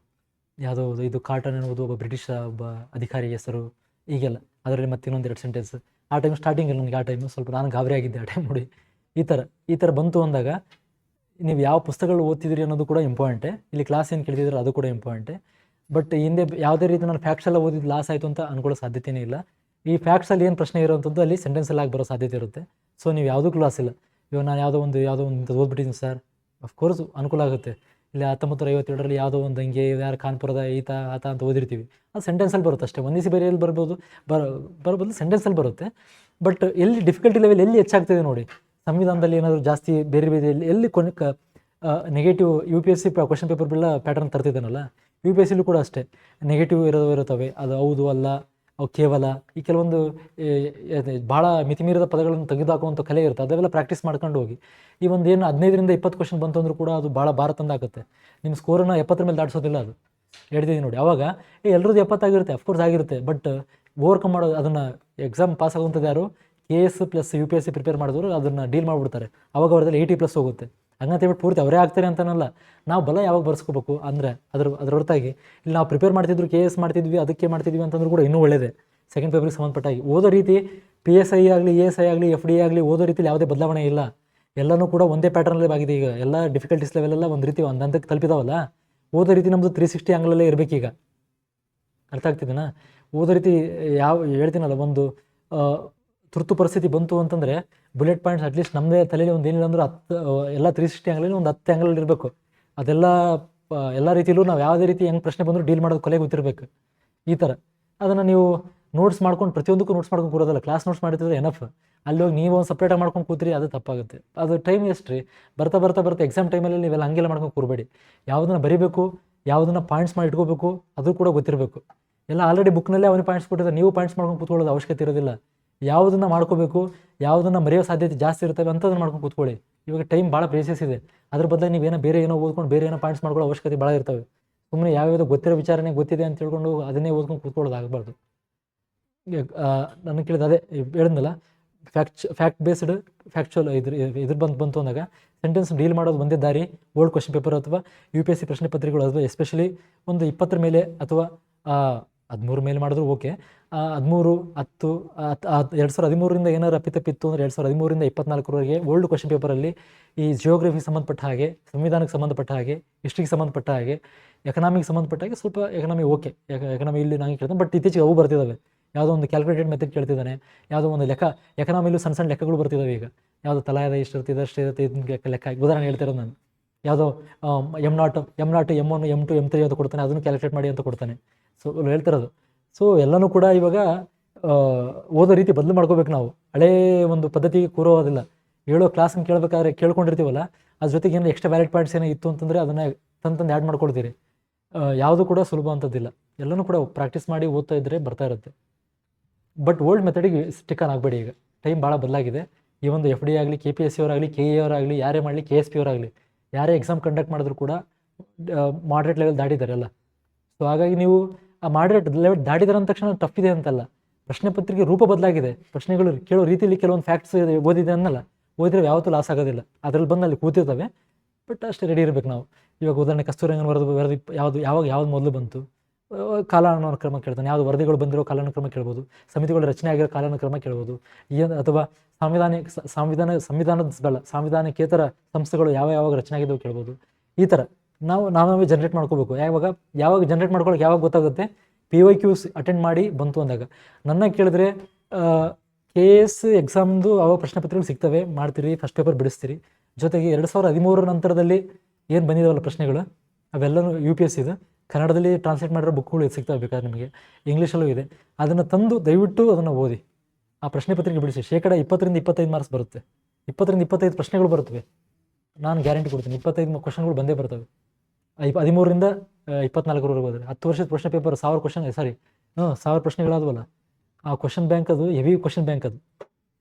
ಯಾವುದೋ ಇದು ಕಾರ್ಲ್ಟನ್ ಎನ್ನುವುದು ಒಬ್ಬ ಬ್ರಿಟಿಷ್ ಒಬ್ಬ ಅಧಿಕಾರಿ ಹೆಸರು, ಈಗೆಲ್ಲ ಅದರಲ್ಲಿ ಮತ್ತೆ ಇನ್ನೊಂದು 2 ಸೆಂಟೆನ್ಸ್. ಆ ಟೈಮ್ ಸ್ಟಾರ್ಟಿಂಗಲ್ಲಿ ನನಗೆ ಆ ಟೈಮು ಸ್ವಲ್ಪ ನಾನು ಗಾಬರಿ ಆಗಿದ್ದೆ ಆ ಟೈಮ್ ನೋಡಿ. ಈ ಥರ ಬಂತು ಅಂದಾಗ ನೀವು ಯಾವ ಪುಸ್ತಕಗಳು ಓದ್ತಿದ್ರಿ ಅನ್ನೋದು ಕೂಡ ಇಂಪಾರ್ಟೆಂಟೇ. ಇಲ್ಲಿ ಕ್ಲಾಸ್ ಏನು ಕೇಳ್ತಿದ್ರೆ ಅದು ಕೂಡ ಇಂಪಾರ್ಟೆಂಟೇ. ಬಟ್ ಹಿಂದೆ ಯಾವುದೇ ರೀತಿ ನಾನು ಫ್ಯಾಕ್ಟ್ಸ್ ಎಲ್ಲ ಓದಿದ್ದು ಲಾಸ್ ಆಯಿತು ಅಂತ ಅನ್ಕೊಳ್ಳೋ ಸಾಧ್ಯತೆಯೇ ಇಲ್ಲ. ಈ ಫ್ಯಾಕ್ಟ್ಸಲ್ಲಿ ಏನು ಪ್ರಶ್ನೆ ಇರೋವಂಥದ್ದು ಅಲ್ಲಿ ಸೆಂಟೆನ್ಸಲ್ಲಿ ಆಗಿ ಬರೋ ಸಾಧ್ಯತೆ ಇರುತ್ತೆ. ಸೊ ನೀವು ಯಾವುದಕ್ಕೂ ಲಾಸ್ ಇಲ್ಲ. ಇವಾಗ ನಾನು ಯಾವುದೋ ಒಂದು ಓದ್ಬಿಟ್ಟಿದ್ದೀನಿ ಸರ್, ಅಫ್ಕೋರ್ಸ್ ಅನುಕೂಲ ಆಗುತ್ತೆ. ಇಲ್ಲಿ 1957ರಲ್ಲಿ ಯಾವುದೋ ಒಂದು ಹಂಗೆ ಯಾರು ಕಾನ್ಪುರದ ಆತ ಅಂತ ಓದಿರ್ತೀವಿ, ಅದು ಸೆಂಟೆನ್ಸಲ್ಲಿ ಬರುತ್ತೆ ಅಷ್ಟೇ. ಒಂದಿಸಿ ಬೇರೆಯಲ್ಲಿ ಬರ್ಬೋದು ಸೆಂಟೆನ್ಸಲ್ಲಿ ಬರುತ್ತೆ. ಬಟ್ ಎಲ್ಲಿ ಡಿಫಿಕಲ್ಟಿ ಲೆವೆಲ್ ಎಲ್ಲಿ ಹೆಚ್ಚಾಗ್ತಿದೆ ನೋಡಿ, ಸಂವಿಧಾನದಲ್ಲಿ ಏನಾದರೂ ಜಾಸ್ತಿ ಬೇರೆ ಎಲ್ಲಿ ನೆಗೆಟಿವ್ UPSC ಕ್ವಶನ್ ಪೇಪರ್ಗಳೆಲ್ಲ ಪ್ಯಾಟರ್ನ್ ತರ್ತಿದ್ದಾನಲ್ಲ, UPSCಲೂ ಕೂಡ ಅಷ್ಟೇ ನೆಗೆಟಿವ್ ಇರುತ್ತವೆ. ಅದು ಹೌದು ಅಲ್ಲ, ಅವು ಕೇವಲ, ಈ ಕೆಲವೊಂದು ಭಾಳ ಮಿತಿಮೀರಿದ ಪದಗಳನ್ನು ತೆಗೆದುಹಾಕುವಂಥ ಕಲೆ ಇರುತ್ತೆ. ಅದೆಲ್ಲ ಪ್ರಾಕ್ಟೀಸ್ ಮಾಡ್ಕೊಂಡು ಹೋಗಿ. ಈ ಒಂದು ಏನು 15-20 ಕ್ವಶನ್ ಬಂತು ಅಂದರೂ ಕೂಡ ಅದು ಭಾಳ ಭಾರ ತಂದಾಗುತ್ತೆ. ನಿಮ್ಮ ಸ್ಕೋರನ್ನು 70 ಮೇಲೆ ದಾಟಿಸೋದಿಲ್ಲ. ಅದು ಹೇಳ್ತಿದ್ದೀನಿ ನೋಡಿ. ಆವಾಗ ಎಲ್ಲರದ್ದು 70 ಆಗಿರುತ್ತೆ, ಅಫ್ಕೋರ್ಸ್ ಆಗಿರುತ್ತೆ. ಬಟ್ ಓವರ್ಕಮ್ ಮಾಡೋದು, ಅದನ್ನು ಎಕ್ಸಾಮ್ ಪಾಸ್ ಆಗುವಂಥದ್ದು ಯಾರು? KS ಪ್ಲಸ್ UPSC ಪ್ರಿಪೇರ್ ಮಾಡಿದವರು ಅದನ್ನು ಡೀಲ್ ಮಾಡಿಬಿಡ್ತಾರೆ. ಅವಾಗ ಅವ್ರದಲ್ಲಿ 80+ ಹೋಗುತ್ತೆ. ಹಂಗಂತ ಹೇಳ್ಬಿಟ್ಟು ಪೂರ್ತಿ ಅವರೇ ಆಗ್ತಾರೆ ಅಂತನಲ್ಲ. ನಾವು ಬಲ ಯಾವಾಗ ಬರ್ಸ್ಕೋಬೇಕು ಅಂದರೆ ಅದ್ರ ಹೊರತಾಗಿ ಇಲ್ಲಿ ನಾವು ಪ್ರಿಪೇರ್ ಮಾಡ್ತಿದ್ರು, KS ಮಾಡ್ತಿದ್ವಿ, ಅದಕ್ಕೆ ಮಾಡ್ತಿದ್ವಿ ಅಂತಂದ್ರೂ ಕೂಡ ಇನ್ನೂ ಒಳ್ಳೆಯದೇ. ಸೆಕೆಂಡ್ ಪೇಪರ್ಗೆ ಸಂಬಂಧಪಟ್ಟಾಗಿ ಓದೋ ರೀತಿ PSI ಆಗಲಿ, ASI ಆಗಲಿ, FD ಆಗಲಿ ಓದೋ ರೀತಿಯಲ್ಲಿ ಯಾವುದೇ ಬದಲಾವಣೆ ಇಲ್ಲ. ಎಲ್ಲನೂ ಕೂಡ ಒಂದೇ ಪ್ಯಾಟರ್ನಲ್ಲಿ ಆಗಿದೆ. ಈಗ ಎಲ್ಲ ಡಿಫಿಕಲ್ಟೀಸ್ ಲೆವೆಲೆಲ್ಲ ಒಂದು ರೀತಿ ಒಂದು ಹಂತಕ್ಕೆ ತಲುಪಿದಾವಲ್ಲ. ಓದೋ ರೀತಿ ನಮ್ಮದು 360 ಆಂಗಲಲ್ಲೇ ಇರಬೇಕೀಗ. ಅರ್ಥ ಆಗ್ತಿದ್ದೀನಾ? ಓದೋ ರೀತಿ ಹೇಳ್ತೀನಲ್ಲ, ಒಂದು ತುರ್ತು ಪರಿಸ್ಥಿತಿ ಬಂತು ಅಂತಂದರೆ ಬುಲೆಟ್ ಪಾಯಿಂಟ್ಸ್ ಅಟ್ಲೀಸ್ಟ್ ನಮ್ಮದೇ ತಲೆಯಲ್ಲಿ ಒಂದು ಏನಿಲ್ಲ ಅಂದರೂ 10 ಎಲ್ಲ 360 ಆಂಗಲಲ್ಲಿ ಒಂದು 10 ಆಂಗಲಲ್ಲಿ ಇರಬೇಕು. ಅದೆಲ್ಲ ಎಲ್ಲ ರೀತಿಯಲ್ಲೂ ನಾವು ಯಾವುದೇ ರೀತಿ ಹೆಂಗೆ ಪ್ರಶ್ನೆ ಬಂದರೂ ಡೀಲ್ ಮಾಡೋದು ಕೊಲೆಗೆ ಗೊತ್ತಿರಬೇಕು. ಈ ಥರ ಅದನ್ನು ನೀವು ನೋಟ್ಸ್ ಮಾಡ್ಕೊಂಡು ಪ್ರತಿಯೊಂದಕ್ಕೂ ನೋಟ್ಸ್ ಮಾಡ್ಕೊಂಡು ಕೂರೋದಲ್ಲ. ಕ್ಲಾಸ್ ನೋಟ್ಸ್ ಮಾಡಿದ್ರೆ ಎನಫ್. ಅಲ್ಲಿ ಹೋಗಿ ನೀವು ಒಂದು ಸಪ್ರೇಟಾಗಿ ಮಾಡ್ಕೊಂಡು ಕೂತ್ರಿ, ಅದು ತಪ್ಪಾಗುತ್ತೆ. ಅದು ಟೈಮ್ ಎಷ್ಟು ರೀ. ಬರ್ತಾ ಎಕ್ಸಾಮ್ ಟೈಮಲ್ಲಿ ನೀವೆಲ್ಲ ಹಂಗೆಲ್ಲ ಮಾಡ್ಕೊಂಡು ಕೂರಬೇಡಿ. ಯಾವುದನ್ನು ಬರೀಬೇಕು, ಯಾವುದನ್ನು ಪಾಯಿಂಟ್ಸ್ ಮಾಡಿ ಇಟ್ಕೋಬೇಕು, ಅದು ಕೂಡ ಗೊತ್ತಿರಬೇಕು. ಎಲ್ಲ ಆಲ್ರೆಡಿ ಬುಕ್ನಲ್ಲೇ ಅವನಿಗೆ ಪಾಯಿಂಟ್ಸ್ ಕೊಟ್ಟಿದ್ದಾರೆ, ನೀವು ಪಾಯಿಂಟ್ಸ್ ಮಾಡ್ಕೊಂಡು ಕೂತ್ಕೊಳ್ಳೋದು ಅವಶ್ಯಕತೆ ಇರೋದಿಲ್ಲ. ಯಾವುದನ್ನು ಮಾಡ್ಕೋಬೇಕು, ಯಾವುದನ್ನು ಮರೆಯೋ ಸಾಧ್ಯತೆ ಜಾಸ್ತಿ ಇರ್ತವೆ ಅಂಥದನ್ನು ಮಾಡ್ಕೊಂಡು ಕೂತ್ಕೊಳ್ಳಿ. ಇವಾಗ ಟೈಮ್ ಭಾಳ ಪ್ರೇಸಿಯಸ್ ಇದೆ. ಅದ್ರ ಬದಲು ನೀವೇನೋ ಬೇರೆ ಏನೋ ಓದ್ಕೊಂಡು ಬೇರೆ ಏನೋ ಪಾಯಿಂಟ್ಸ್ ಮಾಡ್ಕೊಳ್ಳೋ ಅವಶ್ಯಕತೆ ಭಾಳ ಇರ್ತವೆ. ಸುಮ್ಮನೆ ಯಾವ್ಯಾವುದೋ ಗೊತ್ತಿರೋ ವಿಚಾರನೇ ಗೊತ್ತಿದೆ ಅಂತ ತಿಳ್ಕೊಂಡು ಅದನ್ನೇ ಓದ್ಕೊಂಡು ಕೂತ್ಕೊಳ್ಳೋದು ಆಗಬಾರ್ದು. ನನಗೆ ಕೇಳಿದ ಅದೇ ಹೇಳಿದ್ನಲ್ಲ, ಫ್ಯಾಕ್ಟ್ ಬೇಸ್ಡ್ ಫ್ಯಾಕ್ಚುಯಲ್ ಇದ್ರ ಬಂತು ಅಂದಾಗ ಸೆಂಟೆನ್ಸ್ ಡೀಲ್ ಮಾಡೋದು ಒಂದೇ ದಾರಿ. ಓಲ್ಡ್ ಕ್ವಶನ್ ಪೇಪರ್ ಅಥವಾ UPSC ಪ್ರಶ್ನೆ ಪತ್ರಿಕೆಗಳು, ಅಥವಾ ಎಸ್ಪೆಷಲಿ ಒಂದು 20 ಮೇಲೆ ಅಥವಾ 13 ಮೇಲೆ ಮಾಡಿದ್ರು ಓಕೆ. 13, 10, 2013ರಿಂದ ಏನಾರು ಅಪ್ಪಿತಪ್ಪಿತ್ತು ಅಂದರೆ 2013ರಿಂದ 24ವರೆಗೆ ಓಲ್ಡ್ ಕ್ವಶನ್ ಪೇಪರಲ್ಲಿ ಈ ಜಿಯೋಗ್ರಫಿಗೆ ಸಂಬಂಧಪಟ್ಟ ಹಾಗೆ, ಸಂವಿಧಾನಕ್ಕೆ ಸಂಬಂಧಪಟ್ಟ ಹಾಗೆ, ಹಿಸ್ಟ್ರಿಗೆ ಸಂಬಂಧಪಟ್ಟ ಹಾಗೆ, ಎಕನಾಮಿಗೆ ಸಂಬಂಧಪಟ್ಟ ಹಾಗೆ ಸ್ವಲ್ಪ ಎಕನಾಮಿ ಓಕೆ. ಎಕನಾಮಿ ಇಲ್ಲಿ ನಂಗೆ ಕೇಳ್ತಾನೆ, ಬಟ್ ಇತ್ತೀಚೆಗೆ ಅವು ಬರ್ತಿದ್ದಾವೆ. ಯಾವುದೋ ಒಂದು ಕ್ಯಾಲ್ಕುಲೇಟೆಡ್ ಮೆಥಡ್ ಕೇಳ್ತಿದ್ದಾನೆ, ಯಾವುದೋ ಒಂದು ಲೆಕ್ಕ, ಎಕನಾಮಿಲೂ ಸಣ್ಣ ಸಣ್ಣ ಲೆಕ್ಕಗಳು ಬರ್ತಿದ್ದಾವೆ ಈಗ. ಯಾವುದೋ ತಲಾಯದ ಇಷ್ಟು ಇರುತ್ತೆ, ಇದಷ್ಟು ಇರುತ್ತೆ, ಇದನ್ನ ಲೆಕ್ಕ ಉದಾಹರಣೆ ಹೇಳ್ತಿರೋದು ನಾನು. ಯಾವುದೋ M0, M1, M2, M3 ಅಂತ ಕೊಡ್ತಾನೆ, ಅದನ್ನು ಕ್ಯಾಲ್ಕುಲೇಟ್ ಮಾಡಿ ಅಂತ ಕೊಡ್ತಾನೆ. ಸೊ ಹೇಳ್ತಿರೋದು. ಸೊ ಎಲ್ಲನೂ ಕೂಡ ಇವಾಗ ಓದೋ ರೀತಿ ಬದಲು ಮಾಡ್ಕೋಬೇಕು ನಾವು. ಹಳೇ ಒಂದು ಪದ್ಧತಿಗೆ ಕೂರೋದಿಲ್ಲ. ಹೇಳೋ ಕ್ಲಾಸ್ನ ಕೇಳಬೇಕಾದ್ರೆ ಕೇಳ್ಕೊಂಡಿರ್ತೀವಲ್ಲ, ಅದ್ರ ಜೊತೆಗೆ ಏನು ಎಕ್ಸ್ಟ್ರಾ ವ್ಯಾಲಿಡ್ ಪಾಯಿಂಟ್ಸ್ ಏನೋ ಇತ್ತು ಅಂತಂದರೆ ಅದನ್ನು ತಂದು ಆ್ಯಡ್ ಮಾಡ್ಕೊಳ್ತೀರಿ. ಯಾವುದು ಕೂಡ ಸುಲಭ ಅಂತದ್ದಿಲ್ಲ. ಎಲ್ಲನೂ ಕೂಡ ಪ್ರಾಕ್ಟೀಸ್ ಮಾಡಿ ಓದ್ತಾ ಇದ್ದರೆ ಬರ್ತಾ ಇರುತ್ತೆ. ಬಟ್ ಓಲ್ಡ್ ಮೆಥಡಿಗೆ ಸ್ಟಿಕ್ ಆನ್ ಆಗಬೇಡಿ. ಈಗ ಟೈಮ್ ಭಾಳ ಬದಲಾಗಿದೆ. ಈ ಒಂದು FD ಆಗಲಿ, KPSC ಅವರಾಗಲಿ, KE ಅವರಾಗಲಿ, ಯಾರೇ ಮಾಡಲಿ, KSP ಅವರಾಗಲಿ, ಯಾರೇ ಎಕ್ಸಾಮ್ ಕಂಡಕ್ಟ್ ಮಾಡಿದ್ರು ಕೂಡ ಮಾಡ್ರೇಟ್ ಲೆವೆಲ್ ದಾಟಿದ್ದಾರೆ ಎಲ್ಲ. ಸೊ ಹಾಗಾಗಿ ನೀವು ಆ ಮಾಡ್ರೇಟ್ ಲೆವೆಲ್ ದಾಟಿದಾರೆ ಅಂದ ತಕ್ಷಣ ಟಫ್ ಇದೆ ಅಂತಲ್ಲ. ಪ್ರಶ್ನೆ ಪತ್ರಿಕೆ ರೂಪ ಬದಲಾಗಿದೆ. ಪ್ರಶ್ನೆಗಳು ಕೇಳೋ ರೀತಿಯಲ್ಲಿ ಕೆಲವೊಂದು ಫ್ಯಾಕ್ಟ್ಸ್ ಓದಿದೆ ಅನ್ನಲ್ಲ, ಓದಿದ್ರೆ ಯಾವತ್ತೂ ಲಾಸ್ ಆಗೋದಿಲ್ಲ. ಅದರಲ್ಲಿ ಬಂದು ಅಲ್ಲಿ ಕೂತಿರ್ತವೆ. ಬಟ್ ಅಷ್ಟೇ ರೆಡಿ ಇರಬೇಕು ನಾವು. ಇವಾಗ ಉದಾಹರಣೆ ಕಸ್ತೂರಂಗನ್ ವರದಿ ಯಾವ್ದು ಮೊದಲು ಬಂತು, ಕಾಲಾನುಕ್ರಮ ಕೇಳ್ತಾನೆ. ಯಾವುದು ವರದಿಗಳು ಬಂದಿರೋ ಕಾಲಾನುಕ್ರಮ ಕೇಳ್ಬೋದು, ಸಮಿತಿಗಳು ರಚನೆ ಆಗಿರೋ ಕಾಲಾನುಕ್ರಮ ಕೇಳ್ಬೋದು, ಅಥವಾ ಸಂವಿಧಾನಕ್ಕೇತರ ಸಂಸ್ಥೆಗಳು ಯಾವಾಗ ರಚನೆ ಆಗಿದ್ದವು ಕೇಳ್ಬೋದು. ಈ ಥರ ನಾವೇ ಜನ್ರೇಟ್ ಮಾಡ್ಕೋಬೇಕು. ಯಾವಾಗ ಜನ್ರೇಟ್ ಮಾಡ್ಕೊಳ್ಳೋಕೆ ಯಾವಾಗ ಗೊತ್ತಾಗುತ್ತೆ, PYQs ಅಟೆಂಡ್ ಮಾಡಿ ಬಂತು ಅಂದಾಗ. ನನ್ನ ಕೇಳಿದ್ರೆ KS ಎಕ್ಸಾಮ್ದು ಅವಾಗ ಪ್ರಶ್ನೆ ಪತ್ರಿಕೆಗಳು ಸಿಗ್ತವೆ, ಮಾಡ್ತೀರಿ, ಫಸ್ಟ್ ಪೇಪರ್ ಬಿಡಿಸ್ತೀರಿ. ಜೊತೆಗೆ 2013 ನಂತರದಲ್ಲಿ ಏನು ಬಂದಿದ್ದಾವಲ್ಲ ಪ್ರಶ್ನೆಗಳು, ಅವೆಲ್ಲನೂ UPSC ಇದು. ಕನ್ನಡದಲ್ಲಿ ಟ್ರಾನ್ಸ್ಲೇಟ್ ಮಾಡಿರೋ ಬುಕ್ಗಳು ಸಿಗ್ತವೆ, ಬೇಕಾದ್ರೆ ನಿಮಗೆ ಇಂಗ್ಲೀಷಲ್ಲೂ ಇದೆ. ಅದನ್ನು ತಂದು ದಯವಿಟ್ಟು ಅದನ್ನು ಓದಿ, ಆ ಪ್ರಶ್ನೆ ಪತ್ರಿಕೆ ಬಿಡಿಸಿ. 20% 25 ಮಾರ್ಕ್ಸ್ ಬರುತ್ತೆ. 20-25 ಪ್ರಶ್ನೆಗಳು ಬರುತ್ತವೆ. ನಾನು ಗ್ಯಾರಂಟಿ ಕೊಡ್ತೀನಿ, 25 ಕ್ವಶನ್ಗಳು ಬಂದೇ ಬರ್ತವೆ. 13ರಿಂದ 24ವರೆಗೂ ಹೋದರೆ 10 ವರ್ಷದ ಪ್ರಶ್ನೆ ಪೇಪರ್ 1000 ಪ್ರಶ್ನೆಗಳಾದವಲ್ಲ, ಆ ಕ್ವಶನ್ ಬ್ಯಾಂಕ್ ಅದು ಹೆವಿ ಕ್ವಶನ್ ಬ್ಯಾಂಕ್ ಅದು.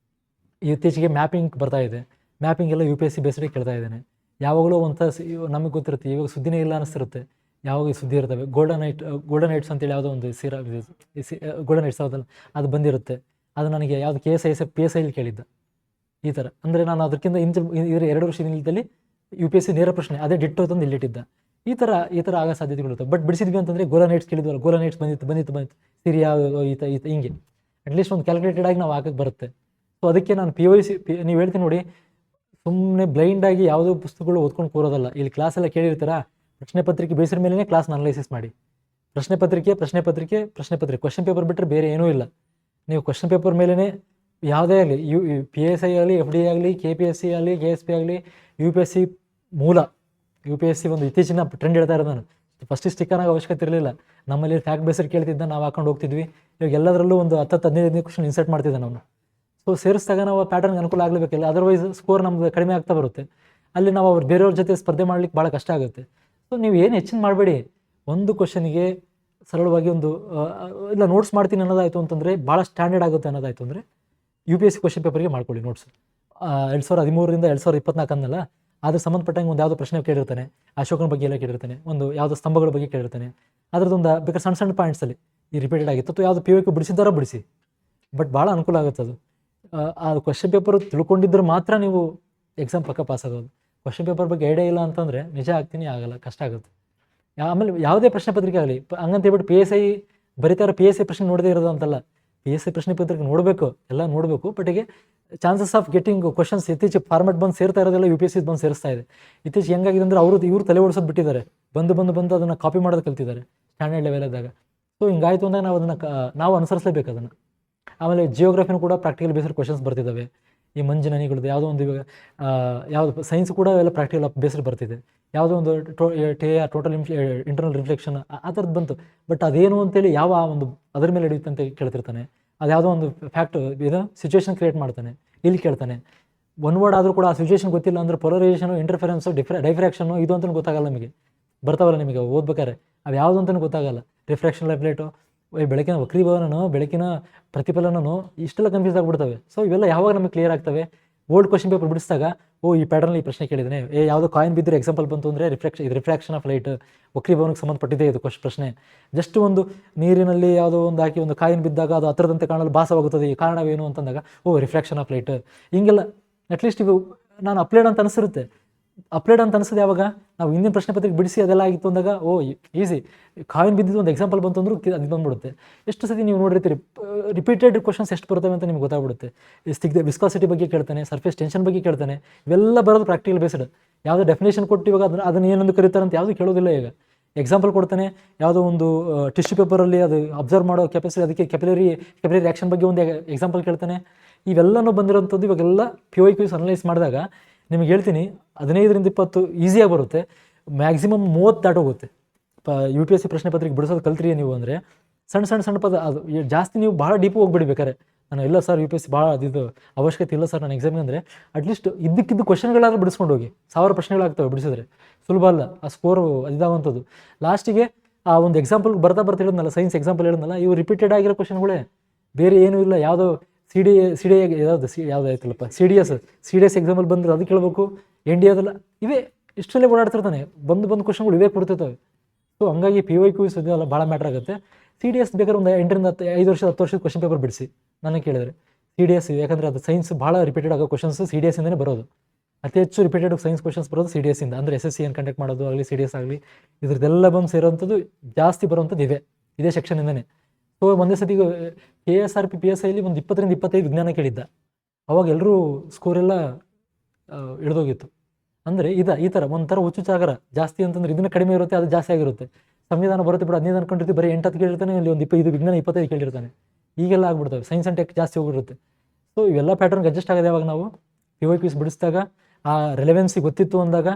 ಇತ್ತೀಚೆಗೆ ಮ್ಯಾಪಿಂಗ್ ಬರ್ತಾ ಇದೆ. ಮ್ಯಾಪಿಂಗ್ ಎಲ್ಲ UPSC ಬೇಸ್ಡ್ ಕೇಳ್ತಾ ಇದ್ದಾನೆ. ಯಾವಾಗಲೂ ನಮಗೆ ಗೊತ್ತಿರುತ್ತೆ, ಇವಾಗ ಸುದ್ದಿನೇ ಇಲ್ಲ ಅನ್ನಿಸ್ತಿರುತ್ತೆ. ಯಾವಾಗ ಸುದ್ದಿ ಇರ್ತವೆ. ಗೋಲ್ಡನ್ ನೈಟ್ಸ್ ಅಂತೇಳಿ ಯಾವುದೋ ಒಂದು ಗೋಲ್ಡನ್ ನೈಟ್ಸ್ ಯಾವುದಲ್ಲ ಅದು ಬಂದಿರುತ್ತೆ. ಅದು ನನಗೆ ಯಾವುದು PSI ಕೇಳಿದ್ದ. ಈ ಥರ ಅಂದರೆ ನಾನು ಅದಕ್ಕಿಂತ ಇದರ 2 ವರ್ಷ ಹಿಂದಿನಲ್ಲಿ UPSC ನೇರ ಪ್ರಶ್ನೆ ಅದೇ ಡಿಟ್ಟೋ ತಂದು ಇಲ್ಲಿಟ್ಟಿದ್ದ. ಈ ಥರ ಆಗೋ ಸಾಧ್ಯತೆಗಳಿರುತ್ತೆ. ಬಟ್ ಬಿಡಿಸಿದ್ವಿ ಅಂತಂದರೆ ಗೋಲ್ಡನ್ ನೈಟ್ಸ್ ಕೇಳಿದ್ವಲ್ಲ, ಗೋಲ್ಡನ್ ನೈಟ್ಸ್ ಬಂದಿತ್ತು ಸಿರಿಯಾ ಹಿಂಗೆ ಅಟ್ಲೀಸ್ಟ್ ಒಂದು ಕ್ಯಾಲ್ಕುಲೇಟೆಡ್ ಆಗಿ ನಾವು ಹಾಕಕ್ಕೆ ಬರುತ್ತೆ. ಸೊ ಅದಕ್ಕೆ ನಾನು ನೀವು ಹೇಳ್ತೀನಿ ನೋಡಿ, ಸುಮ್ಮನೆ ಬ್ಲೈಂಡಾಗಿ ಯಾವುದೋ ಪುಸ್ತಕಗಳು ಓದ್ಕೊಂಡು ಕೂರೋದಲ್ಲ. ಇಲ್ಲಿ ಕ್ಲಾಸೆಲ್ಲ ಕೇಳಿರ್ತೀರಾ, ಪ್ರಶ್ನೆ ಪತ್ರಿಕೆ ಬೇಸಿದ ಮೇಲೇ ಕ್ಲಾಸ್ನ ಅನಲೈಸಿಸ್ ಮಾಡಿ. ಪ್ರಶ್ನೆ ಪತ್ರಿಕೆ ಕ್ವಶನ್ ಪೇಪರ್ ಬಿಟ್ಟರೆ ಬೇರೆ ಏನೂ ಇಲ್ಲ. ನೀವು ಕ್ವಶನ್ ಪೇಪರ್ ಮೇಲೇ ಯಾವುದೇ ಆಗಲಿ, PSI ಆಗಲಿ, FD ಆಗಲಿ, KPSC ಆಗಲಿ, KSP ಆಗಲಿ, UPSC ಮೂಲ UPSC ಒಂದು ಇತ್ತೀಚಿನ ಟ್ರೆಂಡ್ ಹೇಳ್ತಾ ಇರೋದು ನಾನು. ಫಸ್ಟ್ ಸ್ಟಿಕ್ಕರ್ ಆಗೋ ಅವಶ್ಯಕತೆ ಇರಲಿಲ್ಲ. ನಮ್ಮಲ್ಲಿ ಫ್ಯಾಕ್ಟ್ ಬೇಸ್ಡ್ ಕೇಳ್ತಿದ್ದ, ನಾವು ಹಾಕೊಂಡು ಹೋಗ್ತಿದ್ವಿ. ಇವಾಗ ಎಲ್ಲದರಲ್ಲೂ ಒಂದು 10-15 ಕ್ವಶನ್ ಇನ್ಸರ್ಟ್ ಮಾಡ್ತಿದ್ದೆ ನಾವು. ಸೊ ಸೇರಿಸಿದಾಗ ನಾವು ಆ ಪ್ಯಾಟರ್ನ್ಗೆ ಅನುಕೂಲ ಆಗಲೇಬೇಕಿಲ್ಲ. ಅದರ್ವೈಸ್ ಸ್ಕೋರ್ ನಮ್ದು ಕಡಿಮೆ ಆಗ್ತಾ ಬರುತ್ತೆ. ಅಲ್ಲಿ ನಾವು ಬೇರೆಯವ್ರ ಜೊತೆ ಸ್ಪರ್ಧೆ ಮಾಡ್ಲಿಕ್ಕೆ ಭಾಳ ಕಷ್ಟ ಆಗುತ್ತೆ. ಸೊ ನೀವು ಏನು ಹೆಚ್ಚಿನ ಮಾಡಬೇಡಿ. ಒಂದು ಕ್ವಶನಿಗೆ ಸರಳವಾಗಿ ಇಲ್ಲ ನೋಟ್ಸ್ ಮಾಡ್ತೀನಿ ಅನ್ನೋದಾಯಿತು ಅಂತಂದರೆ, ಭಾಳ ಸ್ಟ್ಯಾಂಡರ್ಡ್ ಆಗುತ್ತೆ ಅನ್ನೋದಾಯಿತು ಅಂದರೆ UPSC ಕ್ವಶನ್ ಪೇಪರ್ಗೆ ಮಾಡ್ಕೊಳ್ಳಿ ನೋಟ್ಸ್. 2013ರಿಂದ 2024 ಅನ್ನಲ್ಲ, ಅದ್ರ ಸಂಬಂಧಪಟ್ಟಂಗೆ ಒಂದು ಯಾವುದೋ ಪ್ರಶ್ನೆ ಕೇಳಿರ್ತಾನೆ, ಅಶೋಕನ ಬಗ್ಗೆ ಎಲ್ಲ ಕೇಳಿರ್ತಾನೆ, ಒಂದು ಯಾವುದೋ ಸ್ತಂಭಗಳ ಬಗ್ಗೆ ಕೇಳಿರ್ತಾನೆ. ಅದ್ರದ್ದೊಂದು ಬೇಕಾದ್ರೆ ಸಣ್ಣ ಪಾಯಿಂಟ್ಸಲ್ಲಿ ಈ ರಿಪೀಟೆಡ್ ಆಗಿತ್ತು, ಅಥವಾ ಯಾವುದು PYQ ಬಿಡಿಸಿದ್ದಾರೋ ಬಿಡಿಸಿ. ಬಟ್ ಭಾಳ ಅನುಕೂಲ ಆಗುತ್ತೆ ಅದು. ಆ ಕ್ವಶನ್ ಪೇಪರ್ ತಿಳ್ಕೊಂಡಿದ್ರೆ ಮಾತ್ರ ನೀವು ಎಕ್ಸಾಮ್ ಪಕ್ಕ ಪಾಸ್ ಆಗೋದು. ಕ್ವಶನ್ ಪೇಪರ್ ಬಗ್ಗೆ ಐಡಿಯಾ ಇಲ್ಲ ಅಂತಂದರೆ ನಿಜ ಆಗ್ತೀನಿ, ಆಗಲ್ಲ, ಕಷ್ಟ ಆಗುತ್ತೆ. ಆಮೇಲೆ ಯಾವುದೇ ಪ್ರಶ್ನೆ ಪತ್ರಿಕೆ ಆಗಲಿ ಹಂಗಂತ ಹೇಳ್ಬಿಟ್ಟು PSI ಬರೀತಾರ PSI ಪ್ರಶ್ನೆ ನೋಡದೇ ಇರೋದು ಅಂತಲ್ಲ. PSI ಪ್ರಶ್ನೆ ಪತ್ರಿಕೆ ನೋಡಬೇಕು, ಎಲ್ಲ ನೋಡಬೇಕು. ಬಟ್ ಈಗ ಚಾನ್ಸಸ್ ಆಫ್ ಗೆಟಿಂಗ್ ಕ್ವಶನ್ಸ್ ಇತ್ತೀಚೆಗೆ ಫಾರ್ಮೆಟ್ ಬಂದು ಸೇರ್ತಾ ಇರೋದೆಲ್ಲ UPSC ಬಂದು ಸೇರಿಸ್ತಾ ಇದೆ. ಇತ್ತೀಚೆಗೆ ಹೆಂಗಾಗಿದೆ ಅಂದರೆ ಇವರು ತಲೆ ಓಡಿಸೋದು ಬಿಟ್ಟಿದ್ದಾರೆ. ಬಂದು ಅದನ್ನು ಕಾಪಿ ಮಾಡೋದು ಕಲ್ತಿದ್ದಾರೆ ಸ್ಟ್ಯಾಂಡರ್ಡ್ ಲೆವೆಲ್ದಾಗ. ಸೊ ಹಿಂಗಾಯಿತು ಅಂದಾಗ ನಾವು ಅನುಸರಿಸಲೇಬೇಕು ಅದನ್ನು. ಆಮೇಲೆ ಜಿಯೋಗ್ರಫಿನೂ ಕೂಡ ಪ್ರಾಕ್ಟಿಕಲ್ ಬೇಸ್ಡ್ ಕ್ವಶನ್ಸ್ ಬರ್ತಿದ್ದಾವೆ. ಈ ಮಂಜಿನನಿಗಳದ್ದು ಯಾವುದೋ ಒಂದು, ಇವಾಗ ಯಾವುದು ಸೈನ್ಸ್ ಕೂಡ ಎಲ್ಲ ಪ್ರಾಕ್ಟಿಕಲ್ ಬೇಸ್ಡ್ ಬರ್ತಿದೆ. ಯಾವುದೋ ಒಂದು ಟೋಟಲ್ ಇಂಟರ್ನಲ್ ರಿಫ್ಲೆಕ್ಷನ್ ಆ ಥರದ್ದು ಬಂತು. ಬಟ್ ಅದೇನು ಅಂತೇಳಿ ಅದ್ರ ಮೇಲೆ ಹಿಡಿಯುತ್ತೆ ಅಂತ ಕೇಳ್ತಿರ್ತಾನೆ. ಅದು ಯಾವುದೋ ಒಂದು ಫ್ಯಾಕ್ಟ್ ಸಿಚುವೇಶನ್ ಕ್ರಿಯೇಟ್ ಮಾಡ್ತಾನೆ, ಇಲ್ಲಿ ಕೇಳ್ತಾನೆ. ಒನ್ ವರ್ಡ್ ಆದರೂ ಕೂಡ ಆ ಸಿಚುವೇಶನ್ ಗೊತ್ತಿಲ್ಲ ಅಂದರೆ ಪೊಲರೈಸೇಷನು, ಇಂಟರ್ಫರೆನ್ಸು, ಡೈಫ್ರಾಕ್ಷನು ಇದು ಅಂತಲೂ ಗೊತ್ತಾಗಲ್ಲ ನಿಮಗೆ. ಬರ್ತಾವಲ್ಲ ನಿಮಗೆ ಓದ್ಬೇಕಾರೆ, ಅದು ಯಾವುದು ಅಂತಲೂ ಗೊತ್ತಾಗಲ್ಲ. ರಿಫ್ರಾಕ್ಷನ್ ಲೆಫ್ಲೇಟು, ಬೆಳಕಿನ ವಕ್ರೀಭವನನೋ, ಬೆಳಕಿನ ಪ್ರತಿಫಲನೋ, ಇಷ್ಟೆಲ್ಲ ಕನ್ಫ್ಯೂಸ್ ಆಗಿಬಿಡ್ತವೆ. ಸೊ ಇವೆಲ್ಲ ಯಾವಾಗ ನಮಗೆ ಕ್ಲಿಯರ್ ಆಗ್ತವೆ, ಓಲ್ಡ್ ಕ್ವಶನ್ ಪೇಪರ್ ಬಿಡಿಸಿದಾಗ ಈ ಪ್ಯಾಟರ್ನಲ್ಲಿ ಈ ಪ್ರಶ್ನೆ ಕೇಳಿದ್ದೇನೆ, ಯಾವುದೋ ಕಾಯಿನ್ ಬಿದ್ದರೆ ಎಕ್ಸಾಂಪಲ್ ಬಂತು ಅಂದರೆ ರಿಫ್ರಾಕ್ಷನ್ ಆಫ್ ಲೈಟ್, ವಕ್ರೀಭವನಕ್ಕೆ ಸಂಬಂಧಪಟ್ಟಿದೆ ಇದು ಪ್ರಶ್ನೆ. ಜಸ್ಟ್ ಒಂದು ನೀರಿನಲ್ಲಿ ಯಾವುದೋ ಒಂದು ಹಾಕಿ ಒಂದು ಕಾಯಿನ್ ಬಿದ್ದಾಗ ಅದು ಹತ್ತಿರದಂತೆ ಕಾಣಲು ಭಾಸವಾಗುತ್ತದೆ, ಈ ಕಾರಣವೇನು ಅಂತಂದಾಗ ರಿಫ್ರಾಕ್ಷನ್ ಆಫ್ ಲೈಟ್. ಹಿಂಗೆಲ್ಲ ಅಟ್ಲೀಸ್ಟ್ ಇವು ನಾನು ಅಪ್ಲೈಡ್ ಅಂತ ಅನಿಸಿರುತ್ತೆ. ಅಪ್ಲೈಡ್ ಅಂತ ಅನ್ಸೋದು ಯಾವಾಗ ನಾವು ಹಿಂದಿನ ಪ್ರಶ್ನೆ ಪತ್ರಿಕೆ ಬಿಡಿಸಿ ಅದೆಲ್ಲ ಆಗಿತ್ತು ಅಂದಾಗ ಓ ಈಸಿ ಕಾಯಿನ್ ಬಿದ್ದಿದ್ದು ಒಂದು ಎಕ್ಸಾಂಪಲ್ ಬಂತು ಅಂದ್ರೂ ಅದು ಬಂದ್ಬಿಡುತ್ತೆ. ಎಷ್ಟು ಸತಿ ನೀವು ನೋಡಿರ್ತೀರಿ ರಿಪೀಟೆಡ್ ಕ್ವಶನ್ಸ್ ಎಷ್ಟು ಬರ್ತವೆ ಅಂತ ನಿಮ್ಗೆ ಗೊತ್ತಾಗ್ಬಿಡುತ್ತೆ. ವಿಸ್ಕಾಸಿಟಿ ಬಗ್ಗೆ ಕೇಳ್ತಾನೆ, ಸರ್ಫೇಸ್ ಟೆನ್ಷನ್ ಬಗ್ಗೆ ಕೇಳ್ತಾನೆ, ಇವೆಲ್ಲ ಬರೋದು ಪ್ರಾಕ್ಟಿಕಲ್ ಬೇಸ್ಡ್. ಯಾವುದೋ ಡೆಫಿನೇಷನ್ ಕೊಟ್ಟು ಇವಾಗ ಅದನ್ನು ಏನೊಂದು ಕರೀತಾರೆ ಅಂತ ಯಾವುದು ಕೇಳೋದಿಲ್ಲ. ಈಗ ಎಕ್ಸಾಂಪಲ್ ಕೊಡ್ತಾನೆ, ಯಾವುದೋ ಒಂದು ಟಿಶ್ಯೂ ಪೇಪರಲ್ಲಿ ಅದು ಅಬ್ಸರ್ವ್ ಮಾಡೋ ಕೆಪಾಸಿಟಿ, ಅದಕ್ಕೆ ಕೆಪಿಲರಿ ರಿಯಾಕ್ಷನ್ ಬಗ್ಗೆ ಒಂದು ಎಕ್ಸಾಂಪಲ್ ಕೇಳ್ತಾನೆ. ಇವೆಲ್ಲನೂ ಬಂದಿರೋಂಥದ್ದು ಇವಾಗೆಲ್ಲ PYQs ಅನಲೈಸ್ ಮಾಡಿದಾಗ ನಿಮಗೆ ಹೇಳ್ತೀನಿ 15-20 ಈಸಿಯಾಗಿ ಬರುತ್ತೆ, ಮ್ಯಾಕ್ಸಿಮಮ್ 30 ದಾಟೋಗುತ್ತೆ. UPSC ಪ್ರಶ್ನೆ ಪತ್ರಿಕೆ ಬಿಡಿಸೋದು ಕಲ್ತ್ರಿ ನೀವು ಅಂದರೆ ಸಣ್ಣ ಪದ ಅದು ಜಾಸ್ತಿ ನೀವು ಭಾಳ ಡೀಪ್ ಹೋಗ್ಬಿಡ್ಬೇಕಾರೆ. ನಾನು ಇಲ್ಲ ಸರ್ UPSC ಭಾಳ ಅದು ಅವಶ್ಯಕತೆ ಇಲ್ಲ ಸರ್ ನನ್ನ ಎಕ್ಸಾಮಿಗೆ ಅಂದರೆ ಅಟ್ಲೀಸ್ಟ್ ಇದ್ದಕ್ಕಿದ್ದು ಕ್ವಶನ್ಗಳಾದ್ರೂ ಬಿಡಿಸ್ಕೊಂಡು ಹೋಗಿ. 1000 ಪ್ರಶ್ನೆಗಳಾಗ್ತವೆ ಬಿಡಿಸಿದ್ರೆ, ಸುಲಭ ಅಲ್ಲ ಆ ಸ್ಕೋರು ಇದಾಗುವಂಥದ್ದು. ಲಾಸ್ಟಿಗೆ ಆ ಒಂದು ಎಕ್ಸಾಂಪಲ್ ಬರ್ತಾ ಹೇಳಿದ್ನಲ್ಲ, ಸೈನ್ಸ್ ಎಕ್ಸಾಂಪಲ್ ಹೇಳಿದ್ನಲ್ಲ, ಇವು ರಿಪೀಟೆಡ್ ಆಗಿರೋ ಕ್ವಶನ್ಗಳೇ, ಬೇರೆ ಏನೂ ಇಲ್ಲ. ಯಾವುದೋ ಸಿ ಡಿ ಯಾವುದು ಆಯ್ತಲ್ಲಪ್ಪ CDS ಎಕ್ಸಾಂಪಲ್ ಬಂದ್ರೆ ಅದು ಕೇಳಬೇಕು, NDAದಲ್ಲ, ಇವೇ ಇಷ್ಟರಲ್ಲೇ ಓಡಾಡ್ತಿರ್ತಾನೆ. ಬಂದು ಕ್ವಶನ್ಗಳು ಇವೇ ಕೊಡ್ತಿರ್ತವೆ. ಸೊ ಹಂಗಾಗಿ PYQs ಇದೆಲ್ಲ ಭಾಳ ಮ್ಯಾಟ್ರ್ ಆಗುತ್ತೆ. CDS ಬೇಕಾದ್ರೆ ಒಂದು 5 ವರ್ಷ 10 ವರ್ಷದ ಕ್ವಶನ್ ಪೇಪರ್ ಬಿಡಿಸಿ ನನಗೆ ಕೇಳಿದ್ರೆ CDS, ಯಾಕಂದರೆ ಅದು ಸೈನ್ಸ್ ಭಾಳ ರಿಪೀಟೆಡ್ ಆಗೋ ಕ್ವಶನ್ಸ್ CDS ಇಂದನೇ ಬರೋದು. ಅತಿ ಹೆಚ್ಚು ರಿಪೀಟೆಡ್ ಸೈನ್ಸ್ ಕ್ವಶನ್ಸ್ ಬರೋದು CDS ಇಂದ. ಅಂದರೆ SSC ಏನು ಕಂಡಕ್ಟ್ ಮಾಡೋದು ಆಗಲಿ, CDS ಆಗಲಿ, ಇದ್ರದ್ದೆಲ್ಲ ಬಂದು ಸೇರೋವಂಥದ್ದು ಜಾಸ್ತಿ ಬರೋವಂಥದ್ದು ಇದೇ ಸೆಕ್ಷನಿಂದನೇ. ಸೊ ಒಂದೇ ಸತಿ KSRP PSIಲಿ ಒಂದು 20-25 ವಿಜ್ಞಾನ ಕೇಳಿದ್ದ, ಅವಾಗ ಎಲ್ಲರೂ ಸ್ಕೋರೆಲ್ಲ ಇಳಿದೋಗಿತ್ತು. ಅಂದರೆ ಈ ಥರ ಒಂಥರ ಹುಚ್ಚುಚ್ಚಾಗರ ಜಾಸ್ತಿ ಅಂತಂದ್ರೆ ಇದನ್ನ ಕಡಿಮೆ ಇರುತ್ತೆ, ಅದು ಜಾಸ್ತಿ ಆಗಿರುತ್ತೆ. ಸಂವಿಧಾನ ಬರುತ್ತೆ ಬಿಡು 15 ಅನ್ಕೊಂಡಿರ್ತೀವಿ, ಬರೀ 8 ಕೇಳಿರ್ತಾನೆ, ಇಲ್ಲಿ ಒಂದು ಇದು ವಿಜ್ಞಾನ 25 ಕೇಳಿರ್ತಾನೆ. ಈಗೆಲ್ಲ ಆಗ್ಬಿಡ್ತವೆ, ಸೈನ್ಸ್ ಆ್ಯಂಡ್ ಟೆಕ್ ಜಾಸ್ತಿ ಹೋಗಿರುತ್ತೆ. ಸೊ ಇವೆಲ್ಲ ಪ್ಯಾಟರ್ನ್ಗೆ ಅಡ್ಜಸ್ಟ್ ಆಗಿದೆ. ಯಾವಾಗ ನಾವು PYQs ಬಿಡಿಸಿದಾಗ ಆ ರೆಲೆವೆನ್ಸಿ ಗೊತ್ತಿತ್ತು ಅಂದಾಗ,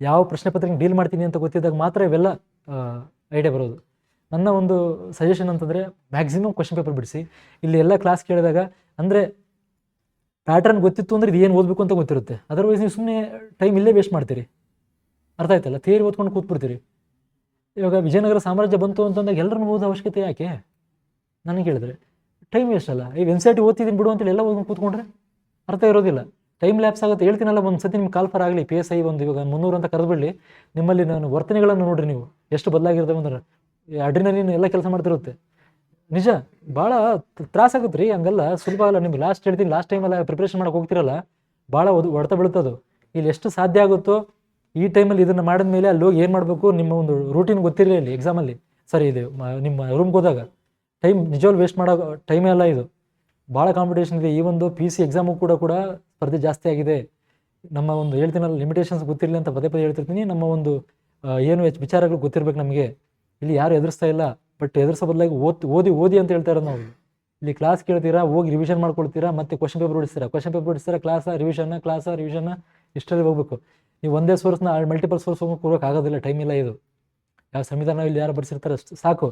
ಯಾವ ಪ್ರಶ್ನೆ ಪತ್ರಿಕೆ ಡೀಲ್ ಮಾಡ್ತೀನಿ ಅಂತ ಗೊತ್ತಿದ್ದಾಗ ಮಾತ್ರ ಇವೆಲ್ಲ ಐಡಿಯಾ ಬರೋದು. ನನ್ನ ಒಂದು ಸಜೆಷನ್ ಅಂತಂದರೆ ಮ್ಯಾಕ್ಸಿಮಮ್ ಕ್ವಶನ್ ಪೇಪರ್ ಬಿಡಿಸಿ. ಇಲ್ಲಿ ಎಲ್ಲ ಕ್ಲಾಸ್ ಕೇಳಿದಾಗ ಅಂದರೆ ಪ್ಯಾಟರ್ನ್ ಗೊತ್ತಿತ್ತು ಅಂದರೆ ಇದು ಏನು ಓದಬೇಕು ಅಂತ ಗೊತ್ತಿರುತ್ತೆ. ಅದರ್ವೈಸ್ ನೀವು ಸುಮ್ಮನೆ ಟೈಮ್ ಇಲ್ಲೇ ವೇಸ್ಟ್ ಮಾಡ್ತೀರಿ. ಅರ್ಥ ಆಯ್ತಲ್ಲ, ಥಿಯರಿ ಓದ್ಕೊಂಡು ಕೂತ್ಬಿಡ್ತೀರಿ. ಇವಾಗ ವಿಜಯನಗರ ಸಾಮ್ರಾಜ್ಯ ಬಂತು ಅಂತಂದಾಗ ಎಲ್ಲರನ್ನೂ ಓದೋ ಅವಶ್ಯಕತೆ ಯಾಕೆ ನನಗೆ ಹೇಳಿದ್ರೆ ಟೈಮ್ ವೇಸ್ಟ್ ಅಲ್ಲ. ಈಗ NCERT ಓದ್ತಿದ್ದೀನಿ ಬಿಡು ಅಂತೇಳಿ ಎಲ್ಲ ಓದ್ಕೊಂಡು ಕೂತ್ಕೊಂಡ್ರೆ ಅರ್ಥ ಇರೋದಿಲ್ಲ, ಟೈಮ್ ಲ್ಯಾಪ್ಸ್ ಆಗುತ್ತೆ. ಹೇಳ್ತೀನಲ್ಲ, ಒಂದು ಸತಿ ನಿಮ್ಗೆ ಕಾಲ್ ಫಾರ್ ಆಗಲಿ PSI ಒಂದು ಇವಾಗ 300 ಅಂತ ಕರೆದುಬಿಡಲಿ, ನಿಮ್ಮಲ್ಲಿ ನಾನು ವರ್ತನೆಗಳನ್ನು ನೋಡಿರಿ ನೀವು ಎಷ್ಟು ಬದಲಾಗಿರ್ತವೆ ಅಂದ್ರೆ ಅಡ್ರಿನಲಿನ್ ಎಲ್ಲ ಕೆಲಸ ಮಾಡ್ತಿರುತ್ತೆ. ನಿಜ ಭಾಳ ತ್ರಾಸಾಗುತ್ತೆ ರೀ, ಹಂಗಲ್ಲ ಸುಲಭ ಅಲ್ಲ. ನಿಮ್ಗೆ ಹೇಳ್ತೀನಿ, ಲಾಸ್ಟ್ ಟೈಮೆಲ್ಲ ಪ್ರಿಪ್ರೇಷನ್ ಮಾಡಕ್ಕೆ ಹೋಗ್ತಿರಲ್ಲ, ಭಾಳ ಹೊಡೆತ ಬೀಳ್ತದು. ಇಲ್ಲಿ ಎಷ್ಟು ಸಾಧ್ಯ ಆಗುತ್ತೋ ಈ ಟೈಮಲ್ಲಿ ಇದನ್ನು ಮಾಡಿದ ಮೇಲೆ ಅಲ್ಲಿ ಹೋಗಿ ಏನು ಮಾಡಬೇಕು, ನಿಮ್ಮ ಒಂದು ರೂಟೀನ್ ಗೊತ್ತಿರಲಿ ಅಲ್ಲಿ ಎಕ್ಸಾಮಲ್ಲಿ. ಸರಿ, ಇದು ನಿಮ್ಮ ರೂಮ್ಗೆ ಹೋದಾಗ ಟೈಮ್ ನಿಜವಾಗ್ಲೂ ವೇಸ್ಟ್ ಮಾಡೋ ಟೈಮೇ ಅಲ್ಲ ಇದು. ಭಾಳ ಕಾಂಪಿಟೇಷನ್ ಇದೆ. ಈ ಒಂದು PC ಎಕ್ಸಾಮು ಕೂಡ ಸ್ಪರ್ಧೆ ಜಾಸ್ತಿ ಆಗಿದೆ. ನಮ್ಮ ಒಂದು ಹೇಳ್ತೀನಲ್ಲ, ಲಿಮಿಟೇಷನ್ಸ್ ಗೊತ್ತಿರಲಿ ಅಂತ ಪದೇ ಹೇಳ್ತಿರ್ತೀನಿ. ನಮ್ಮ ಒಂದು ಏನು ವಿಚಾರಗಳು ಗೊತ್ತಿರಬೇಕು ನಮಗೆ. ಇಲ್ಲಿ ಯಾರು ಎದುರಿಸ್ತಾ ಇಲ್ಲ, ಬಟ್ ಎದುರಿಸೋ ಬದಲಾಗಿ ಓದಿ ಅಂತ ಹೇಳ್ತಾ ಇರೋದು ನಾವು. ಇಲ್ಲಿ ಕ್ಲಾಸ್ ಕೇಳ್ತೀರಾ, ಹೋಗಿ ರಿವಿಷನ್ ಮಾಡ್ಕೊಳ್ತೀರಾ, ಮತ್ತೆ ಕ್ವಶನ್ ಪೇಪರ್ ಬಿಡಿಸ್ತೀರಾ, ಕ್ಲಾಸ ರಿವಿಷನ್ನ ಇಷ್ಟರಲ್ಲಿ ಹೋಗ್ಬೇಕು. ನೀವು ಒಂದೇ ಸೋರ್ಸ್ನ ಮಲ್ಟಿಪಲ್ ಸೋರ್ಸ್ ಹೋಗೋಕೆ ಆಗೋದಿಲ್ಲ, ಟೈಮ್ ಇಲ್ಲ. ಇದು ಯಾವ ಸಂವಿಧಾನ ಇಲ್ಲಿ ಯಾರು ಬರ್ಸಿರ್ತಾರೆ ಅಷ್ಟು ಸಾಕು,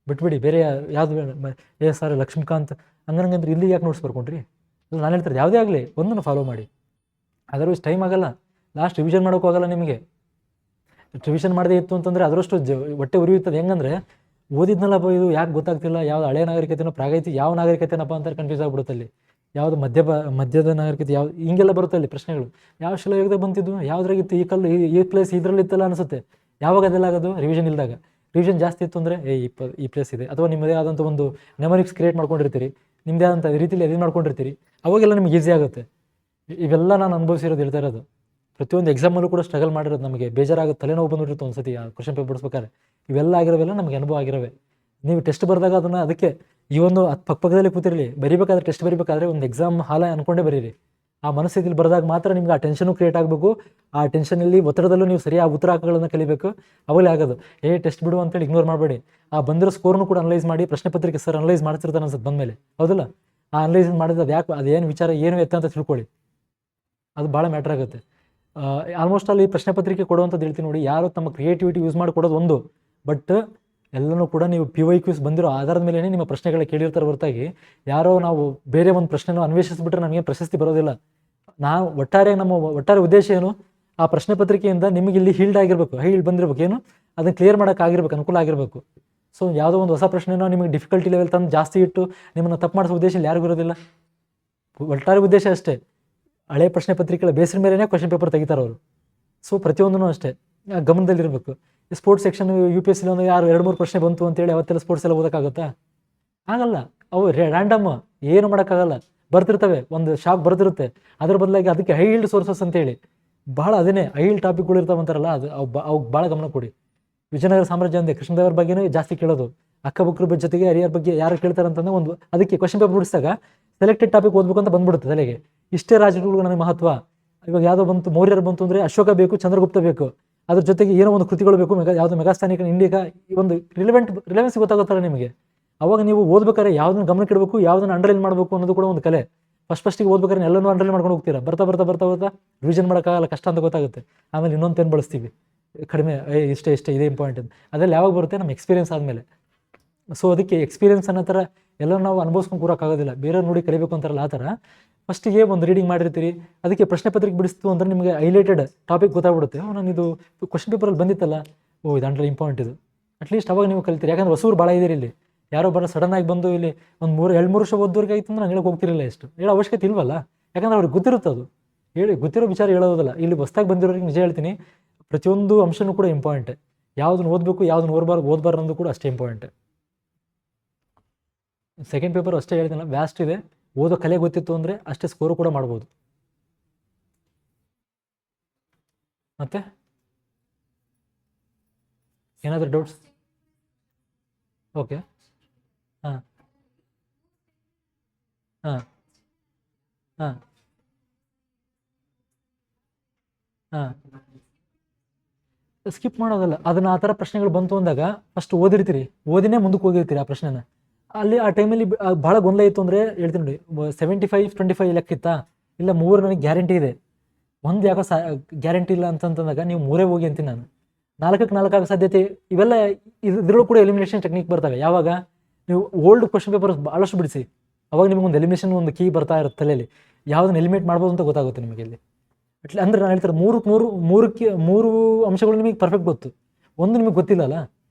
ಬಿಟ್ಬಿಡಿ. ಬೇರೆ ಯಾವುದು ಸರ್ ಲಕ್ಷ್ಮೀಕಾಂತ್ ಹಂಗಂದ್ರೆ ಇಲ್ಲಿ ಯಾಕೆ ನೋಟ್ಸ್ ಬರ್ಕೊಂಡ್ರಿ? ನಾನು ಹೇಳ್ತಾರೆ ಯಾವುದೇ ಆಗಲಿ ಒಂದನ್ನು ಫಾಲೋ ಮಾಡಿ, ಅದರ್ವೈಸ್ ಟೈಮ್ ಆಗಲ್ಲ. ಲಾಸ್ಟ್ ರಿವಿಷನ್ ಮಾಡೋಕ್ಕೋಗಲ್ಲ ನಿಮಗೆ. ರಿವಿಷನ್ ಮಾಡದೇ ಇತ್ತು ಅಂತಂದರೆ ಅದರಷ್ಟು ಹೊಟ್ಟೆ ಉರಿಯುತ್ತದೆ. ಹೆಂಗಂದರೆ ಓದಿದ್ನಲ್ಲ ಇದು ಯಾಕೆ ಗೊತ್ತಾಗ್ತಿಲ್ಲ, ಯಾವ್ದು ಹಳೆ ನಾಗರಿಕತೆನೋ ಪ್ರಾಗೈತಿ ಯಾವ ನಾಗರಿಕತೆನಪ್ಪ ಅಂತ ಕನ್ಫ್ಯೂಸ್ ಆಗ್ಬಿಡುತ್ತೆ. ಅಲ್ಲಿ ಯಾವುದು ಮಧ್ಯದ ನಾಗರಿಕತೆ ಯಾವ್ದು ಹಿಂಗೆಲ್ಲ ಬರುತ್ತೆ ಅಲ್ಲಿ ಪ್ರಶ್ನೆಗಳು. ಯಾವ ಶಿಲಾಯುಗದಾಗ ಬಂತಿದ್ದು, ಯಾವುದ್ರಾಗಿತ್ತು, ಈ ಕಲ್ಲು ಈ ಪ್ಲೇಸ್ ಇದರಲ್ಲಿ ಇತ್ತಲ್ಲ ಅನಿಸುತ್ತೆ. ಯಾವಾಗ ಅದೆಲ್ಲ ಆಗೋದು? ರಿವಿಷನ್ ಇಲ್ದಾಗ. ರಿವಿಷನ್ ಜಾಸ್ತಿ ಇತ್ತು ಅಂದರೆ ಈ ಪ್ಲೇಸ್ ಇದೆ, ಅಥವಾ ನಿಮ್ಮದೇ ಆದಂಥ ಒಂದು ಮೆಮರೀಸ್ ಕ್ರಿಯೇಟ್ ಮಾಡ್ಕೊಂಡಿರ್ತೀರಿ, ನಿಮ್ಮದೇ ಆದಂಥ ರೀತಿಯಲ್ಲಿ ಎಡಿಟ್ ಮಾಡ್ಕೊಂಡಿರ್ತೀರಿ, ಅವಾಗೆಲ್ಲ ನಿಮ್ಗೆ ಈಸಿ ಆಗುತ್ತೆ. ಇವೆಲ್ಲ ನಾನು ಅನುಭವಿಸಿರೋದು ಹೇಳ್ತಾ ಇರೋದು. ಪ್ರತಿಯೊಂದು ಎಕ್ಸಾಮಲ್ಲೂ ಕೂಡ ಸ್ಟ್ರಗಲ್ ಮಾಡಿರೋದು. ನಮಗೆ ಬೇಜಾರಾಗುತ್ತೆ, ತಲೆನೋವು ಬಂದುಬಿಟ್ಟಿರುತ್ತೆ ಒಂದು ಸತಿ ಕ್ವಶನ್ ಪೇಪರ್ ಬಿಡಿಸ್ಬೇಕಾದ್ರೆ. ಇವೆಲ್ಲ ಆಗಿರೋವೆಲ್ಲ ನಮಗೆ ಅನುಭವ ಆಗಿರೋವೆ. ನೀವು ಟೆಸ್ಟ್ ಬರೆದಾಗ ಅದನ್ನು ಅದಕ್ಕೆ ಈ ಒಂದು ಪಕ್ಕದಲ್ಲಿ ಕೂತಿರಲಿ, ಬರಿಬೇಕಾದ್ರೆ ಟೆಸ್ಟ್ ಬರಿಬೇಕಾದ್ರೆ ಒಂದು ಎಕ್ಸಾಮ್ ಹಾಲ ಅಂದ್ಕೊಂಡೇ ಬರೀರಿ. ಆ ಮನಸ್ಥಿತಿಲಿ ಬರೆದಾಗ ಮಾತ್ರ ನಿಮ್ಗೆ ಆ ಟೆನ್ಷನು ಕ್ರಿಯೇಟ್ ಆಗಬೇಕು. ಆ ಟೆನ್ಷನಲ್ಲಿ ಒತ್ತಡದಲ್ಲೂ ನೀವು ಸರಿಯಾಗಿ ಉತ್ತರ ಹಾಕೋಗಳನ್ನ ಕಲಿಬೇಕು. ಅವಾಗಲೇ ಆಗೋದು. ಟೆಸ್ಟ್ ಬಿಡು ಅಂತೇಳಿ ಇಗ್ನೋರ್ ಮಾಡಬೇಡಿ. ಆ ಬಂದಿರೋ ಸ್ಕೋರ್ನು ಕೂಡ ಅನಲೈಸ್ ಮಾಡಿ. ಪ್ರಶ್ನೆ ಪತ್ರಿಕೆ ಸರ್ ಅನಲೈಸ್ ಮಾಡ್ತಿರ್ತಾನೆ ಅನ್ಸುತ್ತೆ ಬಂದಮೇಲೆ, ಹೌದಲ್ಲ? ಆ ಅನಲೈಸ್ ಮಾಡಿದ್ರೆ ಅದು ಯಾಕೆ, ಅದೇನು ವಿಚಾರ ಏನು ಎತ್ತ ಅಂತ ತಿಳ್ಕೊಳ್ಳಿ. ಅದು ಭಾಳ ಮ್ಯಾಟ್ರ್ ಆಗುತ್ತೆ. ಆಲ್ಮೋಸ್ಟ್ ಅಲ್ಲಿ ಪ್ರಶ್ನೆ ಪತ್ರಿಕೆ ಕೊಡುವಂಥದ್ದು ಹೇಳ್ತೀನಿ ನೋಡಿ, ಯಾರು ತಮ್ಮ ಕ್ರಿಯೇಟಿವಿಟಿ ಯೂಸ್ ಮಾಡಿ ಕೊಡೋದು ಒಂದು, ಬಟ್ ಎಲ್ಲನೂ ಕೂಡ ನೀವು PYQs ಬಂದಿರೋ ಆಧಾರದ ಮೇಲೆ ನಿಮ್ಮ ಪ್ರಶ್ನೆಗಳ ಕೇಳಿರ್ತಾರೆ ಹೊರತಾಗಿ ಯಾರೋ ನಾವು ಬೇರೆ ಒಂದು ಪ್ರಶ್ನೆನೂ ಅನ್ವೇಷಿಸಿಬಿಟ್ರೆ ನಮಗೆ ಪ್ರಶಸ್ತಿ ಬರೋದಿಲ್ಲ. ನಾವು ನಮ್ಮ ಒಟ್ಟಾರೆ ಉದ್ದೇಶ ಏನು, ಆ ಪ್ರಶ್ನೆ ಪತ್ರಿಕೆಯಿಂದ ನಿಮಗೆ ಇಲ್ಲಿ ಹೀಲ್ಡ್ ಬಂದಿರಬೇಕು, ಏನು ಅದನ್ನು ಕ್ಲಿಯರ್ ಮಾಡೋಕ್ಕಾಗಿರ್ಬೇಕು, ಅನುಕೂಲ ಆಗಿರಬೇಕು. ಸೊ ಯಾವುದೋ ಒಂದು ಹೊಸ ಪ್ರಶ್ನೆನೋ ನಿಮಗೆ ಡಿಫಿಕಲ್ಟಿ ಲೆವೆಲ್ ತಂದು ಜಾಸ್ತಿ ಇಟ್ಟು ನಿಮ್ಮನ್ನು ತಪ್ಪು ಮಾಡಿಸೋ ಉದ್ದೇಶ ಇಲ್ಲಿ ಯಾರಿಗೂ ಇರೋದಿಲ್ಲ. ಒಟ್ಟಾರೆ ಉದ್ದೇಶ ಅಷ್ಟೇ. ಹಳೆ ಪ್ರಶ್ನೆ ಪತ್ರಿಕೆಗಳ ಬೇಸಿನ ಮೇಲೇ ಕ್ವಶನ್ ಪೇಪರ್ ತೆಗಿತಾರೆ ಅವರು. ಸೊ ಪ್ರತಿಯೊಂದೂ ಅಷ್ಟೇ ಗಮನದಲ್ಲಿರಬೇಕು. ಸ್ಪೋರ್ಟ್ಸ್ ಸೆಕ್ಷನ್ UPSC ಒಂದು 2-3 ಪ್ರಶ್ನೆ ಬಂತು ಅಂತೇಳಿ ಅವತ್ತೆಲ್ಲ ಸ್ಪೋರ್ಟ್ಸ್ ಎಲ್ಲ ಓದೋಕ್ಕಾಗುತ್ತಾ? ಆಗಲ್ಲ. ಅವು ರ್ಯಾಂಡಮ್, ಏನು ಮಾಡೋಕ್ಕಾಗಲ್ಲ. ಬರ್ತಿರ್ತವೆ, ಒಂದು ಶಾಕ್ ಬರ್ತಿರುತ್ತೆ. ಅದ್ರ ಬದಲಾಗಿ ಅದಕ್ಕೆ ಹೈ ಈಲ್ಡ್ ಸೋರ್ಸಸ್ ಅಂತೇಳಿ ಭಾಳ ಅದೇನೇ ಐಲ್ ಟಾಪಿಕ್ಗಳು ಇರ್ತಾವೆ ಅಂತಾರಲ್ಲ, ಅದು ಅವು ಭಾಳ ಗಮನ ಕೊಡಿ. ವಿಜಯನಗರ ಸಾಮ್ರಾಜ್ಯ ಅಂದೆ ಕೃಷ್ಣದೇವರ ಬಗ್ಗೆನೇ ಜಾಸ್ತಿ ಕೇಳೋದು, ಅಕ್ಕಬುಕ್ರ ಜೊತೆಗೆ ಹರಿಯರ ಬಗ್ಗೆ ಯಾರು ಕೇಳ್ತಾರೆ ಅಂತಂದ್ರೆ ಒಂದು ಅದಕ್ಕೆ ಕ್ವಶನ್ ಪೇಪರ್ ಬಿಡಿಸಿದಾಗ ಸೆಲೆಕ್ಟೆಡ್ ಟಾಪಿಕ್ ಓದ್ಬೇಕು ಅಂತ ಬಂದ್ಬಿಡುತ್ತೆ ತಲೆಗೆ. ಇಷ್ಟೇ ರಾಜರುಗಳು ನನಗೆ ಮಹತ್ವ. ಇವಾಗ ಯಾವುದೋ ಬಂತು, ಮೌರ್ಯರು ಬಂತು ಅಂದರೆ ಅಶೋಕ ಬೇಕು, ಚಂದ್ರಗುಪ್ತ ಬೇಕು, ಅದ್ರ ಜೊತೆಗೆ ಏನೋ ಒಂದು ಕೃತಿಗಳು ಬೇಕು, ಯಾವುದು ಮೆಗಾಸ್ಥಾನಿಕ ಇಂಡಿಕಾ, ಈ ಒಂದು ರಿಲೆವೆನ್ಸ್ ಗೊತ್ತಾಗುತ್ತಲ್ಲ ನಿಮಗೆ. ಅವಾಗ ನೀವು ಓದ್ಬೇಕಾದ್ರೆ ಯಾವುದನ್ನ ಗಮನಕ್ಕೆ ಇಡಬೇಕು, ಯಾವುದನ್ನ ಅಂಡರ್ಲೈನ್ ಮಾಡಬೇಕು ಅನ್ನೋದು ಕೂಡ ಒಂದು ಕಲೆ. ಫಸ್ಟಿಗೆ ಓದ್ಬೇಕಾದ್ರೆ ಎಲ್ಲನೂ ಅಂಡರ್ಲೈನ್ ಮಾಡ್ಕೊಂಡು ಹೋಗ್ತೀರಾ, ಬರ್ತಾ ಬರ್ತಾ ಬರ್ತಾ ಬರ್ತಾ ರಿವಿಷನ್ ಮಾಡೋಕ್ಕಾಗಲ್ಲ, ಕಷ್ಟ ಅಂತ ಗೊತ್ತಾಗುತ್ತೆ. ಆಮೇಲೆ ಇನ್ನೊಂದು ಪೆನ್ ಬಳಸ್ತೀವಿ ಕಡಿಮೆ, ಇಷ್ಟೇ ಇದೇ ಇಂಪಾರ್ಟೆಂಟ್ ಅಂತ. ಅದೆಲ್ಲ ಯಾವಾಗ ಬರುತ್ತೆ, ನಮ್ಮ ಎಕ್ಸ್ಪೀರಿಯನ್ಸ್ ಆದಮೇಲೆ. ಸೊ ಅದಕ್ಕೆ ಎಕ್ಸ್ಪೀರಿಯನ್ಸ್ ಅನ್ನೋ ಥರ ಎಲ್ಲ ನಾವು ಅನುಭವಿಸ್ಕೊಂಡು ಕೂರೋಕ್ಕಾಗೋದಿಲ್ಲ, ಬೇರೆಯವ್ರು ನೋಡಿ ಕಲಿಬೇಕು ಅಂತಾರಲ್ಲ ಆ ಥರ. ಫಸ್ಟಿಗೆ ಒಂದು ರೀಡಿಂಗ್ ಮಾಡಿರ್ತೀರಿ, ಅದಕ್ಕೆ ಪ್ರಶ್ನೆ ಪತ್ರಿಕೆ ಬಿಡಿಸ್ತು ಅಂದರೆ ನಿಮಗೆ ಹೈಲೈಟೆಡ್ ಟಾಪಿಕ್ ಗೊತ್ತಾಗ್ಬಿಡುತ್ತೆ. ನಾನು ಇದು ಕ್ವಶನ್ ಪೇಪರಲ್ಲಿ ಬಂದಿತ್ತಲ್ಲ, ಇದು ಅಂಡರ್ ಇಂಪಾರ್ಟೆಂಟ್ ಇದು. ಅಟ್ಲೀಸ್ಟ್ ಅವಾಗ ನೀವು ಕಲಿತೀರಿ. ಯಾಕಂದ್ರೆ ಹೊಸೂರು ಭಾಳ ಇದೀರಿ ಇಲ್ಲಿ, ಯಾರೋ ಬರೋ ಸಡನ್ನಾಗಿ ಬಂದು ಇಲ್ಲಿ ಒಂದು 2-3 ವರ್ಷ ಓದೋರಿಗೆ ಆಯ್ತು ಅಂದ್ರೆ ನಾನು ಹೇಳೋಕೆ ಹೋಗ್ತಿರಲಿಲ್ಲ, ಎಷ್ಟು ಹೇಳೋ ಅವಶ್ಯಕತೆ ಇಲ್ವಲ್ಲ. ಯಾಕಂದ್ರೆ ಅವ್ರಿಗೆ ಗೊತ್ತಿರುತ್ತೆ, ಅದು ಗೊತ್ತಿರೋ ವಿಚಾರ ಹೇಳೋದಿಲ್ಲ. ಇಲ್ಲಿ ಹೊಸ್ದಾಗಿ ಬಂದಿರೋರಿಗೆ ನಿಜ ಹೇಳ್ತೀನಿ, ಪ್ರತಿಯೊಂದು ಅಂಶನೂ ಕೂಡ ಇಂಪಾರ್ಟೆಂಟ್. ಯಾವುದನ್ನು ಓದಬೇಕು, ಯಾವುದನ್ನು ಓದಬಾರ್ದು ಅನ್ನೋದು ಕೂಡ ಅಷ್ಟೇ ಇಂಪಾರ್ಟೆಂಟ್. ಸೆಕೆಂಡ್ ಪೇಪರ್ ಅಷ್ಟೇ ಹೇಳ್ತೀನಲ್ಲ, ವ್ಯಾಸ್ಟ್ ಇದೆ. ಓದೋ ಕಲೆ ಗೊತ್ತಿತ್ತು ಅಂದರೆ ಅಷ್ಟೇ ಸ್ಕೋರು ಕೂಡ ಮಾಡ್ಬೋದು. ಮತ್ತೆ ಏನಾದರೂ ಡೌಟ್ಸ್? ಓಕೆ. ಹಾಂ ಹಾಂ ಹಾಂ ಹಾಂ ಸ್ಕಿಪ್ ಮಾಡೋದಲ್ಲ. ಅದನ್ನು ಆ ಥರ ಪ್ರಶ್ನೆಗಳು ಬಂತು ಅಂದಾಗ ಫಸ್ಟ್ ಓದಿರ್ತೀರಿ, ಓದಿನೇ ಮುಂದಕ್ಕೆ ಹೋಗಿರ್ತೀರಿ ಆ ಪ್ರಶ್ನೆನ. ಅಲ್ಲಿ ಆ ಟೈಮಲ್ಲಿ ಭಾಳ ಗೊಂದಲ ಇತ್ತು ಅಂದರೆ ಹೇಳ್ತೀನಿ ನೋಡಿ, 75-25 ಲೆಕ್ಕಿತ್ತಾ, ಇಲ್ಲ 3 ನನಗೆ ಗ್ಯಾರಂಟಿ ಇದೆ, ಒಂದು ಯಾಕೋ ಗ್ಯಾರಂಟಿ ಇಲ್ಲ ಅಂತಂದಾಗ ನೀವು 3 ಹೋಗಿ ಅಂತೀನಿ ನಾನು. 4ಕ್ಕೆ 4 ಆಗೋ ಸಾಧ್ಯತೆ ಇವೆಲ್ಲ ಇದ್ರಲ್ಲೂ ಕೂಡ ಎಲಿಮಿನೇಷನ್ ಟೆಕ್ನಿಕ್ ಬರ್ತವೆ. ಯಾವಾಗ ನೀವು ಓಲ್ಡ್ ಕ್ವಶನ್ ಪೇಪರ್ ಭಾಳಷ್ಟು ಬಿಡಿಸಿ, ಅವಾಗ ನಿಮಗೊಂದು ಎಲಿಮಿನೇಷನ್ ಒಂದು ಕೀ ಬರ್ತಾ ಇರುತ್ತೆ ತಲೆಯಲ್ಲಿ, ಯಾವುದನ್ನು ಎಲಿಮಿನೇಟ್ ಮಾಡ್ಬೋದು ಅಂತ ಗೊತ್ತಾಗುತ್ತೆ ನಿಮಗೆ ಇಲ್ಲಿ. ಅಂದರೆ ನಾನು ಹೇಳ್ತಾರೆ 3 ಅಂಶಗಳು ನಿಮಗೆ ಪರ್ಫೆಕ್ಟ್ ಗೊತ್ತು, ಒಂದು ನಿಮಗೆ ಗೊತ್ತಿಲ್ಲಲ್ಲ.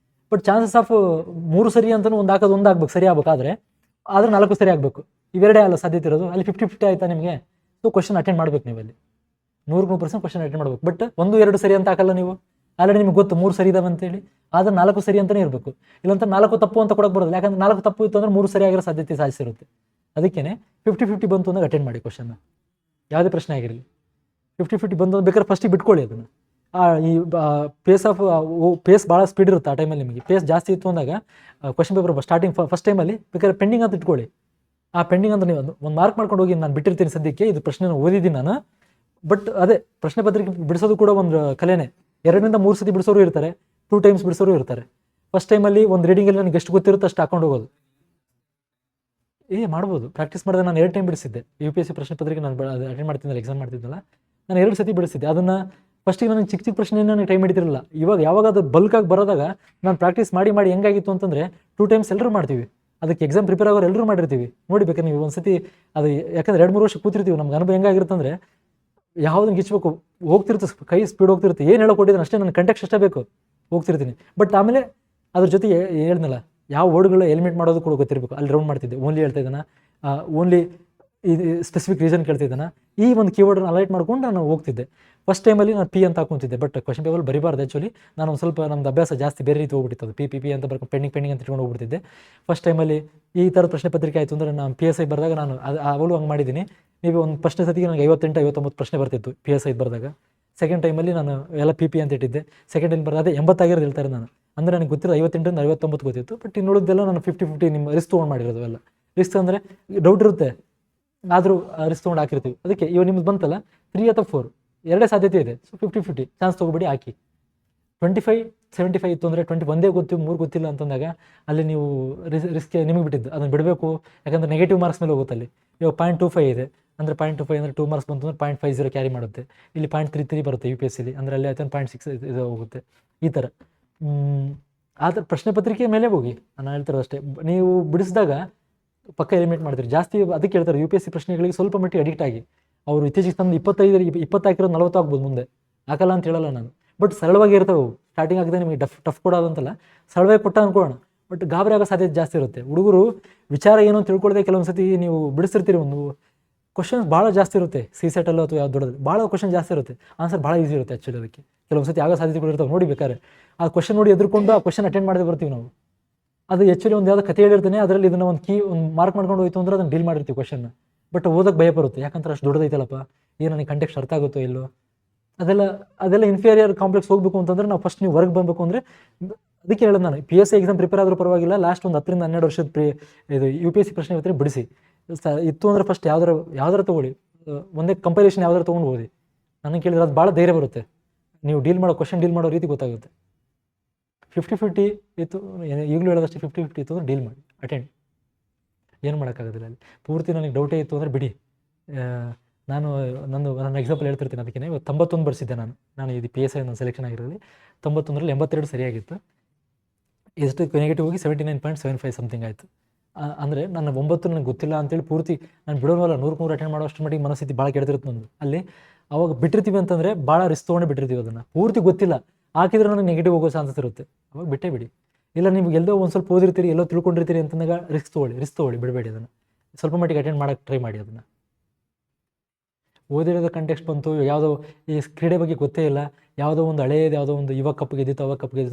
ಬಟ್ ಚಾನ್ಸಸ್ ಆಫ್ 3 ಸರಿ ಅಂತಲೂ ಒಂದು ಹಾಕೋದು, ಒಂದು ಆಗ್ಬೇಕು ಸರಿ ಆಗ್ಬೇಕಾದ್ರೆ, ಆದರೆ 4 ಸರಿ ಆಗಬೇಕು. ಇವೆರಡೇ ಅಲ್ಲ ಸಾಧ್ಯತೆ ಇರೋದು. ಅಲ್ಲಿ 50-50 ಆಯ್ತಾ ನಿಮಗೆ. ಸೊ ಕ್ವಶನ್ ಅಟೆಂಡ್ ಮಾಡ್ಬೇಕು ನೀವು ಅಲ್ಲಿ, 100% ಕ್ವಶನ್ ಅಟೆಂಡ್ ಮಾಡ್ಬೇಕು. ಬಟ್ 1-2 ಸರಿ ಅಂತ ಹಾಕಲ್ಲ ನೀವು. ಆಲ್ರೆಡಿ ನಿಮ್ಗೆ ಗೊತ್ತು 3 ಸರಿ ಇದಾವೆ ಅಂತೇಳಿ, ಆದರೆ 4 ಸರಿ ಅಂತಲೇ ಇರಬೇಕು. ಇಲ್ಲಂತ 4 ತಪ್ಪು ಅಂತ ಕೊಡಕ್ಕೆ ಬರೋದಿಲ್ಲ. ಯಾಕಂದ್ರೆ 4 ತಪ್ಪು ಇತ್ತು ಅಂದರೆ 3 ಸರಿ ಆಗಿರೋ ಸಾಧ್ಯತೆ ಸಾಧಿಸಿರುತ್ತೆ. ಅದಕ್ಕೇ 50-50 ಬಂತು ಅಂದಾಗ ಅಟೆಂಡ್ ಮಾಡಿ ಕ್ವಶನ್ನ, ಯಾವುದೇ ಪ್ರಶ್ನೆ ಆಗಿರಲಿ. 50-50 ಬಂದು ಬೇಕಾದ್ರೆ ಫಸ್ಟಿಗೆ ಬಿಟ್ಕೊಳ್ಳಿ ಅದನ್ನು. ಈ ಪೇಸ್ ಭಾಳ ಸ್ಪೀಡ್ ಇರುತ್ತೆ ಆ ಟೈಮಲ್ಲಿ. ನಿಮಗೆ ಪೇಸ್ ಜಾಸ್ತಿ ಇತ್ತು ಅಂದಾಗ ಕ್ವಶನ್ ಪೇಪರ್ ಸ್ಟಾರ್ಟಿಂಗ್ ಫಸ್ಟ್ ಟೈಮಲ್ಲಿ ಬೇಕಾದ್ರೆ ಪೆಂಡಿಂಗ್ ಅಂತ ಇಟ್ಕೊಳ್ಳಿ. ಆ ಪೆಂಡಿಂಗ್ ಅಂತ ನೀವು ಒಂದು ಮಾರ್ಕ್ ಮಾಡ್ಕೊಂಡು ಹೋಗಿ, ನಾನು ಬಿಟ್ಟಿರ್ತೀನಿ ಸದ್ಯಕ್ಕೆ, ಇದು ಪ್ರಶ್ನೆ ಓದಿದ್ದೀನಿ ನಾನು. ಬಟ್ ಅದೇ ಪ್ರಶ್ನೆ ಪತ್ರಿಕೆ ಬಿಡಿಸೋದು ಕೂಡ ಒಂದು ಕಲೆನೇ. 2-3 ಸತಿ ಬಿಡಿಸೋರು ಇರ್ತಾರೆ, 2 ಟೈಮ್ಸ್ ಬಿಡಿಸೋರು ಇರ್ತಾರೆ. ಫಸ್ಟ್ ಟೈಮಲ್ಲಿ ಒಂದು ರೀಡಿಂಗಲ್ಲಿ ನನಗೆ ಎಷ್ಟು ಗೊತ್ತಿರುತ್ತೆ ಅಷ್ಟು ಹಾಕೊಂಡು ಹೋಗೋದು. ಮಾಡ್ಬೋದು, ಪ್ರಾಕ್ಟೀಸ್ ಮಾಡಿದ್ರೆ. ನಾನು 2 ಟೈಮ್ ಬಿಡಿಸಿದ್ದೆ UPSC ಪ್ರಶ್ನೆ ಪತ್ರಿಕೆ. ನಾನು ಅಟೆಂಡ್ ಮಾಡ್ತಿದ್ದಲ್ಲ, ಎಕ್ಸಾಮ್ ಮಾಡ್ತಿದ್ದಲ್ಲ, ನಾನು 2 ಸತಿ ಬಿಡಿಸಿದ್ದೆ. ಅದನ್ನು ಫಸ್ಟಿಗೆ ನನಗೆ ಚಿಕ್ಕ ಪ್ರಶ್ನೆ ನನಗೆ ಟೈಮ್ ಹಿಡಿತಿರಲಿಲ್ಲ. ಯಾವಾಗ ಅದು ಬಲ್ಕಾಗಿ ಬರೋದಾಗ ನಾನು ಪ್ರಾಕ್ಟೀಸ್ ಮಾಡಿ ಹೆಂಗಾಗಿತ್ತು ಅಂತಂದರೆ 2 ಟೈಮ್ಸ್ ಎಲ್ಲರೂ ಮಾಡ್ತೀವಿ. ಅದಕ್ಕೆ ಎಕ್ಸಾಮ್ ಪ್ರಿಪೇರ್ ಆಗೋರು ಎಲ್ಲರೂ ಮಾಡಿರ್ತೀವಿ. ನೋಡಿ ಬೇಕಾದ್ರೆ ನೀವು ಒಂದು ಸತಿ ಅದು, ಯಾಕಂದರೆ 2-3 ವರ್ಷ ಕೂತಿರ್ತೀವಿ. ನಮ್ಗೆ ಅನುಭವ ಹೆಂಗಾಗಿರುತ್ತೆ ಅಂದರೆ, ಯಾವುದನ್ನು ಗಿಚ್ಚಬೇಕು ಹೋಗ್ತಿರುತ್ತೆ, ಕೈ ಸ್ಪೀಡ್ ಹೋಗ್ತಿರುತ್ತೆ. ಏನು ಹೇಳೋಕೊಟ್ಟಿದ್ದೀನಿ ಅಷ್ಟೇ, ನನ್ನ ಕಂಟೆಕ್ಸ್ಟ್ ಅಷ್ಟೇ ಬೇಕು, ಹೋಗ್ತಿರ್ತೀನಿ. ಬಟ್ ಆಮೇಲೆ ಅದ್ರ ಜೊತೆಗೆ ಹೇಳಿದ್ನಲ್ಲ, ಯಾವ ವರ್ಡ್ಗಳು ಎಲಿಮಿನೇಟ್ ಮಾಡೋದು ಕೂಡ ಗೊತ್ತಿರಬೇಕು. ಅಲ್ಲಿ ರೌಂಡ್ ಮಾಡ್ತಿದ್ದೆ, ಓನ್ಲಿ ಹೇಳ್ತಾ ಇದ್ದಾನ, ಓನ್ಲಿ ಇದು ಸ್ಪೆಸಿಫಿಕ್ ರೀಸನ್ ಕೇಳ್ತಿದ್ದಾನ, ಈ ಒಂದು ಕೀವರ್ಡನ್ನು ಅಲೈಟ್ ಮಾಡ್ಕೊಂಡು ನಾನು ಹೋಗ್ತಿದ್ದೆ. ಫಸ್ಟ್ ಟೈಮಲ್ಲಿ ನಾನು P ಅಂತ ಹಾಕೊತಿದ್ದೆ. ಬಟ್ ಕ್ವಶನ್ ಪೇಪರ್ ಬರಿಬಾರ್ದು ಆ್ಯಕ್ಚುಲಿ. ನಾನು ಒಂದು ಸ್ವಲ್ಪ ನಮ್ದು ಅಭ್ಯಾಸ ಜಾಸ್ತಿ ಬೇರೆ ರೀತಿ ಹೋಗ್ಬಿಟ್ಟಿತ್ತು. ಅದು ಪಿ ಅಂತ ಬರ್ಕೊಂಡು ಪೆಂಡಿಂಗ್ ಅಂತ ಇಟ್ಕೊಂಡು ಹೋಗ್ಬಿಡ್ತಿದ್ದೆ. ಫಸ್ಟ್ ಟೈಮಲ್ಲಿ ಈ ಥರದ ಪ್ರಶ್ನೆ ಪತ್ರಿಕೆ ಆಯಿತು ಅಂದರೆ, ನಾನು PSI ಬರೆದಾಗ ನಾನು ಅವಳು ಹಂಗೆ ಮಾಡಿದ್ದೀನಿ. ನೀವು ಒಂದು ಪ್ರಶ್ನೆ ಸತಿಗೆ ನನಗೆ 58-59 ಪ್ರಶ್ನೆ ಬರ್ತಿತ್ತು PSI ಬರೆದಾಗ. ಸೆಕೆಂಡ್ ಟೈಮಲ್ಲಿ ನಾನು ಎಲ್ಲ ಪಿ ಅಂತ ಇಟ್ಟಿದ್ದೆ. ಸೆಕೆಂಡ್ ಟೈಮ್ ಬರೋದೇ 80 ಆಗಿರೋದು ಹೇಳ್ತಾರೆ ನಾನು. ಅಂದರೆ ನನಗೆ ಗೊತ್ತಿರೋ 58-59 ಗೊತ್ತಿತ್ತು. ಬಟ್ ಇನ್ನುಳಿದೆಲ್ಲ ನಾನು 50-50 ನಿಮ್ಮ ರಿಸ್ಕ್ ತೊಗೊಂಡು ಮಾಡಿರೋದು ಎಲ್ಲ. ರಿಸ್ಕ್ ಅಂದರೆ ಡೌಟ್ ಇರುತ್ತೆ, ಆದರೂ ರಿಸ್ಕ್ ತೊಗೊಂಡು ಹಾಕಿರ್ತೀವಿ. ಅದಕ್ಕೆ ಇವಾಗ ನಿಮ್ದು ಬಂತಲ್ಲ 3 ಅಥವಾ 4 ಎರಡೇ ಸಾಧ್ಯತೆ ಇದೆ. ಸೊ 50-50 ಚಾನ್ಸ್ ತೊಗೊಬೇಡಿ, ಹಾಕಿ. 25-75 ಇತ್ತು ಅಂದರೆ 20 ಒಂದೇ ಗೊತ್ತು 3 ಗೊತ್ತಿಲ್ಲ ಅಂತಂದಾಗ ಅಲ್ಲಿ ನೀವು ರಿಸ್ಕ್ ನಿಮಗೆ ಬಿಟ್ಟಿದ್ದು, ಅದನ್ನು ಬಿಡಬೇಕು. ಯಾಕಂದರೆ ನೆಗೆಟಿವ್ ಮಾರ್ಕ್ಸ್ ಮೇಲೆ ಹೋಗುತ್ತೆ ಅಲ್ಲಿ. ಇವಾಗ 0.25 ಇದೆ ಅಂದರೆ 0.25 ಅಂದರೆ 2 ಮಾರ್ಕ್ಸ್ ಬಂತು ಅಂದರೆ 0.50 ಕ್ಯಾರಿ ಮಾಡುತ್ತೆ. ಇಲ್ಲಿ 0.33 ಬರುತ್ತೆ UPSCಲಿ, ಅಂದರೆ ಅಲ್ಲಿ ಆಯ್ತು 0.6 ಇದು ಹೋಗುತ್ತೆ. ಈ ಥರ ಆ ಥರ ಪ್ರಶ್ನೆ ಪತ್ರಿಕೆ ಮೇಲೆ ಹೋಗಿ ನಾನು ಹೇಳ್ತಿರೋದು ಅಷ್ಟೇ. ನೀವು ಬಿಡಿಸಿದಾಗ ಪಕ್ಕ ಎಲಿಮಿನೇಟ್ ಮಾಡ್ತೀರಿ ಜಾಸ್ತಿ. ಅದಕ್ಕೆ ಹೇಳ್ತಾರೆ UPSC ಪ್ರಶ್ನೆಗಳಿಗೆ ಸ್ವಲ್ಪ ಮಟ್ಟಿಗೆ ಅಡಿಕ್ಟ್ ಆಗಿ. ಅವರು ಇತ್ತೀಚೆಗೆ ತಂದು 20 ಹಾಕಿರೋದು 40 ಆಗ್ಬೋದು, ಮುಂದೆ ಹಾಕಲ್ಲ ಅಂತ ಹೇಳಲ್ಲ ನಾನು. ಬಟ್ ಸರಳವಾಗಿ ಇರ್ತವೆ ಅವು. ಸ್ಟಾರ್ಟಿಂಗ್ ಆಗಿದೆ ನಿಮಗೆ ಟಫ್ ಕೊಡೋದಂತಲ್ಲ, ಸರಳವಾಗಿ ಕೊಟ್ಟ ಅನ್ಕೊಳ್ಳೋಣ. ಬಟ್ ಗಾಬರಿ ಆಗೋ ಸಾಧ್ಯತೆ ಜಾಸ್ತಿ ಇರುತ್ತೆ. ಹುಡುಗರು ವಿಚಾರ ಏನು ಅಂತ ತಿಳ್ಕೊಳ್ಳದೆ ಕೆಲವೊಂದು ಸತಿ ನೀವು ಬಿಡಿಸ್ತಿರ್ತೀರಿ. ಒಂದು ಕ್ವಶನ್ಸ್ ಭಾಳ ಜಾಸ್ತಿ ಇರುತ್ತೆ, CSET ಅಲ್ಲೋ ಅಥವಾ ಯಾವ್ದು ದೊಡ್ಡದು ಭಾಳ ಕ್ವಶನ್ ಜಾಸ್ತಿ ಇರುತ್ತೆ. ಆನ್ಸರ್ ಭಾಳ ಈಸಿ ಇರುತ್ತೆ ಆ್ಯಕ್ಚುಲಿ. ಅದಕ್ಕೆ ಕೆಲವೊಂದು ಸತಿ ಆಗೋ ಸಾಧ್ಯತೆಗಳು ಇರ್ತವೆ. ನೋಡಿ ಬೇಕಾದ್ರೆ ಆ ಕ್ವಶನ್ ನೋಡಿ ಎದುರ್ಕೊಂಡು ಆ ಕ್ವಶನ್ ಅಟೆಂಡ್ ಮಾಡದೆ ಬರ್ತೀವಿ ನಾವು. ಅದು ಆ್ಯಕ್ಚುಲಿ ಒಂದು ಯಾವುದೋ ಕಥೆ ಹೇಳಿರ್ತಾನೆ, ಅದರಲ್ಲಿ ಇದನ್ನು ಒಂದು ಮಾರ್ಕ್ ಮಾಡ್ಕೊಂಡು ಹೋಯ್ತು ಅಂದ್ರೆ ಅದನ್ನು ಡೀಲ್ ಮಾಡಿರ್ತೀವಿ ಕ್ವಶನ್ನ. ಬಟ್ ಓದೋಕ್ಕೆ ಭಯ ಬರುತ್ತೆ. ಯಾಕಂದ್ರೆ ಅಷ್ಟು ದೊಡ್ಡದೈತಲ್ಲಪ್ಪ, ಏನು ನನಗೆ ಕಂಟೆಕ್ಸ್ಟ್ ಅರ್ಥ ಆಗುತ್ತೋ ಇಲ್ಲೋ. ಅದೆಲ್ಲ ಅದೆಲ್ಲ ಇನ್ಫೀರಿಯರ್ ಕಾಂಪ್ಲೆಕ್ಸ್ ಹೋಗಬೇಕು ಅಂತಂದ್ರೆ ನಾವು ಫಸ್ಟ್ ನೀವು ಹೊರಗೆ ಬರಬೇಕು ಅಂದರೆ, ಅದಕ್ಕೆ ಹೇಳೋದು ನಾನು PSC ಎಕ್ಸಾಮ್ ಪ್ರಿಪೇರ್ ಆದರೂ ಪರವಾಗಿಲ್ಲ, ಲಾಸ್ಟ್ ಒಂದು 10 ರಿಂದ 12 ವರ್ಷದ ಇದು UPSC ಪ್ರಶ್ನೆ ಇವತ್ತೇ ಬಿಡಿಸಿ ಇತ್ತು ಅಂದರೆ ಫಸ್ಟ್ ಯಾವ್ದಾರ ತೊಗೊಳ್ಳಿ, ಒಂದೇ ಕಂಪೈಲೇಷನ್ ಯಾವ್ದಾರು ತೊಗೊಂಡು ಓದಿ. ನನಗೆ ಕೇಳಿದ್ರೆ ಅದು ಭಾಳ ಧೈರ್ಯ ಬರುತ್ತೆ, ನೀವು ಕ್ವಶನ್ ಡೀಲ್ ಮಾಡೋ ರೀತಿ ಗೊತ್ತಾಗುತ್ತೆ. 50-50 ಇತ್ತು, ಈಗಲೂ ಹೇಳೋದಷ್ಟೇ 50-50 ಇತ್ತು ಅಂದರೆ ಡೀಲ್ ಮಾಡಿ, ಅಟೆಂಡ್. ಏನು ಮಾಡೋಕ್ಕಾಗೋದಿಲ್ಲ ಅಲ್ಲಿ. ಪೂರ್ತಿ ನನಗೆ ಡೌಟೇ ಇತ್ತು ಅಂದರೆ ಬಿಡಿ. ನನ್ನ ಎಕ್ಸಾಂಪಲ್ ಹೇಳ್ತಿರ್ತೀನಿ. ಅದಕ್ಕೆ ಇವತ್ತು 91 ಬರ್ಸಿದ್ದೆ ನಾನು ಇದು PSI ನಾನು ಸೆಲೆಕ್ಷನ್ ಆಗಿರೋದು 91ರಲ್ಲಿ 82 ಸರಿಯಾಗಿತ್ತು. ಎಷ್ಟು ನೆಗೆಟಿವ್ ಹೋಗಿ 79.75 ಸಮಥಿಂಗ್ ಆಯಿತು. ಅಂದರೆ ನನ್ನ 9 ನನಗೆ ಗೊತ್ತಿಲ್ಲ ಅಂತೇಳಿ ಪೂರ್ತಿ ನಾನು ಬಿಡೋನಲ್ಲ, 100 ಅಟೆಂಡ್ ಮಾಡೋ ಅಷ್ಟು ಮಟ್ಟಿಗೆ ಮನಸ್ಥಿತಿ ಭಾಳ ಕೆಡ್ತಿರುತ್ತೆ ನಂದು. ಅಲ್ಲಿ ಅವಾಗ ಬಿಟ್ಟಿರ್ತೀವಿ ಅಂತಂದರೆ ಭಾಳ ರಿಸ್ಕ್ ತೊಗೊಂಡು ಬಿಟ್ಟಿರ್ತೀವಿ, ಅದನ್ನು ಪೂರ್ತಿ ಗೊತ್ತಿಲ್ಲ ಹಾಕಿದ್ರೆ ನನಗೆ ನೆಗೆಟಿವ್ ಹೋಗೋ ಚಾನ್ಸಸ್ ಇರುತ್ತೆ. ಅವಾಗ ಬಿಟ್ಟೇ ಬಿಡಿ. ಇಲ್ಲ ನಿಮ್ಗೆ ಎಲ್ಲೋ ಒಂದು ಸ್ವಲ್ಪ ಓದಿರ್ತೀರಿ, ಎಲ್ಲೋ ತಿಳ್ಕೊಂಡಿರ್ತೀರಿ ಅಂತಂದಾಗ ರಿಸ್ಕ್ ತೊಗೊಳ್ಳಿ, ಬಿಡಬೇಡಿ. ಅದನ್ನು ಸ್ವಲ್ಪ ಮಟ್ಟಿಗೆ ಅಟೆಂಡ್ ಮಾಡೋಕ್ಕೆ ಟ್ರೈ ಮಾಡಿ. ಅದನ್ನು ಓದಿರೋದು ಕಂಟೆಕ್ಸ್ಟ್ ಬಂತು, ಯಾವುದೋ ಈ ಕ್ರೀಡೆ ಬಗ್ಗೆ ಗೊತ್ತೇ ಇಲ್ಲ, ಯಾವುದೋ ಒಂದು ಹಳೇದು ಯಾವುದೋ ಒಂದು ಇವಾಗ ಕಪ್ ಗೆದ್ದಿತ್ತು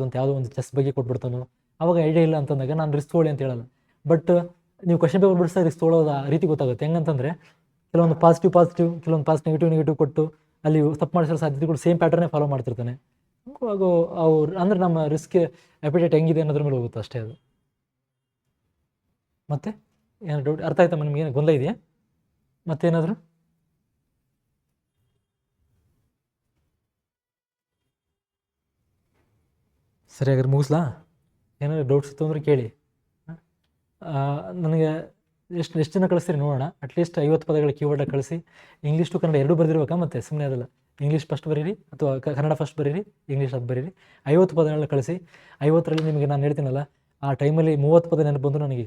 ಅಂತ ಯಾವುದೋ ಒಂದು ಚೆಸ್ ಬಗ್ಗೆ ಕೊಟ್ಬಿಡ್ತಾನೋ, ಅವಾಗ ಐಡಿಯಾ ಇಲ್ಲ ಅಂತಂದಾಗ ನಾನು ರಿಸ್ಕ್ ತೊಗೊಳ್ಳಿ ಅಂತ ಹೇಳಲ್ಲ. ಬಟ್ ನೀವು ಕ್ವಶನ್ ಪೇಪರ್ ಬಿಡಿಸಿದಾಗ ರಿಸ್ಕ್ ತೊಗೊಳ್ಳೋದು ಆ ರೀತಿ ಗೊತ್ತಾಗುತ್ತೆ. ಹೆಂಗಂತಂದರೆ ಕೆಲವೊಂದು ಪಾಸಿಟಿವ್ ಕೆಲವೊಂದು ನೆಗೆಟಿವ್ ಕೊಟ್ಟು ಅಲ್ಲಿ ತಪ್ಪು ಮಾಡಿಸೋ ಸಾಧ್ಯತೆಗಳು ಸೇಮ್ ಪ್ಯಾಟರ್ನೇ ಫಾಲೋ ಮಾಡ್ತಿರ್ತಾನೆ. ಅವಾಗ ಅಂದರೆ ನಮ್ಮ ರಿಸ್ಕ್ ಅಪಿಟೇಟ್ ಹೆಂಗಿದೆ ಅನ್ನೋದ್ರ ಮೇಲೆ ಹೋಗುತ್ತೆ ಅಷ್ಟೇ. ಅದು ಮತ್ತೆ ಏನು ಡೌಟ್ ಅರ್ಥ ಆಯ್ತಮ್ಮ ನಿಮ್ಗೆ? ಏನು ಗೊಂದಲ ಇದೆಯಾ ಮತ್ತೇನಾದರೂ? ಸರಿಯಾಗಿ ಮುಗಿಸ್ಲಾ? ಏನಾದರೂ ಡೌಟ್ಸ್ ಇತ್ತು ಅಂದರೆ ಕೇಳಿ. ನನಗೆ ಎಷ್ಟು ಜನ ಕಳಿಸ್ತೀರಿ ನೋಡೋಣ. ಅಟ್ಲೀಸ್ಟ್ 50 ಪದಗಳ ಕೀವರ್ಡಾಗಿ ಕಳಿಸಿ. ಇಂಗ್ಲೀಷ್ ಟು ಕನ್ನಡ ಎರಡೂ ಬರೆದಿರ್ಬೇಕಾ? ಮತ್ತೆ ಸುಮ್ಮನೆ ಅದಲ್ಲ, ಇಂಗ್ಲೀಷ್ ಫಸ್ಟ್ ಬರೀರಿ ಅಥವಾ ಕನ್ನಡ ಫಸ್ಟ್ ಬರೀರಿ, ಇಂಗ್ಲೀಷ್ ಅದು ಬರೀರಿ. 50 ಪದಗಳನ್ನ ಕಳಿಸಿ. 50ರಲ್ಲಿ ನಿಮಗೆ ನಾನು ಹೇಳ್ತೀನಲ್ಲ, ಆ ಟೈಮಲ್ಲಿ 30 ಪದ ನೆನಪು ಬಂದು ನನಗೆ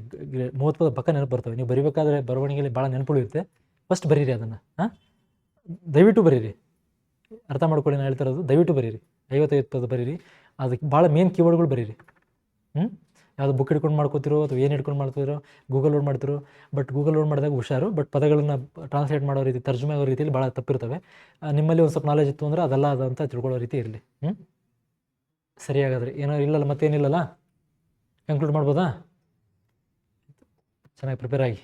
30 ಪದ ಪಕ್ಕ ನೆನಪು ಬರ್ತವೆ. ನೀವು ಬರೀಬೇಕಾದ್ರೆ ಬರವಣಿಗೆಯಲ್ಲಿ ಭಾಳ ನೆನಪುಳಿಯುತ್ತೆ. ಫಸ್ಟ್ ಬರೀರಿ ಅದನ್ನು. ದಯವಿಟ್ಟು ಬರೀರಿ, ಅರ್ಥ ಮಾಡ್ಕೊಳ್ಳಿ ನಾನು ಹೇಳ್ತಿರೋದು. ದಯವಿಟ್ಟು ಬರೀರಿ, 55 ಪದ ಬರೀರಿ. ಅದಕ್ಕೆ ಭಾಳ ಮೇನ್ ಕೀವರ್ಡ್ಗಳು ಬರೀರಿ. ಯಾವುದು ಬುಕ್ ಹಿಡ್ಕೊಂಡು ಮಾಡ್ಕೋತಿರೋ ಅಥವಾ ಏನು ಹಿಡ್ಕೊಂಡು ಮಾಡ್ತಿರೋ, ಗೂಗಲ್ ಲೋಡ್ ಮಾಡ್ತಿರೋ. ಬಟ್ ಗೂಗಲ್ ಲೋಡ್ ಮಾಡಿದಾಗ ಹುಷಾರು. ಬಟ್ ಪದಗಳನ್ನು ಟ್ರಾನ್ಸ್ಲೇಟ್ ಮಾಡೋ ರೀತಿ, ತರ್ಜುಮೆ ಆಗೋ ರೀತಿಯಲ್ಲಿ ಭಾಳ ತಪ್ಪಿರ್ತವೆ. ನಿಮ್ಮಲ್ಲಿ ಒಂದು ಸ್ವಲ್ಪ ನಾಲೆಜ್ ಇತ್ತು ಅಂದರೆ ಅದಲ್ಲ ಅದು ಅಂತ ತಿಳ್ಕೊಳ್ಳೋ ರೀತಿ ಇರಲಿ. ಸರಿಯಾಗಾದ್ರೆ ಏನೋ ಇಲ್ಲಲ್ಲ, ಮತ್ತೇನಿಲ್ಲಲ್ಲ, ಕನ್ಕ್ಲೂಡ್ ಮಾಡ್ಬೋದಾ? ಚೆನ್ನಾಗಿ ಪ್ರಿಪೇರ್ ಆಗಿ.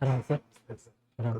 ಆರಾಮ ಸರ್? ಆರಾಮ.